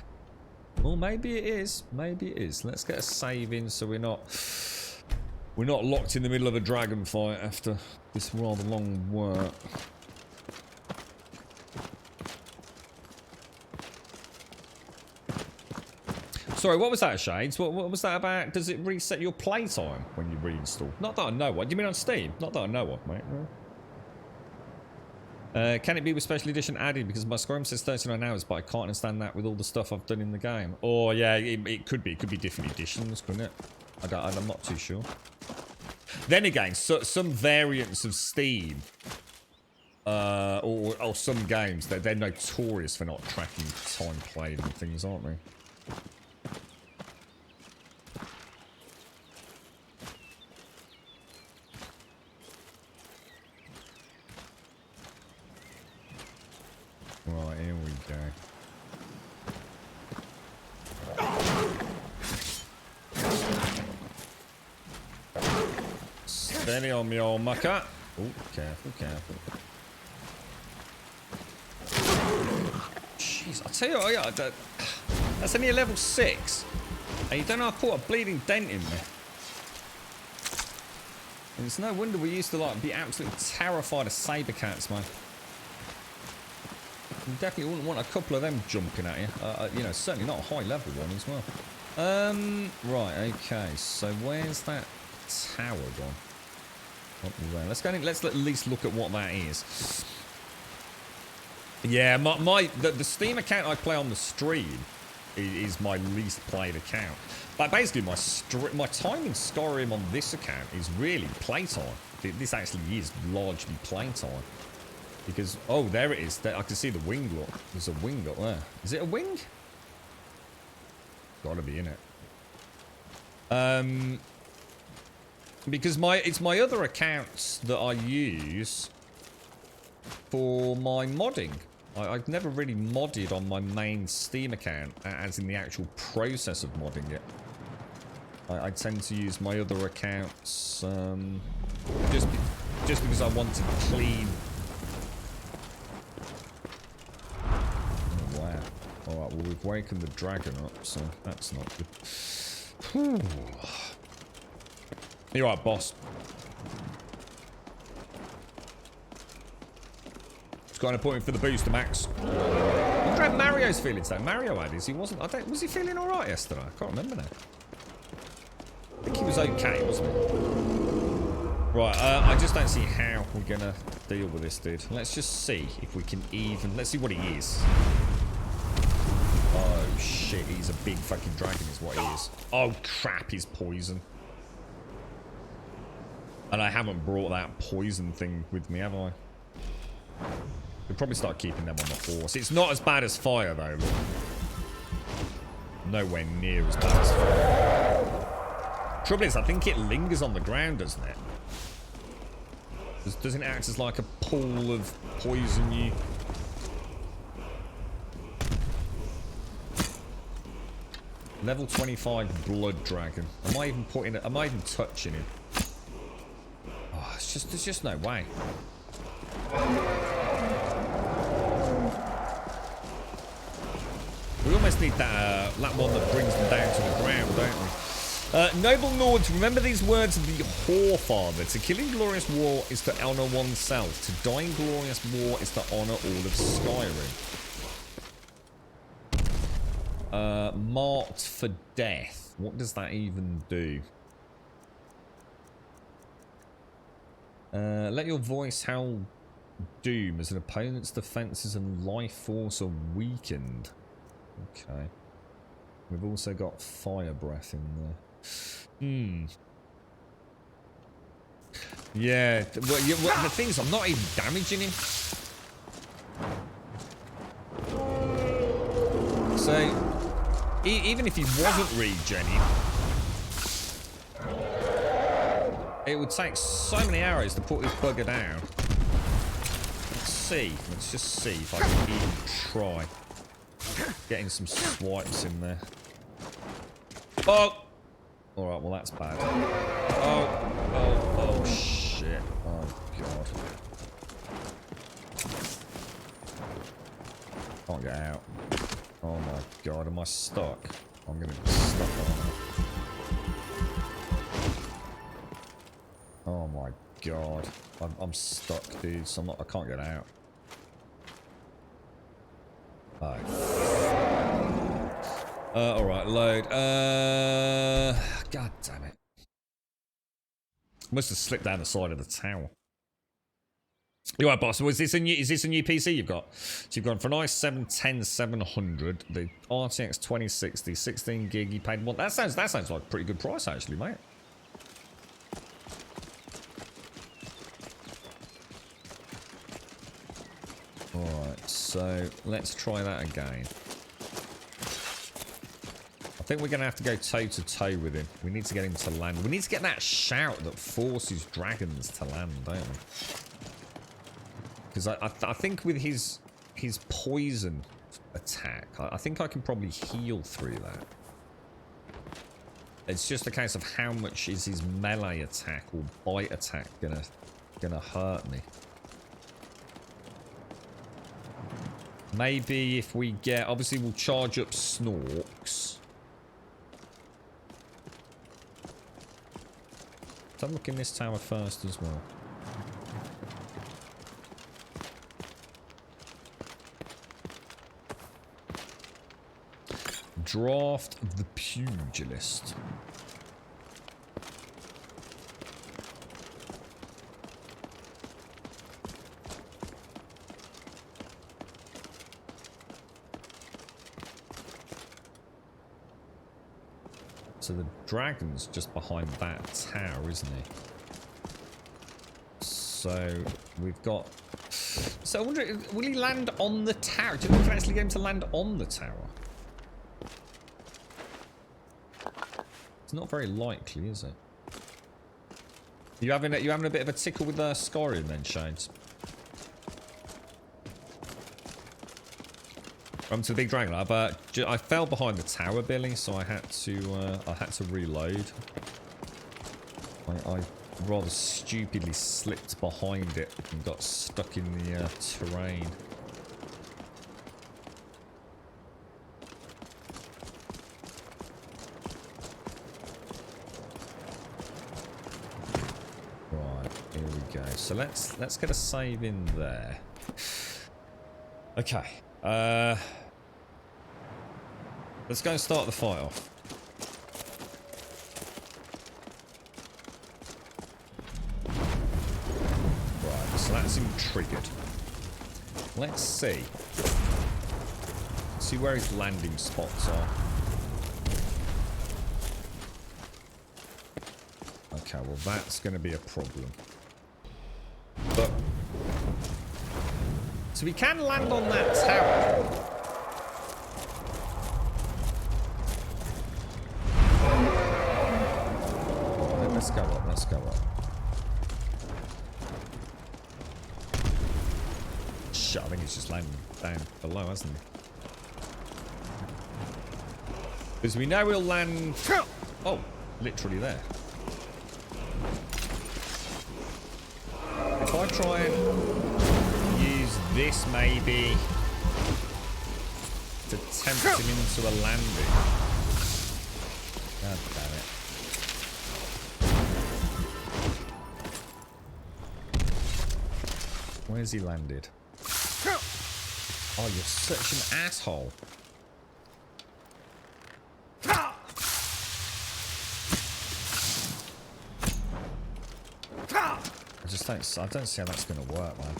Well, maybe it is. Maybe it is. Let's get a save in so we're not We're not locked in the middle of a dragon fight after this rather long work. Sorry, what was that, Shades? What was that about? Does it reset your playtime when you reinstall? Not that I know what. Do you mean on Steam? Not that I know what, mate. No. Can it be with Special Edition added? Because my Skyrim says 39 hours, but I can't understand that with all the stuff I've done in the game. Oh, yeah, it could be. It could be different editions, couldn't it? I'm not too sure. Then again, some variants of Steam, or some games, they're notorious for not tracking time played and things, aren't they? Right, here we go. Steady on me, old mucker. Oh, careful, careful. Jeez, I tell you what, yeah, that's only a level 6. And you don't know I caught a bleeding dent in me. And it's no wonder we used to like be absolutely terrified of saber cats, man. You definitely wouldn't want a couple of them jumping at you. You know, certainly not a high level one as well. Right, okay. So where's that tower gone? Up there. Let's go in, let's at least look at what that is. Yeah, the Steam account I play on the stream is my least played account. But basically my time in Skyrim on this account is really playtime. This actually is largely playtime. Because, oh, there it is. I can see the wing, look. There's a wing up there. Is it a wing? Gotta be in it. Because it's my other accounts that I use for my modding. I've never really modded on my main Steam account, as in the actual process of modding it. I tend to use my other accounts just because I want to clean. Oh, wow. Alright, well, we've wakened the dragon up, so that's not good. Whew. You're right, boss. It's got an appointment for the booster, Max. I wonder how Mario's feeling today. Mario had his. He wasn't. Was he feeling all right yesterday? I can't remember now. I think he was okay, wasn't he? Right. I just don't see how we're gonna deal with this, dude. Let's just see if we can even. Let's see what he is. Oh shit! He's a big fucking dragon, is what he is. Oh crap! He's poison. And I haven't brought that poison thing with me, have I? We'll probably start keeping them on the horse. It's not as bad as fire, though. Nowhere near as bad as fire. Trouble is, I think it lingers on the ground, doesn't it? Doesn't it act as like a pool of poison you? Level 25 blood dragon. Am I even touching him? Oh, there's just no way. We almost need that one that brings them down to the ground, don't we? Noble Nords, remember these words of the Whorefather. To kill in glorious war is to honour oneself. To die in glorious war is to honour all of Skyrim. Marked for death. What does that even do? Let your voice howl doom as an opponent's defenses and life force are weakened. Okay. We've also got fire breath in there. Yeah. Well, the thing is, I'm not even damaging him. So, even if he wasn't regenning, it would take so many arrows to put this bugger down. Let's just see if I can even try getting some swipes in there. Oh! Alright, well that's bad. Oh shit. Oh god. Can't get out. Oh my god, am I stuck? I'm gonna be stuck on it. Oh my god. I'm stuck, dude. So I can't get out. Oh. Alright, load. God damn it. Must have slipped down the side of the tower. You right, boss? Is this a new PC you've got? So you've gone for an i7-10700, the RTX 2060, 16 gig. You paid one. That sounds like a pretty good price, actually, mate. Alright, so let's try that again. I think we're going to have to go toe-to-toe with him. We need to get him to land. We need to get that shout that forces dragons to land, don't we? Because I think with his poison attack, I think I can probably heal through that. It's just a case of how much is his melee attack or bite attack gonna hurt me. Maybe if we get... Obviously, we'll charge up Snorks. Let's have a look in this tower first as well. Draft of the Pugilist. So the dragon's just behind that tower, isn't he? So we've got... So I wonder, will he land on the tower? Do you think we can actually get him to land on the tower? It's not very likely, is it? You having a bit of a tickle with Skyrim then, Shades? To the big dragon. I fell behind the tower, Billy, so I had to reload. I rather stupidly slipped behind it and got stuck in the terrain. Right, here we go. So let's get a save in there. Okay. Let's go and start the fight off. Right, so that's him triggered. Let's see. See where his landing spots are. Okay, well that's going to be a problem. But... So we can land on that tower. Let's go up, let's go up. Shit, I think he's just landing down below, hasn't he? Because we know he'll land... Oh, literally there. If I try and use this maybe to tempt him into a landing. God damn it. Where's he landed? Oh, you're such an asshole. I don't see how that's going to work, man.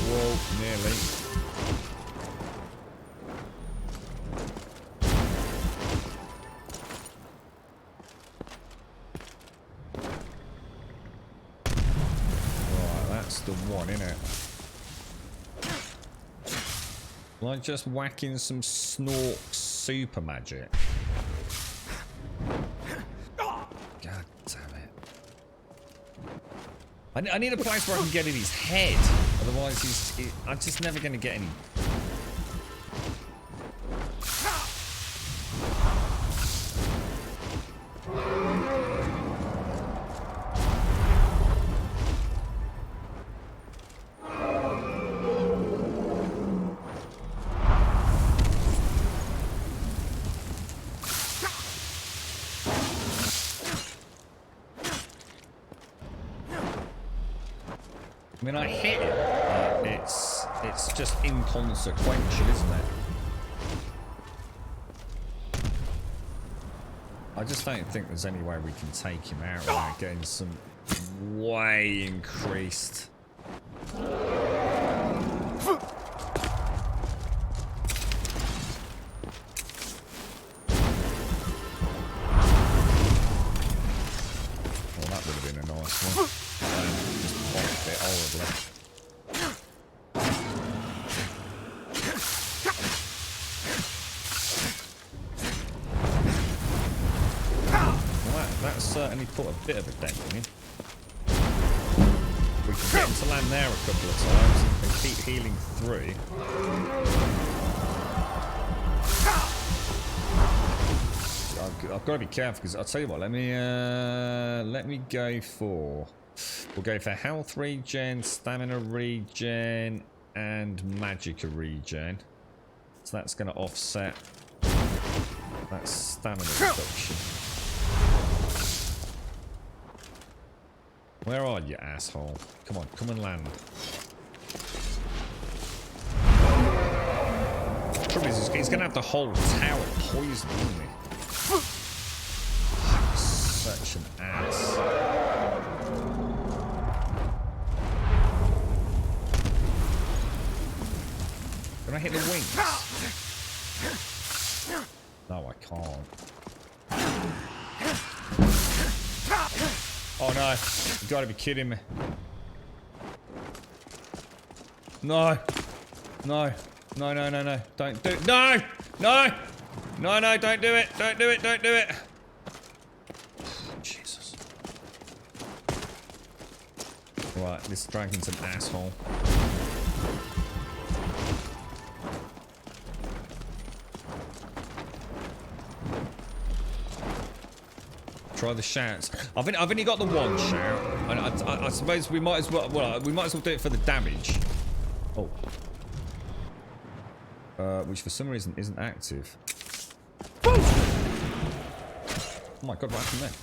Whoa, nearly. The one, innit? Like just whacking some Snork super magic. God damn it. I need a place where I can get in his head. Otherwise I'm just never going to get any... mean, I hit it, but it's just inconsequential, isn't it? I just don't think there's any way we can take him out without getting some way increased. That would have been a nice one. Just bonked it horribly. Well, that certainly put a bit of a dent in him. We can get him to land there a couple of times and keep healing through. I've got to be careful because I'll tell you what. Let me go for. We'll go for health regen, stamina regen, and magicka regen. So that's going to offset that stamina reduction. Where are you, asshole? Come on, come and land. The trouble is, he's going to have the whole tower poisoned, isn't he? Such an ass. Can I hit the wings? No, I can't. Oh no, you gotta be kidding me. No. No. No, no, no, no. Don't do it. No! No! No, no, don't do it. Don't do it. Don't do it. Jesus. Right, this dragon's an asshole. Try the shouts. I've only got the one shout. I suppose we might as well. Well, we might as well do it for the damage. Oh. Which for some reason isn't active. Oh my god, what happened there?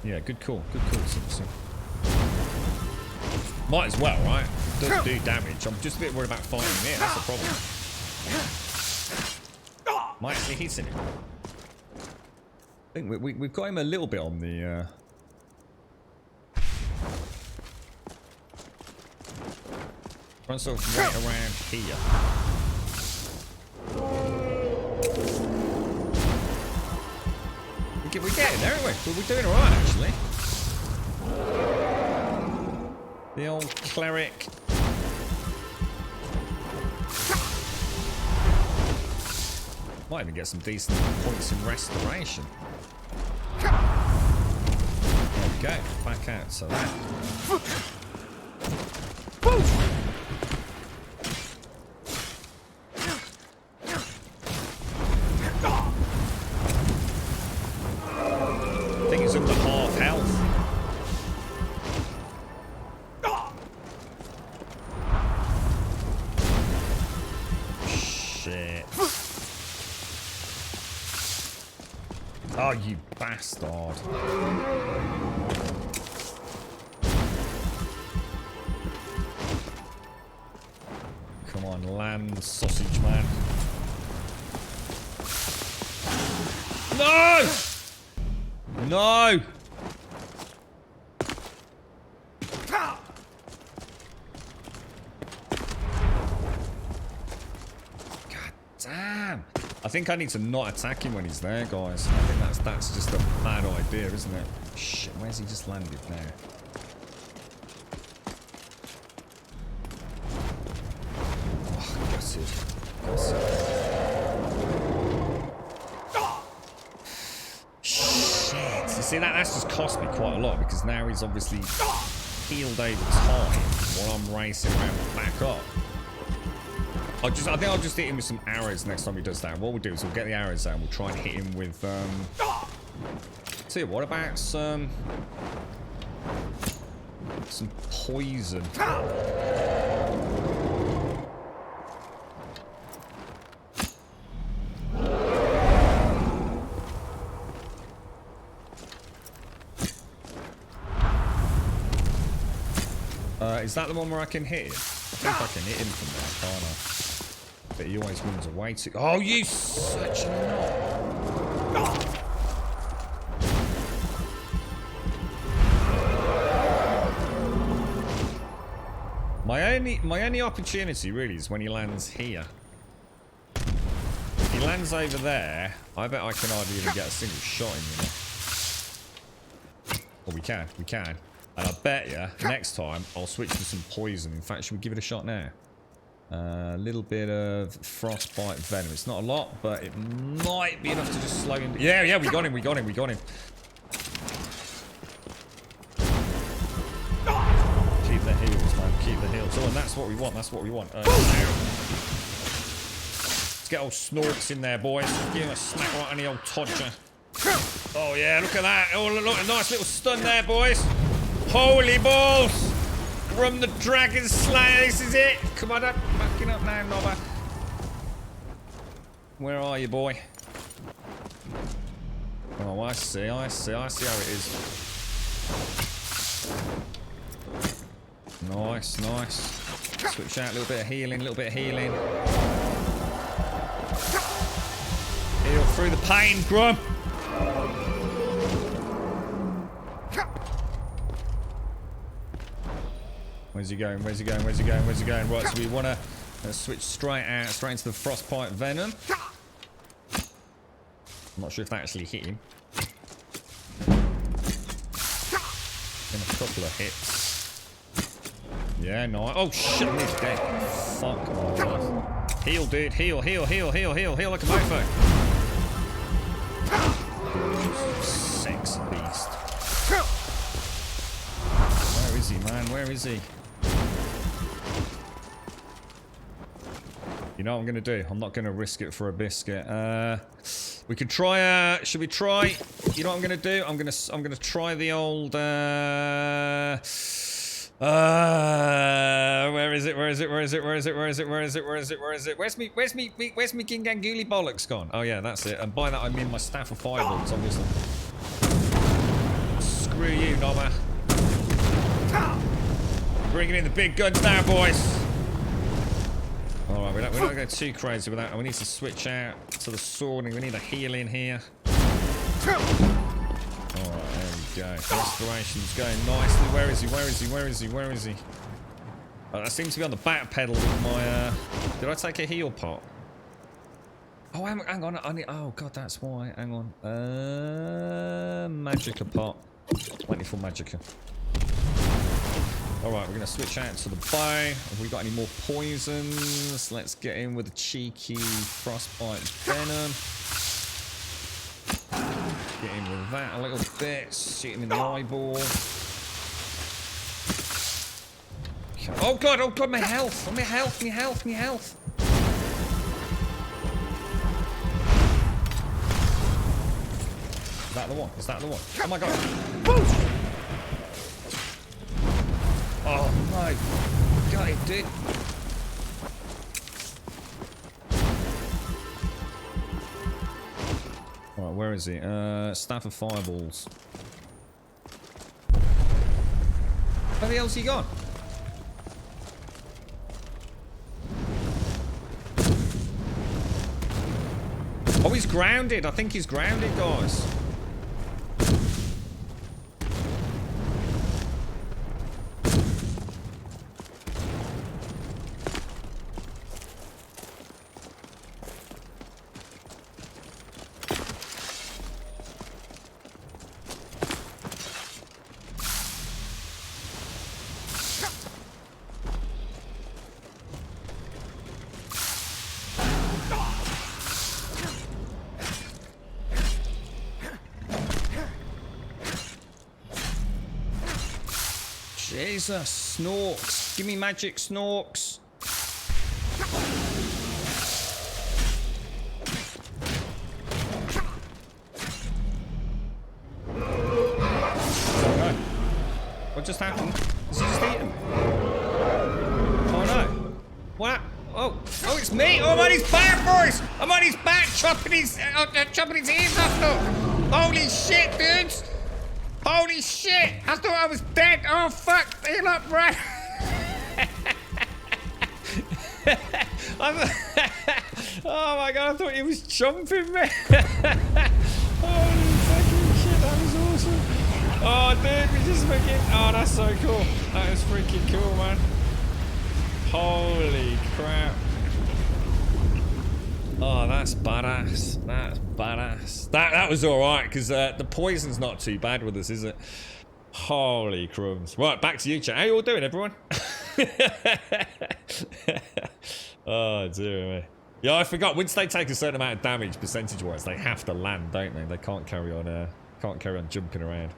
Yeah, good call. Good call, Simpson. Might as well, right? It does do damage. I'm just a bit worried about fighting it. That's the problem. Might actually hit him. I think we've got him a little bit on the... Try and sort of right around here. We're getting there, aren't we? We're doing alright, actually. The old cleric. Might even get some decent points in restoration. There we go. Back out to that. I think he's up to half health. Shit. Oh, you bastard. Come on, land, sausage man. No! No! God damn! I think I need to not attack him when he's there, guys. I think that's just a bad idea, isn't it? Shit, where's he just landed now? Oh, gutted. Shit. You see, that's just cost me quite a lot because now he's obviously healed over time while I'm racing around back up. I think I'll just hit him with some arrows next time he does that. What we'll do is we'll get the arrows out and we'll try and hit him with, see, what about some poison? Is that the one where I can hit him? I think I can hit him from there, can't I? But he always runs away too. Oh, you such a knob. My only opportunity really is when he lands here. If he lands over there, I bet I can hardly even get a single shot in, you know. Oh, we can. And I bet you next time I'll switch to some poison. In fact, should we give it a shot now? A little bit of frostbite venom. It's not a lot, but it might be enough to just slow him. Yeah, we got him. Keep the heals, man. Keep the heals. Oh, and that's what we want. Let's get old Snorks in there, boys. Give him a smack right on the old Todger. Oh, yeah, look at that. Oh, look, a nice little stun there, boys. Holy balls. From the Dragon Slayer, this is it. Come on up. Backing up now, Nobber. Where are you, boy? Oh, I see how it is. Nice. Switch out, a little bit of healing. Heal through the pain, Grum. Where's he going? Right, so we want to switch straight into the frostbite venom. I'm not sure if that actually hit him. In a couple of hits. Yeah, nice. Oh shit, he's dead. Fuck my life. Heal, dude. Heal like a mofo. Sex beast. Where is he, man? Where is he? You know what I'm gonna do? I'm not gonna risk it for a biscuit. We could try. Should we try? You know what I'm gonna do? I'm gonna try the old. Where is it? Where's me Ginganguli bollocks gone? Oh yeah, that's it. And by that I mean my staff of fireballs, obviously. Screw you, Noma. Bringing in the big guns now, boys. Alright, we're not going to go too crazy with that. We need to switch out to the swording. We need a heal in here. Alright, there we go. Restoration's going nicely. Where is he? Oh, I seem to be on the back pedal with my... Did I take a heal pot? Oh, hang on. Oh, God, that's why. Hang on. Magicka pot. Plenty for Magicka. Alright, we're going to switch out to the bow. Have we got any more poisons? Let's get in with a cheeky frostbite venom. Get in with that a little bit. Shoot him in the eyeball. Oh god, my health. My health. Is that the one? Oh my god. Oh my god, it did. Alright, where is he? Staff of fireballs. Where the hell's he gone? Oh, he's grounded. I think he's grounded, guys. Jesus, Snorks. Give me magic Snorks. Oh no. What just happened? Is he just eating? Oh no. What? Oh, it's me. Oh, I'm on his back, boys. I'm on his back, chopping his ears off. Look. Holy shit, dudes. Holy shit! I thought I was dead! Oh fuck! Heal up, bro! Oh my god, I thought he was jumping me. Holy fucking shit, that was awesome. Oh dude, we just fucking... Oh, that's so cool. That is freaking cool, man. Holy crap. Oh, that's badass. That's badass. That was alright, because the poison's not too bad with us, is it? Holy crumbs. Right, back to you, chat. How you all doing, everyone? Oh, dear me. Yeah, I forgot. Once they take a certain amount of damage, percentage-wise, they have to land, don't they? They can't carry on jumping around.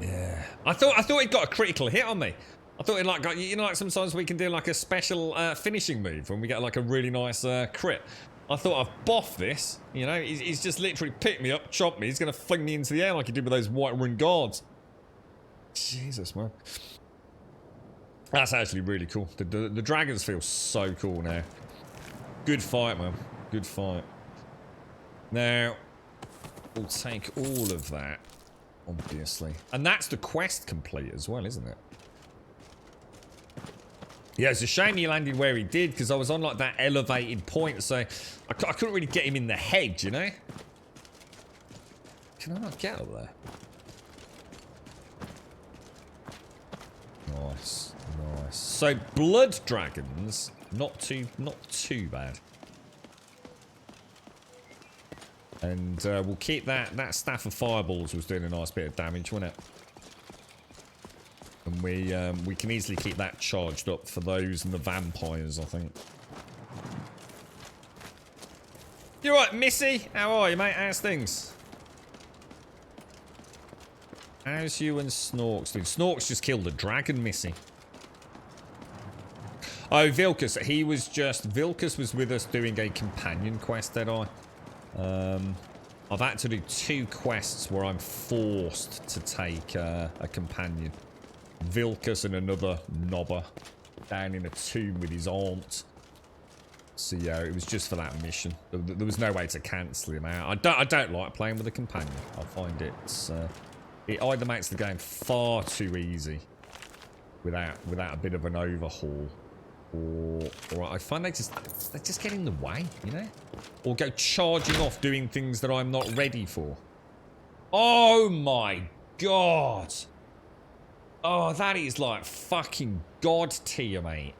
Yeah. I thought it got a critical hit on me. I thought it like got, you know, like sometimes we can do like a special finishing move when we get like a really nice crit. I thought I've boffed this, you know. He's just literally picked me up, chopped me. He's gonna fling me into the air like he did with those Whiterun guards. Jesus, man. That's actually really cool. The dragons feel so cool now. Good fight, man. Good fight. Now, we'll take all of that, obviously. And that's the quest complete as well, isn't it? Yeah, it's a shame he landed where he did, because I was on like that elevated point, so I couldn't really get him in the head, you know? Can I not get up there? Nice, nice. So blood dragons, not too bad. And we'll keep that staff of fireballs was doing a nice bit of damage, wasn't it? And we can easily keep that charged up for those and the vampires, I think. You right, Missy? How are you, mate? How's things? How's you and Snorks doing? Snorks just killed a dragon, Missy. Oh, Vilkas. Vilkas was with us doing a companion quest, did I? I've had to do 2 quests where I'm forced to take a companion. Vilkas and another knobber down in a tomb with his aunt. So yeah, it was just for that mission. There was no way to cancel him out. I don't like playing with a companion. I find it either makes the game far too easy without a bit of an overhaul, or I find they just get in the way, you know, or go charging off doing things that I'm not ready for. Oh my god. Oh, that is like fucking god tier, mate.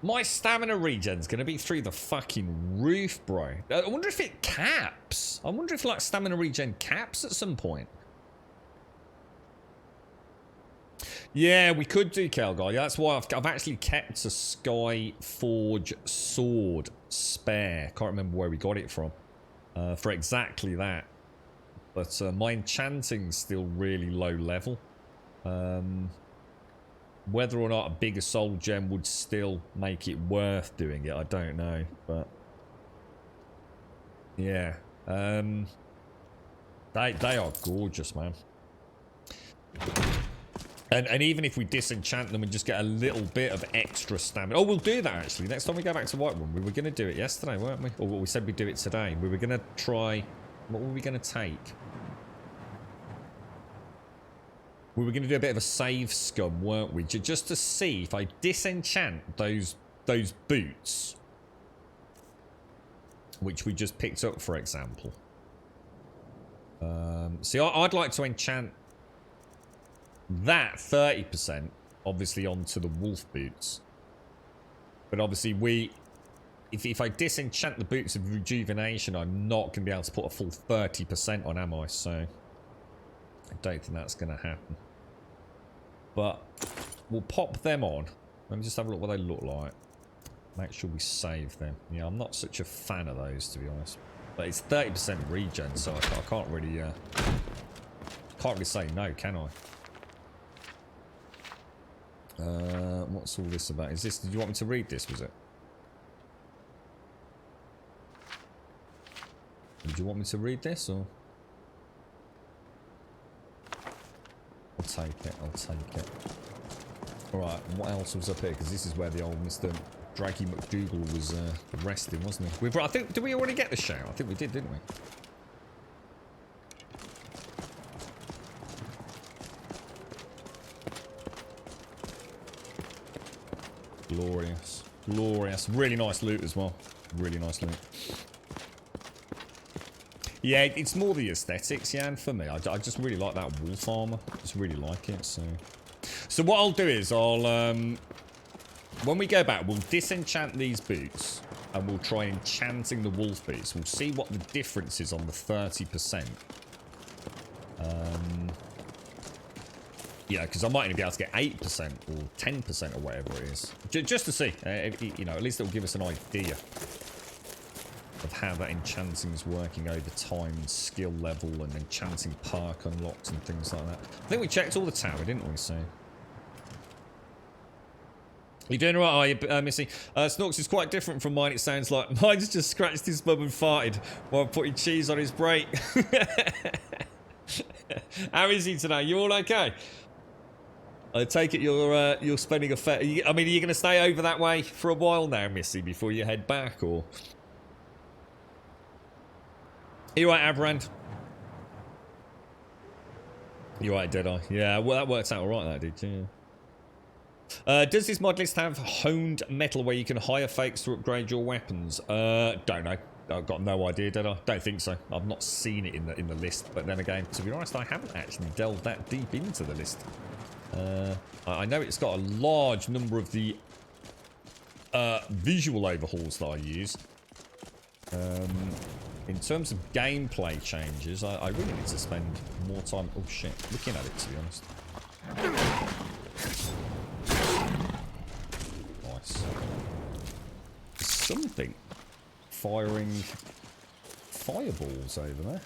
My stamina regen's gonna be through the fucking roof, bro. I wonder if it caps. I wonder if like stamina regen caps at some point. Yeah, we could do Kelgar. Yeah, that's why I've actually kept a Sky Forge sword spare. Can't remember where we got it from. For exactly that. But my enchanting's still really low level. Whether or not a bigger soul gem would still make it worth doing it, I don't know. But yeah, they are gorgeous, man. And even if we disenchant them and just get a little bit of extra stamina. Oh, we'll do that actually. Next time we go back to Whiterun. We were going to do it yesterday, weren't we? Or we said we'd do it today. We were going to try... What were we going to take? We were going to do a bit of a save scum, weren't we? Just to see if I disenchant those boots. Which we just picked up, for example. See, I'd like to enchant that 30%, obviously, onto the wolf boots. But obviously, if I disenchant the boots of rejuvenation, I'm not going to be able to put a full 30% on, am I? So, I don't think that's going to happen. But we'll pop them on. Let me just have a look what they look like. Make sure we save them. Yeah, I'm not such a fan of those, to be honest. But it's 30% regen, so I can't really say no, can I? What's all this about? Is this? Did you want me to read this? Was it? Did you want me to read this or? I'll take it. I'll take it. All right. What else was up here? Because this is where the old Mr. Draggy McDougal was resting, wasn't he? I think. Did we already get the shower? I think we did, didn't we? Glorious. Glorious. Really nice loot as well. Really nice loot. Yeah, it's more the aesthetics, Jan, for me. I just really like that wolf armor. Just really like it, so what I'll do is I'll, when we go back, we'll disenchant these boots and we'll try enchanting the wolf boots. We'll see what the difference is on the 30%. Yeah, because I might only be able to get 8% or 10% or whatever it is. Just to see. You know, at least it'll give us an idea of how that enchanting is working over time and skill level and enchanting perk unlocks and things like that. I think we checked all the tower, didn't we? So, you doing alright, are you, Missy? Snorks is quite different from mine, it sounds like. Mine's just scratched his bum and farted while putting cheese on his brake. How is he today? You all okay? I take it you're spending a fair... I mean, are you going to stay over that way for a while now, Missy, before you head back, or... You right, Abrand? You right, Deadeye? Yeah, well, that works out alright, that did, yeah. Does this mod list have honed metal where you can hire fakes to upgrade your weapons? Don't know. I've got no idea, Deadeye. Don't think so. I've not seen it in the list, but then again, to be honest, I haven't actually delved that deep into the list. I know it's got a large number of the visual overhauls that I use. In terms of gameplay changes, I really need to spend more time, oh shit, looking at it, to be honest. Nice. Something firing fireballs over there.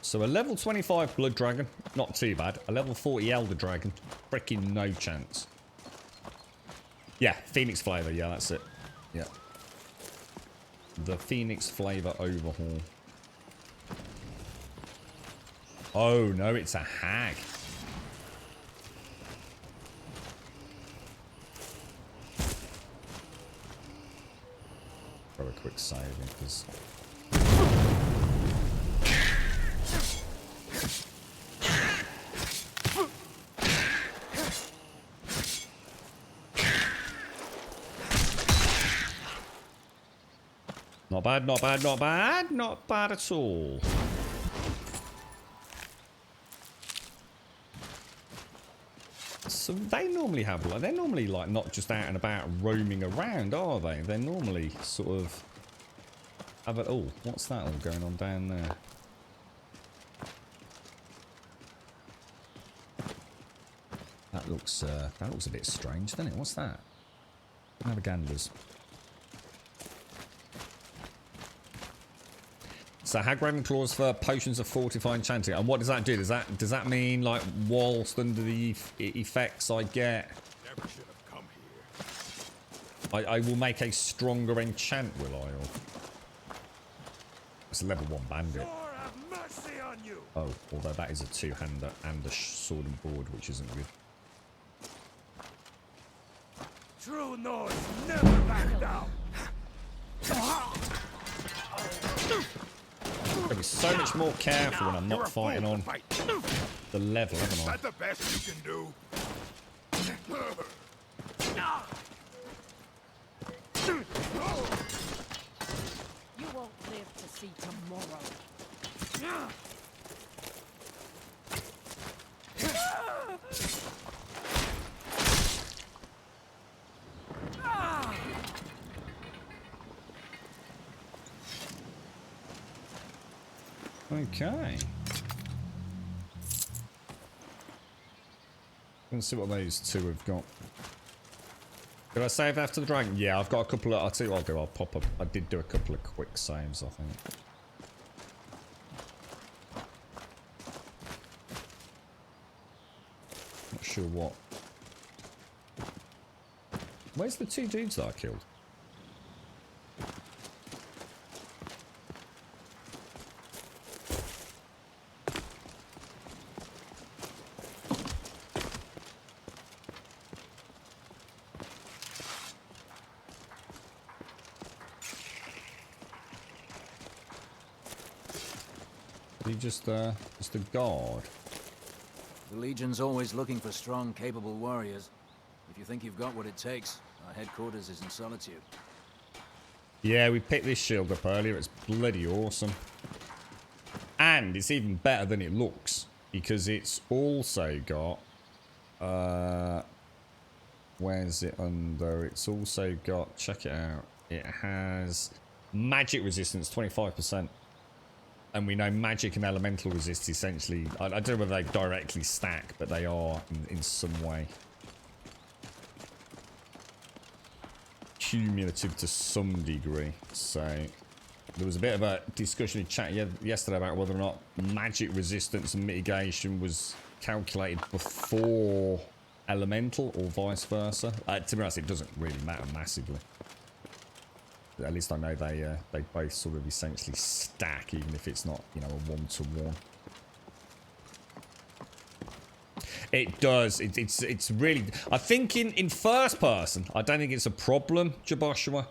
So a level 25 Blood Dragon, not too bad. A level 40 Elder Dragon, freaking no chance. Yeah, Phoenix Flavour, yeah, that's it. Yeah. The Phoenix Flavour overhaul. Oh, no, it's a hag. Throw a quick save in, because... Not bad, not bad, not bad. Not bad at all. So they normally have, like, they're normally, like, not just out and about roaming around, are they? They're normally sort of have it all. What's that all going on down there? That looks a bit strange, doesn't it? What's that? Naviganders. So Hagraven claws for potions of fortifying chanting. And what does that do? Does that mean, like, whilst under the effects I get, Never should have come here. I will make a stronger enchant, will I? Or... It's a level 1 bandit. Have mercy on you. Oh, although that is a 2-hander and a sword and board, which isn't good. True Norse never back down. Gotta be so much more careful when I'm not fighting on the level, haven't I? Is that the best you can do? You won't live to see tomorrow. Okay. Let's see what those two have got. Did I save after the dragon? Yeah, I've got a couple of... I'll tell you what I'll do. I'll pop up... I did do a couple of quick saves, I think. Not sure what. Where's the two dudes that I killed? he just a guard? The Legion's always looking for strong, capable warriors. If you think you've got what it takes, our headquarters is in Solitude. Yeah, we picked this shield up earlier. It's bloody awesome. And it's even better than it looks. Because it's also got... where's it under? It's also got... Check it out. It has magic resistance, 25%. And we know magic and elemental resist essentially... I don't know whether they directly stack, but they are in some way. Cumulative to some degree. So there was a bit of a discussion in chat yesterday about whether or not magic resistance and mitigation was calculated before elemental or vice versa. To be honest, it doesn't really matter massively. At least I know they both sort of essentially stack, even if it's not, you know, a one-to-one. It does. It's really... I think in first person, I don't think it's a problem, Jaboshua.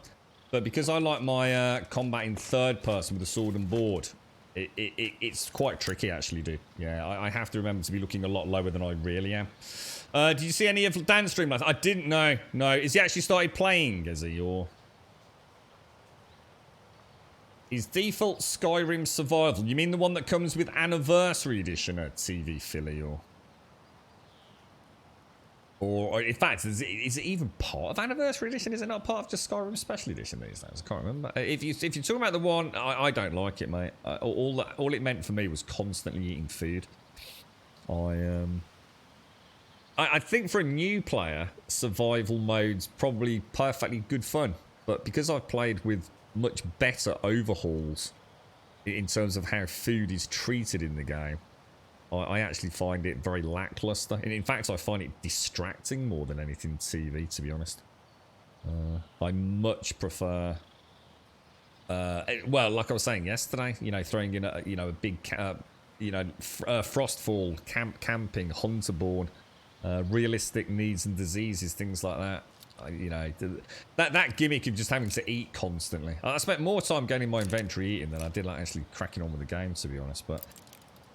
But because I like my combat in third person with a sword and board, it's quite tricky, actually, dude. Yeah, I have to remember to be looking a lot lower than I really am. Did you see any of Dan's stream last night? I didn't know. No. Is he actually started playing, has he? Or... Is default Skyrim survival? You mean the one that comes with Anniversary Edition at TV Philly, or in fact, is it even part of Anniversary Edition? Is it not part of just Skyrim Special Edition these days? I can't remember. If you're talking about the one, I don't like it, mate. All it meant for me was constantly eating food. I think for a new player, survival mode's probably perfectly good fun. But because I've played with much better overhauls in terms of how food is treated in the game, I actually find it very lackluster. And in fact, I find it distracting more than anything TV, to be honest. I much prefer... well, like I was saying yesterday, you know, throwing in a big, Frostfall, camping, Hunterborn, realistic needs and diseases, things like that. You know, that gimmick of just having to eat constantly. I spent more time getting my inventory eating than I did like actually cracking on with the game, to be honest. But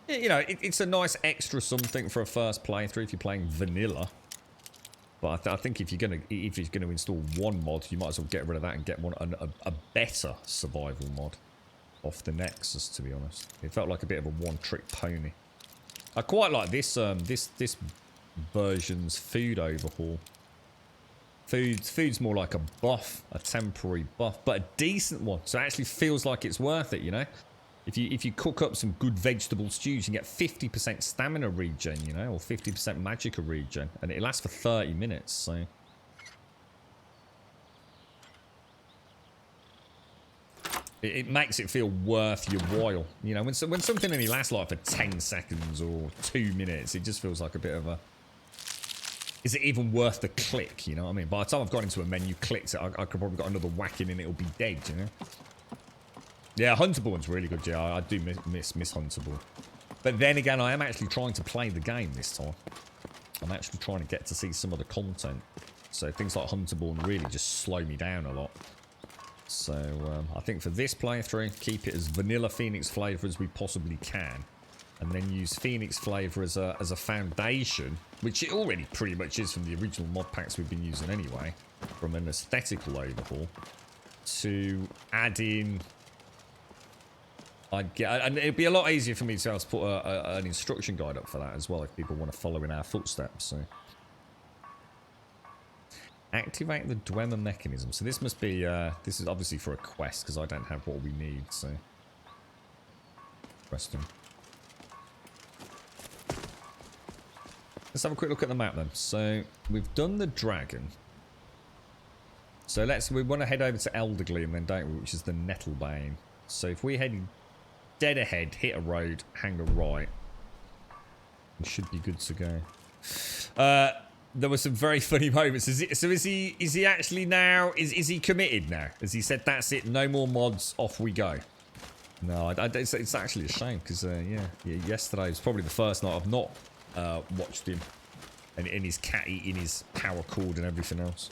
you know, it's a nice extra something for a first playthrough if you're playing vanilla. But I think if you're gonna install one mod, you might as well get rid of that and get a better survival mod off the Nexus. To be honest, it felt like a bit of a one-trick pony. I quite like this this version's food overhaul. Food's more like a buff, a temporary buff, but a decent one. So it actually feels like it's worth it, you know? If you cook up some good vegetable stews, you get 50% stamina regen, you know, or 50% magicka regen, and it lasts for 30 minutes, so... It makes it feel worth your while, you know? When something only lasts like for 10 seconds or 2 minutes, it just feels like a bit of a... Is it even worth the click, you know what I mean? By the time I've got into a menu, clicked it, I could probably got another whack in and it'll be dead, you know? Yeah, Hunterborn's really good, yeah. I do miss Hunterborn. But then again, I am actually trying to play the game this time. I'm actually trying to get to see some of the content. So things like Hunterborn really just slow me down a lot. So I think for this playthrough, keep it as vanilla Phoenix Flavour as we possibly can. And then use Phoenix Flavour as a foundation, which it already pretty much is from the original mod packs we've been using anyway, from an aesthetical overhaul, to add in... and it'd be a lot easier for me to be able to put an instruction guide up for that as well, if people want to follow in our footsteps. So, activate the Dwemer mechanism. So this must be, this is obviously for a quest, because I don't have what we need, so... Question. Let's have a quick look at the map then. So, we've done the dragon. So we want to head over to Eldergleam then, don't we, which is the Nettlebane. So if we head dead ahead, hit a road, hang a right, we should be good to go. There were some very funny moments. Is he actually now, is he committed now? Has he said, that's it, no more mods, off we go? No, it's actually a shame, because, yeah, yesterday was probably the first night I've not watched him and his cat eating his power cord and everything else.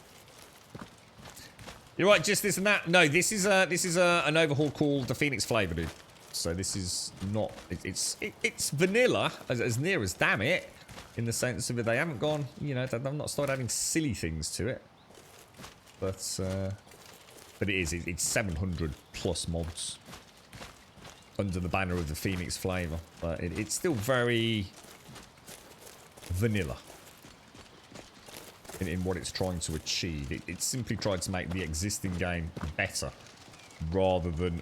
You're right, just this and that. No, this is an overhaul called the Phoenix Flavour, dude. So this is not... It's vanilla, as near as damn it, in the sense of it. They haven't gone, you know, they've not started adding silly things to it. But it is. It's 700 plus mods under the banner of the Phoenix Flavour. But it's still very vanilla in what it's trying to achieve. It simply tried to make the existing game better rather than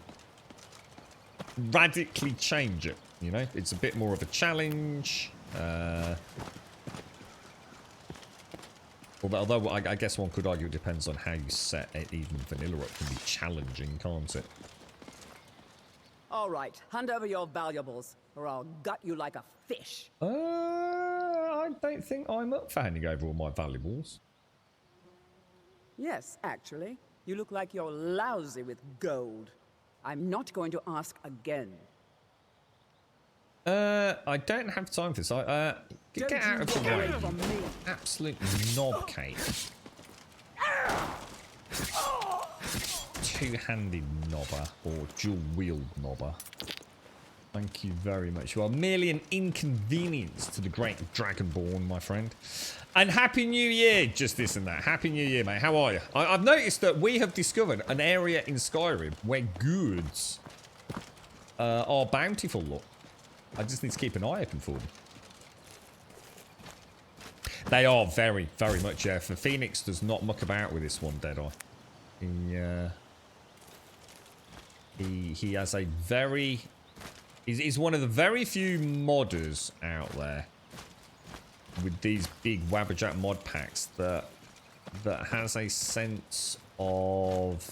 radically change it, you know? It's a bit more of a challenge. Although I guess one could argue it depends on how you set it. Even vanilla up can be challenging, can't it? All right, hand over your valuables, or I'll gut you like a fish. I don't think I'm up for handing over all my valuables. Yes, actually. You look like you're lousy with gold. I'm not going to ask again. I don't have time for this. Get out of the way, you absolute knobcake. Two-handed knobber, or dual-wheeled knobber. Thank you very much. You are merely an inconvenience to the great Dragonborn, my friend. And Happy New Year, just this and that. Happy New Year, mate. How are you? I've noticed that we have discovered an area in Skyrim where goods are bountiful, look. I just need to keep an eye open for them. They are very, very much, yeah. For Phoenix does not muck about with this one, Deadeye. He has a very... He's one of the very few modders out there with these big Wabberjack mod packs that has a sense of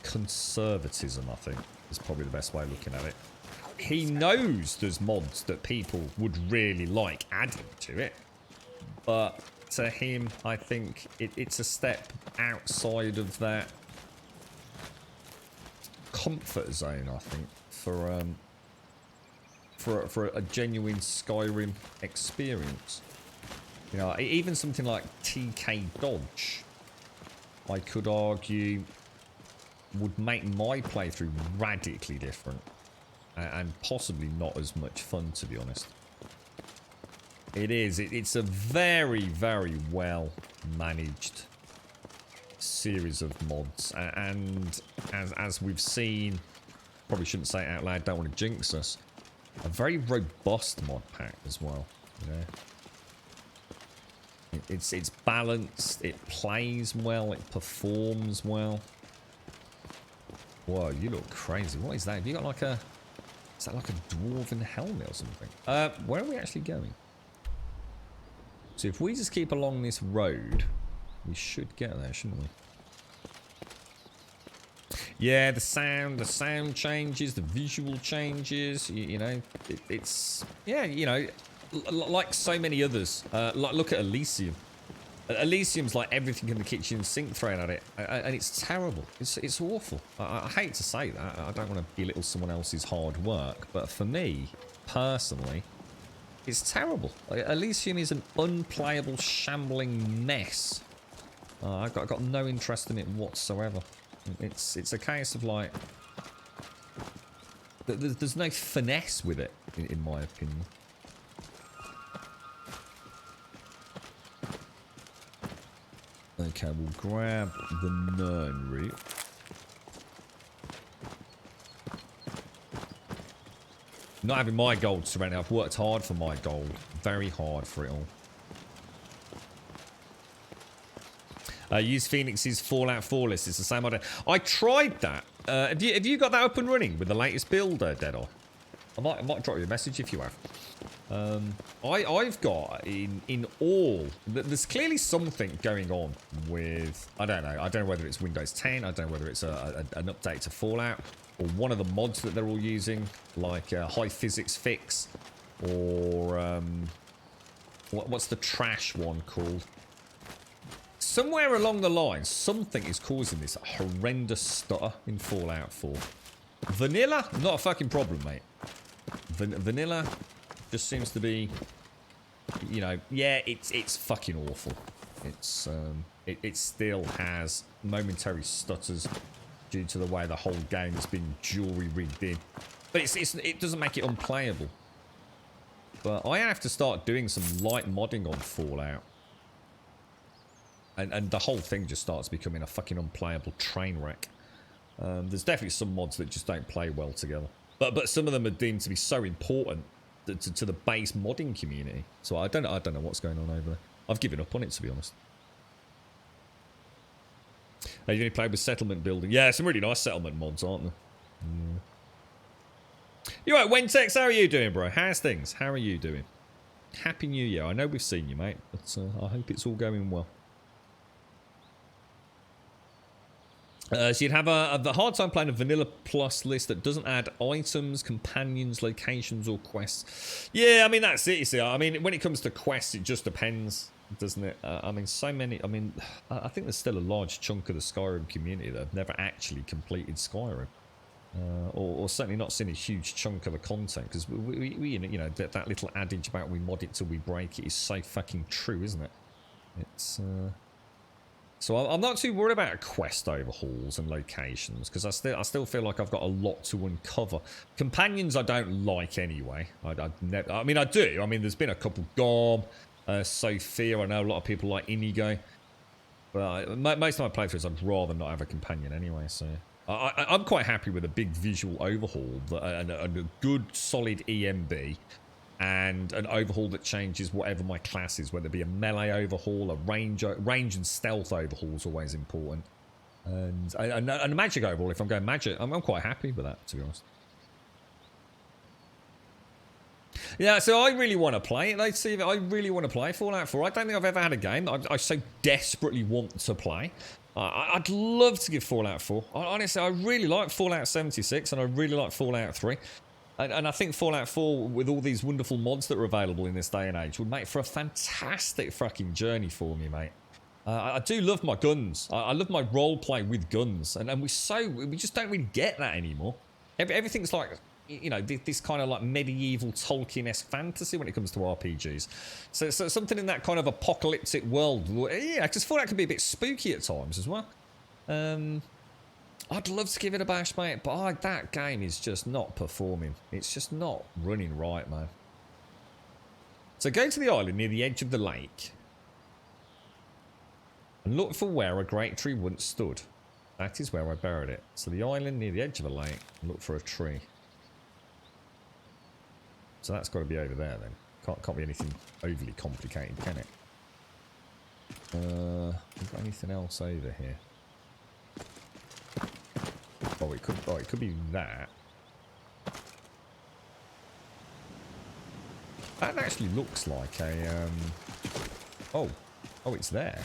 conservatism, I think, is probably the best way of looking at it. He knows there's mods that people would really like adding to it, but to him, I think it's a step outside of that comfort zone, I think, for a genuine Skyrim experience. You know, even something like TK Dodge, I could argue, would make my playthrough radically different. And possibly not as much fun, to be honest. It is. It's a very, very well managed series of mods. And as we've seen, probably shouldn't say it out loud, don't want to jinx us, a very robust mod pack as well. You know? It's balanced, it plays well, it performs well. Whoa, you look crazy. What is that? Have you got like a... Is that like a dwarven helmet or something? Where are we actually going? So if we just keep along this road, we should get there, shouldn't we? Yeah, the sound changes, the visual changes. You know, it's yeah, you know, like so many others. Like look at Elysium. Elysium's like everything in the kitchen sink thrown at it, and it's terrible. It's awful. I hate to say that. I don't want to belittle someone else's hard work, but for me, personally, it's terrible. Elysium is an unplayable, shambling mess. I've got no interest in it whatsoever. It's a case of like, there's no finesse with it, in my opinion. Okay, we'll grab the Nern route. Not having my gold surrounded. I've worked hard for my gold. Very hard for it all. Use Phoenix's Fallout 4 list. It's the same idea. I tried that. Have you got that up and running with the latest build, Deadeye? I might drop you a message if you have. I've got in all, there's clearly something going on with, I don't know whether it's Windows 10, I don't know whether it's an update to Fallout, or one of the mods that they're all using, like High Physics Fix, or what's the trash one called? Somewhere along the line, something is causing this horrendous stutter in Fallout 4. Vanilla, not a fucking problem, mate. Vanilla just seems to be, you know, yeah, it's fucking awful. It still has momentary stutters due to the way the whole game has been jewelry rigged in. But it doesn't make it unplayable. But I have to start doing some light modding on Fallout. And the whole thing just starts becoming a fucking unplayable train wreck. There's definitely some mods that just don't play well together. But some of them are deemed to be so important to the base modding community. So I don't know what's going on over there. I've given up on it, to be honest. You only played with settlement building. Yeah, some really nice settlement mods, aren't there? Yeah. You right, Wentex, how are you doing, bro? How's things? How are you doing? Happy New Year. I know we've seen you, mate, but I hope it's all going well. So you'd have a hard time playing a vanilla plus list that doesn't add items, companions, locations, or quests. Yeah, I mean, that's it, you see. I mean, when it comes to quests, it just depends, doesn't it? I mean, so many... I mean, I think there's still a large chunk of the Skyrim community that have never actually completed Skyrim. Or certainly not seen a huge chunk of the content, because we you know, that little adage about we mod it till we break it is so fucking true, isn't it? It's... So I'm not too worried about quest overhauls and locations, because I still feel like I've got a lot to uncover. Companions I don't like anyway. I mean, I do. I mean, there's been a couple. Gorm, Sophia. I know a lot of people like Inigo. But most of my playthroughs, I'd rather not have a companion anyway. So I'm quite happy with a big visual overhaul and a good solid EMB. And an overhaul that changes whatever my class is, whether it be a melee overhaul, a range and stealth overhaul is always important, and a magic overhaul. If I'm going magic, I'm quite happy with that, to be honest. Yeah, so I really want to play it. Let's see if I really want to play Fallout 4. I don't think I've ever had a game that I so desperately want to play. I'd love to give Fallout 4. Honestly, I really like Fallout 76, and I really like Fallout 3. And I think Fallout 4, with all these wonderful mods that are available in this day and age, would make for a fantastic fucking journey for me, mate. I do love my guns. I love my roleplay with guns. And we just don't really get that anymore. Everything's like, you know, this kind of like medieval Tolkien-esque fantasy when it comes to RPGs. So something in that kind of apocalyptic world. Yeah, because Fallout can be a bit spooky at times as well. I'd love to give it a bash, mate, but that game is just not performing. It's just not running right, man. So go to the island near the edge of the lake and look for where a great tree once stood. That is where I buried it. So the island near the edge of a lake, look for a tree. So that's got to be over there then. Can't be anything overly complicated, can it? We've got anything else over here? Oh, it could be that. That actually looks like a oh, it's there.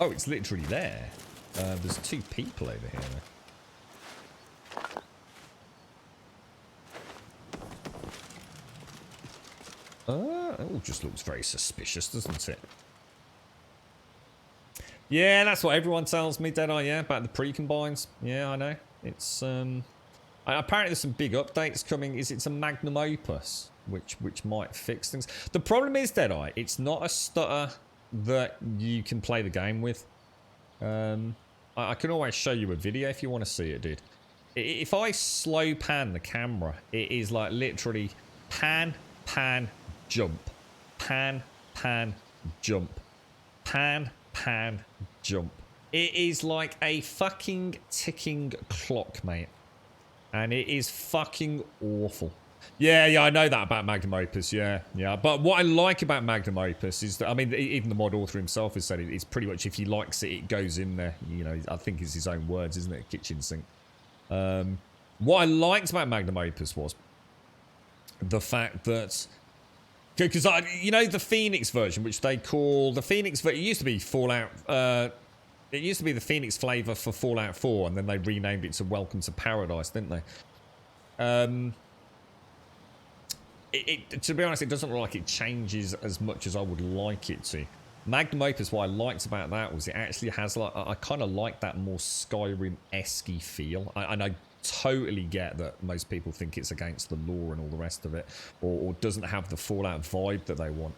Oh, it's literally there. There's two people over here. It just looks very suspicious, doesn't it? Yeah, that's what everyone tells me, Deadeye, yeah, about the pre-combines. Yeah, I know. It's, apparently there's some big updates coming. It's a magnum opus, which might fix things. The problem is, Deadeye, it's not a stutter that you can play the game with. I can always show you a video if you want to see it, dude. If I slow pan the camera, it is like literally pan, pan, jump. Pan, pan, jump. Pan, pan, jump. It is like a fucking ticking clock, mate. And it is fucking awful. Yeah, I know that about Magnum Opus, yeah. But what I like about Magnum Opus is that, I mean, even the mod author himself has said it's pretty much, if he likes it, it goes in there. You know, I think it's his own words, isn't it? Kitchen sink. What I liked about Magnum Opus was the fact that, because, you know, the Phoenix version, which they call the Phoenix version, it used to be Fallout, it used to be the Phoenix flavor for Fallout 4, and then they renamed it to Welcome to Paradise, didn't they? To be honest, it doesn't look like it changes as much as I would like it to. Magnum Opus, what I liked about that was it actually has, like, I kind of like that more Skyrim-esque feel. And I totally get that most people think it's against the law and all the rest of it, or doesn't have the Fallout vibe that they want.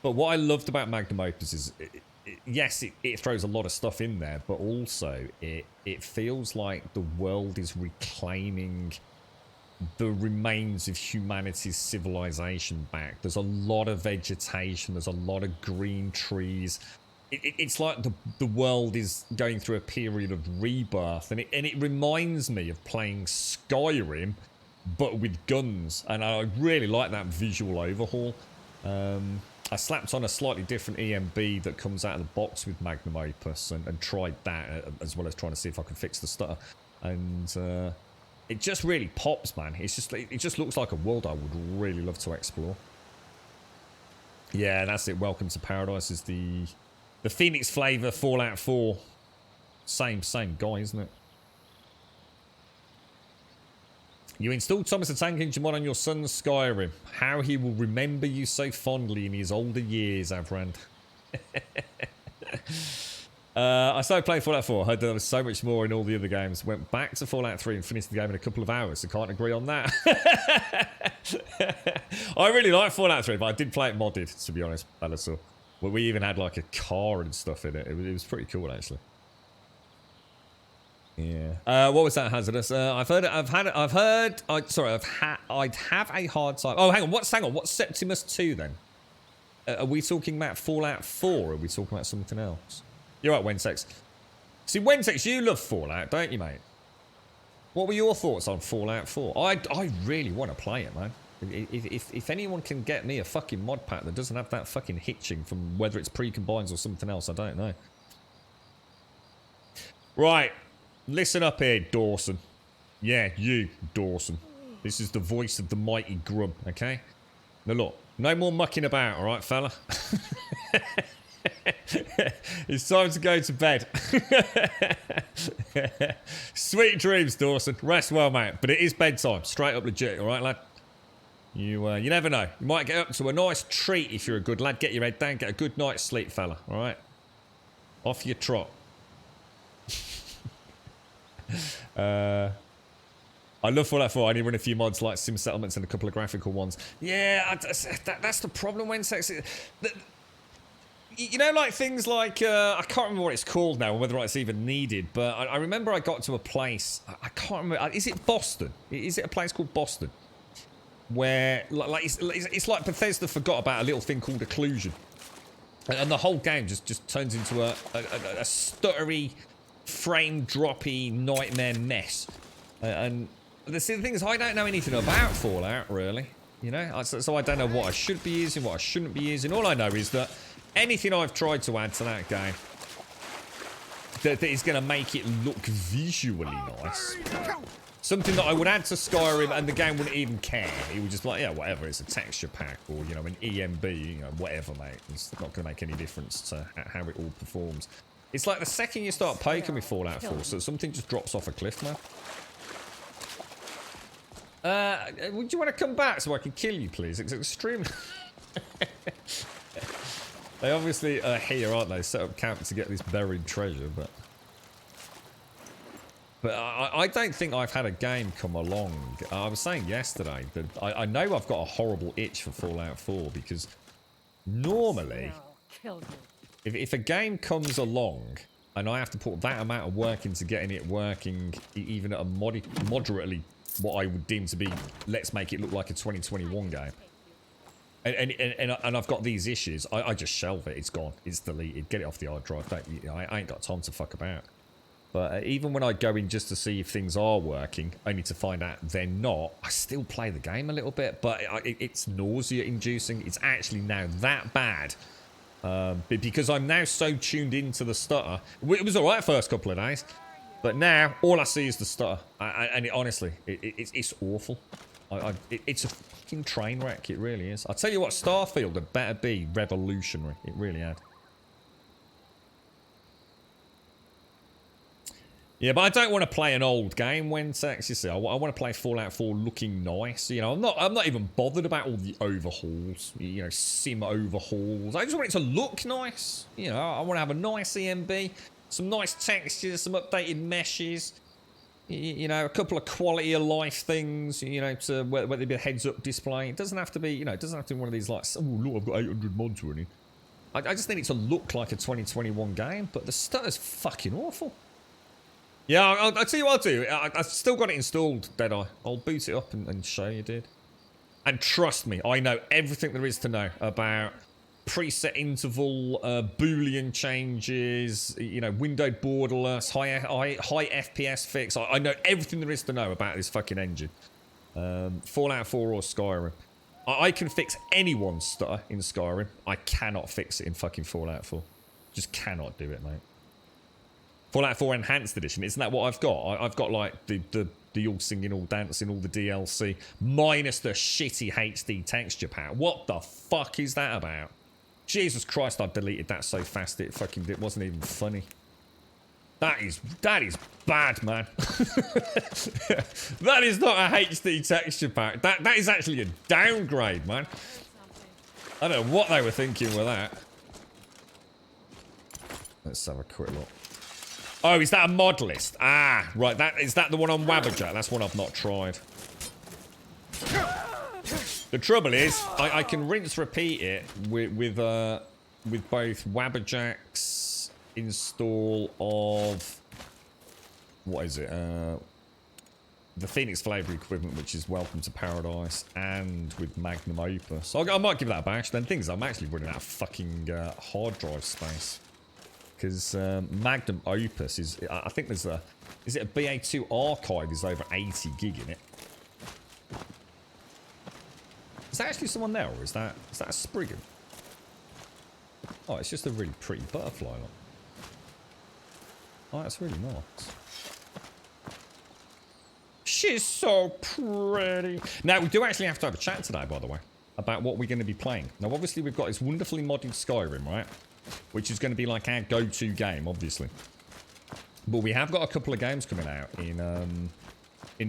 But what I loved about Magnum Opus is, yes, it throws a lot of stuff in there, but also it feels like the world is reclaiming the remains of humanity's civilization back. There's a lot of vegetation, there's a lot of green trees. It's like the world is going through a period of rebirth, and it reminds me of playing Skyrim, but with guns, and I really like that visual overhaul. I slapped on a slightly different EMB that comes out of the box with Magnum Opus and tried that, as well as trying to see if I could fix the stutter. And it just really pops, man. It just looks like a world I would really love to explore. Yeah, that's it. Welcome to Paradise is the Phoenix Flavour Fallout 4. Same guy, isn't it? You installed Thomas the Tank Engine mod on your son's Skyrim. How he will remember you so fondly in his older years, Avrand. I started playing Fallout 4. Heard there was so much more in all the other games. Went back to Fallout 3 and finished the game in a couple of hours. So can't agree on that. I really like Fallout 3, but I did play it modded, to be honest, Bellator. Where we even had like a car and stuff in it. It was pretty cool, actually. Yeah. What was that, Hazardous? I'd have a hard time. Oh, hang on. What's Septimus 2 then? Are we talking about Fallout 4 or are we talking about something else? You're right, Wensex. See, Wensex, you love Fallout, don't you, mate? What were your thoughts on Fallout 4? I really want to play it, man. If anyone can get me a fucking mod pack that doesn't have that fucking hitching from whether it's pre-combines or something else, I don't know. Right. Listen up here, Dawson. Yeah, you, Dawson. This is the voice of the mighty grub, okay? Now look, no more mucking about, alright, fella? It's time to go to bed. Sweet dreams, Dawson. Rest well, mate. But it is bedtime. Straight up legit, alright, lad? You never know. You might get up to a nice treat if you're a good lad. Get your head down, get a good night's sleep, fella, alright? Off your trot. I love Fallout 4. I need to run a few mods like Sim Settlements and a couple of graphical ones. Yeah, that's the problem when sex. You know, like things like I can't remember what it's called now, or whether it's even needed. But I remember I got to a place. I can't remember. Is it Boston? Is it a place called Boston? Where like it's like Bethesda forgot about a little thing called occlusion, and the whole game just turns into a stuttery, frame droppy nightmare mess. And the thing is, I don't know anything about Fallout really. You know, so I don't know what I should be using, what I shouldn't be using. All I know is that anything I've tried to add to that game that is going to make it look visually nice. Something that I would add to Skyrim and the game wouldn't even care. It would just be like, yeah, whatever, it's a texture pack or, you know, an EMB, you know, whatever, mate. It's not going to make any difference to how it all performs. It's like the second you start poking with Fallout 4, so something just drops off a cliff, man. Would you want to come back so I can kill you, please? It's extremely... They obviously are here, aren't they? Set up camp to get this buried treasure, but I don't think I've had a game come along. I was saying yesterday that I know I've got a horrible itch for Fallout 4 because normally, if a game comes along and I have to put that amount of work into getting it working, even at a moderately what I would deem to be, let's make it look like a 2021 game. And I've got these issues. I just shelve it. It's gone. It's deleted. Get it off the hard drive. I ain't got time to fuck about. But even when I go in just to see if things are working, only to find out they're not, I still play the game a little bit. But it's nausea-inducing. It's actually now that bad. Because I'm now so tuned into the stutter. It was alright first couple of days. But now, all I see is the stutter. And honestly, it's awful. It's a fucking train wreck. It really is. I'll tell you what, Starfield had better be revolutionary. It really had. Yeah, but I don't want to play an old game when sex. You see, I want to play Fallout 4 looking nice. You know, I'm not even bothered about all the overhauls. You know, sim overhauls. I just want it to look nice. You know, I want to have a nice EMB, some nice textures, some updated meshes. You know, a couple of quality of life things. You know, to whether it be a heads-up display. It doesn't have to be. You know, it doesn't have to be one of these like, oh look, I've got 800 mods running. I just need it to look like a 2021 game, but the stutter's fucking awful. Yeah, I'll tell you what I'll do. I've still got it installed, Deadeye. I'll boot it up and show you, dude. And trust me, I know everything there is to know about preset interval, Boolean changes, you know, windowed borderless, high FPS fix. I know everything there is to know about this fucking engine. Fallout 4 or Skyrim. I can fix anyone's stutter in Skyrim. I cannot fix it in fucking Fallout 4. Just cannot do it, mate. Fallout 4 Enhanced Edition, isn't that what I've got? I've got like the all singing, all dancing, all the DLC, minus the shitty HD texture pack. What the fuck is that about? Jesus Christ, I deleted that so fast it wasn't even funny. That is bad, man. That is not a HD texture pack. That is actually a downgrade, man. I don't know what they were thinking with that. Let's have a quick look. Oh, is that a mod list? Ah, right. Is that the one on Wabberjack? That's one I've not tried. The trouble is, I can rinse repeat it with both Wabberjack's install of what is it? The Phoenix Flavour equivalent, which is Welcome to Paradise, and with Magnum Opus. I might give that a bash. Then things I'm actually running out of fucking hard drive space. Because Magnum Opus is, I think there's a, is it a BA2 archive is over 80 gig in it. Is there actually someone there, or is that a Spriggan? Oh, it's just a really pretty butterfly look. Oh, that's really nice. She's so pretty. Now, we do actually have to have a chat today, by the way, about what we're going to be playing. Now, obviously, we've got this wonderfully modded Skyrim, right? Which is going to be like our go-to game, obviously. But we have got a couple of games coming out in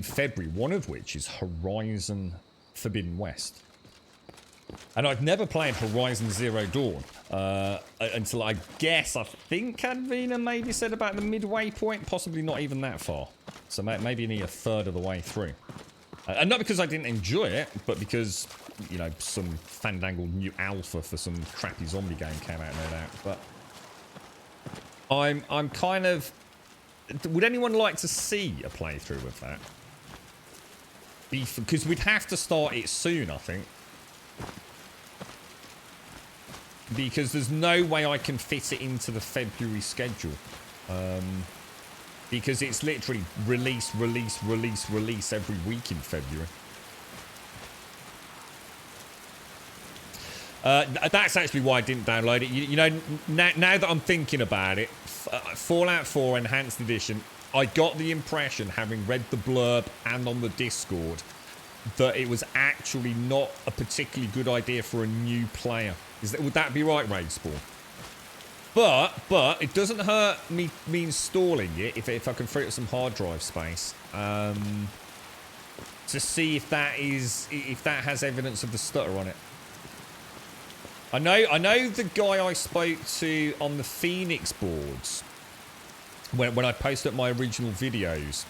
February, one of which is Horizon Forbidden West. And I've never played Horizon Zero Dawn until I think Advena maybe said about the midway point, possibly not even that far. So maybe only a third of the way through. And not because I didn't enjoy it, but because, you know, some fandangled new alpha for some crappy zombie game came out, no doubt. But I'm kind of... Would anyone like to see a playthrough of that? Because we'd have to start it soon, I think. Because there's no way I can fit it into the February schedule. Because it's literally release every week in February. That's actually why I didn't download it. You know, now that I'm thinking about it, Fallout 4 Enhanced Edition, I got the impression, having read the blurb and on the Discord, that it was actually not a particularly good idea for a new player. Would that be right, Raidspawn? But it doesn't hurt me installing it if I can free up some hard drive space to see if that has evidence of the stutter on it. I know the guy I spoke to on the Phoenix boards when I posted up my original videos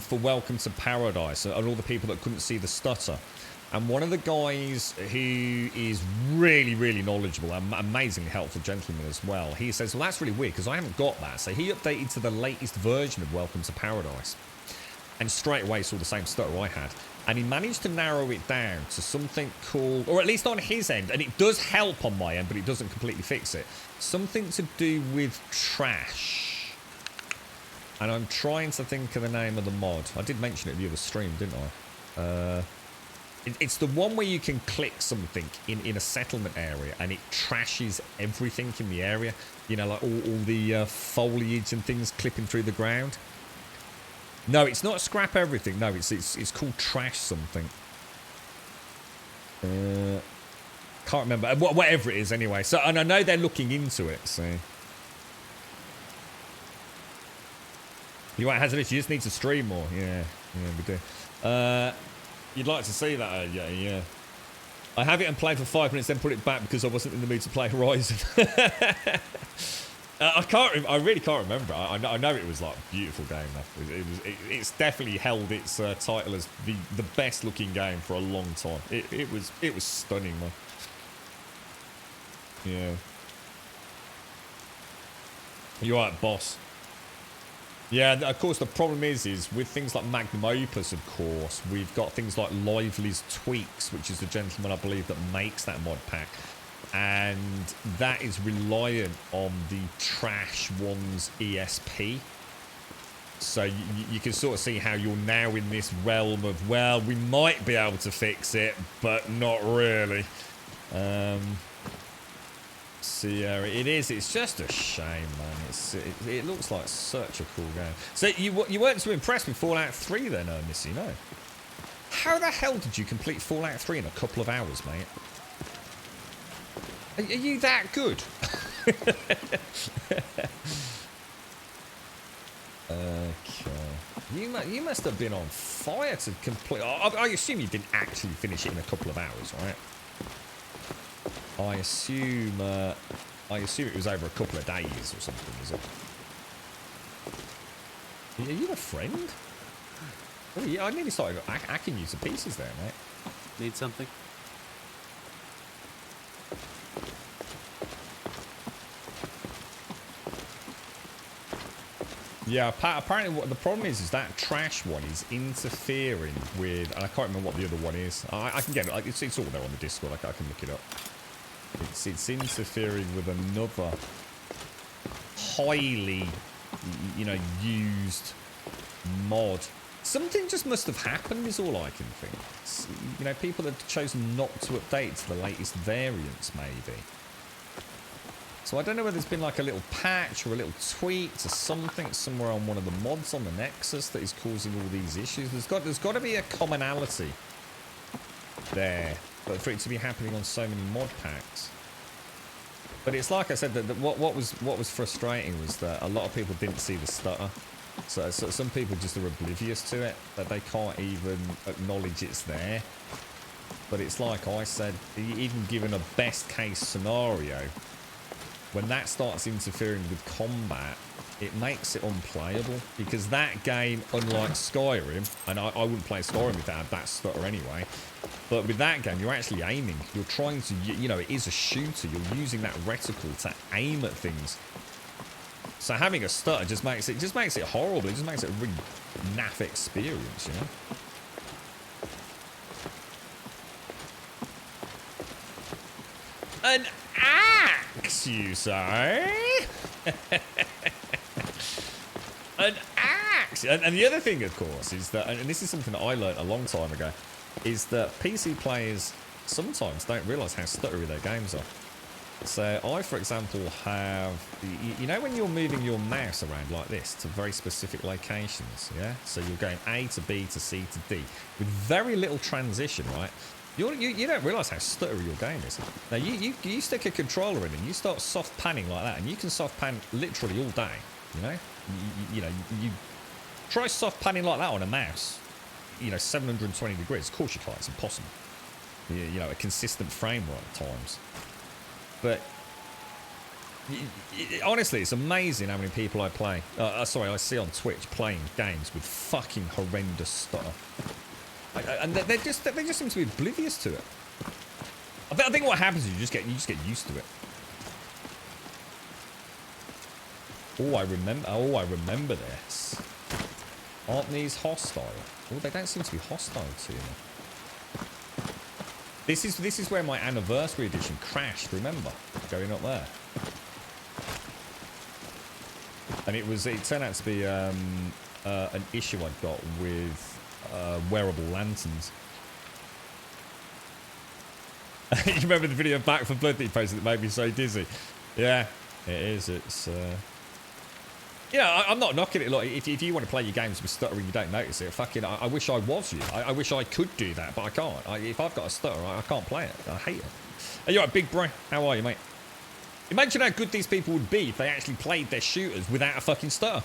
for Welcome to Paradise and all the people that couldn't see the stutter. And one of the guys who is really, really knowledgeable and amazingly helpful gentleman as well, he says, well, that's really weird because I haven't got that. So he updated to the latest version of Welcome to Paradise and straight away saw the same stutter I had. And he managed to narrow it down to something called, or at least on his end, and it does help on my end, but it doesn't completely fix it, something to do with trash. And I'm trying to think of the name of the mod. I did mention it in the other stream, didn't I? It's the one where you can click something in a settlement area and it trashes everything in the area. You know, like all the foliage and things clipping through the ground. No, it's not scrap everything. No, it's called trash something. Can't remember. Whatever it is anyway. So, and I know they're looking into it, so... You want Hazardous, you just need to stream more. Yeah, we do. You'd like to see that, yeah. I have it and played for 5 minutes, then put it back because I wasn't in the mood to play Horizon. I really can't remember. I know it was like a beautiful game though. It's definitely held its title as the best looking game for a long time. It was stunning, man. Yeah. You're right, boss. Yeah, of course, the problem is with things like Magnum Opus, of course, we've got things like Lively's Tweaks, which is the gentleman, I believe, that makes that mod pack. And that is reliant on the Trash One's ESP. So you can sort of see how you're now in this realm of, well, we might be able to fix it, but not really. So yeah, it's just a shame, man. It looks like such a cool game. So you weren't too impressed with Fallout 3 then, Missy, no? How the hell did you complete Fallout 3 in a couple of hours, mate? Are you that good? Okay. You must have been on fire to complete... I assume you didn't actually finish it in a couple of hours, right? I assume it was over a couple of days or something, is it? Are you a friend? Oh, yeah, I nearly started hacking you to pieces there, mate. Need something? Yeah, apparently what the problem is that Trash One is interfering with... And I can't remember what the other one is. I can get it. It's all there on the Discord. I can look it up. It's interfering with another highly, used mod. Something just must have happened is all I can think. People have chosen not to update to the latest variants, maybe. So I don't know whether there's been like a little patch or a little tweak to something somewhere on one of the mods on the Nexus that is causing all these issues. There's got to be a commonality there. But for it to be happening on so many mod packs. But it's like I said, that what was frustrating was that a lot of people didn't see the stutter. So some people just are oblivious to it, that they can't even acknowledge it's there. But it's like I said, even given a best case scenario, when that starts interfering with combat, it makes it unplayable. Because that game, unlike Skyrim, and I wouldn't play Skyrim if it had that stutter anyway, but with that game, you're actually aiming. You're trying to, it is a shooter. You're using that reticle to aim at things. So having a stutter just makes it horrible. It just makes it a really naff experience, An axe, you say? An axe! And the other thing, of course, is that, and this is something that I learned a long time ago, is that PC players sometimes don't realise how stuttery their games are. So I, for example, have... when you're moving your mouse around like this to very specific locations, yeah? So you're going A to B to C to D with very little transition, right? You don't realise how stuttery your game is. Now, you stick a controller in and you start soft panning like that, and you can soft pan literally all day, You try soft panning like that on a mouse, 720 degrees. Of course you can't. It's impossible. A consistent frame rate at times. But honestly, it's amazing how many people I see on Twitch playing games with fucking horrendous stutter. And they just seem to be oblivious to it. I think what happens is you just get used to it. Oh, I remember this. Aren't these hostile? Oh, they don't seem to be hostile to you. This is where my anniversary edition crashed, remember? Going up there. And it turned out to be an issue I got with wearable lanterns. You remember the video of Back for Blood that he posted that made me so dizzy? Yeah, it is. It's yeah, I'm not knocking it. Like, if you want to play your games with stuttering, you don't notice it. Fucking, I wish I was you. I wish I could do that, but I can't. If I've got a stutter, I can't play it. I hate it. Are you alright, big bro? How are you, mate? Imagine how good these people would be if they actually played their shooters without a fucking stutter.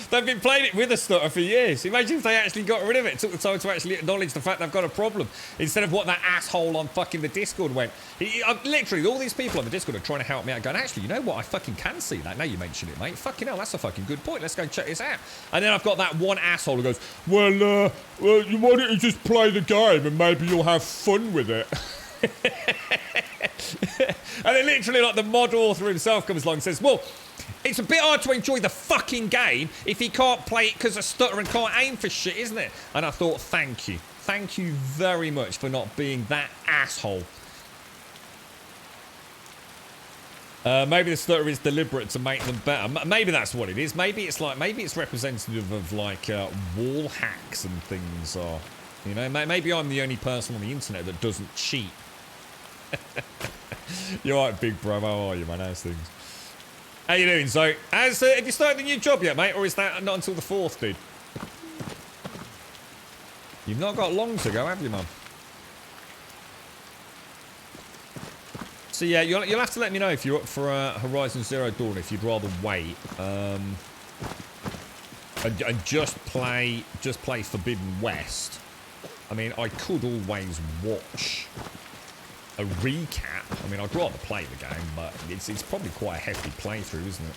They've been playing it with a stutter for years. Imagine if they actually got rid of it. Took the time to actually acknowledge the fact they've got a problem. Instead of what that asshole on fucking the Discord went. Literally, all these people on the Discord are trying to help me out going, actually, you know what? I fucking can see that. Now you mention it, mate. Fucking hell, that's a fucking good point. Let's go and check this out. And then I've got that one asshole who goes, well, why don't you just play the game and maybe you'll have fun with it. And then literally, like, the mod author himself comes along and says, well, it's a bit hard to enjoy the fucking game if he can't play it because of stutter and can't aim for shit, isn't it? And I thought, thank you. Thank you very much for not being that asshole. Maybe the stutter is deliberate to make them better. Maybe that's what it is. Maybe it's representative of like wall hacks and things. Or, you know, maybe I'm the only person on the internet that doesn't cheat. You're right, big bro. How are you, man? How's things? How you doing? So, have you started the new job yet, mate? Or is that not until the 4th, dude? You've not got long to go, have you, mum? So yeah, you'll have to let me know if you're up for Horizon Zero Dawn, if you'd rather wait. And just play Forbidden West. I mean, I could always watch a recap. I mean, I'd rather play the game, but it's probably quite a hefty playthrough, isn't it?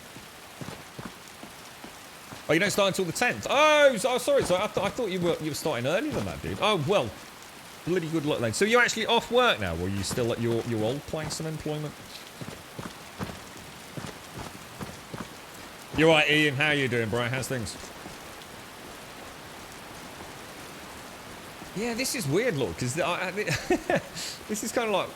Oh, you don't start until the 10th. Oh, sorry. So I thought you were starting earlier than that, dude. Oh well, bloody good luck then. So you're actually off work now, or are you still at your old place of employment? You're right, Ian. How you doing, bro? How's things? Yeah, this is weird, look, because this is kind of like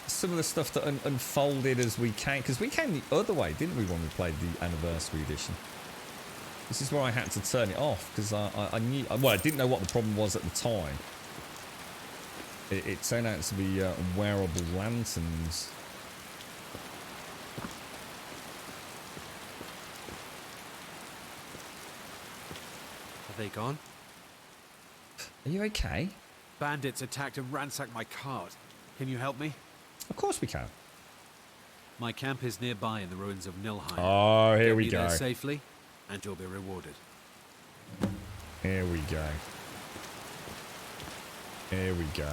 some of the stuff that unfolded as we came, because we came the other way, didn't we, when we played the anniversary edition? This is where I had to turn it off, because I knew, well, I didn't know what the problem was at the time. It turned out to be wearable lanterns. Are they gone? Are you okay? Bandits attacked and ransacked my cart. Can you help me? Of course we can. My camp is nearby in the ruins of Nilheim. Oh, here we Get me go. there safely, and you'll be rewarded. Here we go. Here we go.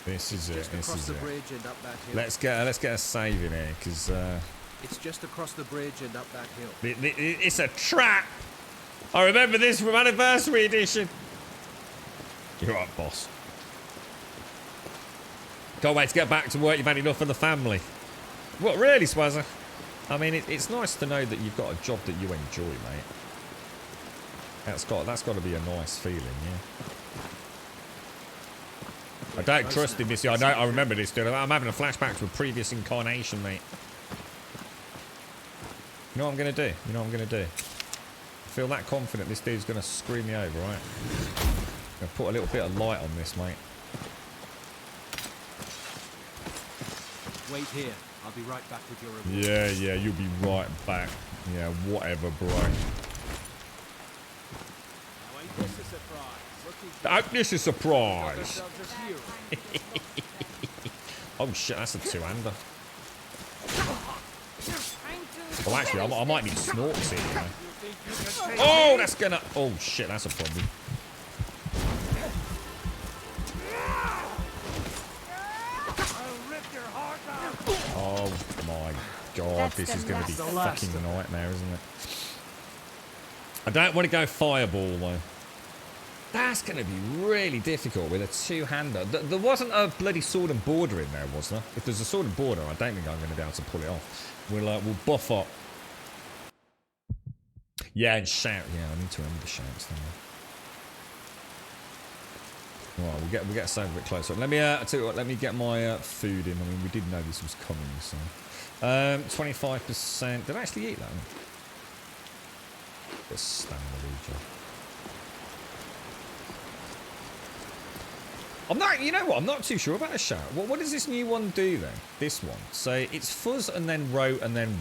This is it. This is it. Bridge and up that hill. Let's get a save in here, because It's just across the bridge and up that hill. it's a trap. I remember this from Anniversary Edition. You're right, boss. Can't wait to get back to work. You've had enough of the family. What, really, Swazzer? I mean, it's nice to know that you've got a job that you enjoy, mate. That's got to be a nice feeling, yeah. I don't trust him this year. I remember this, dude. I'm having a flashback to a previous incarnation, mate. You know what I'm going to do? You know what I'm going to do? I feel that confident this dude's going to screw me over, right? I'm going to put a little bit of light on this, mate. Wait here. I'll be right back with your reward. Yeah, you'll be right back. Yeah, whatever, bro. Now ain't this a surprise? This is a surprise. Oh shit, that's a two-hander. Oh, actually, I might need snorks here, you know. Oh, that's gonna... Oh shit, that's a problem. Oh my god, this is going to be fucking a nightmare, isn't it? I don't want to go fireball, though. That's going to be really difficult with a two-hander. There wasn't a bloody sword and border in there, was there? If there's a sword and border, I don't think I'm going to be able to pull it off. We'll buff up. Yeah, and shout. Yeah, I need to remember the shouts. Right, we'll get something a bit closer. Let me tell you what, let me get my food in. I mean, we did know this was coming, so 25%. Did I actually eat that? Let's stand the region. I'm not. You know what? I'm not too sure about a shout. What does this new one do then? This one. So it's fuzz and then row and then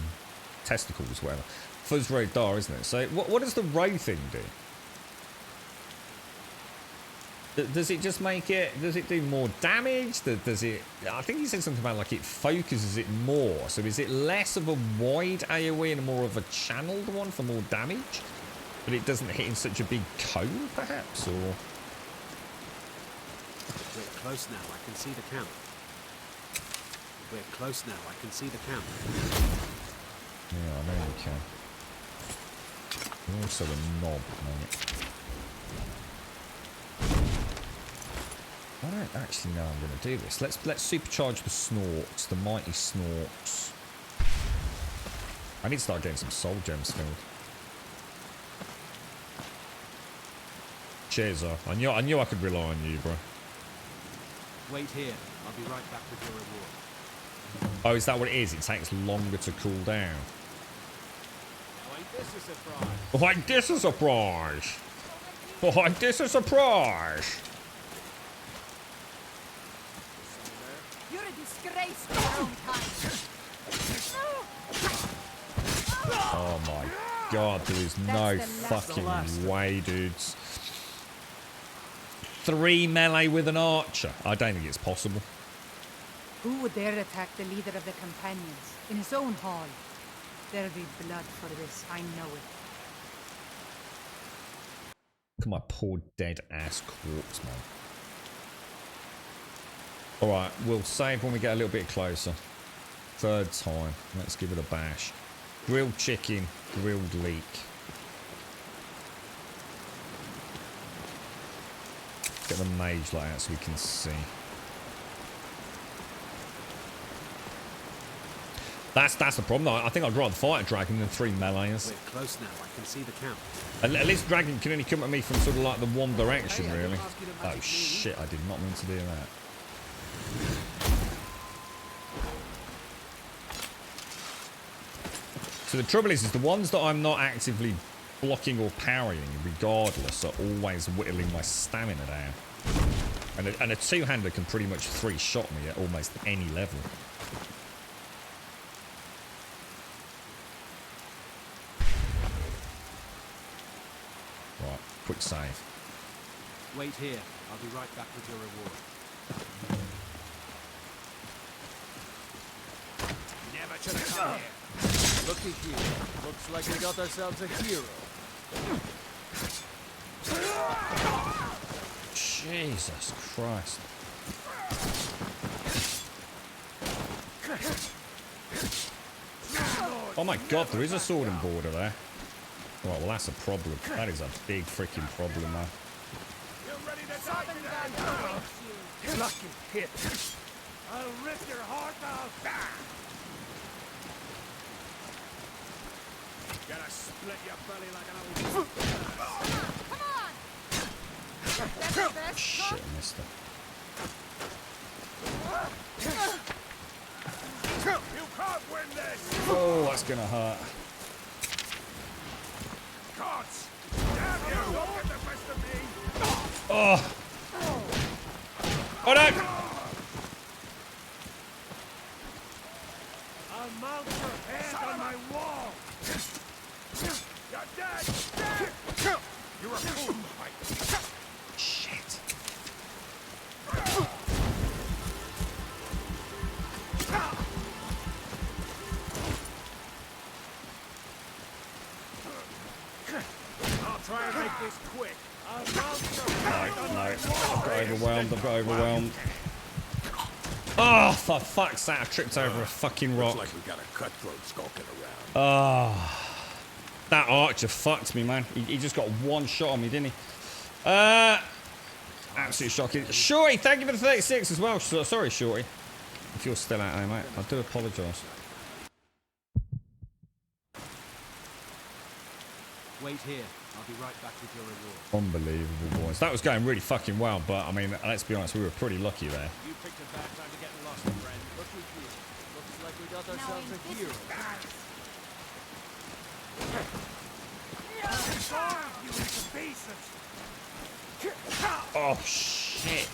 testicles, whatever. Fuzz, row, dar, isn't it? So what does the row thing do? Does it just make it... Does it do more damage? Does it... I think you said something about like it focuses it more. So is it less of a wide AoE and more of a channeled one for more damage? But it doesn't hit in such a big cone, perhaps? Or... We're close now. I can see the camp. We're close now. I can see the camp. Yeah, I know you can. You're also a knob, mate. I don't actually know I'm going to do this. Let's supercharge the snorks, the mighty snorks. I need to start getting some soul gems filled. Cheers, I knew I could rely on you, bro. Wait here. I'll be right back with your reward. Oh, is that what it is? It takes longer to cool down. Now ain't this a surprise? Oh, ain't this a surprise? Oh, ain't this a surprise? You're a disgrace to your own kind. Oh my god, there is no fucking way, dudes. 3 melee with an archer. I don't think it's possible. Who would dare attack the leader of the companions in his own hall? There'll be blood for this, I know it. Look at my poor dead ass corpse, man. Alright, we'll save when we get a little bit closer. 3rd time. Let's give it a bash. Grilled chicken, grilled leek. Get the mage light out so we can see. That's the problem though. I think I'd rather fight a dragon than 3 melees. We're close now. I can see the camp. At least dragon can only come at me from sort of like the one direction, really. Oh shit, I did not mean to do that. So the trouble is the ones that I'm not actively blocking or parrying, regardless, are always whittling my stamina down. And a two-hander can pretty much 3-shot me at almost any level. Right, quick save. Wait here. I'll be right back with your reward. Never should have come here. Looky here. Looks like we got ourselves a hero. Jesus Christ. Oh my god, there is a sword and border there. Right, well that's a problem. That is a big freaking problem, man. Lucky hit. I'll rip your heart out. Gotta split your belly like an old... Come on! That's the best. Shit, I missed it. You can't win this! Oh, that's gonna hurt. Gods! Damn you! Don't get the best of me! Oh! Oh no! I'll mount your head on my wall! You're dead! Dead! You're a fool, Mike! Shit. I'll try and make this quick. I'll mount your head on my I've wall! got overwhelmed. Oh, for fuck's sake, I tripped over a fucking rock. Looks like we got a cutthroat skulking around. Oh, that archer fucked me, man. He just got one shot on me, didn't he? Absolutely shocking. Shorty, thank you for the 36 as well. Sorry, Shorty. If you're still out there, mate, I do apologise. Wait here. I'll be right back with your reward. Unbelievable, boys. That was going really fucking well, but I mean, let's be honest, we were pretty lucky there. You picked a bad time to get lost, friend. Looky here. Looks like we got ourselves a hero. Starve you into pieces. Oh, shit.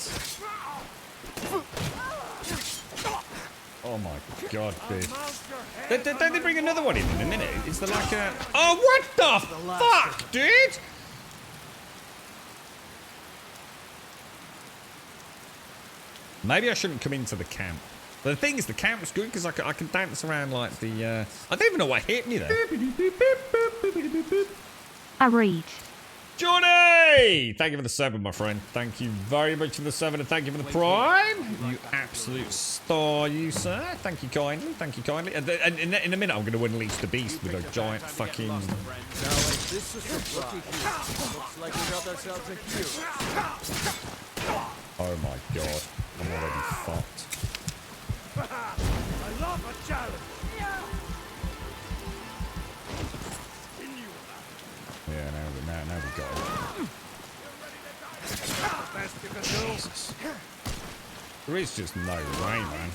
Oh my god, dude. Don't they bring another one in a minute? Is there like a... Oh, what the fuck, dude? Maybe I shouldn't come into the camp. But the thing is, the camp's good because I can dance around like the... I don't even know what hit me there. A read. Johnny! Thank you for the 7, my friend. Thank you very much for the 7 and thank you for the prime. You absolute star, you sir. Thank you kindly. Thank you kindly. And in a minute, I'm going to unleash the beast with a giant fucking... This is a looky here. Looks like we got ourselves a hero. Oh my god. I'm already fucked. I love a challenge. Yeah, now we got it. Best you can do. Jesus. There is just no way, man.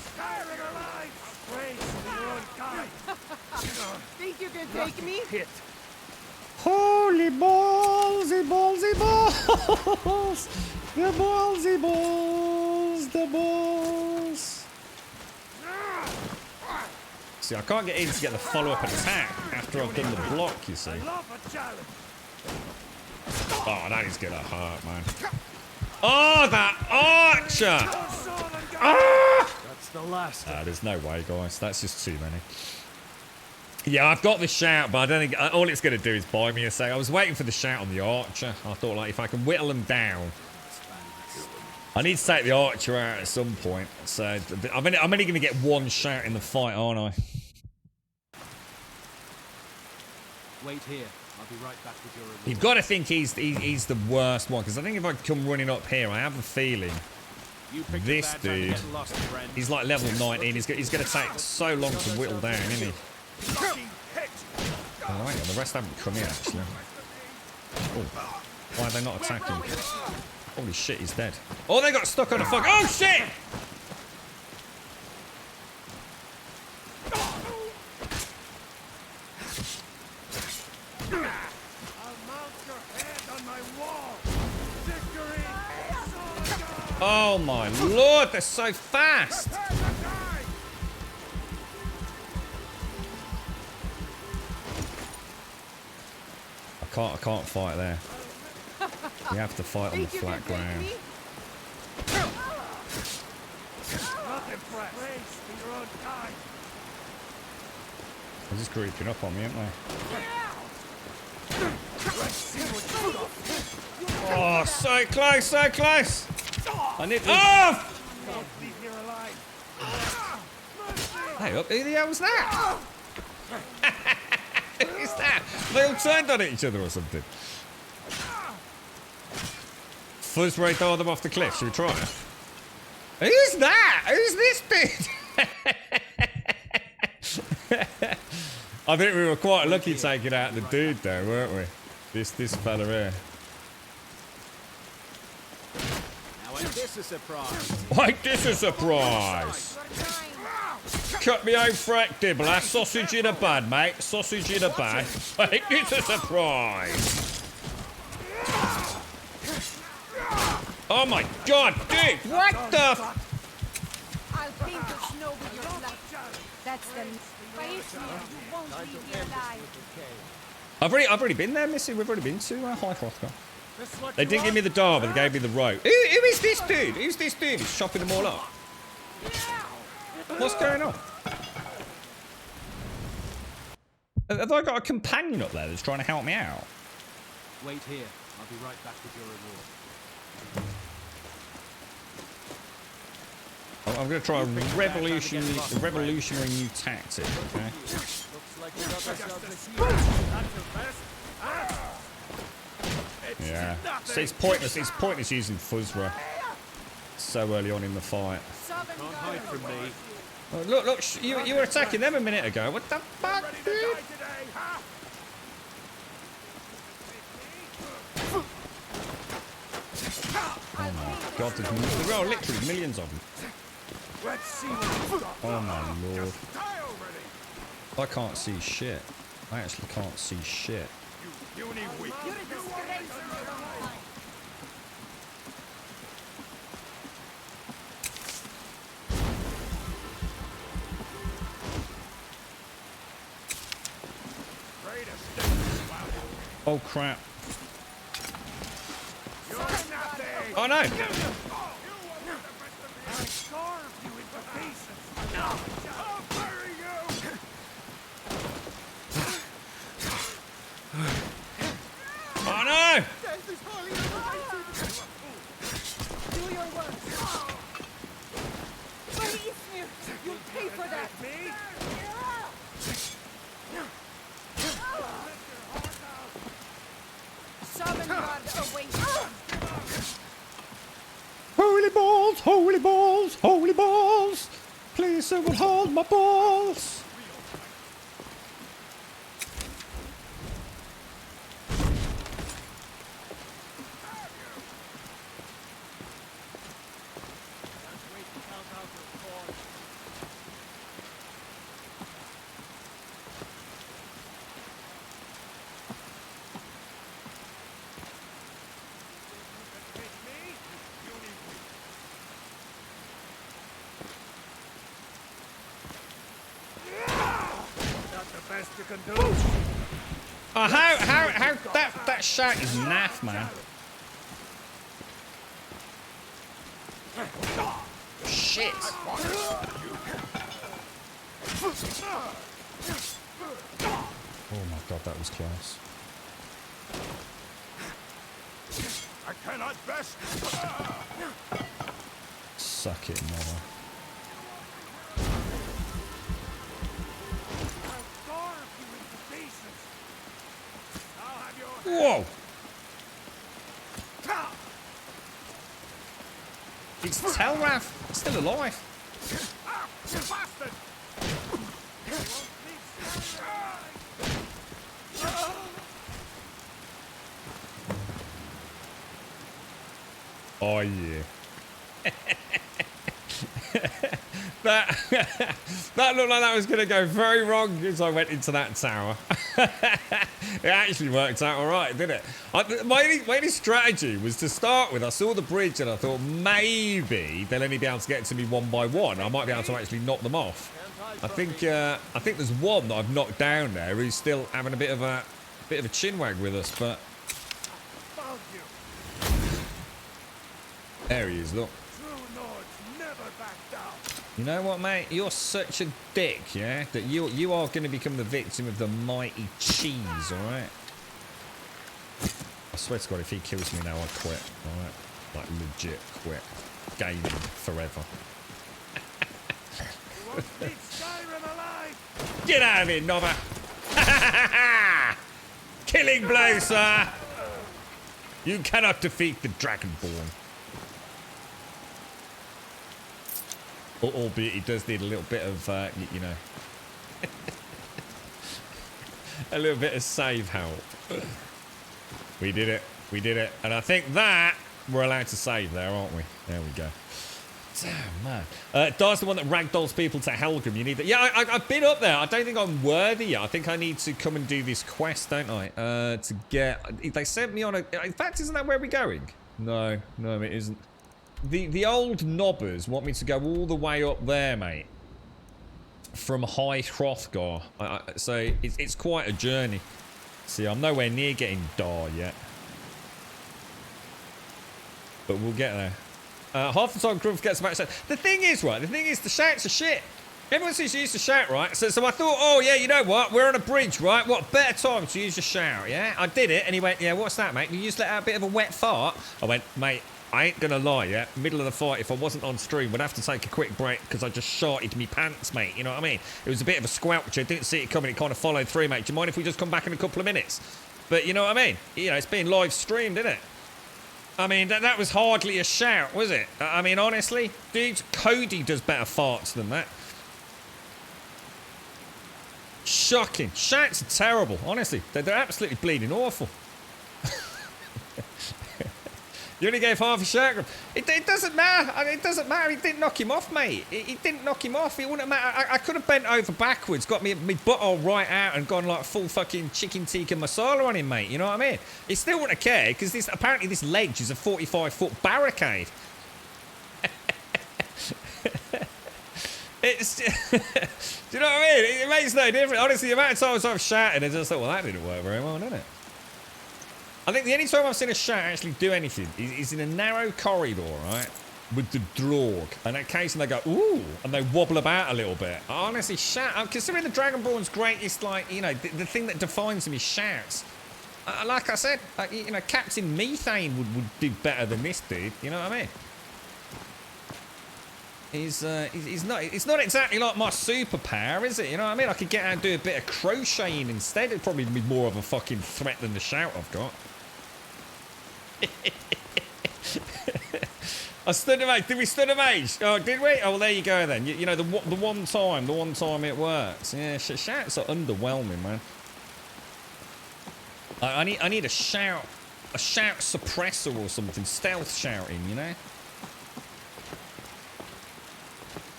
Think you can take me? Hit. Holy ballsy, ballsy balls! The ballsy balls! The balls! See, I can't get in to get the follow-up attack after I've done the block, you see. Oh, that is gonna hurt, man. Oh, that archer! Ah! That's the last. There's no way, guys. That's just too many. Yeah, I've got the shout, but I don't think all it's going to do is buy me a sec. I was waiting for the shout on the archer. I thought, like, if I can whittle them down, I need to take the archer out at some point. So I'm only going to get one shout in the fight, aren't I? Wait here. I'll be right back with your reward. You've got to think he's the worst one, because I think if I come running up here, I have a feeling this dude, he's like level 19. He's going to take so long to whittle down, isn't he? Oh, hang on, the rest haven't come in, actually. Oh, why are they not attacking? Holy shit, he's dead. Oh, they got stuck on a fuck. Oh, shit! Oh, my lord, they're so fast! I can't fight there. You have to fight on the flat ground. They're just creeping up on me, aren't they? Oh, so close, so close! I need. Oh! Hey, who the hell was that? Who's that? They all turned on each other or something. Fuzz right throw them off the cliff. Should we try it? Who's that? Who's this dude? I think we were quite lucky taking out the dude there, weren't we? This fella here. Now ain't this a surprise? Ain't this a surprise? Cut me out frack dibble. That's sausage in a bag, mate. Sausage in a bag. Ain't this a surprise? Oh my god, dude! What the? I'll paint the snow with your blood. That's the face. You won't leave here alive. I've already been there, Missy. We've already been to High Hrothgar. They didn't give me the door, but they gave me the rope. Who is this dude? Who's this dude? He's chopping them all up. What's going on? Have I got a companion up there that's trying to help me out? Wait here. I'll be right back with your reward. I'm going to try a revolutionary new tactic, okay? Yeah. So it's pointless using Fuzzra so early on in the fight. Can't hide from me. Oh, look, you were attacking them a minute ago. What the fuck, dude? Oh my god, there are literally millions of them. Oh my lord. I can't see shit. I actually can't see shit. Oh crap. Oh no! Oh no! Do your work. Believe me, you'll pay for that. Sovngarde awaits. so will hold my balls. You can do. Oh, how that shout is naff, man. Shit. Oh my god, that was close. I cannot best. Suck it, mother. Whoa! It's Telrath. It's still alive. Oh yeah. that looked like that was going to go very wrong as I went into that tower. It actually worked out all right, didn't it? My only strategy was to start with, I saw the bridge and I thought maybe they'll only be able to get to me one by one. I might be able to actually knock them off. I think there's one that I've knocked down there who's still having a bit of a chinwag with us, but there he is, look. You know what, mate? You're such a dick, yeah? That you are going to become the victim of the mighty cheese, alright? I swear to God, if he kills me now, I quit, alright? Like, legit quit. Gaming forever. Get out of here, Nova! Killing blow, sir! You cannot defeat the Dragonborn. Albeit he does need a little bit of, you know, a little bit of save help. We did it. We did it. And I think that we're allowed to save there, aren't we? There we go. Damn, man. Dar's the one that ragdolls people to Helgrim. You need that. Yeah, I've been up there. I don't think I'm worthy yet. I think I need to come and do this quest, don't I? To get... They sent me on a... In fact, isn't that where we're going? No, it isn't. The old knobbers want me to go all the way up there, mate. From High Hrothgar. So it's quite a journey. See, I'm nowhere near getting Dar yet. But we'll get there. Half the time Grumph gets about to say, the thing is, the shouts are shit. Everyone seems to use the shout, right? So I thought, oh yeah, you know what? We're on a bridge, right? What better time to use the shout, yeah? I did it, and he went, yeah, what's that, mate? You just let out a bit of a wet fart? I went, mate, I ain't gonna lie, yeah? Middle of the fight, if I wasn't on stream, we'd have to take a quick break because I just sharted me pants, mate. You know what I mean? It was a bit of a squelch. I didn't see it coming. It kind of followed through, mate. Do you mind if we just come back in a couple of minutes? But you know what I mean? You know, it's being live streamed, isn't it? I mean, that was hardly a shout, was it? I mean, honestly, dude, Cody does better farts than that. Shocking. Shouts are terrible, honestly. They're absolutely bleeding awful. You only gave half a shout. It doesn't matter. I mean, it doesn't matter. He didn't knock him off, mate. He didn't knock him off. It wouldn't matter. I could have bent over backwards, got me butthole right out and gone like full fucking chicken tikka masala on him, mate. You know what I mean? He still wouldn't have cared because apparently this ledge is a 45-foot barricade. It's do you know what I mean? It makes no difference. Honestly, the amount of times I've shouted, I just thought, well, that didn't work very well, did it? I think the only time I've seen a shout actually do anything is in a narrow corridor, right? With the Drog. And occasionally they go, ooh, and they wobble about a little bit. Honestly, shout. Considering the Dragonborn's greatest, like, you know, the thing that defines them is shouts. Like I said, you know, Captain Methane would do better than this dude. You know what I mean? It's not exactly like my superpower, is it? You know what I mean? I could get out and do a bit of crocheting instead. It'd probably be more of a fucking threat than the shout I've got. I stood of age. Did we stood of age? Oh, did we? Oh, well, there you go then. You know, the one time it works. Yeah, shouts are underwhelming, man. I need a shout suppressor or something. Stealth shouting, you know?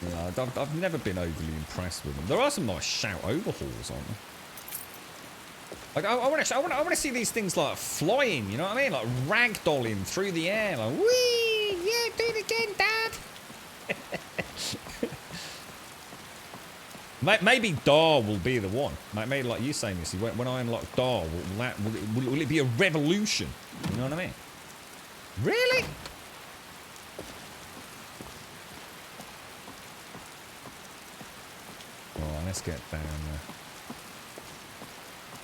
Yeah, I've never been overly impressed with them. There are some nice shout overhauls on them. Like, I want to see these things like flying, you know what I mean? Like ragdolling through the air, like whee, yeah, do it again, Dad. Maybe Dar will be the one. Maybe like you saying this, when I unlock Dar, will it be a revolution? You know what I mean? Really? Oh, let's get down there.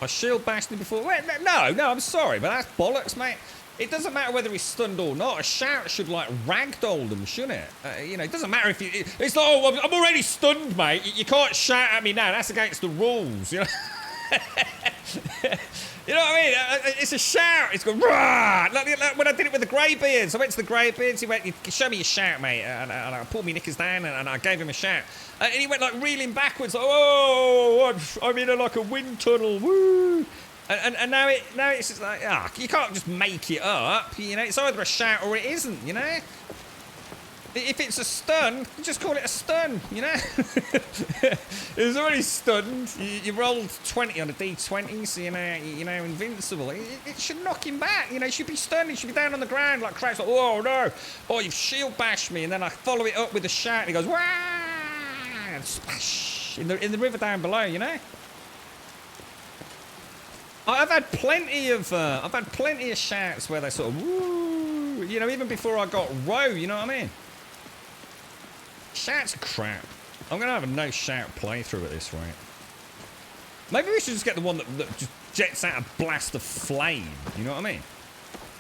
I shield bashed him before. Wait, no, I'm sorry, but that's bollocks, mate. It doesn't matter whether he's stunned or not. A shout should, like, ragdoll them, shouldn't it? You know, it doesn't matter if you... It's like, oh, I'm already stunned, mate. You can't shout at me now. That's against the rules, you know? You know what I mean? It's a shout. It's going, rah! Like when I did it with the Greybeards. I went to the Greybeards. He went, show me your shout, mate. And I pulled my knickers down and I gave him a shout. And he went, like, reeling backwards. Like, oh, I'm in like a wind tunnel. Woo! And now it's just like, you can't just make it up. You know, it's either a shout or it isn't, you know? If it's a stun, just call it a stun, you know? It was already stunned. You rolled 20 on a D20, so you're now invincible. It should knock him back, you know? He should be stunned. He should be down on the ground like crouched, like, oh no! Oh, you've shield bashed me, and then I follow it up with a shout, and he goes, wah! And splash in the river down below, you know? I've had plenty of shouts where they sort of woo, you know, even before I got row, you know what I mean? Shouts are crap. I'm gonna have a no shout playthrough at this rate. Maybe we should just get the one that just jets out a blast of flame. You know what I mean?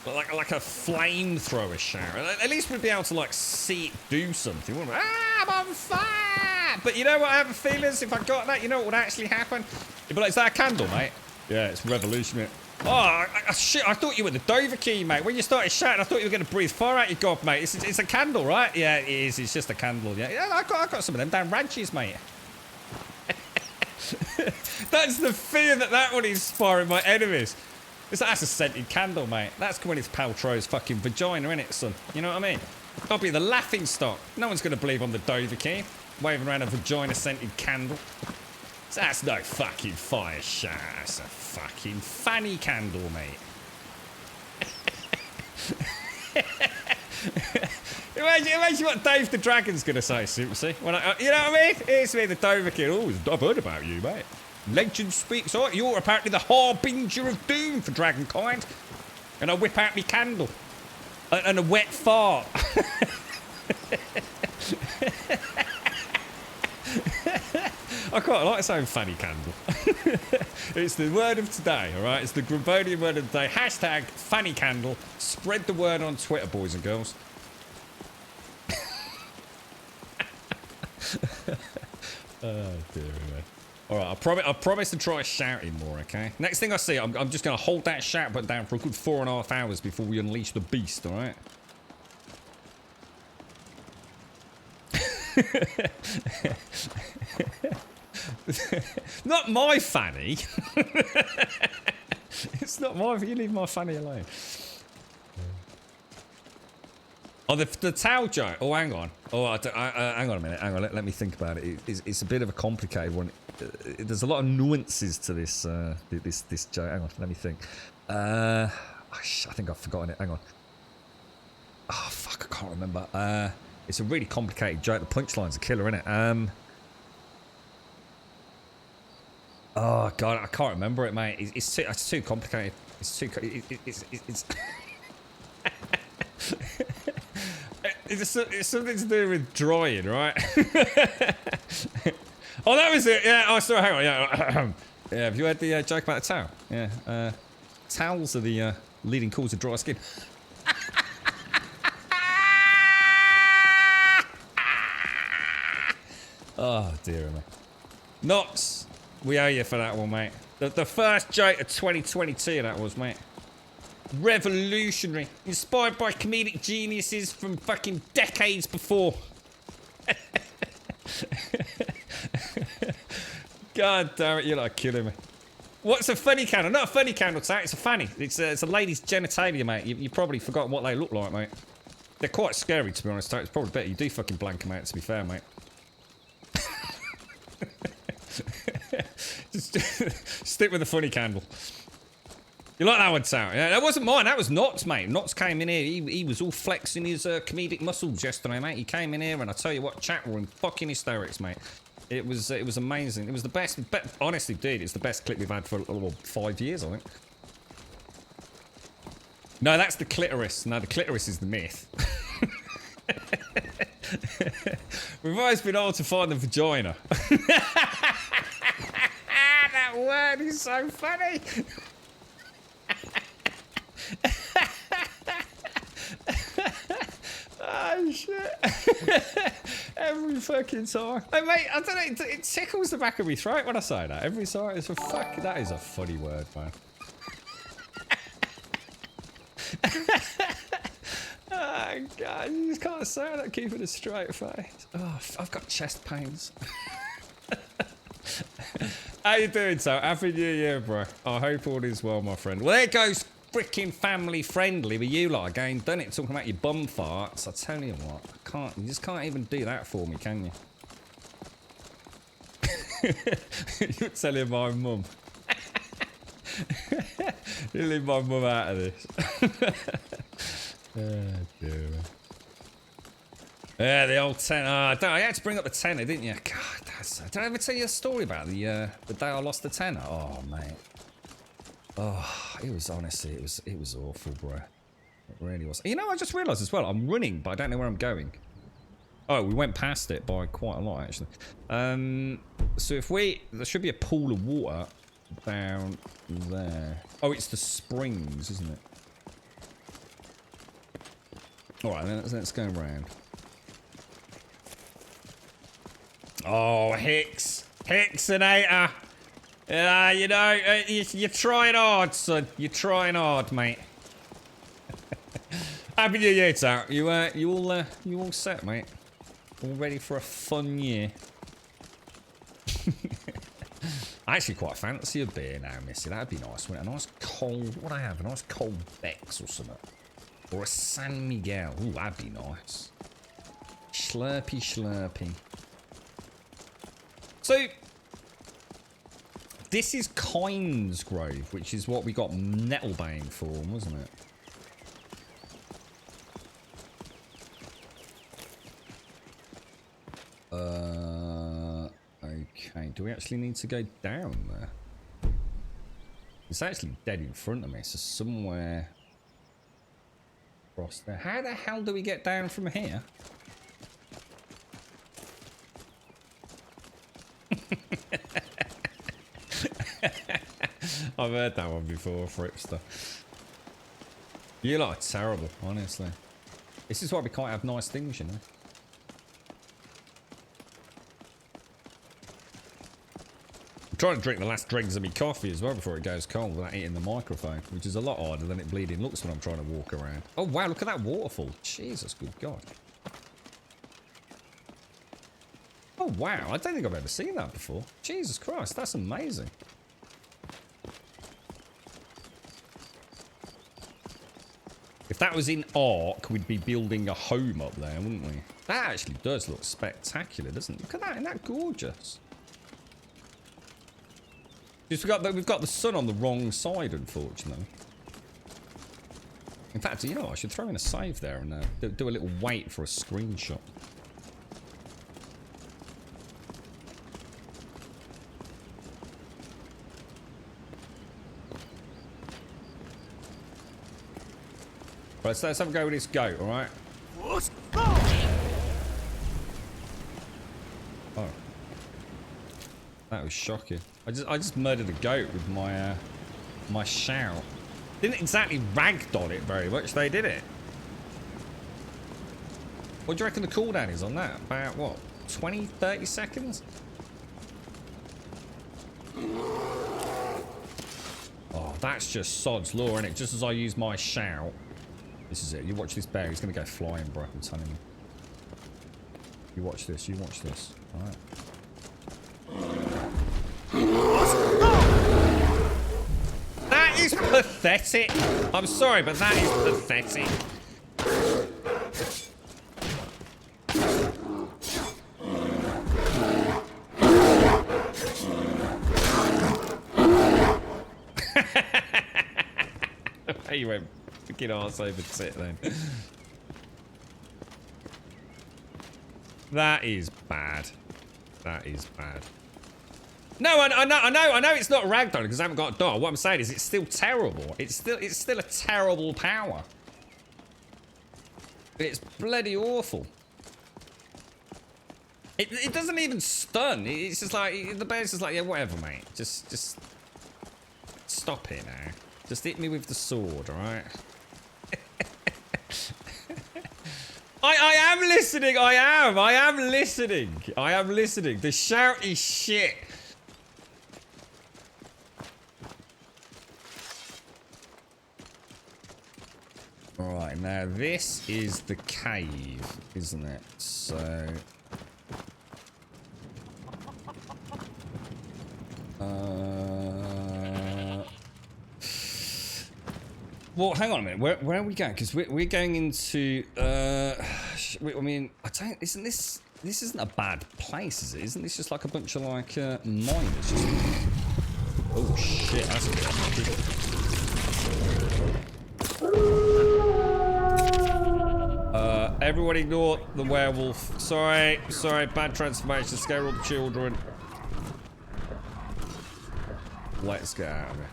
Like a flamethrower shout. At least we'd be able to like see it do something. Wouldn't we? I'm on fire! But you know what I have a feeling is if I got that, you know what would actually happen? You'd be like, is that a candle, mate? Yeah, it's revolutionary. Oh, shit, I thought you were the Dover key, mate. When you started shouting, I thought you were going to breathe fire out your gob, mate. It's a candle, right? Yeah, it is. It's just a candle, yeah. I got some of them down ranches, mate. That's the fear that would inspire in my enemies. That's a scented candle, mate. That's Gwyneth Paltrow's fucking vagina, innit, son? You know what I mean? I'll be the laughing stock. No one's going to believe I'm the Dover key, waving around a vagina-scented candle. That's no fucking fire shout. That's a fucking fanny candle, mate. Imagine what Dave the Dragon's going to say, Simpsy. You know what I mean? Here's me, the Dover kid. Oh, I've heard about you, mate. Legend speaks. Oh, you're apparently the harbinger of doom for dragonkind. And I whip out me candle. And a wet fart. I quite like saying fanny candle. It's the word of today, all right? It's the Gravodian word of the day. Hashtag fanny candle. Spread the word on Twitter, boys and girls. Oh, dear me. All right, I promise to try shouting more, okay? Next thing I see, I'm just going to hold that shout button down for a good 4.5 hours before we unleash the beast, all right? Not my fanny. It's not my. You leave my fanny alone. Oh, the towel joke. Oh, hang on. Oh, hang on a minute. Hang on. Let me think about it. It's a bit of a complicated one. There's a lot of nuances to this this joke. Hang on. Let me think. I think I've forgotten it. Hang on. Oh fuck! I can't remember. It's a really complicated joke. The punchline's a killer, innit? Oh god, I can't remember it, mate. It's too complicated. It's too. It's. It's something to do with drawing, right? Oh, that was it. Yeah. Oh, sorry. Hang on. Yeah. Yeah. Have you heard the joke about the towel? Yeah. Towels are the leading cause of dry skin. Oh dear me. Knox, we owe you for that one, mate. The first joke of 2022 that was, mate. Revolutionary. Inspired by comedic geniuses from fucking decades before. God damn it, you're like killing me. What's a funny candle? Not a funny candle, Tat. It's a fanny. It's a lady's genitalia, mate. You probably forgot what they look like, mate. They're quite scary, to be honest, Tat. It's probably better you do fucking blank them out, to be fair, mate. Just stick with the funny candle. You like that one, Tat? Yeah, that wasn't mine. That was Knots, mate. Knots came in here. He was all flexing his comedic muscles yesterday, mate. He came in here, and I tell you what, chat were in fucking hysterics, mate. It was amazing. It was the best. Honestly, dude, it's the best clip we've had for 5 years, I think. No, that's the clitoris. No, the clitoris is the myth. We've always been able to find the vagina. That word is so funny. Oh shit. Every fucking time. Hey mate, I don't know, it tickles the back of my throat when I say that. Every time. It's a fuck. That is a funny word, man. Oh god, you just can't say that keeping a straight face. Oh, I've got chest pains. How you doing, so? Happy New Year, bro. I hope all is well, my friend. Well, there goes freaking family friendly with you lot again, done it? Talking about your bum farts. I tell you what, you just can't even do that for me, can you? You're telling my mum. You leave my mum out of this. Oh, dear. Yeah, the old tenner. I had to bring up the tenner, didn't you? God, did I ever tell you a story about the day I lost the tenner? Oh, mate. Oh, it was honestly, it was awful, bro. It really was. You know, I just realised as well, I'm running, but I don't know where I'm going. Oh, we went past it by quite a lot, actually. So if there should be a pool of water down there. Oh, it's the springs, isn't it? All right, then let's go around. Oh, Hicksinator. Yeah, you know, you're trying hard, son. You're trying hard, mate. Happy New Year, Tat. You all set, mate? All ready for a fun year? I actually quite fancy a beer now, Missy. That'd be nice, wouldn't it? A nice cold, what I have? A nice cold Beck's or something. Or a San Miguel. Ooh, that'd be nice. Slurpy, slurpy. So, this is Kynes Grove, which is what we got Nettlebane for, wasn't it? Okay. Do we actually need to go down there? It's actually dead in front of me, so somewhere across there. How the hell do we get down from here? I've heard that one before, Fripster. You lot are terrible, honestly. This is why we can't have nice things, you know. I'm trying to drink the last dregs of my coffee as well before it goes cold without hitting the microphone, which is a lot harder than it bleeding looks when I'm trying to walk around. Oh wow, look at that waterfall. Jesus, good God. Oh wow, I don't think I've ever seen that before. Jesus Christ, that's amazing. If that was in Ark, we'd be building a home up there, wouldn't we? That actually does look spectacular, doesn't it? Look at that, isn't that gorgeous? Just we've got the sun on the wrong side, unfortunately. In fact, you know what? I should throw in a save there and do a little wait for a screenshot. Right, so let's have a go with this goat, alright? Oh. That was shocking. I just murdered a goat with my my shout. Didn't exactly ragdoll it very much, they did it. What do you reckon the cooldown is on that? About what? 20, 30 seconds? Oh, that's just sod's law, isn't it? Just as I use my shout. This is it. You watch this bear. He's going to go flying, bro. I'm telling you. You watch this. You watch this. All right. That is pathetic. I'm sorry, but that is pathetic. You went freaking arse over tit then. That is bad. That is bad. No, I know it's not ragdoll because I haven't got a dog. What I'm saying is it's still terrible. It's still a terrible power. It's bloody awful. It doesn't even stun. It's just like the bear's just like, yeah, whatever, mate. Just stop it now. Just hit me with the sword, alright? I am listening, I am listening. I am listening. The shout is shit. Alright, now this is the cave, isn't it? So... Well, hang on a minute. Where are we going? Because we're going into. I mean, I don't. Isn't this? This isn't a bad place, is it? Isn't this just like a bunch of like miners? Just... Oh shit! That's good. Everyone ignore the werewolf. Sorry, bad transformation. Scare all the children. Let's get out of here.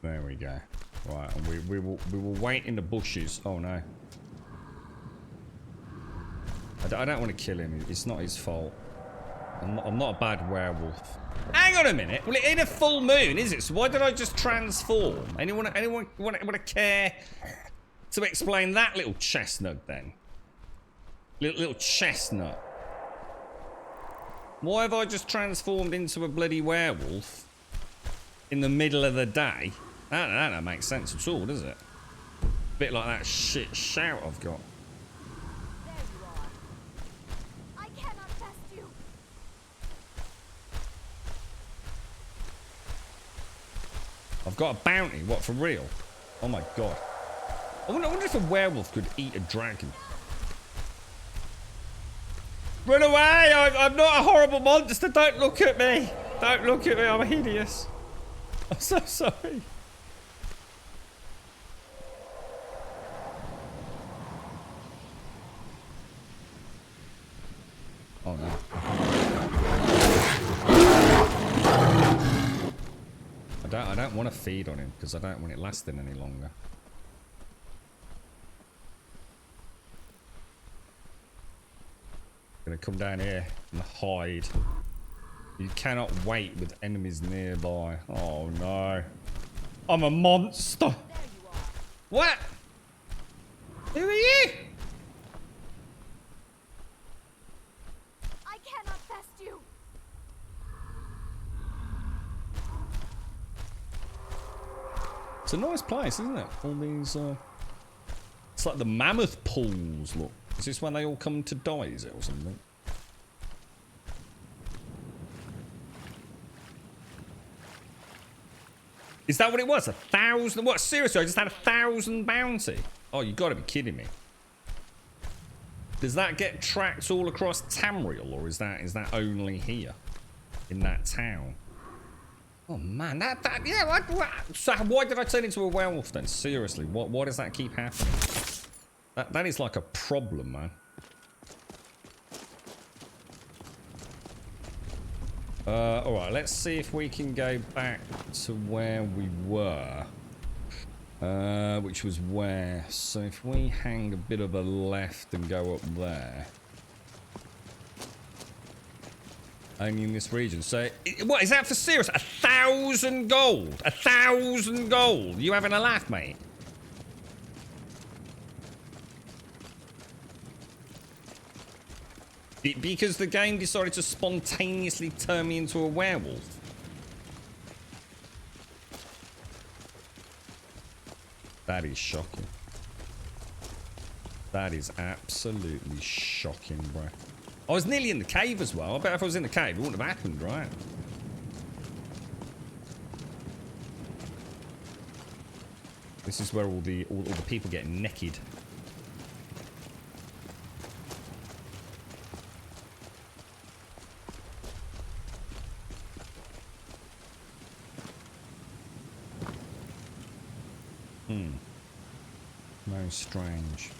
There we go. Right, and we will wait in the bushes. Oh no. I don't want to kill him. It's not his fault. I'm not a bad werewolf. Hang on a minute. Well, it ain't a full moon, is it? So why did I just transform? Anyone want to care to explain that little chestnut then? Little chestnut. Why have I just transformed into a bloody werewolf in the middle of the day? That don't make sense at all, does it? Bit like that shit shout I've got. There you are. I cannot test you. I've got a bounty. What, for real? Oh my god. I wonder if a werewolf could eat a dragon. Run away! I'm not a horrible monster. Don't look at me. Don't look at me. I'm hideous. I'm so sorry. Oh no. I don't want to feed on him because I don't want it lasting any longer. Gonna come down here and hide. You cannot wait with enemies nearby. Oh no. I'm a monster. What? Who are you? I cannot test you. It's a nice place, isn't it? All these, it's like the mammoth pools, look. Is this when they all come to die, is it, or something? Is that what it was? 1,000? What, seriously? I just had 1,000 bounty? Oh, you gotta be kidding me. Does that get tracked all across Tamriel, or is that only here? In that town? Oh man, yeah, so why did I turn into a werewolf then? Seriously, why does that keep happening? That is like a problem, man. Alright, let's see if we can go back to where we were. Which was where? So if we hang a bit of a left and go up there. Only in this region. So, what, is that for serious? 1,000 gold? 1,000 gold? You having a laugh, mate? Because the game decided to spontaneously turn me into a werewolf. That is shocking. That is absolutely shocking, bro. I was nearly in the cave as well. I bet if I was in the cave, it wouldn't have happened, right? This is where all the people get naked. Very strange.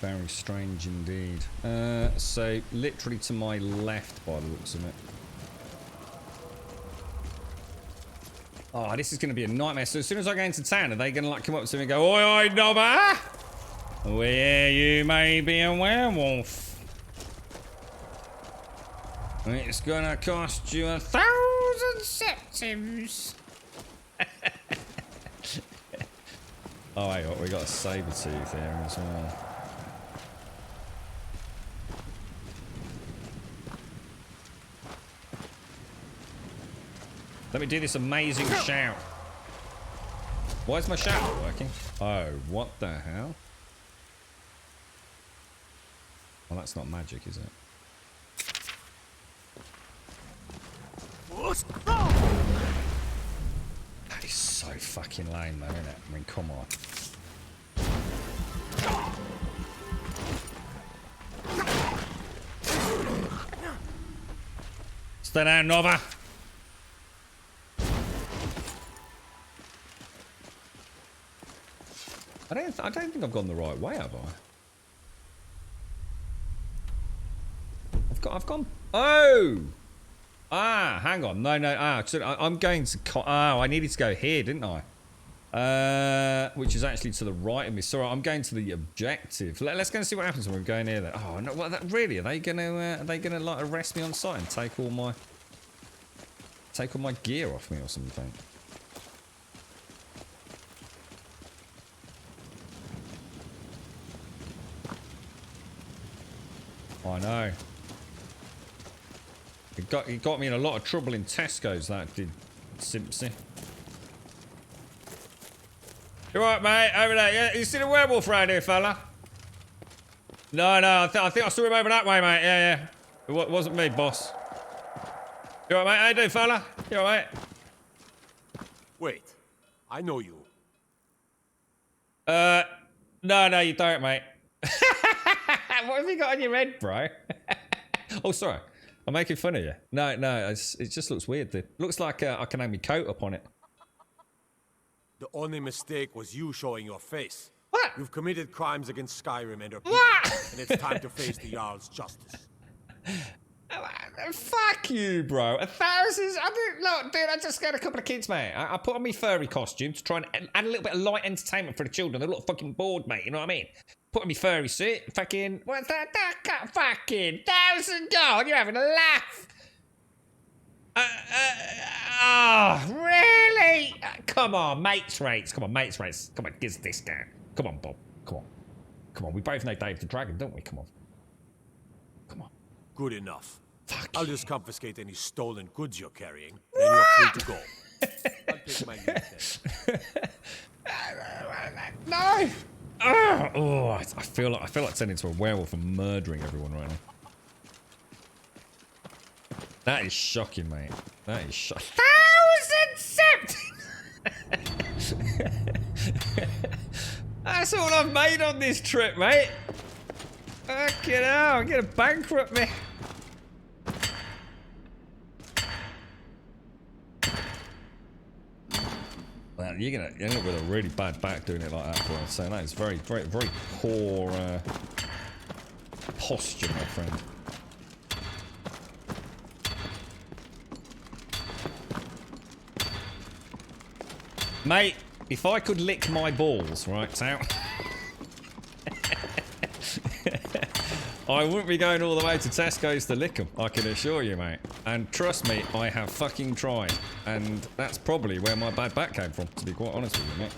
Very strange indeed. So literally to my left by the looks of it. Oh, this is going to be a nightmare. So as soon as I go into town, are they going to like come up to me and go, "Oi, oi, Nobber! Where you may be a werewolf. It's going to cost you 1,000 septims." Oh, wait, we got a saber tooth here as well. Let me do this amazing shout. Why is my shout not working? Oh, what the hell? Well, that's not magic, is it? That is so fucking lame, though, isn't it? I mean, come on. Stay down, Nova. I don't think I've gone the right way, have I? I've gone. Oh. Ah, hang on. No. I'm going to. I needed to go here, didn't I? Which is actually to the right of me. Sorry, I'm going to the objective. Let's go and see what happens when we're going here. Then. Oh no! What? Really? Are they gonna like arrest me on site and take all my gear off me or something? I know. It got me in a lot of trouble in Tesco's, that did, Simpsy. You alright, mate? Over there. Yeah, you seen a werewolf around here, fella? No, I think I saw him over that way, mate. Yeah. It wasn't me, boss. You alright, mate? How you doing, fella? You alright, mate? Wait. I know you. No, you don't, mate. What have you got on your head, bro? Oh, sorry. I'm making fun of you. No, it just looks weird, dude. Looks like I can hang my coat up on it. The only mistake was you showing your face. What? You've committed crimes against Skyrim and her people, what? and it's time to face the Jarl's justice. Fuck you, bro. 1,000? Look, dude, I just scared a couple of kids, mate. I put on my furry costume to try and add a little bit of light entertainment for the children. They're a little fucking bored, mate. You know what I mean? Put on my furry suit. Fucking, what's that? Fucking $1,000. You're having a laugh. Oh, really? Come on, mates rates. Come on, give us a discount. Come on, Bob. Come on. We both know Dave the Dragon, don't we? Come on. Good enough. Fuck I'll just confiscate any stolen goods you're carrying, then you're free to go. I'll take my leave then. No! Oh, I feel like turning into a werewolf and murdering everyone right now. That is shocking, mate. That is shocking. 1,000 septims! That's all I've made on this trip, mate. Fucking hell, I'm gonna bankrupt me. Well, you're gonna end up with a really bad back doing it like that, bro. So that is very poor posture, my friend. Mate, if I could lick my balls, right, out. I wouldn't be going all the way to Tesco's to lick them, I can assure you, mate. And trust me, I have fucking tried. And that's probably where my bad back came from, to be quite honest with you, mate.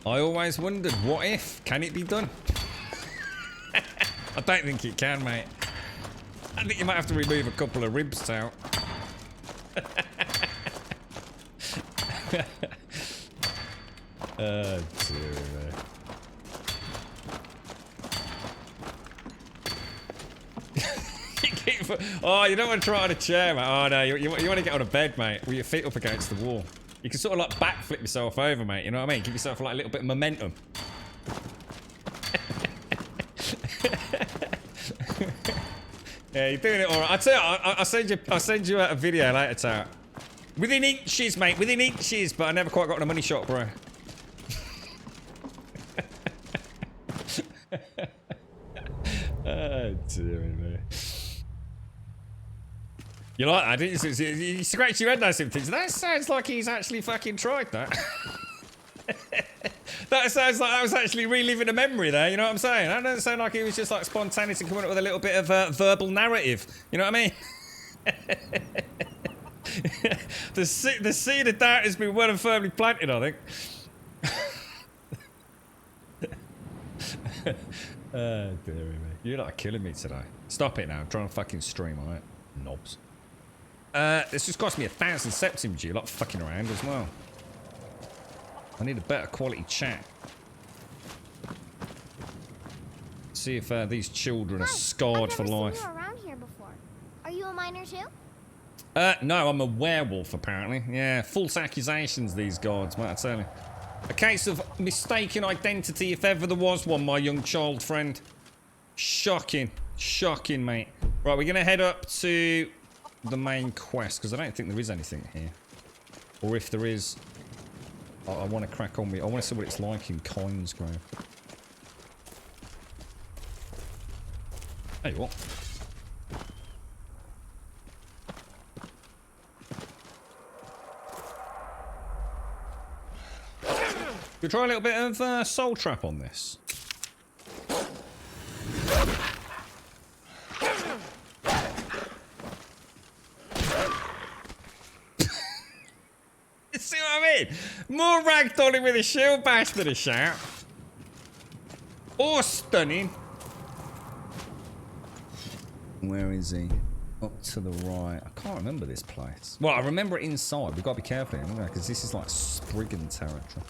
I always wondered, what if? Can it be done? I don't think it can, mate. I think you might have to remove a couple of ribs out. Oh, dear me. Oh, you don't want to try on a chair, mate. Oh, no, you want to get on a bed, mate, with your feet up against the wall. You can sort of, like, backflip yourself over, mate. You know what I mean? Give yourself, like, a little bit of momentum. Yeah, you're doing it all right. I tell you, I'll send you a video later, Tower. Within inches, mate. Within inches, but I never quite got on a money shot, bro. Oh, dear me. You like that, didn't you? You scratched your head those symptoms. That sounds like he's actually fucking tried that. That sounds like I was actually reliving a memory there, you know what I'm saying? That doesn't sound like he was just like spontaneous and coming up with a little bit of verbal narrative. You know what I mean? The seed of doubt has been well and firmly planted, I think. Oh, dear me. You're like killing me today. Stop it now. I'm trying to fucking stream, alright? Knobs. This just cost me 1,000 septims. You're like fucking around as well. I need a better quality chat. See if these children are scarred for life. I've never seen you around here before. Are you a miner too? No, I'm a werewolf apparently. Yeah, false accusations, these guards, mate, I tell you. A case of mistaken identity, if ever there was one, my young child friend. Shocking. Shocking, mate. Right, we're going to head up to the main quest, because I don't think there is anything here. Or if there is, I want to crack on with it. I want to see what it's like in Coinsgrove. Hey, what? We'll try a little bit of Soul Trap on this. You see what I mean? More ragdolling with a shield bash than a shout. Or stunning. Where is he? Up to the right. I can't remember this place. Well, I remember it inside. We've got to be careful here, because this is like Spriggan territory.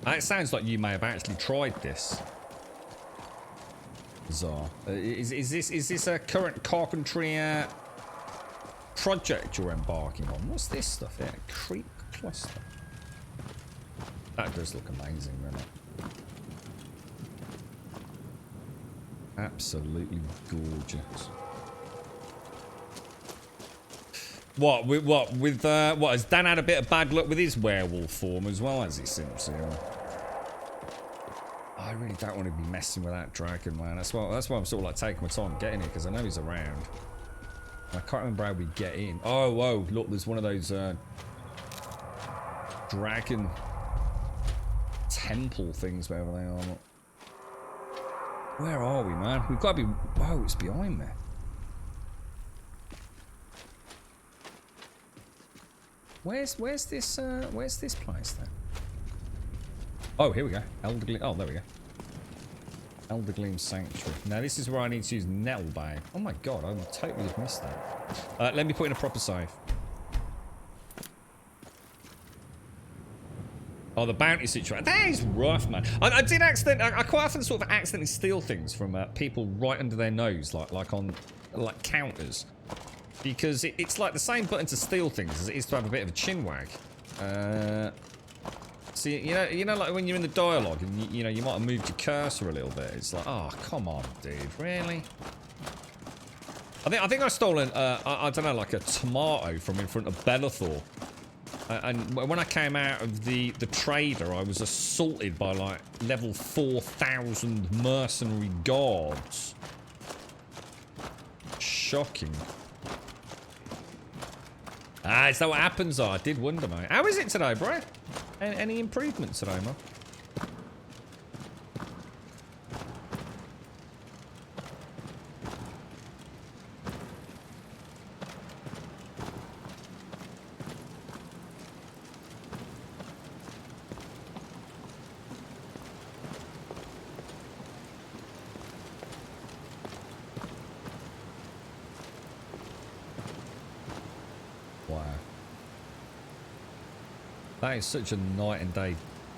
It sounds like you may have actually tried this. Bizarre. Is this a current carpentry project you're embarking on? What's this stuff here? Creep cluster. That does look amazing, doesn't it? Absolutely gorgeous. What has Dan had a bit of bad luck with his werewolf form as well, as it seems? I really don't want to be messing with that dragon, man. That's why I'm sort of like taking my time getting it, because I know he's around. I can't remember how we get in. Oh, whoa, look, there's one of those dragon temple things, wherever they are. Look. Where are we, man? We've got to be... Whoa, it's behind there. Where's this place then? Oh, here we go. Elder Gleam. Oh, there we go. Elder Gleam Sanctuary. Now this is where I need to use Nettle Bag. Oh my god, I totally have missed that. Let me put in a proper save. Oh, the bounty situation. That is rough, man. I did accidentally. I quite often sort of accidentally steal things from people right under their nose, like on counters. Because it's like the same button to steal things as it is to have a bit of a chin wag. See, you know, like when you're in the dialogue and you might have moved your cursor a little bit. It's like, oh, come on, dude, really? I think I stole I don't know, like a tomato from in front of Bellathor. And when I came out of the trader, I was assaulted by like level 4,000 mercenary guards. Shocking. Ah, is that what happens? Oh, I did wonder, mate. How is it today, bro? Any improvements today, man? That is such a night and day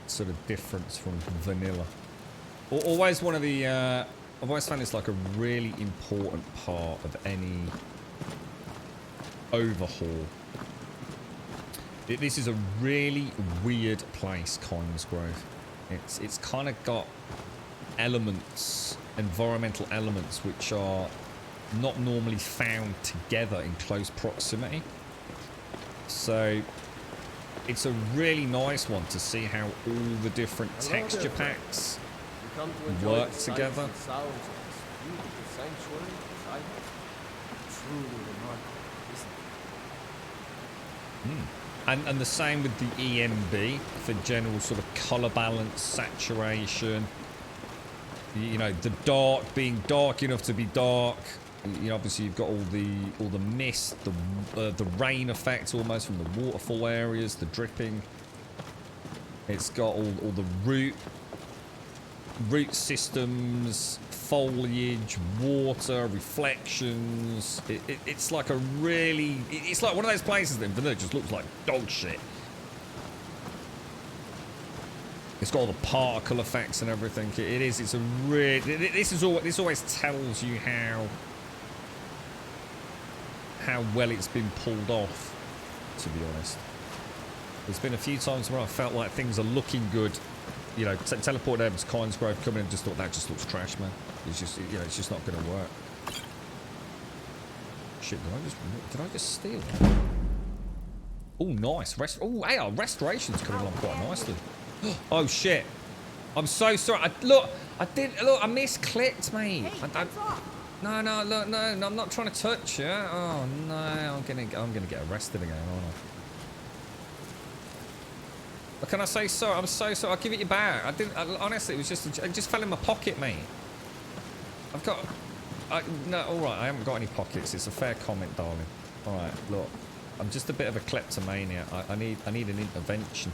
sort of difference from vanilla. Always one of the, I've always found it's like a really important part of any overhaul. This is a really weird place, Coinsgrove. It's kind of got elements, environmental elements, which are not normally found together in close proximity. So it's a really nice one to see how all the different texture packs work together. And the same with the EMB for general sort of color balance, saturation. You know, the dark being dark enough to be dark. You know, obviously you've got all the mist, the rain effects almost from the waterfall areas, the dripping. It's got all the root systems, foliage, water, reflections. It's like a really, it's like one of those places that in vanilla just looks like dog shit. It's got all the particle effects and everything. It's a really, this always tells you how well it's been pulled off, to be honest. There's been a few times where I felt like things are looking good. You know, teleport over to Coinsgrove, coming in and just thought that just looks trash, man. It's just, you know, it's just not going to work. Shit, did I just steal that? Oh, nice. Oh, hey, our restoration's coming along quite nicely. Oh, shit. I'm so sorry. I misclicked, mate. Hey, no, I'm not trying to touch you. Oh, no, I'm gonna get arrested again, aren't I? Can I say sorry? I'm so sorry. I'll give it you back. Honestly, it just fell in my pocket, mate. No, all right. I haven't got any pockets. It's a fair comment, darling. All right, look. I'm just a bit of a kleptomaniac. I need an intervention.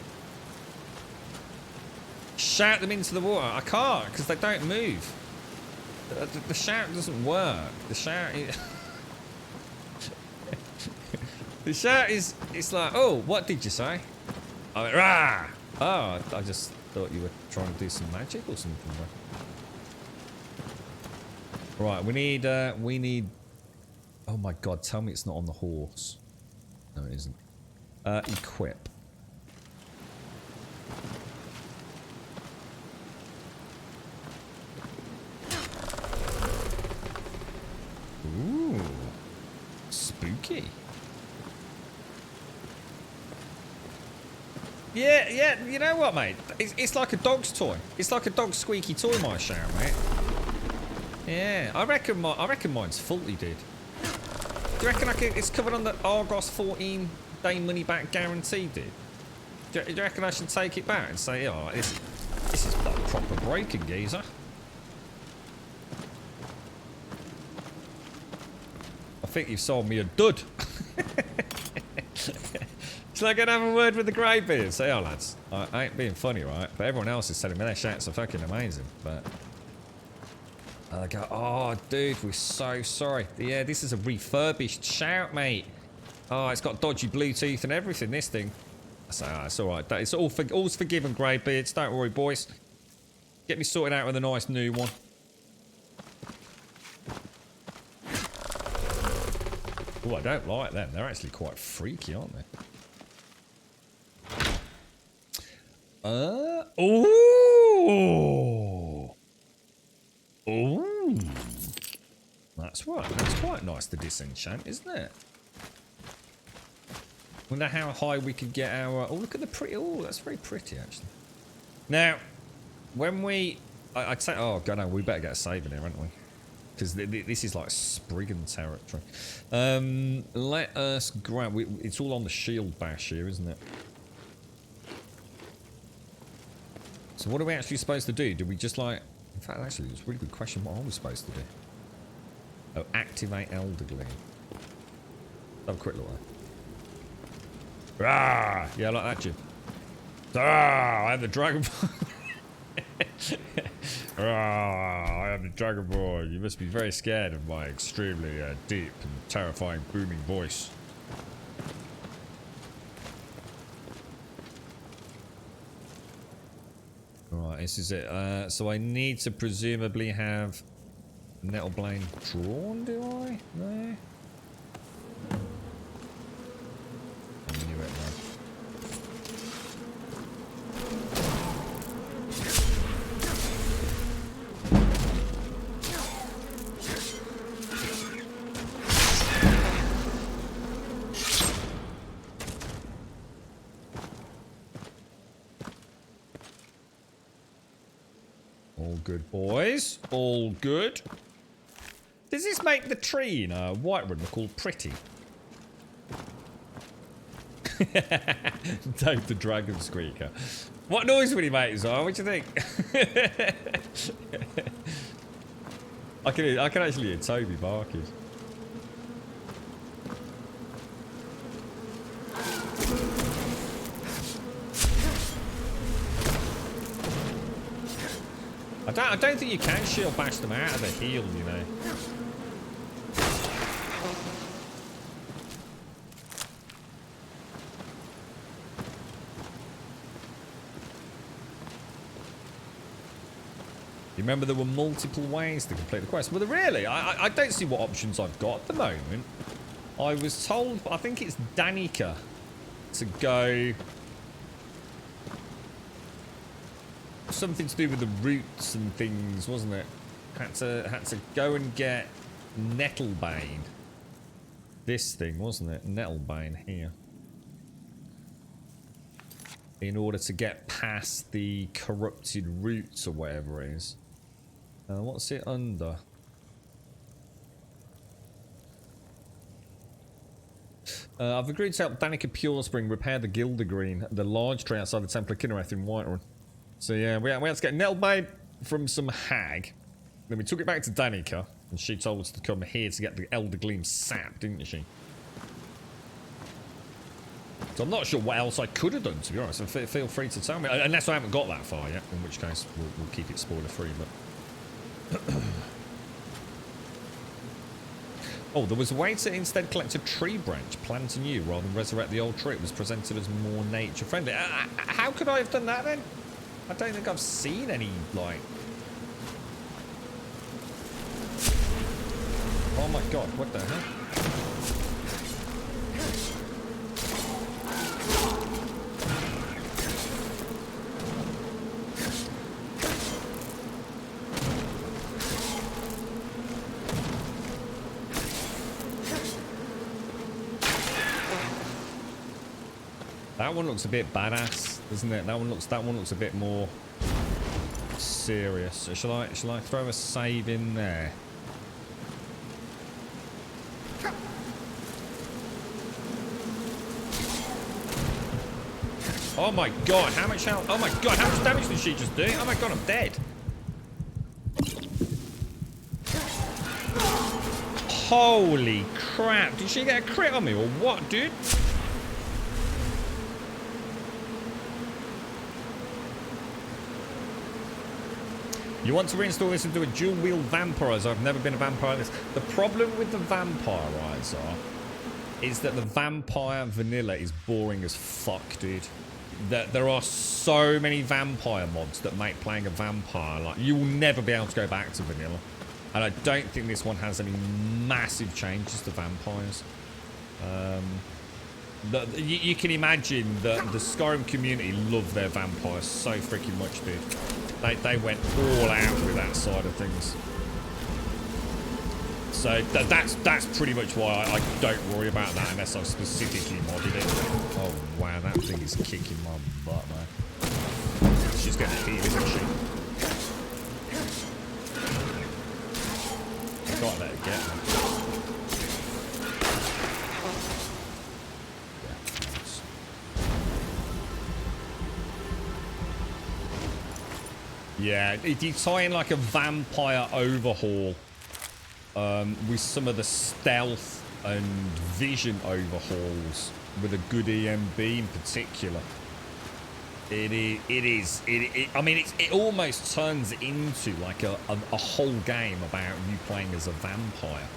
Shout them into the water. I can't because they don't move. The shout doesn't work. The shout is... the shout is... It's like, oh, what did you say? I went, rah! Oh, I just thought you were trying to do some magic or something. Right, we need... Oh my god, tell me it's not on the horse. No, it isn't. Equip. Ooh. Spooky. Yeah, you know what, mate? It's like a dog's toy. It's like a dog's squeaky toy, my shower, mate. Yeah, I reckon mine's faulty, dude. Do you reckon it's covered on the Argos 14-day money-back guarantee, dude? Do you reckon I should take it back and say, oh, this is like proper breaking, geezer? I think you've sold me a dud. Shall I go and have a word with the greybeard? Say, oh, lads, I ain't being funny, right? But everyone else is telling me their shouts are fucking amazing, but... And I go, oh, dude, we're so sorry. Yeah, this is a refurbished shout, mate. Oh, it's got dodgy Bluetooth and everything, this thing. I say, oh, it's all right. It's all's forgiven, greybeards. Don't worry, boys. Get me sorted out with a nice new one. Oh, I don't like them. They're actually quite freaky, aren't they? Ooh. Ooh. That's right. That's quite nice to disenchant, isn't it? Wonder how high we could get our... Oh, look at the pretty... Oh, that's very pretty, actually. Now, when we... I'd say... Oh, God, no, we better get a save in here, haven't we? Because this is like Spriggan territory. Let us grab... It's all on the shield bash here, isn't it? So what are we actually supposed to do? Do we just like... In fact, actually, it's a really good question. What are we supposed to do? Oh, activate Eldergleam. Have a quick look there. Ah, yeah, I like that, Jim. Ah, I am the Dragon Boy. I am the Dragon Boy. You must be very scared of my extremely deep and terrifying booming voice. Alright, this is it. So I need to presumably have Nettle Blade drawn, do I? No? I knew it, man. All good, boys. All good. Does this make the tree in Whiterun look all pretty? Dave the Dragon Squeaker. What noise would he make, Zara? What do you think? I can actually hear Toby barking. I don't think you can shield bash them out of the heel, you know. You remember there were multiple ways to complete the quest? Well, really, I don't see what options I've got at the moment. I was told, I think it's Danica, to go... something to do with the roots and things, wasn't it? Had to go and get Nettlebane. This thing, wasn't it? Nettlebane here. In order to get past the corrupted roots or whatever it is. What's it under? I've agreed to help Danica Purespring repair the Gildergreen, the large tree outside the Temple of Kinnereth in Whiterun. So yeah, we had to get Nettlebane from some hag. Then we took it back to Danica, and she told us to come here to get the Elder Gleam sap, didn't she? So I'm not sure what else I could have done, to be honest. So feel free to tell me, unless I haven't got that far yet, in which case we'll keep it spoiler free. But oh, there was a way to instead collect a tree branch, plant anew, rather than resurrect the old tree. It was presented as more nature friendly. How could I have done that then? I don't think I've seen any, like... Oh my god, what the hell? That one looks a bit badass, doesn't it? That one looks a bit more serious. So shall I throw a save in there? Oh my god, how much health? Oh my god, how much damage did she just do? Oh my god, I'm dead. Holy crap, did she get a crit on me or what, dude? You want to reinstall this and do a dual-wheel vampirizer. I've never been a vampire. The problem with the vampirizer is that the vampire vanilla is boring as fuck, dude. There are so many vampire mods that make playing a vampire, like, you will never be able to go back to vanilla. And I don't think this one has any massive changes to vampires. You can imagine that the Skyrim community love their vampires so freaking much, dude. They went all out with that side of things. So that's pretty much why I don't worry about that unless I've specifically modded it. Oh wow, that thing is kicking my butt, man. She's getting a heal, isn't she? I gotta let her get me. Yeah, if you tie in like a vampire overhaul with some of the stealth and vision overhauls with a good EMB in particular, I mean, it almost turns into like a whole game about you playing as a vampire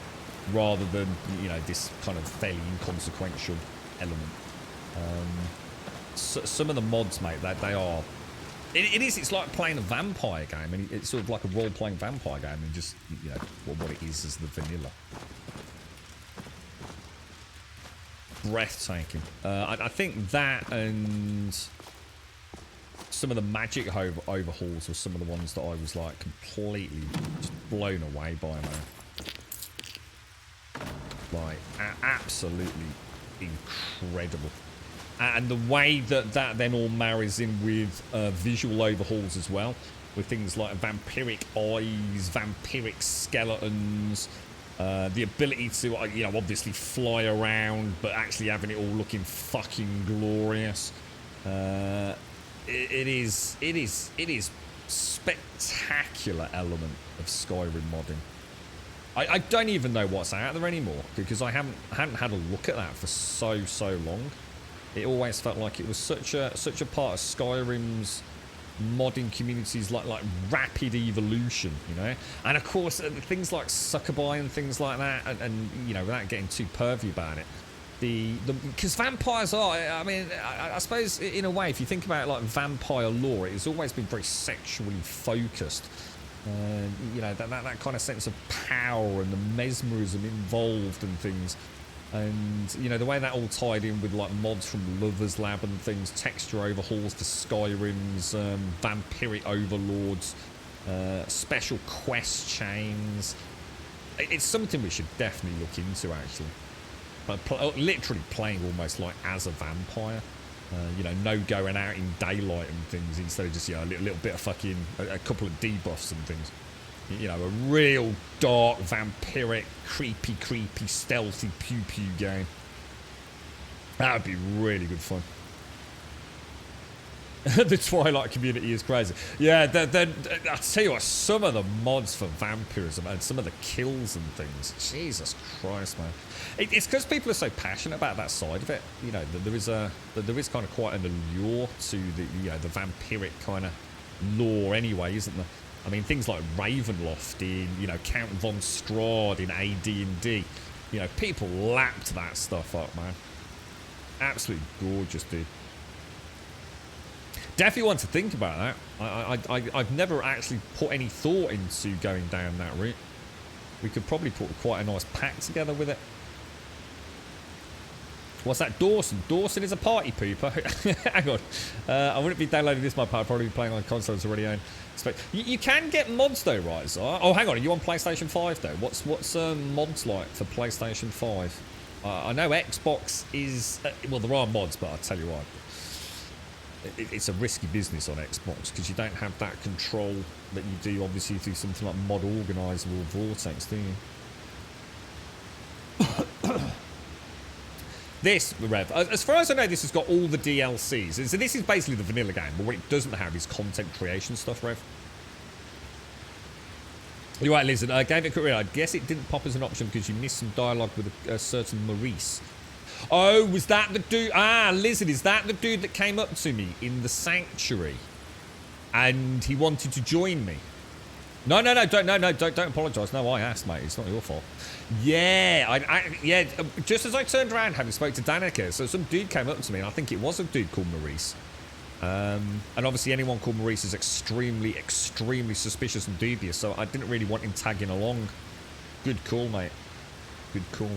rather than, you know, this kind of fairly inconsequential element. So, some of the mods, mate, they are It is. It's like playing a vampire game, and it's sort of like a role-playing vampire game, and just, you know, what it is the vanilla. Breathtaking. I think that and some of the magic overhauls were some of the ones that I was like completely just blown away by, man. Like, absolutely incredible. And the way that then all marries in with visual overhauls as well, with things like vampiric eyes, vampiric skeletons, the ability to, you know, obviously fly around, but actually having it all looking fucking glorious. It is spectacular element of Skyrim modding. I don't even know what's out there anymore, because I hadn't had a look at that for so long. It always felt like it was such a part of Skyrim's modding community's like rapid evolution, you know. And of course, things like Succubi and things like that, and you know, without getting too pervy about it, because vampires are, I mean, I suppose in a way, if you think about it, like vampire lore, it has always been very sexually focused. You know, that kind of sense of power and the mesmerism involved and things. And, you know, the way that all tied in with, like, mods from Lover's Lab and things, texture overhauls for Skyrim's, vampiric overlords, special quest chains. It's something we should definitely look into, actually. But literally playing almost like as a vampire. You know, no going out in daylight and things, instead of just, you know, a little bit of fucking, a couple of debuffs and things. You know, a real dark, vampiric, creepy, stealthy pew-pew game. That would be really good fun. The Twilight community is crazy. Yeah, I tell you what, some of the mods for vampirism and some of the kills and things, Jesus Christ, man. It's because people are so passionate about that side of it. You know, there is kind of quite an allure to the, you know, the vampiric kind of lore anyway, isn't there? I mean, things like Ravenloft in, you know, Count von Strahd in AD&D. You know, people lapped that stuff up, man. Absolutely gorgeous, dude. Definitely want to think about that. I've never actually put any thought into going down that route. We could probably put quite a nice pack together with it. What's that? Dawson. Dawson is a party pooper. Hang on. I wouldn't be downloading this, my part. I'd probably be playing on consoles already own. You can get mods though, right, Zara? Oh, hang on. Are you on PlayStation 5 though? What's mods like for PlayStation 5? I know Xbox is... well, there are mods, but I'll tell you what. It's a risky business on Xbox, because you don't have that control that you do, obviously, through something like Mod Organizer or Vortex, do you? This, Rev, as far as I know, this has got all the DLCs. So this is basically the vanilla game, but what it doesn't have is content creation stuff, Rev. You're right, Lizard. Gave it a career. I guess it didn't pop as an option because you missed some dialogue with a certain Maurice. Oh, was that the dude? Ah, Lizard, is that the dude that came up to me in the sanctuary and he wanted to join me? No, don't apologise. No, I asked, mate. It's not your fault. Yeah, yeah. Just as I turned around, having spoke to Danica, so some dude came up to me, and I think it was a dude called Maurice. And obviously, anyone called Maurice is extremely suspicious and dubious. So I didn't really want him tagging along. Good call, mate. Good call.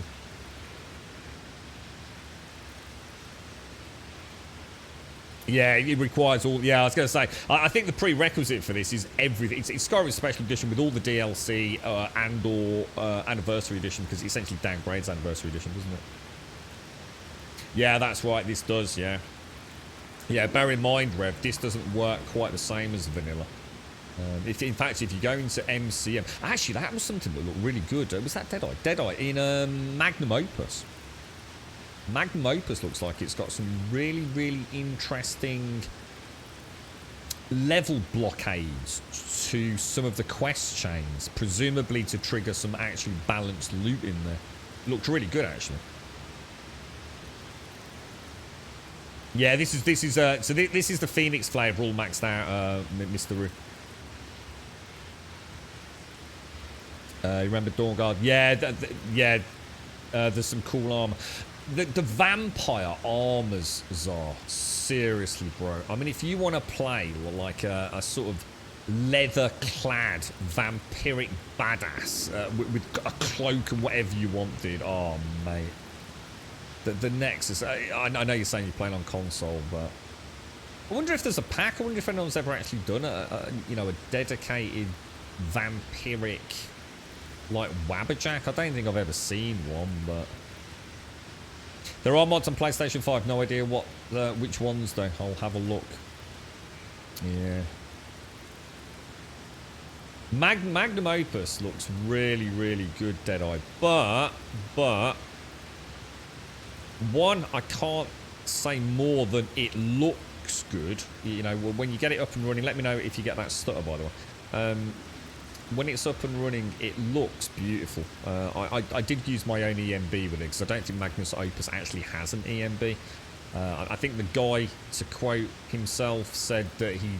Yeah, it requires all... Yeah, I was going to say, I think the prerequisite for this is everything. It's Skyrim Special Edition with all the DLC and/or Anniversary Edition, because it essentially downgrades Anniversary Edition, doesn't it? Yeah, that's right, this does, yeah. Yeah, bear in mind, Rev, this doesn't work quite the same as vanilla. In fact, if you go into MCM... Actually, that was something that looked really good. Was that Deadeye? Deadeye in Magnum Opus. Magnum Opus looks like it's got some really interesting level blockades to some of the quest chains, presumably to trigger some actually balanced loot in there. Looked really good, actually. Yeah, this is the Phoenix flavor all maxed out, Mr. Roo. You remember Dawnguard? Yeah, yeah. There's some cool armor. The vampire armors are seriously, bro. I mean, if you want to play like a sort of leather-clad vampiric badass with a cloak and whatever you wanted, oh mate, the Nexus. I know you're saying you're playing on console, but I wonder if there's a pack. I wonder if anyone's ever actually done a dedicated vampiric like Wabberjack. I don't think I've ever seen one, but there are mods on PlayStation 5. No idea what which ones though. I'll have a look. Yeah. Magnum Opus looks really, really good, Deadeye. But one, I can't say more than it looks good. You know, when you get it up and running, let me know if you get that stutter, by the way. When it's up and running, it looks beautiful. I did use my own EMB with it, because I don't think Magnus Opus actually has an EMB. I think the guy, to quote himself, said that he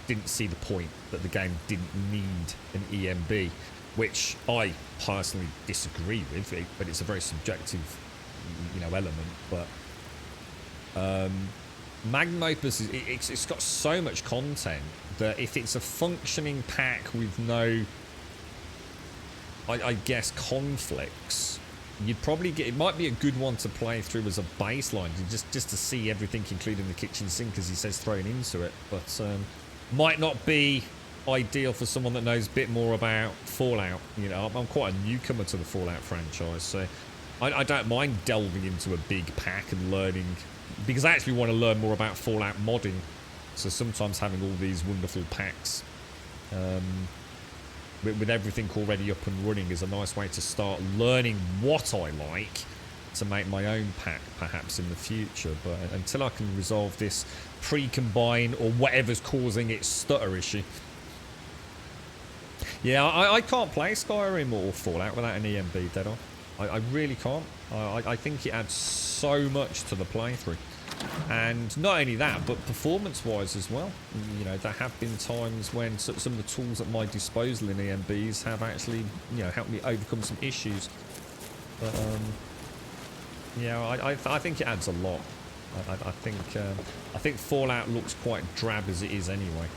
didn't see the point, that the game didn't need an EMB, which I personally disagree with, but it's a very subjective, element. But Magnum Opus, it's got so much content that if it's a functioning pack with no, I guess, conflicts, you'd probably get, it might be a good one to play through as a baseline, just to see everything, including the kitchen sink, as he says, thrown into it. But might not be ideal for someone that knows a bit more about Fallout. I'm quite a newcomer to the Fallout franchise, so I don't mind delving into a big pack and learning, because I actually want to learn more about Fallout modding. So sometimes having all these wonderful packs with everything already up and running is a nice way to start learning what I like to make my own pack perhaps in the future. But until I can resolve this pre-combine or whatever's causing its stutter issue. Yeah, I can't play Skyrim or Fallout without an EMB, Dead On. I really can't. I think it adds so much to the playthrough. And not only that, but performance-wise as well. There have been times when some of the tools at my disposal in EMBs have actually, helped me overcome some issues. But, I think it adds a lot. I think Fallout looks quite drab as it is anyway.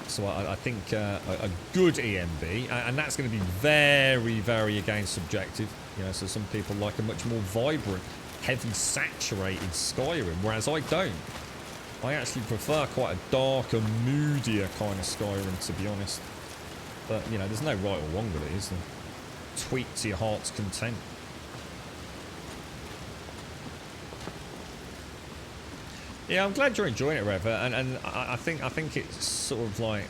So I think a good EMB, and that's going to be very, very, again, subjective. So some people like a much more vibrant, heavy saturated Skyrim, whereas I don't. I actually prefer quite a darker, moodier kind of Skyrim, to be honest. But, there's no right or wrong with it, is there? Tweak to your heart's content. Yeah, I'm glad you're enjoying it, Rev, and I think it's sort of like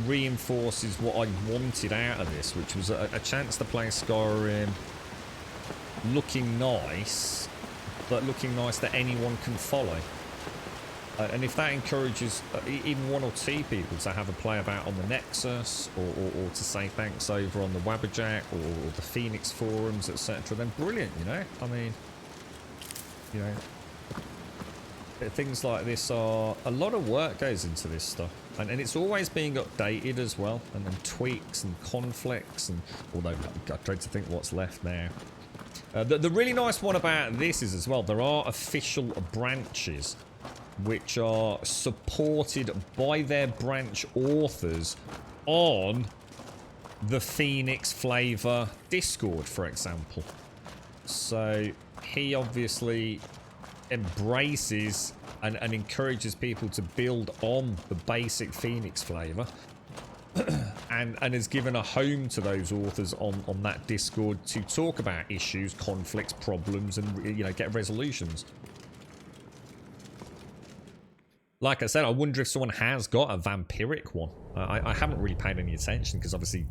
reinforces what I wanted out of this, which was a chance to play Skyrim looking nice, but looking nice that anyone can follow. And if that encourages even one or two people to have a play about on the Nexus, or to say thanks over on the Wabberjack or the Phoenix forums, etc., then brilliant, I mean, things like this are, a lot of work goes into this stuff, and it's always being updated as well, and then tweaks and conflicts, and although I dread to think what's left now. The really nice one about this is as well, there are official branches which are supported by their branch authors on the Phoenix Flavour Discord, for example. So he obviously embraces and encourages people to build on the basic Phoenix Flavour. and has given a home to those authors on that Discord to talk about issues, conflicts, problems, and get resolutions. Like I said, I wonder if someone has got a vampiric one. I haven't really paid any attention, because obviously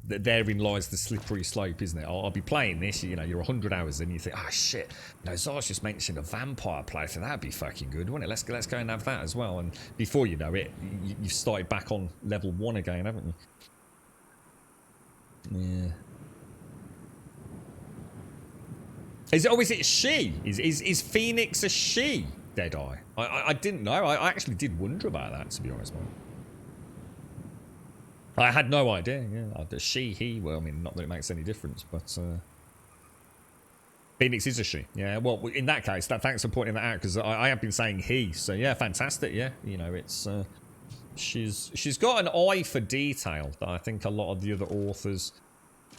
therein lies the slippery slope, isn't it? I'll be playing this, you're 100 hours in, you think, oh shit, Zar's just mentioned a vampire playthrough, that'd be fucking good, wouldn't it? Let's go and have that as well. And before you know it, you've started back on level 1 again, haven't you? Yeah. Is it she? Is Phoenix a she, Deadeye? I didn't know. I actually did wonder about that, to be honest, man. I had no idea. Yeah, she, he. Well, I mean, not that it makes any difference, but Phoenix is a she. Yeah. Well, in that case, thanks for pointing that out because I have been saying he. So yeah, fantastic. Yeah, you know, it's she's got an eye for detail that I think a lot of the other authors.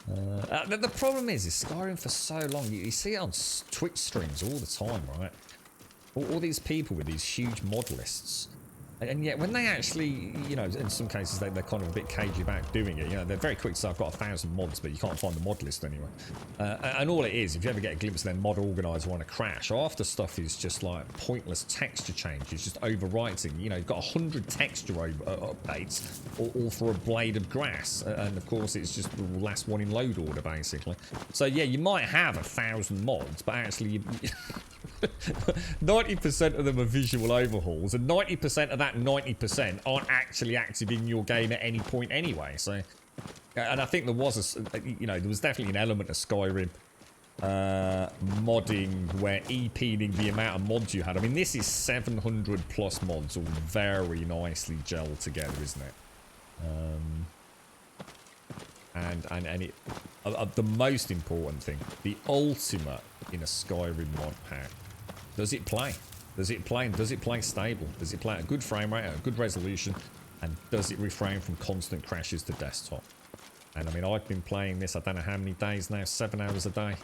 The problem is Skyrim for so long. You see it on Twitch streams all the time, right? All these people with these huge mod lists. And yet, when they actually, you know, in some cases they're kind of a bit cagey about doing it. You know, they're very quick to say, I've got 1,000 mods, but you can't find the mod list anywhere. And all it is, if you ever get a glimpse of their mod organizer on a crash, half the stuff is just like pointless texture changes, just overwriting. You know, you've got 100 texture updates, all for a blade of grass. And of course, it's just the last one in load order, basically. So yeah, you might have 1,000 mods, but actually 90% of them are visual overhauls, and 90% of that 90% aren't actually active in your game at any point anyway. So, and I think there was you know, there was definitely an element of Skyrim modding where EP-ing the amount of mods you had. I mean, this is 700 plus mods, all very nicely gelled together, isn't it? And it, the most important thing, the ultimate in a Skyrim mod pack. Does it play? Does it play? And does it play stable? Does it play at a good frame rate, at a good resolution? And does it refrain from constant crashes to desktop? And I mean, I've been playing this, I don't know how many days now, 7 hours a day.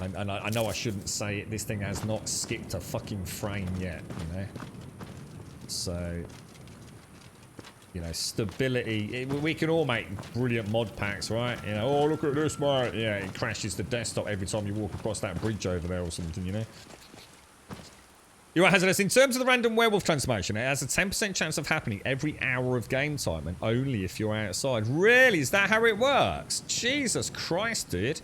And I know I shouldn't say it, this thing has not skipped a fucking frame yet, you know? So, you know, stability. We can all make brilliant mod packs, right? You know, oh, look at this, mate. Yeah, it crashes the desktop every time you walk across that bridge over there or something, you know? You're right, Hazardous. In terms of the random werewolf transformation, it has a 10% chance of happening every hour of game time and only if you're outside. Really? Is that how it works? Jesus Christ, dude.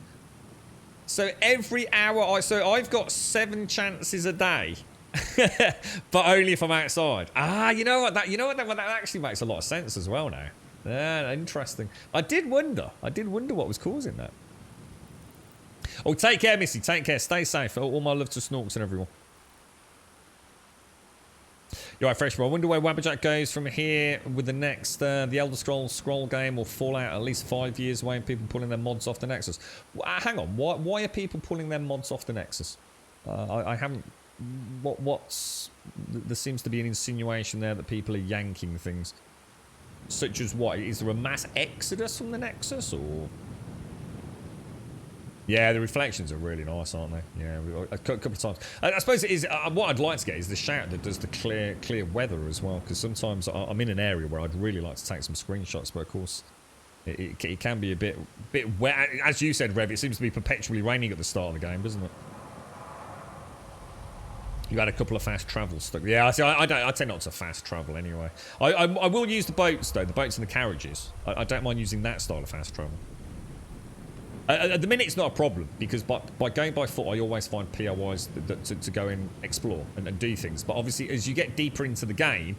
So every hour, so I've got 7 chances a day. But only if I'm outside. Ah, you know what? That actually makes a lot of sense as well now. Yeah, interesting. I did wonder what was causing that. Oh, take care, Missy. Take care. Stay safe. All my love to Snorks and everyone. You're right, Freshman. I wonder where Wabberjack goes from here with the next, the Elder Scrolls scroll game or Fallout, at least 5 years away and people pulling their mods off the Nexus. Hang on, why are people pulling their mods off the Nexus? I haven't... There seems to be an insinuation there that people are yanking things. Such as what? Is there a mass exodus from the Nexus, or...? Yeah, the reflections are really nice, aren't they? Yeah, a couple of times. I suppose it is. What I'd like to get is the shout that does the clear weather as well, because sometimes I'm in an area where I'd really like to take some screenshots, but of course it can be a bit wet. As you said, Rev, it seems to be perpetually raining at the start of the game, doesn't it? You had a couple of fast travel stuck. Yeah, I tend not to fast travel anyway. I will use the boats though, the boats and the carriages. I don't mind using that style of fast travel. At the minute, it's not a problem, because by going by foot, I always find POIs to go and explore and do things. But obviously, as you get deeper into the game,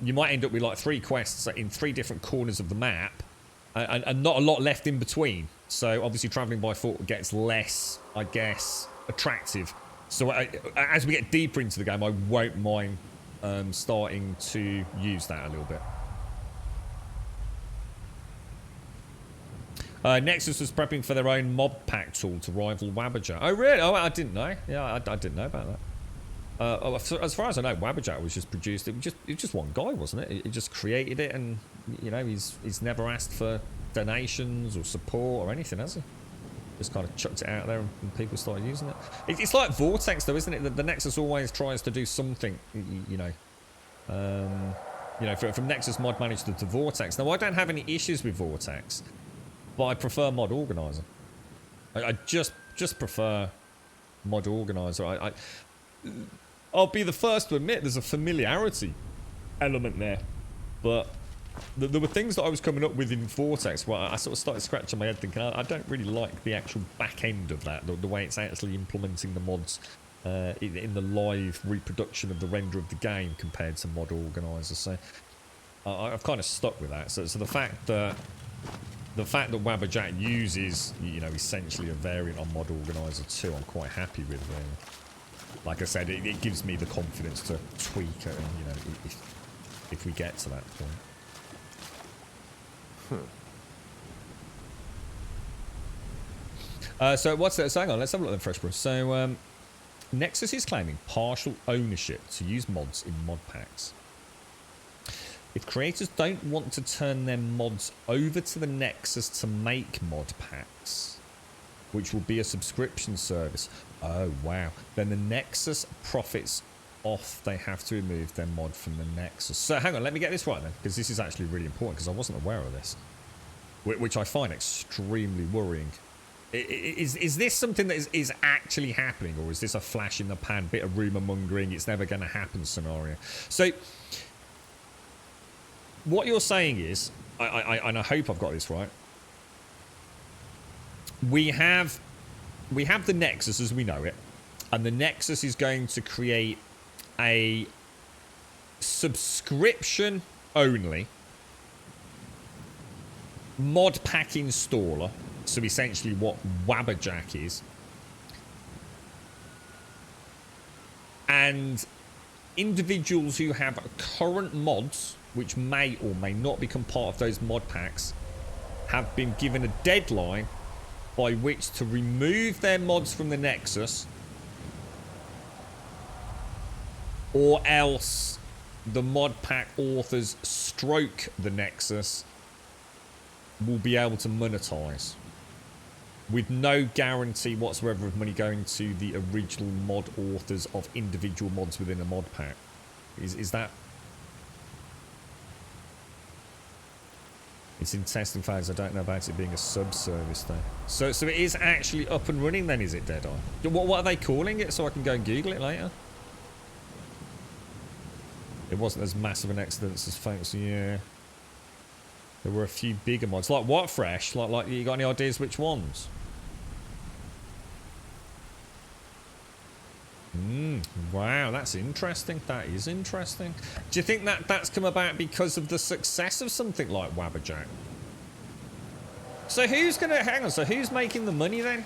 you might end up with like 3 quests in 3 different corners of the map, and not a lot left in between. So obviously, traveling by foot gets less, I guess, attractive. So as we get deeper into the game, I won't mind starting to use that a little bit. Nexus was prepping for their own mob pack tool to rival Wabberjack. Oh, really? Oh, I didn't know. Yeah, I didn't know about that. As far as I know, Wabberjack was just produced. It was just one guy, wasn't it? He just created it, and you know, he's never asked for donations or support or anything, has he? Just kind of chucked it out there, and people started using it. It's like Vortex, though, isn't it? The Nexus always tries to do something, you know. From Nexus Mod Manager to Vortex. Now, I don't have any issues with Vortex. But I prefer Mod Organizer. I just prefer Mod Organizer. I'll be the first to admit there's a familiarity element there. But there were things that I was coming up with in Vortex where I sort of started scratching my head thinking, I don't really like the actual back end of that, the way it's actually implementing the mods in the live reproduction of the render of the game compared to Mod Organizer. So I've kind of stuck with that. So the fact that Wabberjack uses, you know, essentially a variant on Mod Organizer 2, I'm quite happy with. Like I said, it gives me the confidence to tweak it, and, you know, if we get to that point. So what's that? So hang on, let's have a look at the fresh brush. So Nexus is claiming partial ownership to use mods in mod packs. If creators don't want to turn their mods over to the Nexus to make mod packs, which will be a subscription service, oh wow, then the Nexus profits off. They have to remove their mod from the Nexus. So hang on, let me get this right then, because this is actually really important, because I wasn't aware of this, which I find extremely worrying. Is this something that is actually happening, or is this a flash in the pan, bit of rumour mongering, it's never going to happen scenario? So what you're saying is, and I hope I've got this right, we have the Nexus as we know it, and the Nexus is going to create a subscription only mod pack installer. So essentially what Wabberjack is. And individuals who have current mods, which may or may not become part of those mod packs, have been given a deadline by which to remove their mods from the Nexus, or else the mod pack authors stroke the Nexus will be able to monetize, with no guarantee whatsoever of money going to the original mod authors of individual mods within a mod pack. Is that... It's in testing phase. I don't know about it being a sub-service though. So it is actually up and running then, is it, Deadeye? What are they calling it, so I can go and Google it later? It wasn't as massive an excellence as folks, yeah. There were a few bigger mods. Like what, Fresh? Like you got any ideas which ones? Wow, that's interesting. That is interesting. Do you think that that's come about because of the success of something like Wabberjack? So who's gonna hang on? So who's making the money then?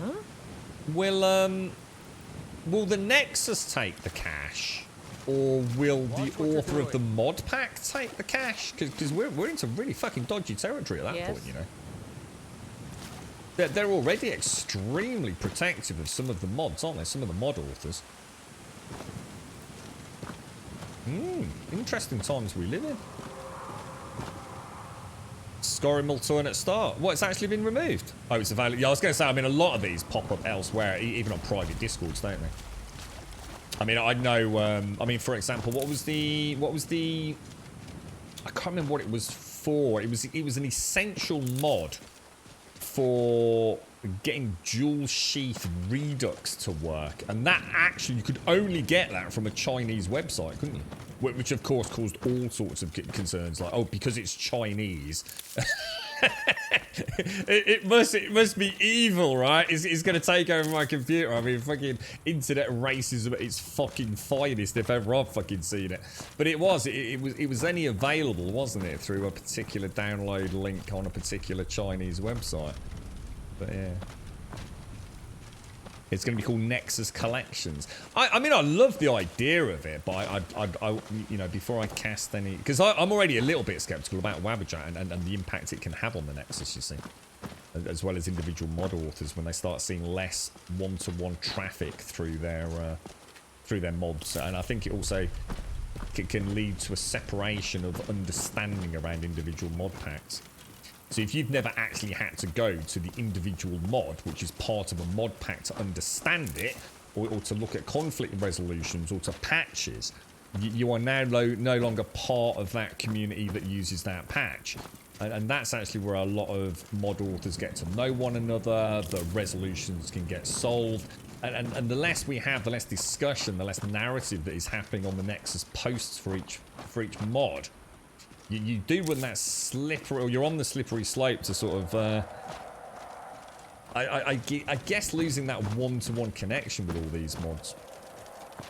Huh? Will the Nexus take the cash, or will the author of the mod pack take the cash? Because we're into really fucking dodgy territory at that point, you know. They're already extremely protective of some of the mods, aren't they? Some of the mod authors. Interesting times we live in. Skyrim alternate start. What, it's actually been removed? Oh, it's available. Yeah, I was going to say, I mean, a lot of these pop up elsewhere, even on private Discords, don't they? I mean, I know, I mean, for example, what was the, I can't remember what it was for. It was an essential mod for getting dual sheath Redux to work, and that actually, you could only get that from a Chinese website, couldn't you? Which of course caused all sorts of concerns, like, oh, because it's Chinese, it must be evil, right? It's going to take over my computer. I mean, fucking internet racism at its fucking finest, if ever I've fucking seen it. But it was only available, wasn't it, through a particular download link on a particular Chinese website. But yeah, it's going to be called Nexus Collections. I mean, I love the idea of it, but I you know, before I cast any, because I'm already a little bit skeptical about Wabberjack and the impact it can have on the Nexus, you see, as well as individual mod authors when they start seeing less one-to-one traffic through their mods. And I think it also can lead to a separation of understanding around individual mod packs. So if you've never actually had to go to the individual mod, which is part of a mod pack, to understand it, or to look at conflict resolutions, or to patches, you are now no longer part of that community that uses that patch. And that's actually where a lot of mod authors get to know one another, the resolutions can get solved, and the less we have, the less discussion, the less narrative that is happening on the Nexus posts for each mod. You do run that slippery, or you're on the slippery slope to sort of, I guess, losing that one-to-one connection with all these mods.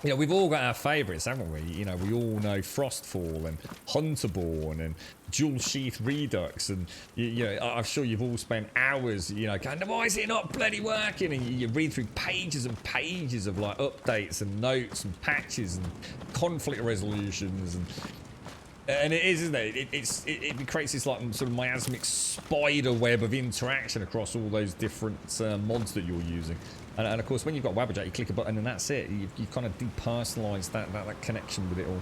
You know, we've all got our favourites, haven't we? You know, we all know Frostfall and Hunterborn and Dual Sheath Redux, and you know, I'm sure you've all spent hours, you know, going, why is it not bloody working? And you read through pages and pages of like updates and notes and patches and conflict resolutions, and And it is, isn't it? It creates this like sort of miasmic spider web of interaction across all those different mods that you're using. And of course, when you've got Wabberjack, you click a button and that's it. You kind of depersonalize that connection with it all.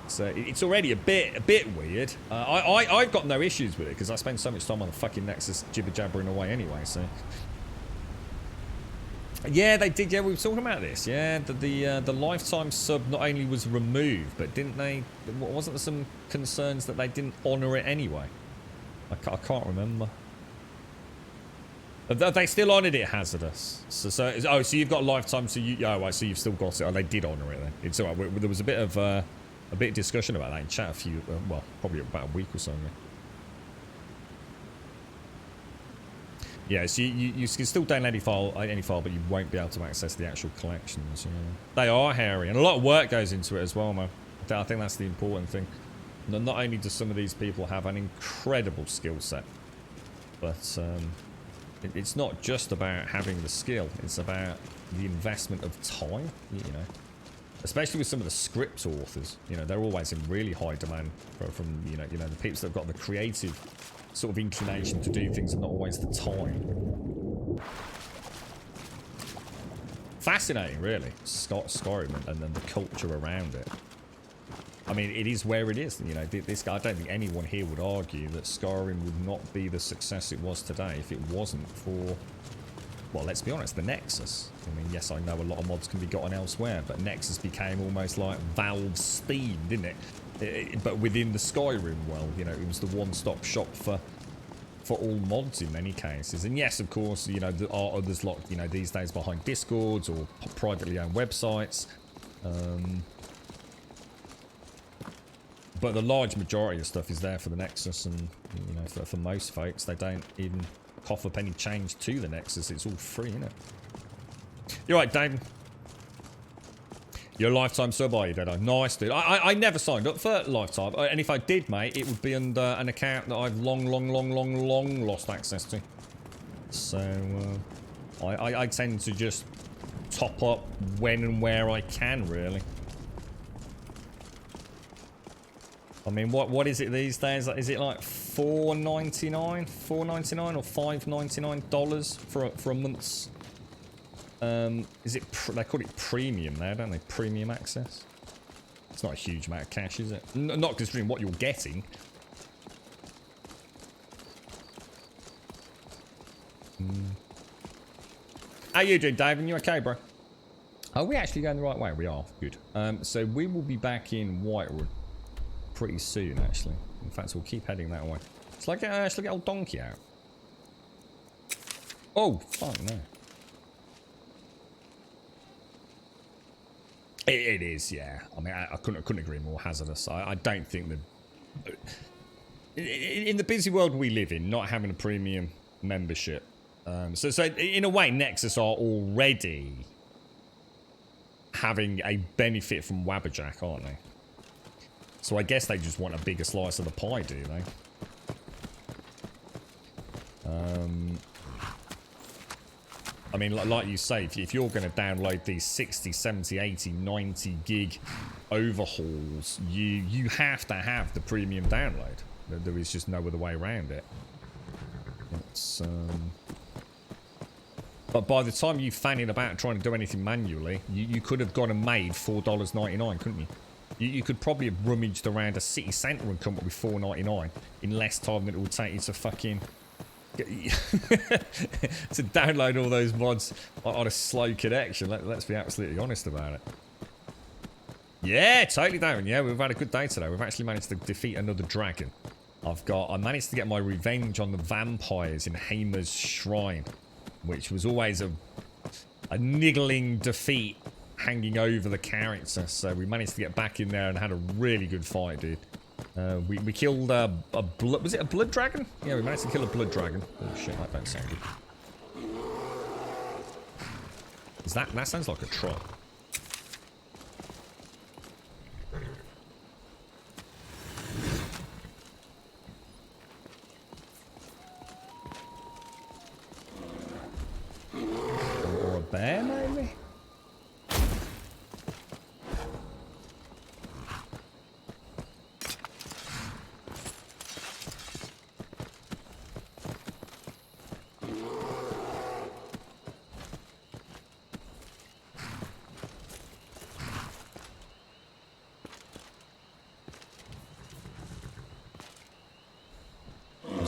So it's already a bit weird. I've got no issues with it because I spend so much time on the fucking Nexus jibber jabbering away anyway. So yeah, they did. Yeah, we were talking about this. Yeah, the lifetime sub not only was removed, but didn't they? Wasn't there some concerns that they didn't honour it anyway? I can't remember. They still honoured it, Hazardous. So you've got lifetime. So right, so you've still got it. Oh, they did honour it then. It's all right. There was a bit of discussion about that in chat well, probably about a week or so ago. Yeah, so you can still download any file, but you won't be able to access the actual collections. Yeah. They are hairy, and a lot of work goes into it as well, man. I think that's the important thing. Not only do some of these people have an incredible skill set, but it's not just about having the skill. It's about the investment of time, you know. Especially with some of the script authors, you know, they're always in really high demand from you know the people that have got the creative sort of inclination to do things and not always the time. Fascinating, really, Skyrim and then the culture around it. I mean, it is where it is. You know, this guy. I don't think anyone here would argue that Skyrim would not be the success it was today if it wasn't for, well, let's be honest, the Nexus. I mean, yes, I know a lot of mods can be gotten elsewhere, but Nexus became almost like Valve's Steam, didn't it? But within the Skyrim world, you know, it was the one-stop shop for all mods in many cases. And yes, of course, you know, there are others like, you know, these days behind Discords or privately owned websites. But the large majority of stuff is there for the Nexus, and you know, for most folks, they don't even cough up any change to the Nexus. It's all free, isn't it? You're right, David. You're a lifetime sub, are you, Dead? Nice, dude. I never signed up for lifetime, and if I did, mate, it would be under an account that I've long lost access to. So I tend to just top up when and where I can, really. I mean, what is it these days? Is it like $4.99 or $5.99 for a month's? Is it? They call it premium now, don't they? Premium access. It's not a huge amount of cash, is it? Not considering what you're getting. How you doing, Dave? You okay, bro? Are we actually going the right way? We are. Good. So we will be back in Whitewood pretty soon, actually. In fact, we'll keep heading that way. Shall I get old Donkey out? Oh, fuck no. It is, yeah. I mean, I couldn't agree more. Hazardous. I don't think that in the busy world we live in, not having a premium membership. So in a way, Nexus are already having a benefit from Wabberjack, aren't they? So I guess they just want a bigger slice of the pie, do they? I mean, like you say, if you're going to download these 60, 70, 80, 90 gig overhauls, you have to have the premium download. There is just no other way around it. It's, but by the time you fanning about trying to do anything manually, you could have gone and made $4.99, couldn't you? You could probably have rummaged around a city centre and come up with $4.99 in less time than it would take you to fucking to download all those mods on a slow connection. Let's be absolutely honest about it. Yeah, totally, Darren. Yeah, we've had a good day today. We've actually managed to defeat another dragon. I managed to get my revenge on the vampires in Hamer's Shrine, which was always a niggling defeat hanging over the character. So we managed to get back in there and had a really good fight, dude. We killed a blood... Was it a blood dragon? Yeah, we managed to kill a blood dragon. Oh shit, that don't sound good. Is that sounds like a troll. Or a bear, maybe?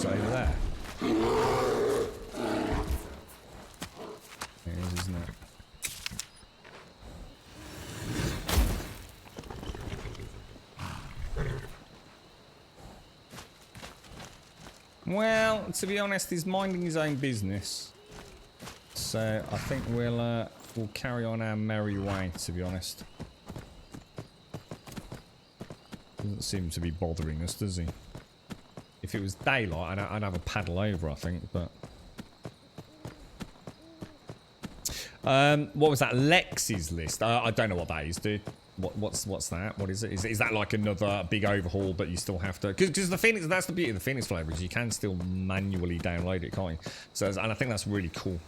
is it over there? It is, isn't it? Well, to be honest, he's minding his own business. So I think we'll carry on our merry way, to be honest. Doesn't seem to be bothering us, does he? If it was daylight, I'd have a paddle over, I think, but... what was that? Lex's list? I don't know what that is, dude. What's that? What is it? Is that like another big overhaul, but you still have to... Because the Phoenix, that's the beauty of the Phoenix Flavour, is you can still manually download it, can't you? So, and I think that's really cool.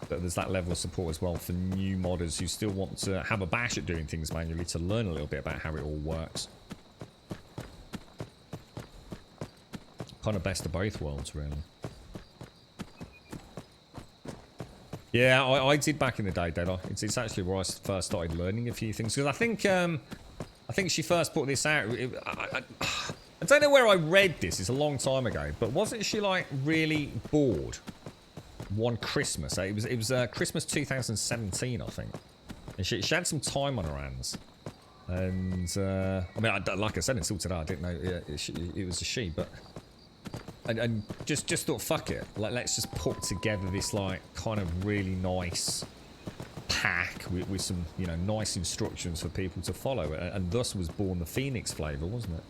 That there's that level of support as well for new modders who still want to have a bash at doing things manually to learn a little bit about how it all works. Kind of best of both worlds, really. Yeah, I did back in the day, did I? It's actually where I first started learning a few things. Because I think she first put this out. I don't know where I read this. It's a long time ago. But wasn't she, like, really bored one Christmas? It was Christmas 2017, I think. And she had some time on her hands. And, I mean, like I said, until today, I didn't know it was a she, but... And just thought, fuck it. Like, let's just put together this, like, kind of really nice pack with some, you know, nice instructions for people to follow. And thus was born the Phoenix Flavour, wasn't it?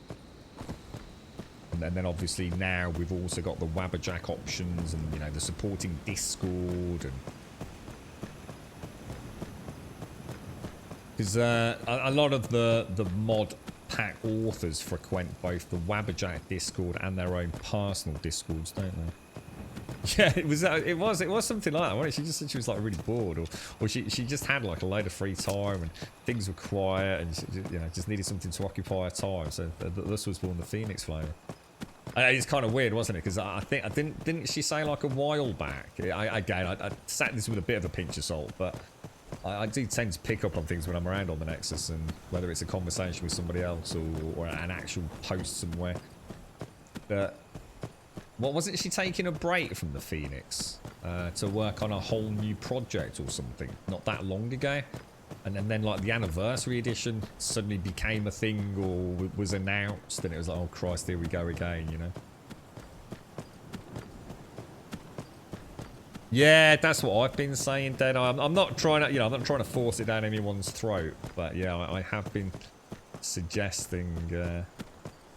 And then obviously now we've also got the Wabberjack options and, you know, the supporting Discord and... Because a lot of the mod pack authors frequent both the Wabberjack Discord and their own personal Discords, don't they? Yeah, it was something like that, wasn't it? She just said she was like really bored, or she just had like a load of free time and things were quiet, and she, you know, just needed something to occupy her time. So this was born the Phoenix Flavour. It's kind of weird, wasn't it? Because I think didn't she say like a while back? I sat this with a bit of a pinch of salt, but. I do tend to pick up on things when I'm around on the Nexus, and whether it's a conversation with somebody else or an actual post somewhere. But what wasn't she taking a break from the Phoenix to work on a whole new project or something not that long ago? And then like the anniversary edition suddenly became a thing or was announced, and it was like, oh Christ, here we go again, you know? Yeah, that's what I've been saying, Dan. I'm not trying to, you know, I'm not trying to force it down anyone's throat, but yeah, I have been suggesting.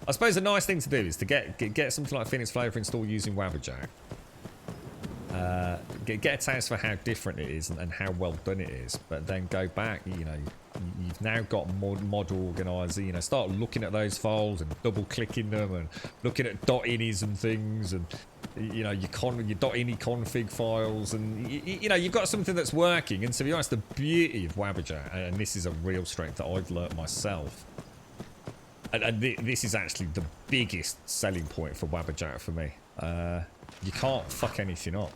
I suppose the nice thing to do is to get something like Phoenix Flavour installed using Wabberjack. Get a taste for how different it is and how well done it is, but then go back. You know, you've now got mod organizer. You know, start looking at those files and double clicking them and looking at .inis and things and. You know, your .ini config files, and you know, you've got something that's working. And to be honest, the beauty of Wabberjack, and this is a real strength that I've learnt myself, and this is actually the biggest selling point for Wabberjack for me. You can't fuck anything up,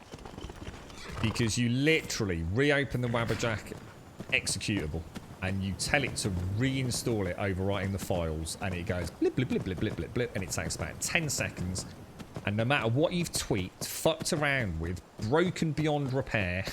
because you literally reopen the Wabberjack executable and you tell it to reinstall it, overwriting the files, and it goes blip blip blip blip blip blip blip, and it takes about 10 seconds. And no matter what you've tweaked, fucked around with, broken beyond repair,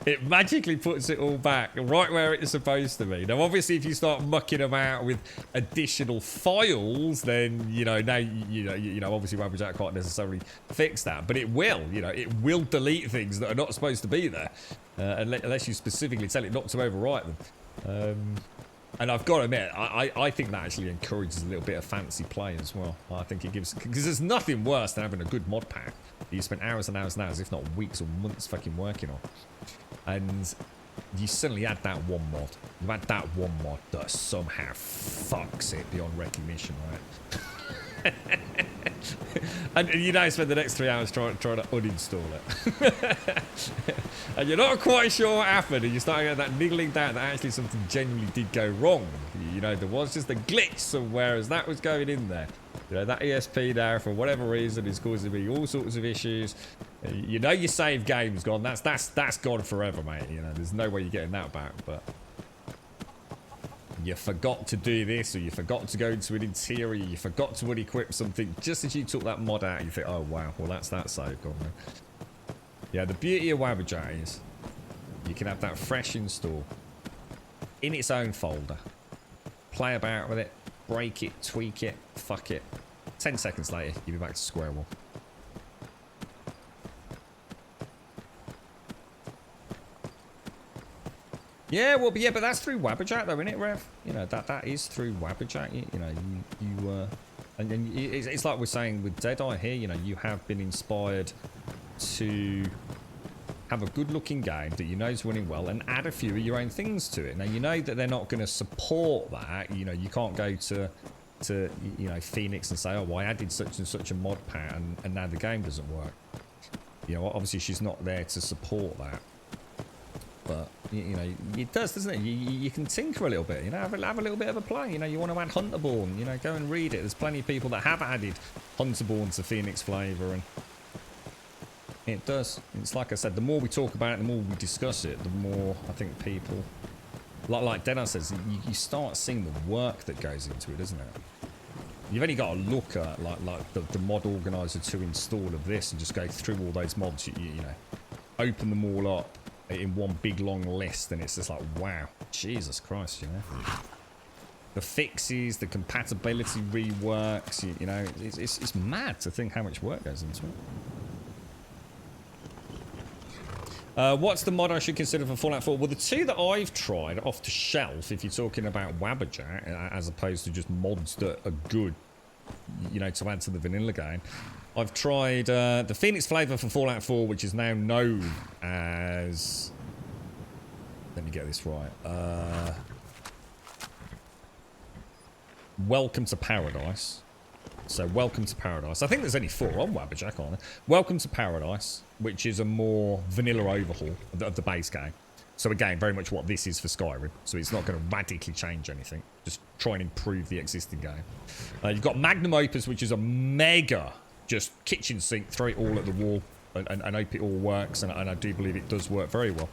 it magically puts it all back right where it's supposed to be. Now, obviously, if you start mucking about with additional files, then, you know, now, you know, obviously Wabberjack can't necessarily fix that. But it will, you know, it will delete things that are not supposed to be there, unless you specifically tell it not to overwrite them. And I've got to admit, I think that actually encourages a little bit of fancy play as well. I think it gives... Because there's nothing worse than having a good mod pack that you spent hours and hours and hours, if not weeks or months fucking working on. And you suddenly add that one mod. You add that one mod that somehow fucks it beyond recognition, right? And you now spend the next 3 hours trying to uninstall it. And you're not quite sure what happened, and you start getting that niggling doubt that actually something genuinely did go wrong. You know, there was just a glitch somewhere as that was going in there. You know, that ESP now, for whatever reason, is causing me all sorts of issues. You know your save game's gone. That's gone forever, mate. You know, there's no way you're getting that back, but... you forgot to do this, or you forgot to go into an interior, you forgot to unequip something, just as you took that mod out, you think, oh wow, well that's that save gone then. Yeah, the beauty of Wabbajack is you can have that fresh install in its own folder, play about with it, break it, tweak it, fuck it. 10 seconds later, you'll be back to square one. Yeah, well, but that's through Wabbajack, though, isn't it, Rev? You know, that is through Wabbajack. You know, and then it's like we're saying with Deadeye here. You know, you have been inspired to have a good-looking game that you know is running well, and add a few of your own things to it. Now, you know that they're not going to support that. You know, you can't go to you know, Phoenix and say, oh, well, I added such and such a mod pack, and now the game doesn't work. You know, obviously she's not there to support that. But, you know, it does, doesn't it? You can tinker a little bit, you know, have a little bit of a play. You know, you want to add Hunterborn, you know, go and read it. There's plenty of people that have added Hunterborn to Phoenix Flavour, and it does. It's like I said, the more we talk about it, the more we discuss it, the more I think people, like Deadeye says, you start seeing the work that goes into it, isn't it? You've only got to look at, like the mod organizer to install of this and just go through all those mods, you know, open them all up in one big long list, and it's just like, wow, Jesus Christ, you know. The fixes, the compatibility reworks, you know, it's mad to think how much work goes into it. What's the mod I should consider for Fallout 4? Well, the two that I've tried off the shelf, if you're talking about Wabbajack, as opposed to just mods that are good, you know, to add to the vanilla game, I've tried the Phoenix Flavour for Fallout 4, which is now known as... Let me get this right. Welcome to Paradise. So, Welcome to Paradise. I think there's only 4 on Wabbajack, aren't there? Welcome to Paradise, which is a more vanilla overhaul of the base game. So, again, very much what this is for Skyrim. So, it's not going to radically change anything. Just try and improve the existing game. You've got Magnum Opus, which is a mega... just kitchen sink, throw it all at the wall, and hope it all works, and I do believe it does work very well.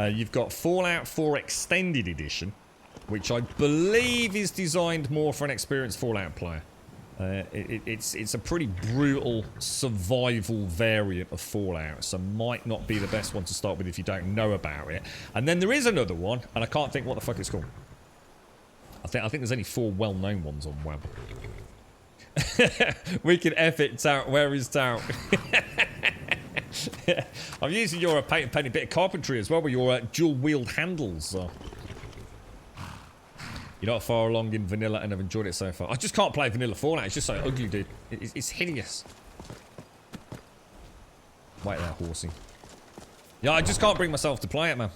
You've got Fallout 4 Extended Edition, which I believe is designed more for an experienced Fallout player. It's a pretty brutal survival variant of Fallout, so might not be the best one to start with if you don't know about it. And then there is another one, and I can't think what the fuck it's called. I think there's only 4 well-known ones on Wab. We can F it, Tout. Where is Tout? I'm using your painted bit of carpentry as well with your dual-wheeled handles. You're not far along in vanilla and have enjoyed it so far. I just can't play vanilla Fallout. It's just so ugly, dude. It's hideous. Wait there, horsey. Yeah, I just can't bring myself to play it, man.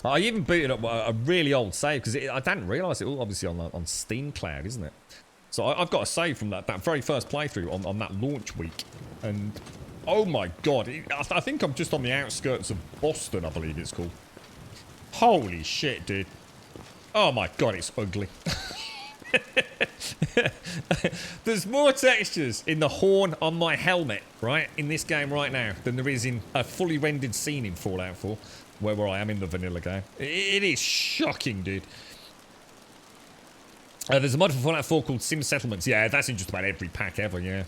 I even booted up a really old save because I didn't realise it all obviously on Steam Cloud, isn't it? So I've got a save from that very first playthrough on that launch week, and oh my god, I think I'm just on the outskirts of Boston, I believe it's called. Holy shit, dude. Oh my god, it's ugly. There's more textures in the horn on my helmet, right, in this game right now, than there is in a fully rendered scene in Fallout 4, where I am in the vanilla game. It is shocking, dude. There's a mod for Fallout 4 called Sim Settlements. Yeah, that's in just about every pack ever, yeah.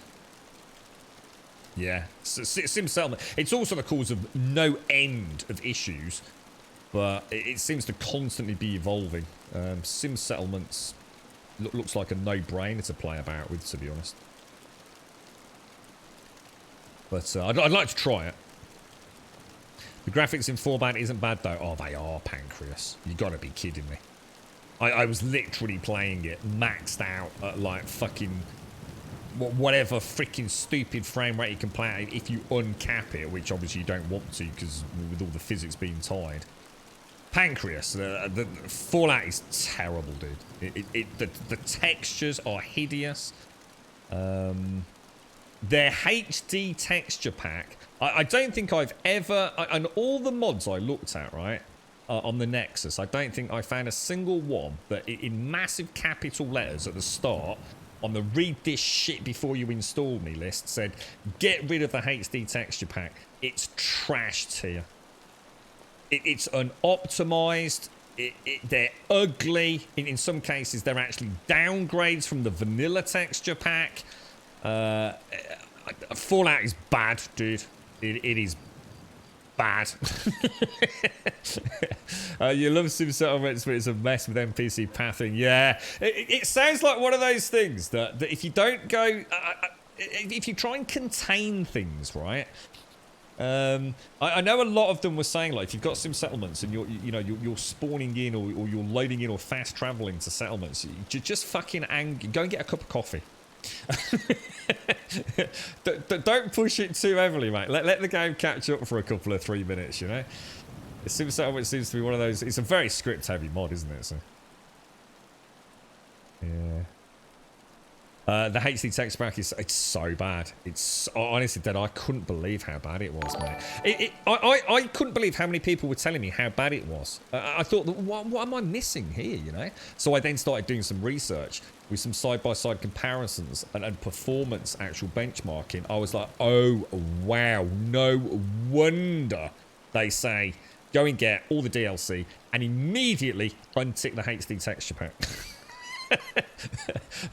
Yeah, Sim Settlement. It's also the cause of no end of issues, but it seems to constantly be evolving. Sim Settlements looks like a no-brainer to play about with, to be honest. But I'd like to try it. The graphics in 4-band isn't bad, though. Oh, they are, Pancreas. You gotta be kidding me. I was literally playing it maxed out at like fucking whatever freaking stupid frame rate you can play at if you uncap it, which obviously you don't want to because with all the physics being tied. Pancreas, the Fallout is terrible, dude. The textures are hideous. Their HD texture pack, I don't think I've ever, and all the mods I looked at, right, on the Nexus, I don't think I found a single one that in massive capital letters at the start on the read this shit before you install me list said, get rid of the HD texture pack. It's trash tier. It's an optimized They're ugly. In some cases, they're actually downgrades from the vanilla texture pack. Fallout is bad, dude. It is bad. You love Sim Settlements, but it's a mess with NPC pathing. Yeah, it sounds like one of those things that if you don't go, if you try and contain things, right? I know a lot of them were saying, like, if you've got Sim Settlements and you're spawning in or you're loading in or fast traveling to settlements, you just fucking go and get a cup of coffee. Don't push it too heavily, mate. Let the game catch up for a couple of 3 minutes, you know. Sim Settlement seems to be one of those. It's a very script heavy mod, isn't it? So yeah. The HD text pack it's so bad. It's honestly, Dad, I couldn't believe how bad it was, mate. I couldn't believe how many people were telling me how bad it was. I thought, what am I missing here, you know? So I then started doing some research with some side-by-side comparisons and performance actual benchmarking. I was like, oh, wow, no wonder they say go and get all the DLC and immediately untick the HD texture pack.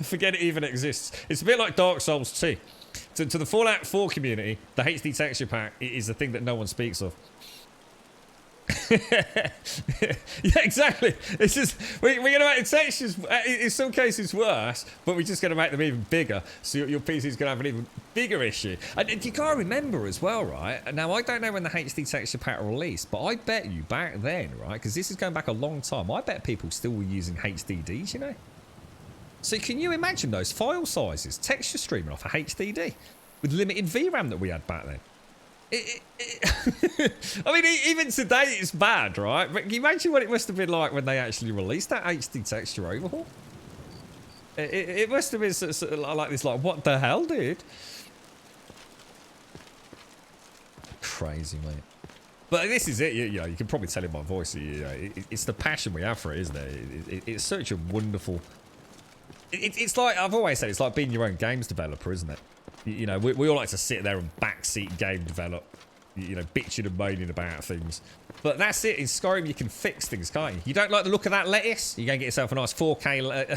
Forget it even exists. It's a bit like Dark Souls 2. To the Fallout 4 community, the HD texture pack is a thing that no one speaks of. Yeah, exactly. It's just we're going to make the textures in some cases worse, but we're just going to make them even bigger. So your PC is going to have an even bigger issue. And you got to remember as well, right? Now I don't know when the HD texture pack released, but I bet you back then, right? Because this is going back a long time. I bet people still were using HDDs, you know. So can you imagine those file sizes, texture streaming off a HDD with limited VRAM that we had back then? I mean, even today it's bad, right? But can you imagine what it must have been like when they actually released that HD texture overhaul? It must have been sort of like this, like, what the hell, dude? Crazy, mate. But this is it, you know, you can probably tell in my voice, you know, it's the passion we have for it, isn't it? It's such a wonderful... It's like, I've always said, it's like being your own games developer, isn't it? You know, we all like to sit there and backseat game develop, you know, bitching and moaning about things. But that's it. In Skyrim, you can fix things, can't you? You don't like the look of that lettuce? You go and get yourself a nice 4K,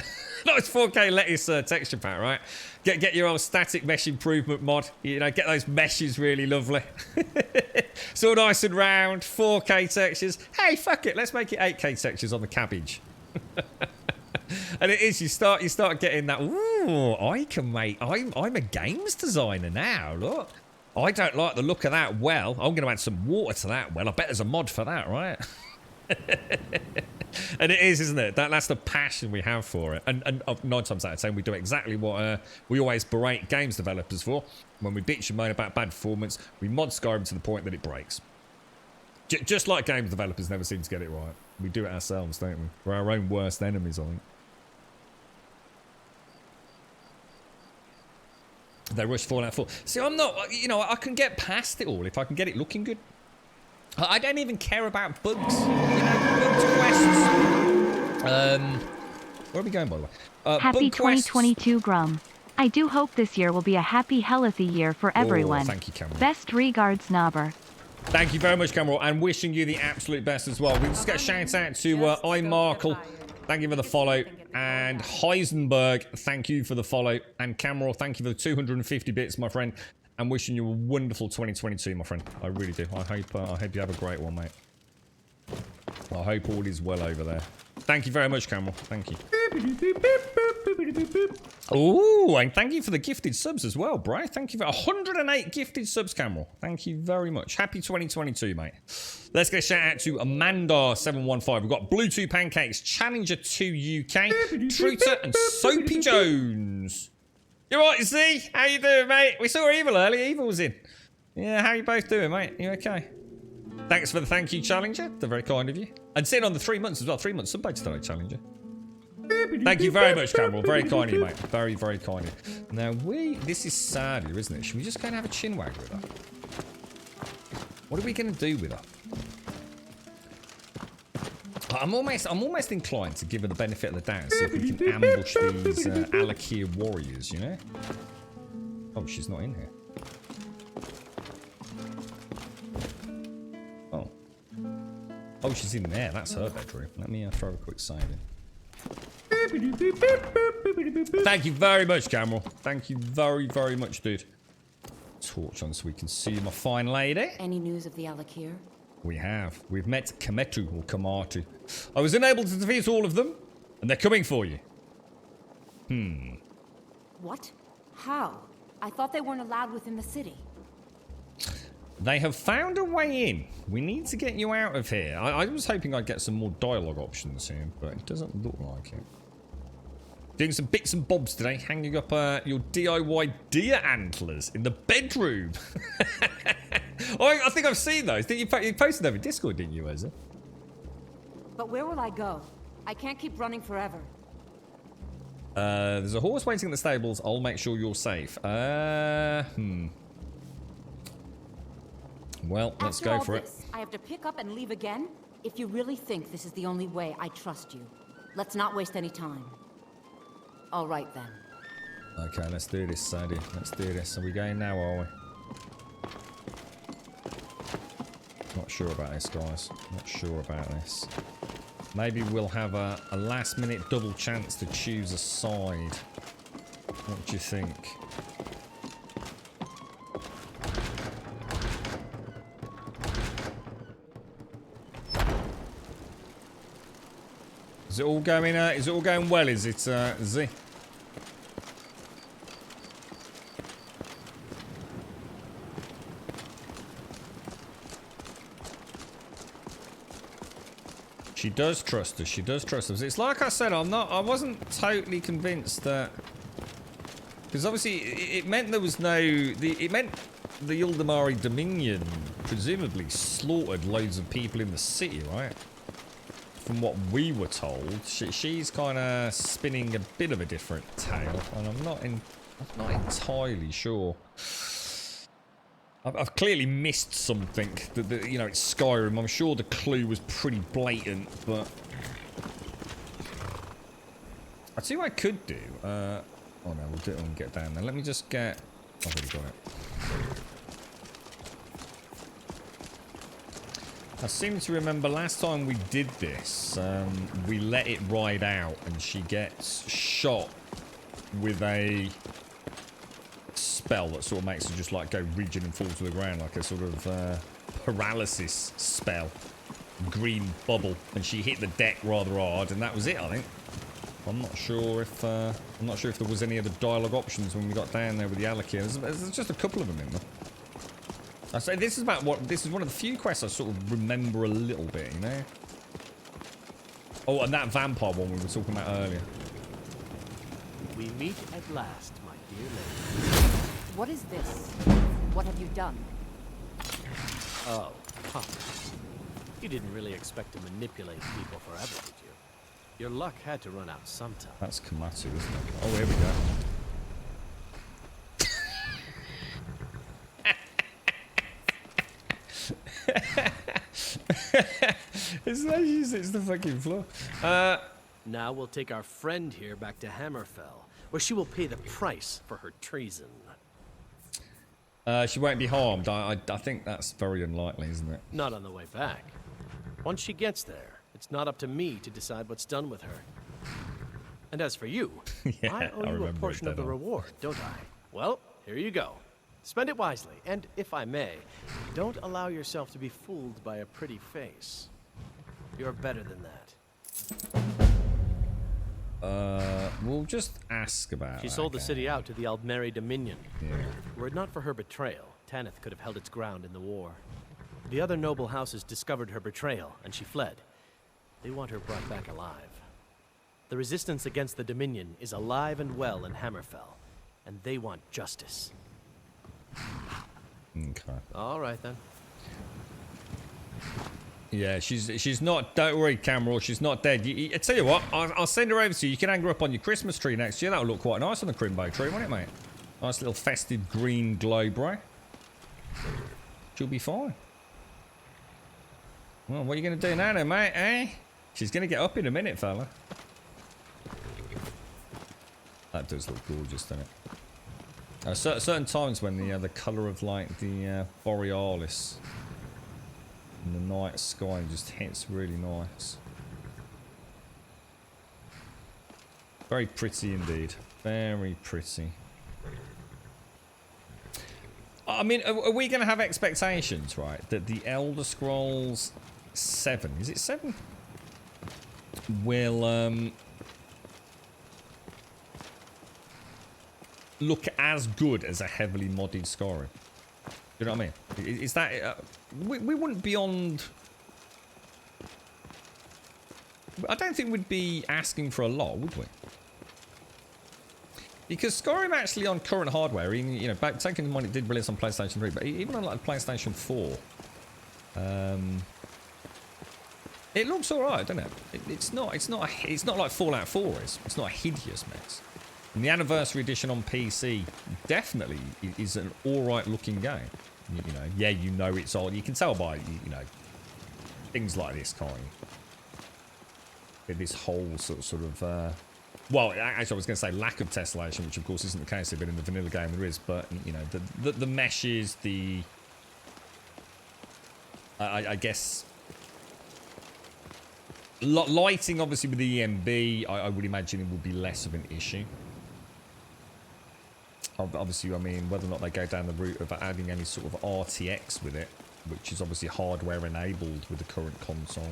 nice 4K lettuce texture pack, right? Get your old static mesh improvement mod. You know, get those meshes really lovely. It's all nice and round, 4K textures. Hey, fuck it, let's make it 8K textures on the cabbage. And it is, you start getting that, ooh, I'm a games designer now, look. I don't like the look of that well. I'm going to add some water to that well. I bet there's a mod for that, right? And it is, isn't it? That's the passion we have for it. And 9 times out of 10, we do exactly what we always berate games developers for. When we bitch and moan about bad performance, we mod Skyrim to the point that it breaks. Just like games developers never seem to get it right. We do it ourselves, don't we? We're our own worst enemies, I think. They rush Fallout 4. See, I'm not, you know, I can get past it all if I can get it looking good. I don't even care about bugs. You know, bugs quests. Where are we going, by the way? Happy 2022, Grum. I do hope this year will be a happy, healthy year for everyone. Oh, thank you, Cameron. Best regards, Nobber. Thank you very much, Cameron, and wishing you the absolute best as well. We just get a shout out to iMarkle. Thank you for the follow. And Heisenberg, thank you for the follow. And Cameron, thank you for the 250 bits, my friend. And wishing you a wonderful 2022, my friend. I really do. I hope you have a great one, mate. I hope all is well over there. Thank you very much, Cameron. Thank you. Oh, and thank you for the gifted subs as well, bro. Thank you for 108 gifted subs, Cameron. Thank you very much. Happy 2022, mate. Let's get a shout out to Amanda715. We've got Blue 2 Pancakes, Challenger 2 UK, Truter, and Soapy Jones. You all right, Z? How you doing, mate? We saw Evil earlier. Evil was in. Yeah, how you both doing, mate? You okay? Thanks for the thank you, Challenger. They're very kind of you. And sitting on the 3 months as well. 3 months sunbase today, Challenger. Thank you very much, Cameron. Very kind of you, mate. Very, very kind of you. Now, this is sad here, isn't it? Should we just go and have a chin wag with her? What are we going to do with her? I'm almost inclined to give her the benefit of the doubt, see if we can ambush these Alakir warriors, you know? Oh, she's not in here. Oh. Oh, she's in there. That's her bedroom. Let me throw a quick save in. Thank you very much, Cameron. Thank you very, very much, dude. Torch on so we can see my fine lady. Any news of the Alakir? We have. We've met Kametu or Kamatu. I was unable to defeat all of them, and they're coming for you. What? How? I thought they weren't allowed within the city. They have found a way in. We need to get you out of here. I was hoping I'd get some more dialogue options here, but it doesn't look like it. Doing some bits and bobs today, hanging up your DIY deer antlers in the bedroom. Oh, I think I've seen those. You posted them in Discord, didn't you, Ezra? But where will I go? I can't keep running forever. There's a horse waiting in the stables. I'll make sure you're safe. Well, let's go for it. I have to pick up and leave again? If you really think this is the only way, I trust you. Let's not waste any time. All right, then. Okay, let's do this, Sadie. Let's do this. Are we going now, are we? Not sure about this, guys. Not sure about this. Maybe we'll have a last-minute double chance to choose a side. What do you think? Is it all going? Is it all going well? Is it, Z? She does trust us. She does trust us. It's like I said. I wasn't totally convinced that, because obviously it meant there was no. It meant the Ildamari Dominion presumably slaughtered loads of people in the city, right? From what we were told, she's kind of spinning a bit of a different tale, and I'm not entirely sure. I've clearly missed something. That you know, it's Skyrim. I'm sure the clue was pretty blatant, but I see what I could do. Oh no, we'll do it when we get down there. Let me just get. I've already got it. I seem to remember last time we did this, we let it ride out, and she gets shot with a spell that sort of makes her just like go rigid and fall to the ground, like a sort of paralysis spell, green bubble, and she hit the deck rather hard, and that was it, I think. I'm not sure if there was any other dialogue options when we got down there with the Alakir. There's just a couple of them in there. I say this is one of the few quests I sort of remember a little bit, you know. Oh, and that vampire one we were talking about earlier. We meet at last, my dear lady. What is this? What have you done? Oh, huh. You didn't really expect to manipulate people forever, did you? Your luck had to run out sometime. That's Komatsu, isn't it? Oh, here we go. It's the fucking floor. Now we'll take our friend here back to Hammerfell, where she will pay the price for her treason. She won't be harmed. I think that's very unlikely, isn't it? Not on the way back. Once she gets there, it's not up to me to decide what's done with her. And as for you, yeah, I owe you a portion of the reward, don't I? Well, here you go. Spend it wisely, and if I may, don't allow yourself to be fooled by a pretty face. You're better than that. We'll just ask about She sold the city out to the Aldmeri Dominion. Yeah. Were it not for her betrayal, Tanith could have held its ground in the war. The other noble houses discovered her betrayal, and she fled. They want her brought back alive. The resistance against the Dominion is alive and well in Hammerfell, and they want justice. Okay. All right, then. Yeah, she's not. Don't worry, Cameron. She's not dead. I tell you what, I'll send her over to you. You can hang her up on your Christmas tree next year. That'll look quite nice on the Crimbo tree, won't it, mate? Nice little festive green glow, bro. She'll be fine. Well, what are you going to do now, then, mate? Eh? She's going to get up in a minute, fella. That does look gorgeous, doesn't it? Certain times when the colour of like the Borealis And the night sky just hits really nice. Very pretty indeed. Very pretty. I mean, are we going to have expectations, right? That the Elder Scrolls 7, is it 7? Will look as good as a heavily modded Skyrim. You know what I mean? Is that... we wouldn't be on... I don't think we'd be asking for a lot, would we? Because Skyrim actually on current hardware, even, you know, back taking the money it did release on PlayStation 3, but even on like PlayStation 4, it looks alright, doesn't it? It's not like Fallout 4 is. It's not a hideous mess. And the Anniversary Edition on PC definitely is an alright looking game. You know, yeah, you know it's old. You can tell by, you know, things like this kind of... This whole sort of well, actually, I was going to say lack of tessellation, which of course isn't the case here, but in the vanilla game there is. But, you know, the meshes, the... I guess... Lighting, obviously, with the EMB, I would imagine it would be less of an issue. Obviously, I mean, whether or not they go down the route of adding any sort of RTX with it, which is obviously hardware enabled with the current console.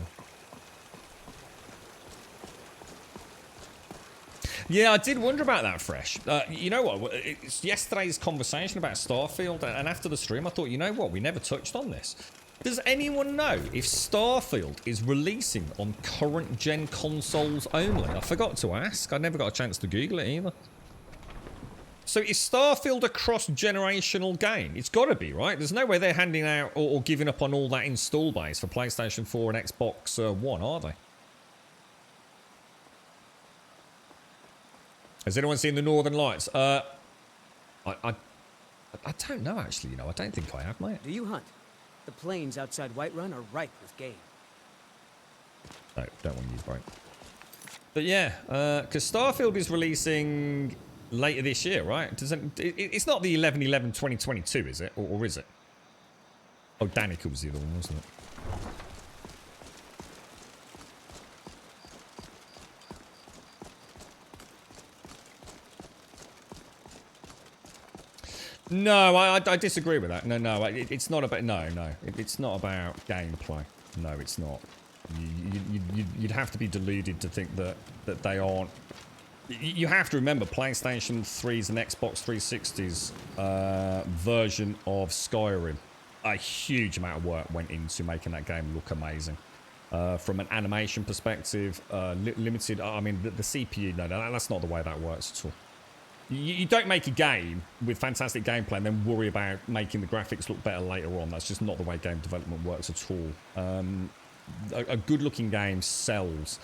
Yeah, I did wonder about that, Fresh. You know what? It's yesterday's conversation about Starfield, and after the stream, I thought, you know what? We never touched on this. Does anyone know if Starfield is releasing on current-gen consoles only? I forgot to ask. I never got a chance to Google it either. So is Starfield a cross-generational game? It's got to be, right? There's no way they're handing out or giving up on all that install base for PlayStation 4 and Xbox One, are they? Has anyone seen the Northern Lights? I don't know, actually. You know, I don't think I have, mate. Do you hunt? The plains outside Whiterun are ripe with game. No, don't want to use break. But yeah, because Starfield is releasing later this year, right? It's not the 11/11/2022, is it? Or is it? Oh, Danica was the other one, wasn't it? No, I disagree with that. No, it's not about... No, it's not about gameplay. No, it's not. You'd have to be deluded to think that they aren't... You have to remember, PlayStation 3's and Xbox 360's version of Skyrim, a huge amount of work went into making that game look amazing. From an animation perspective, limited... I mean, the CPU, no, that's not the way that works at all. You don't make a game with fantastic gameplay and then worry about making the graphics look better later on. That's just not the way game development works at all. A good-looking game sells.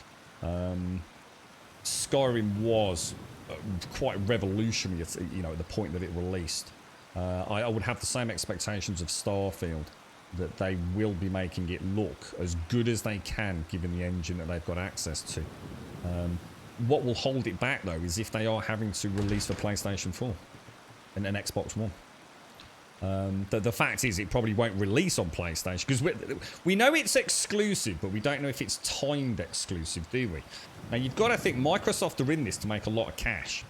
Skyrim was quite revolutionary, you know, at the point that it released. I would have the same expectations of Starfield, that they will be making it look as good as they can, given the engine that they've got access to. What will hold it back, though, is if they are having to release for PlayStation 4 and an Xbox One. The fact is, it probably won't release on PlayStation, because we know it's exclusive, but we don't know if it's timed exclusive, do we? Now, you've got to think Microsoft are in this to make a lot of cash.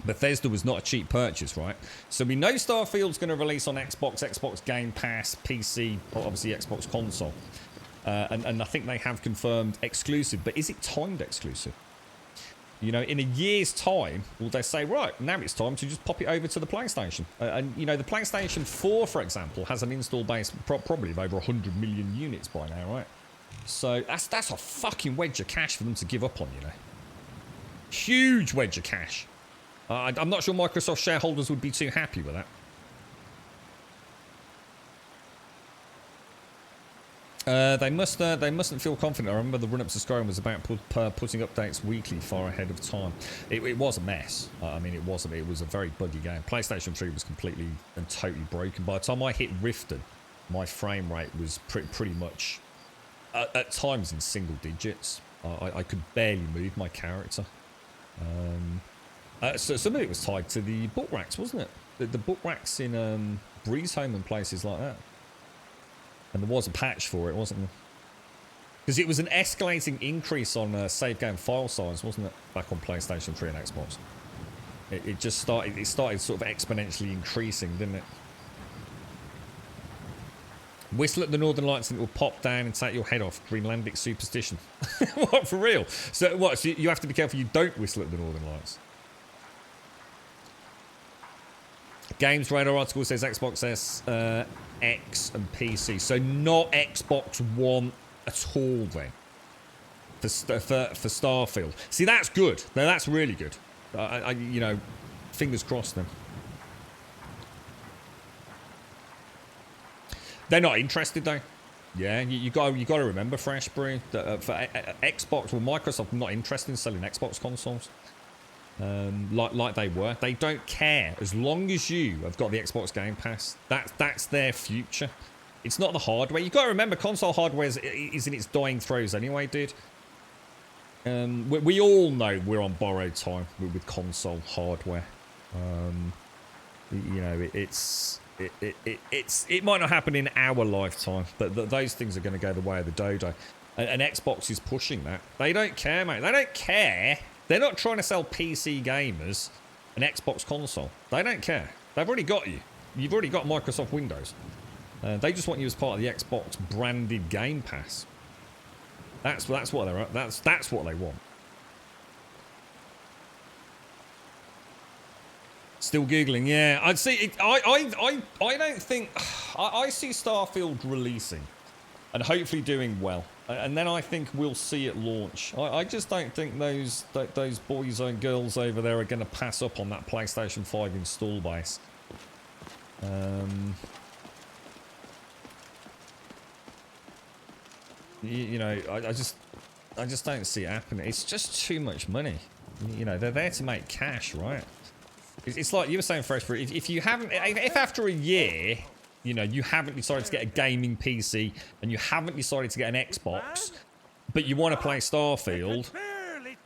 Bethesda was not a cheap purchase, right? So we know Starfield's going to release on Xbox, Xbox Game Pass, PC, obviously Xbox console. And I think they have confirmed exclusive, but is it timed exclusive? You know, in a year's time, will they say, right, now it's time to just pop it over to the PlayStation? And, you know, the PlayStation 4, for example, has an install base probably of over 100 million units by now, right? So that's a fucking wedge of cash for them to give up on, you know. Huge wedge of cash. I'm not sure Microsoft shareholders would be too happy with that. They mustn't feel confident. I remember the run-up to Skyrim was about putting updates weekly far ahead of time. It was a mess. I mean, it was a very buggy game. PlayStation 3 was completely and totally broken. By the time I hit Riften, my frame rate was pretty much, at times, in single digits. I could barely move my character. So some of it was tied to the book racks, wasn't it? The book racks in Breezehome and places like that. And there was a patch for it, wasn't there? Because it was an escalating increase on save game file size, wasn't it? Back on PlayStation 3 and Xbox. It just started sort of exponentially increasing, didn't it? Whistle at the Northern Lights and it will pop down and take your head off. Greenlandic superstition. What, for real? So what? So you have to be careful you don't whistle at the Northern Lights. Games Radar article says Xbox S, X and PC. So not Xbox One at all then. For Starfield. See, that's good. No, that's really good. You know, fingers crossed then. They're not interested though. Yeah, you got to remember, Fresh Brew, that for Xbox, well, Microsoft are not interested in selling Xbox consoles. Like they were. They don't care as long as you have got the Xbox Game Pass. That's their future. It's not the hardware. You got to remember, console hardware is in its dying throes anyway, dude. We all know we're on borrowed time with console hardware. You know, it might not happen in our lifetime, but those things are going to go the way of the dodo. And Xbox is pushing that. They don't care, mate. They don't care. They're not trying to sell PC gamers an Xbox console. They don't care. They've already got you. You've already got Microsoft Windows. They just want you as part of the Xbox branded Game Pass. That's what they're. That's what they want. Still googling, yeah. I'd see. I don't think. I see Starfield releasing, and hopefully doing well, and then I think we'll see it launch. I just don't think those boys and girls over there are going to pass up on that PlayStation 5 install base. You know, I just don't see it happening. It's just too much money. You know, they're there to make cash, right? It's like you were saying, Fresh Fruit. If you haven't, if after a year, you know, you haven't decided to get a gaming PC and you haven't decided to get an Xbox, but you want to play Starfield,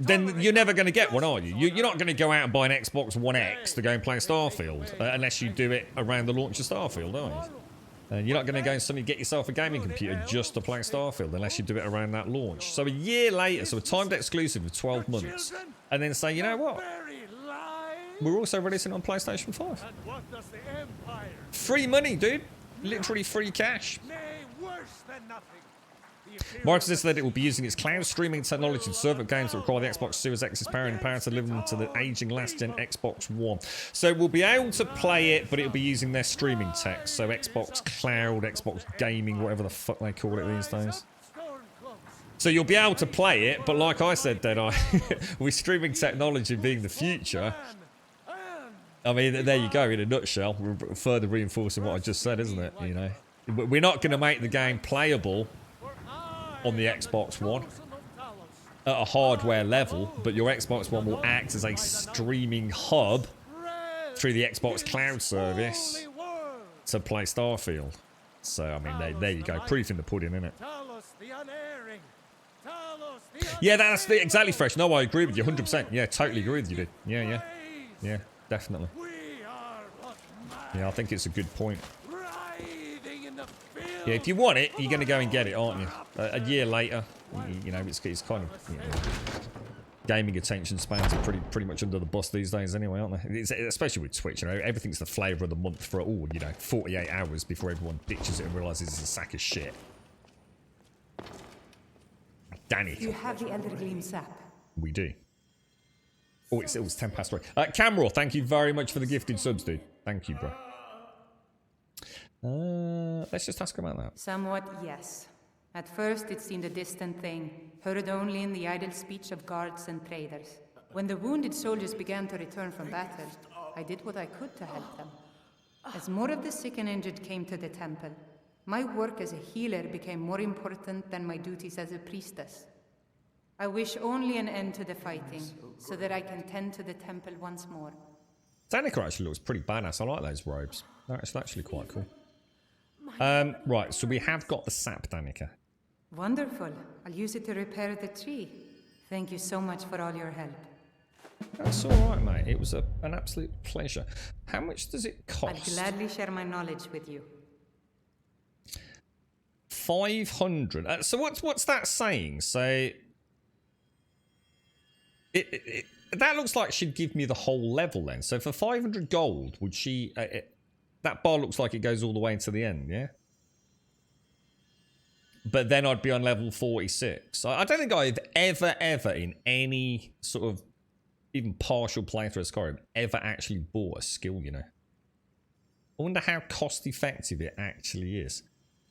then you're never going to get one, are you? You're not going to go out and buy an Xbox One X to go and play Starfield unless you do it around the launch of Starfield, are you? And you're not going to go and suddenly get yourself a gaming computer just to play Starfield unless you do it around that launch. So a year later, so a timed exclusive of 12 months, and then say, you know what? We're also releasing on PlayStation 5. Free money, dude. Literally free cash. Microsoft said it will be using its cloud streaming technology to serve up games that require the Xbox Series X's power and power to deliver them to the aging last-gen Xbox One. So we'll be able to play it, but it'll be using their streaming tech. So Xbox Cloud, Xbox Gaming, whatever the fuck they call it these days. So you'll be able to play it, but like I said, Deadeye, with streaming technology being the future, I mean, there you go, in a nutshell. We're further reinforcing what I just said, isn't it? You know, we're not going to make the game playable on the Xbox One at a hardware level, but your Xbox One will act as a streaming hub through the Xbox Cloud service to play Starfield. So, I mean, there you go. Proof in the pudding, innit? Yeah, that's exactly, Fresh. No, I agree with you 100%. Yeah, totally agree with you, dude. Yeah, definitely. Yeah, I think it's a good point. Yeah, if you want it, you're going to go and get it, aren't you? A year later, you know, it's kind of, you know, gaming attention spans are pretty much under the bus these days anyway, aren't they? Especially with Twitch, you know, everything's the flavour of the month for all, you know, 48 hours before everyone ditches it and realises it's a sack of shit. Danny. You have the Elder Gleam sap. We do. Oh, it was 10 past 3. Camera, thank you very much for the gifted subs, dude. Thank you, bro. Let's just ask about that. Somewhat, yes. At first, it seemed a distant thing, heard only in the idle speech of guards and traders. When the wounded soldiers began to return from battle, I did what I could to help them. As more of the sick and injured came to the temple, my work as a healer became more important than my duties as a priestess. I wish only an end to the fighting, so that I can tend to the temple once more. Danica actually looks pretty badass. I like those robes. That's actually quite cool. Right, so we have got the sap, Danica. Wonderful. I'll use it to repair the tree. Thank you so much for all your help. That's alright, mate. It was an absolute pleasure. How much does it cost? I'd gladly share my knowledge with you. 500. So what's that saying? So that looks like she'd give me the whole level then. So for 500 gold, would she... that bar looks like it goes all the way into the end, yeah? But then I'd be on level 46. I don't think I've ever in any sort of even partial playthrough of Skyrim ever actually bought a skill, you know. I wonder how cost effective it actually is.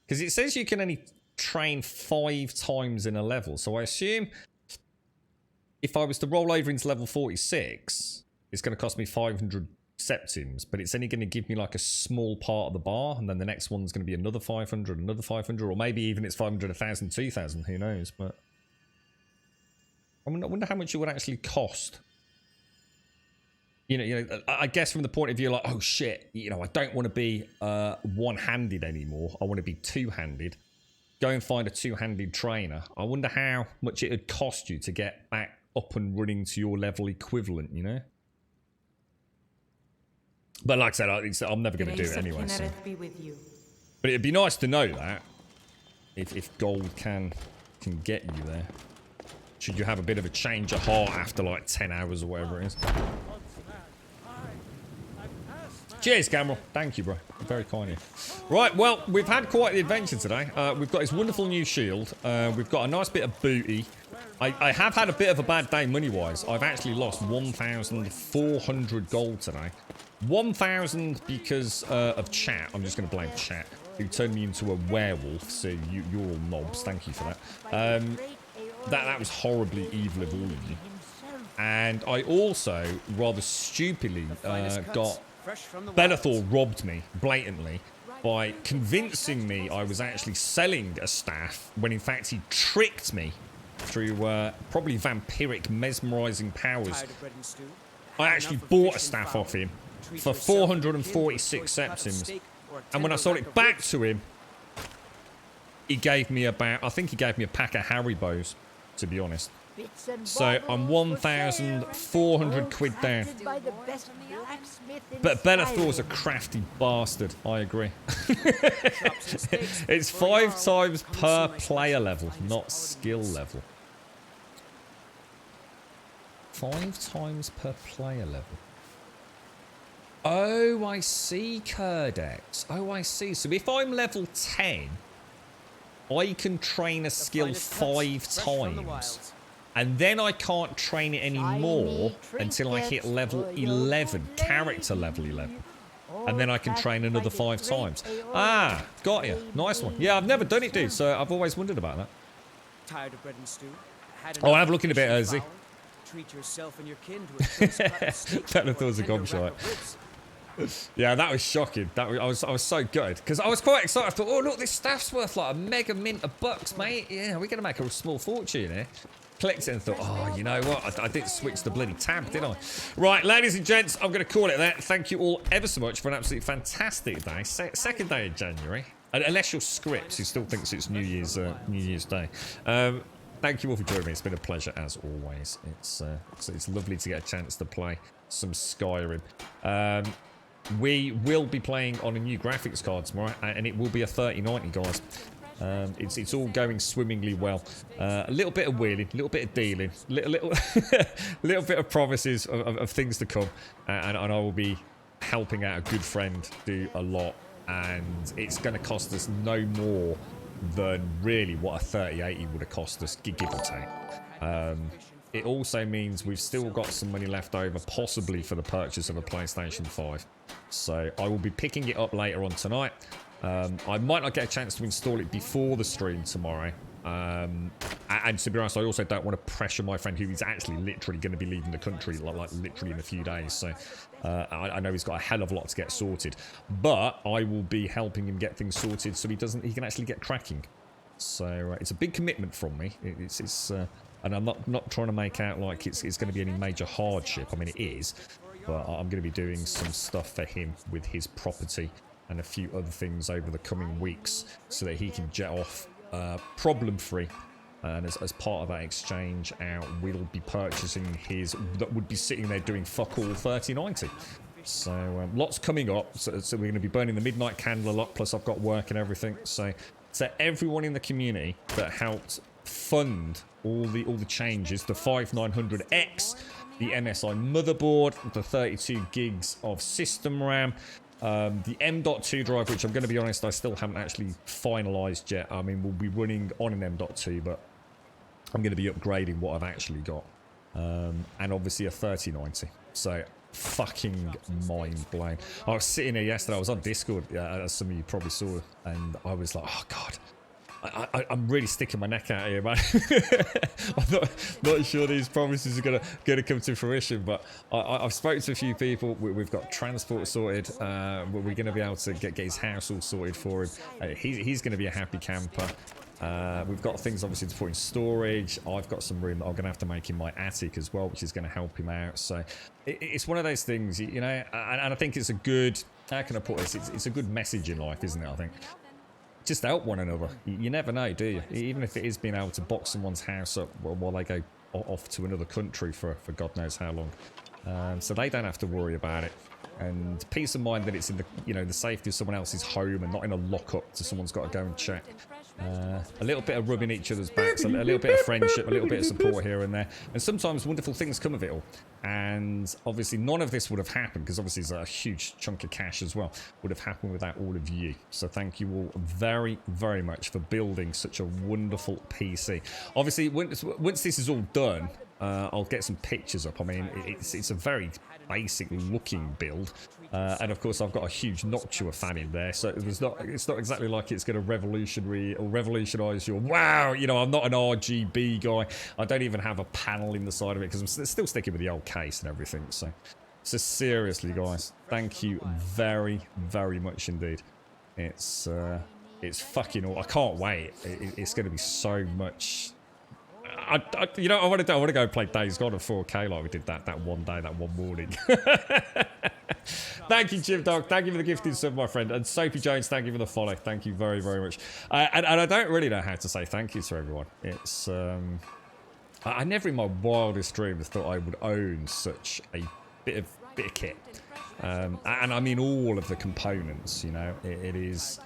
Because it says you can only train 5 times in a level. So I assume if I was to roll over into level 46, it's going to cost me 500 septims, but it's only going to give me like a small part of the bar, and then the next one's going to be another 500, another 500, or maybe even it's 500, 1,000, 2,000, who knows. But I wonder how much it would actually cost. You know, I guess from the point of view like, oh shit, you know, I don't want to be one-handed anymore. I want to be two-handed. Go and find a two-handed trainer. I wonder how much it would cost you to get back up and running to your level equivalent, you know? But like I said, I'm never going to do it anyway. So. But it'd be nice to know that. If gold can get you there. Should you have a bit of a change of heart after like 10 hours or whatever it is. Cheers, Cameron. Thank you, bro. Very kind of you. Right, well, we've had quite the adventure today. We've got this wonderful new shield. We've got a nice bit of booty. I have had a bit of a bad day money-wise. I've actually lost 1,400 gold today. 1,000 because of chat. I'm just going to blame chat, who turned me into a werewolf. So you're all knobs. Thank you for that. That was horribly evil of all of you. And I also, rather stupidly, got... Bellathor robbed me blatantly by convincing me I was actually selling a staff when in fact he tricked me through probably vampiric mesmerizing powers. I actually bought a staff off him for 446 septims, and when I sold it back to him, he gave me about, I think he gave me a pack of Haribos, to be honest. So I'm 1,400 quid down. But Bellathor's a crafty bastard, I agree. It's 5 times per player level, not skill level. 5 times per player level. Oh, I see, Kurdex. Oh, I see. So if I'm level 10, I can train a skill 5 times. And then I can't train it anymore until I hit level 11, character level 11. And then I can train another 5 times. Ah, got you. Nice one. Yeah, I've never done it, dude, so I've always wondered about that. Tired of bread and stew? Oh, I'm looking a bit early. Treat yourself and your kin to a Bellathor's a gobshite. Yeah, that was shocking. I was so good because I was quite excited. I thought, oh look, this staff's worth like a mega mint of bucks, mate. Yeah, we're gonna make a small fortune here. Clicked it and thought, oh, you know what? I didn't switch the bloody tab, did I? Right, ladies and gents, I'm going to call it that. Thank you all ever so much for an absolutely fantastic day. Second day of January. Unless you're Scripps, who still thinks it's New Year's Day. Thank you all for joining me. It's been a pleasure as always. It's lovely to get a chance to play some Skyrim. We will be playing on a new graphics card tomorrow, and it will be a 3090, guys. It's all going swimmingly well. A little bit of wheeling, a little bit of dealing, little bit of promises of things to come, and I will be helping out a good friend do a lot, and it's going to cost us no more than really what a 3080 would have cost us, give or take. It also means we've still got some money left over, possibly for the purchase of a PlayStation 5. So I will be picking it up later on tonight. I might not get a chance to install it before the stream tomorrow. And to be honest, I also don't want to pressure my friend who is actually literally going to be leaving the country, like literally in a few days. So I know he's got a hell of a lot to get sorted. But I will be helping him get things sorted so he can actually get cracking. So it's a big commitment from me. And I'm not trying to make out like it's going to be any major hardship. I mean, it is. But I'm going to be doing some stuff for him with his property and a few other things over the coming weeks so that he can jet off problem-free. And as part of that exchange out, we'll be purchasing his that would be sitting there doing fuck all 3090. So lots coming up. So we're going to be burning the midnight candle a lot. Plus I've got work and everything. So to everyone in the community that helped fund all the changes, the 5900X, the MSI motherboard, the 32 gigs of system RAM, the M.2 drive, which I'm going to be honest, I still haven't actually finalized yet. I mean, we'll be running on an M.2, but I'm going to be upgrading what I've actually got. And obviously a 3090. So fucking mind blown. I was sitting here yesterday, I was on Discord, as some of you probably saw, and I was like, oh god, I'm really sticking my neck out here, man. I'm not sure these promises are gonna come to fruition, but I've spoken to a few people. We've got transport sorted. We're gonna be able to get his house all sorted for him. He's gonna be a happy camper. We've got things obviously to put in storage. I've got some room that I'm going to have to make in my attic as well, which is going to help him out. So it's one of those things, you know, and I think it's a good, how can I put this? It's a good message in life, isn't it? I think just help one another. You never know, do you? Even if it is being able to box someone's house up while they go off to another country for God knows how long. So they don't have to worry about it. And peace of mind that it's in the, you know, the safety of someone else's home and not in a lockup so someone's got to go and check. A little bit of rubbing each other's backs, a little bit of friendship, a little bit of support here and there. And sometimes wonderful things come of it all. And obviously none of this would have happened, because obviously it's a huge chunk of cash as well, would have happened without all of you. So thank you all very, very much for building such a wonderful PC. Obviously, once this is all done, I'll get some pictures up. I mean, it's a very basic looking build, and of course I've got a huge Noctua fan in there, so it's not exactly like it's going to revolutionize your wow. You know, I'm not an RGB guy. I don't even have a panel in the side of it because I'm still sticking with the old case and everything. So seriously, guys, thank you very, very much indeed. It's fucking awesome. I can't wait. It's going to be so much. You know, I want to go play Days Gone at 4K like we did that one day, that one morning. Thank you, Jim Dog. Thank you for the gifting sub, my friend. And Soapy Jones, thank you for the follow. Thank you very, very much. And I don't really know how to say thank you to everyone. It's I never in my wildest dreams thought I would own such a bit of kit. And I mean all of the components. You know, it is.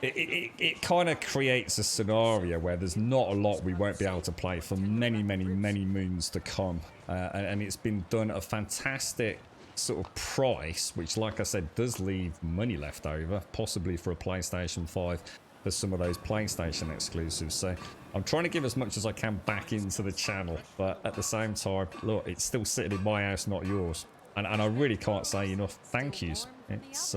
It kind of creates a scenario where there's not a lot we won't be able to play for many, many, many moons to come. And it's been done at a fantastic sort of price, which, like I said, does leave money left over, possibly for a PlayStation 5 for some of those PlayStation exclusives. So I'm trying to give as much as I can back into the channel, but at the same time, look, it's still sitting in my house, not yours. And I really can't say enough thank yous. It's...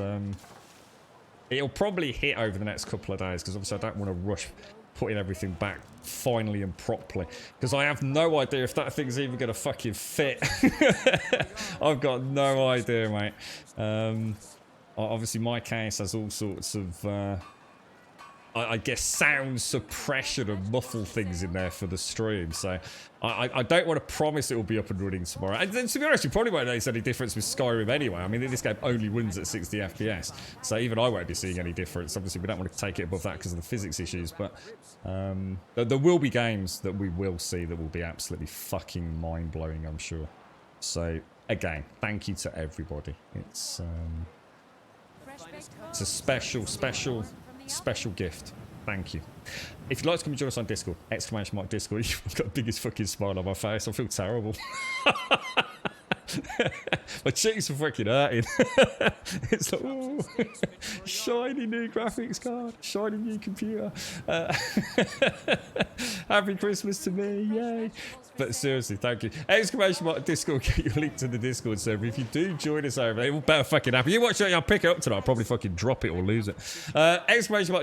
It'll probably hit over the next couple of days, because obviously I don't want to rush putting everything back finally and properly, because I have no idea if that thing's even going to fucking fit. I've got no idea, mate. Obviously my case has all sorts of I guess sound suppression and muffle things in there for the stream, so I don't want to promise it will be up and running tomorrow. And then, to be honest, you probably won't notice any difference with Skyrim anyway. I mean, this game only runs at 60 FPS, so even I won't be seeing any difference. Obviously, we don't want to take it above that because of the physics issues, but there will be games that we will see that will be absolutely fucking mind-blowing, I'm sure. So, again, thank you to everybody. It's a special gift. Thank you. If you'd like to come and join us on Discord, !Discord, I've got the biggest fucking smile on my face. I feel terrible. My cheeks are freaking hurting. It's like, ooh, shiny new graphics card, shiny new computer. Happy Christmas to me, yay. But seriously, thank you. !Discord, get your link to the Discord server. If you do join us over there, it will better fucking happen. You watch it, I'll pick it up tonight. I'll probably fucking drop it or lose it.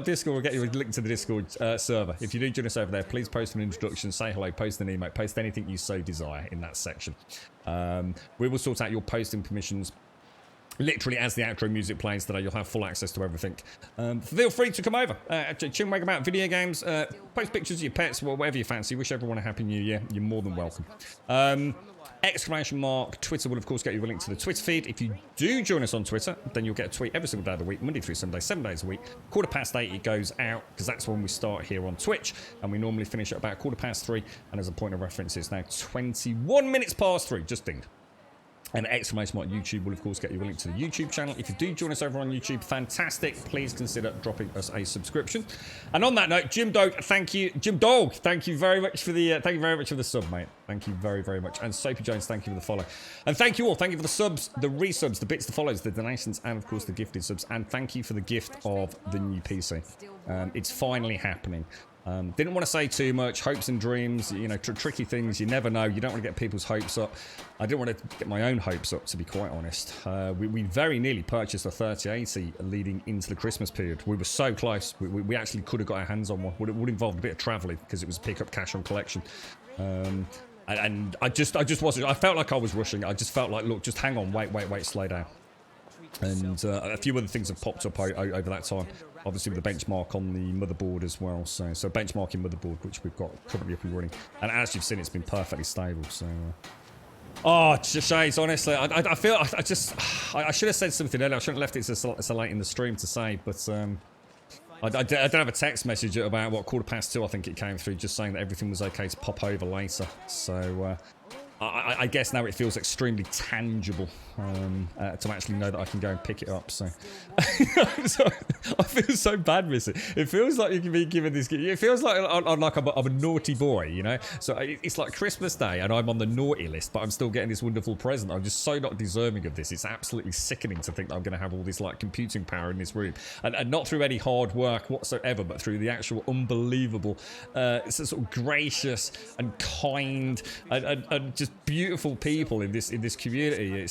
!Discord will get you a link to the Discord server. If you do join us over there, please post an introduction, say hello, post an email, post anything you so desire in that section. We will sort out your posting permissions literally as the outro music plays today. You'll have full access to everything. Feel free to come over, chinwag about video games, post pictures of your pets, whatever you fancy. Wish everyone a happy new year. You're more than welcome. Twitter will of course get you a link to the Twitter feed. If you do join us on Twitter, then you'll get a tweet every single day of the week, Monday through Sunday, 7 days a week. 8:15 it goes out, because that's when we start here on Twitch, and we normally finish at about 3:15. And as a point of reference, it's now 21 minutes past 3, just dinged. And exclamation mark YouTube will, of course, get you a link to the YouTube channel. If you do join us over on YouTube, fantastic. Please consider dropping us a subscription. And on that note, Jim Dog, thank you. Jim Dog, thank you very much for the sub, mate. Thank you very, very much. And Soapy Jones, thank you for the follow. And thank you all. Thank you for the subs, the resubs, the bits, the follows, the donations, and of course the gifted subs. And thank you for the gift of the new PC. It's finally happening. Didn't want to say too much. Hopes and dreams, you know, tricky things. You never know. You don't want to get people's hopes up. I didn't want to get my own hopes up, to be quite honest. We very nearly purchased a 3080 leading into the Christmas period. We were so close. We actually could have got our hands on one. Would involve a bit of travelling because it was pick up cash on collection. And I just wasn't. I felt like I was rushing. I just felt like, look, just hang on, wait, slow down. And a few other things have popped up over that time. Obviously with the benchmark on the motherboard as well. So benchmarking motherboard, which we've got currently up and running. And as you've seen, it's been perfectly stable. So, oh, shades, honestly. I feel I should have said something earlier. I shouldn't have left it so late in the stream to say, but I don't have a text message at about, what, 2:15, I think it came through, just saying that everything was okay to pop over later. So, I guess now it feels extremely tangible to actually know that I can go and pick it up. So, I feel so bad with it. It feels like you can be given this. It feels like I'm a naughty boy, you know. So it's like Christmas Day, and I'm on the naughty list, but I'm still getting this wonderful present. I'm just so not deserving of this. It's absolutely sickening to think that I'm going to have all this like computing power in this room, and not through any hard work whatsoever, but through the actual unbelievable, sort of gracious and kind and just beautiful people in this community.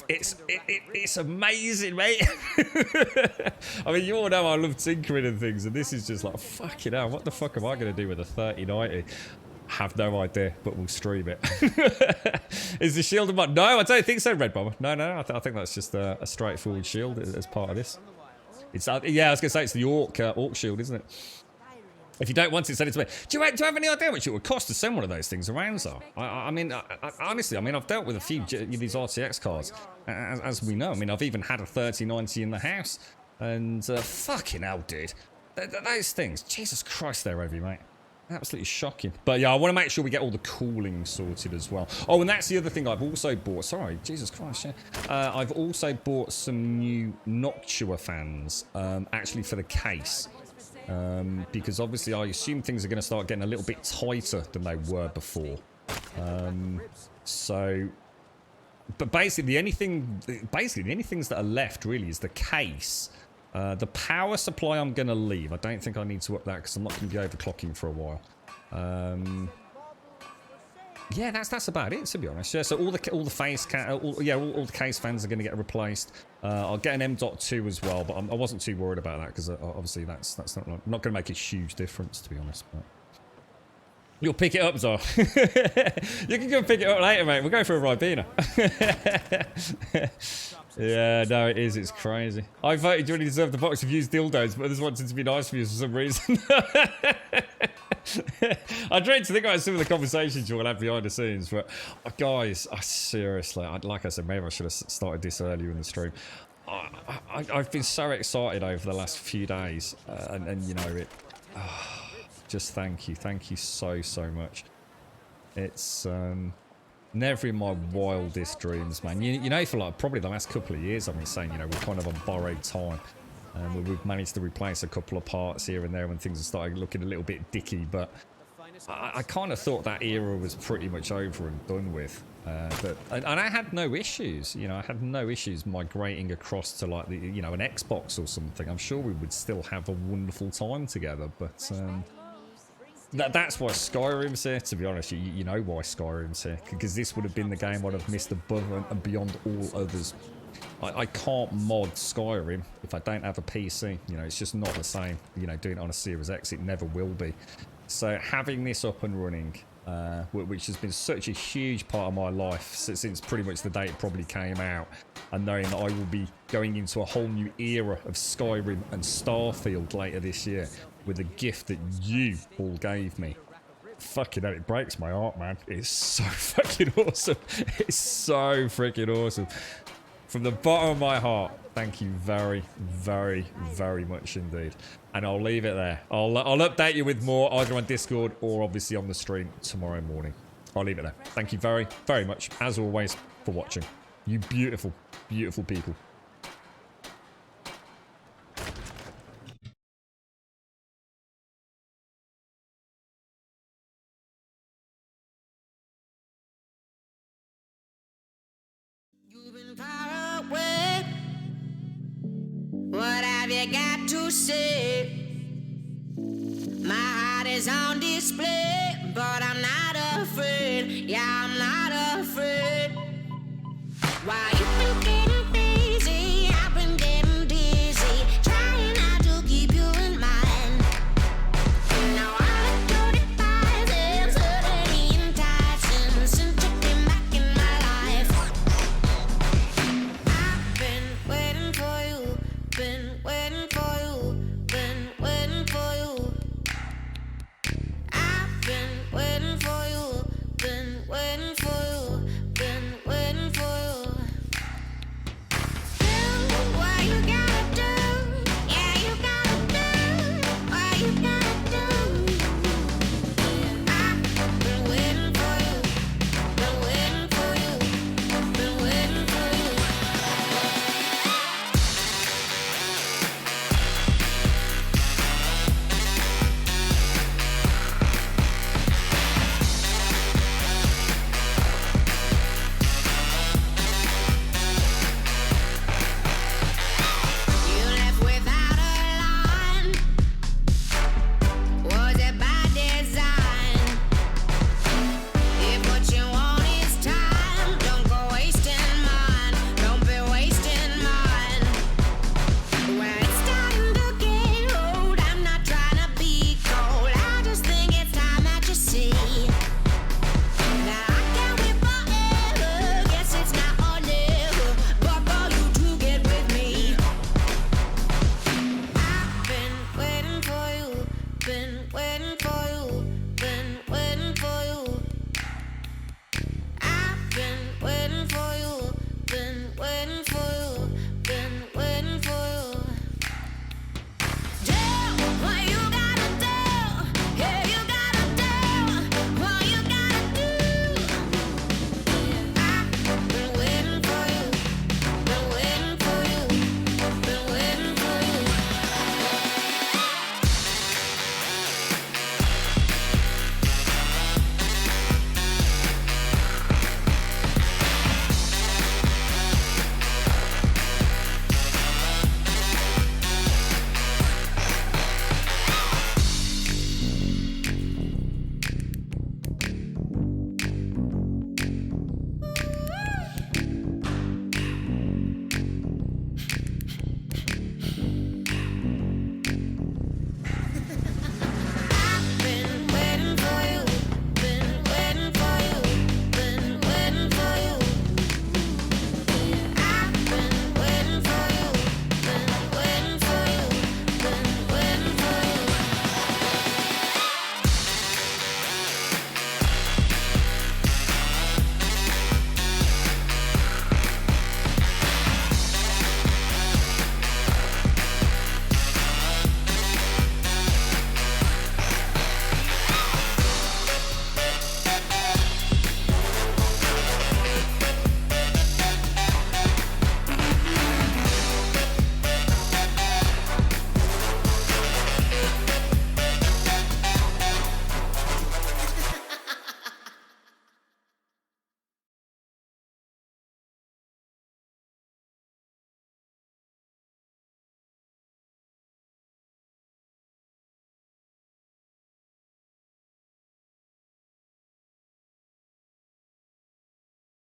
It's amazing, mate. I mean, you all know I love tinkering and things, and this is just like, fucking hell, what the fuck am I going to do with a 3090? Have no idea, but we'll stream it. Is the shield a mod? No, I don't think so, Red Bomber. No, I think that's just a straightforward shield as part of this. It's yeah, I was going to say it's the orc shield, isn't it? If you don't want it, send it to me. Do you have any idea what it would cost to send one of those things around, though? I mean, honestly, I've dealt with a few of these RTX cards, as we know. I mean, I've even had a 3090 in the house, and fucking hell, dude. Those things, Jesus Christ, they're heavy, mate. Absolutely shocking. But yeah, I want to make sure we get all the cooling sorted as well. Oh, and that's the other thing I've also bought. Sorry, Jesus Christ, yeah. I've also bought some new Noctua fans, actually for the case. Because obviously I assume things are going to start getting a little bit tighter than they were before. But basically the only things that are left really is the case. The power supply I'm going to leave. I don't think I need to up that because I'm not going to be overclocking for a while. Yeah, that's about it, to be honest. Yeah, so all the case fans are going to get replaced. I'll get an M.2 as well, but I wasn't too worried about that because obviously that's not going to make a huge difference, to be honest. But you'll pick it up, Zor. You can go pick it up later, mate. We'll go for a Ribena. Yeah, no, it is. It's crazy. I voted you really deserve the box of used dildos, but I just wanted to be nice for you for some reason. I dread to think about some of the conversations you will have behind the scenes, but guys, seriously, like I said, maybe I should have started this earlier in the stream. I've been so excited over the last few days, and you know, just thank you so much. It's never in my wildest dreams, man. You know, for like probably the last couple of years, I've been saying, you know, we're kind of on borrowed time. We've managed to replace a couple of parts here and there when things are starting looking a little bit dicky, but I kind of thought that era was pretty much over and done with. And I had no issues, you know, I had no issues migrating across to like an Xbox or something. I'm sure we would still have a wonderful time together, but that's why Skyrim's here, to be honest. You know why Skyrim's here, because this would have been the game I'd have missed above and beyond all others. I can't mod Skyrim if I don't have a PC. You know, it's just not the same. You know, doing it on a Series X, it never will be. So having this up and running, which has been such a huge part of my life since pretty much the day it probably came out, and knowing that I will be going into a whole new era of Skyrim and Starfield later this year with a gift that you all gave me. Fucking hell, it breaks my heart, man. It's so fucking awesome. It's so freaking awesome. From the bottom of my heart, thank you very, very, very much indeed. And I'll leave it there. I'll update you with more either on Discord or obviously on the stream tomorrow morning. I'll leave it there. Thank you very, very much, as always, for watching. You beautiful, beautiful people. You've been far away. What have you got to say? My heart is on display, but I'm not afraid. Yeah, I'm not afraid. Why you been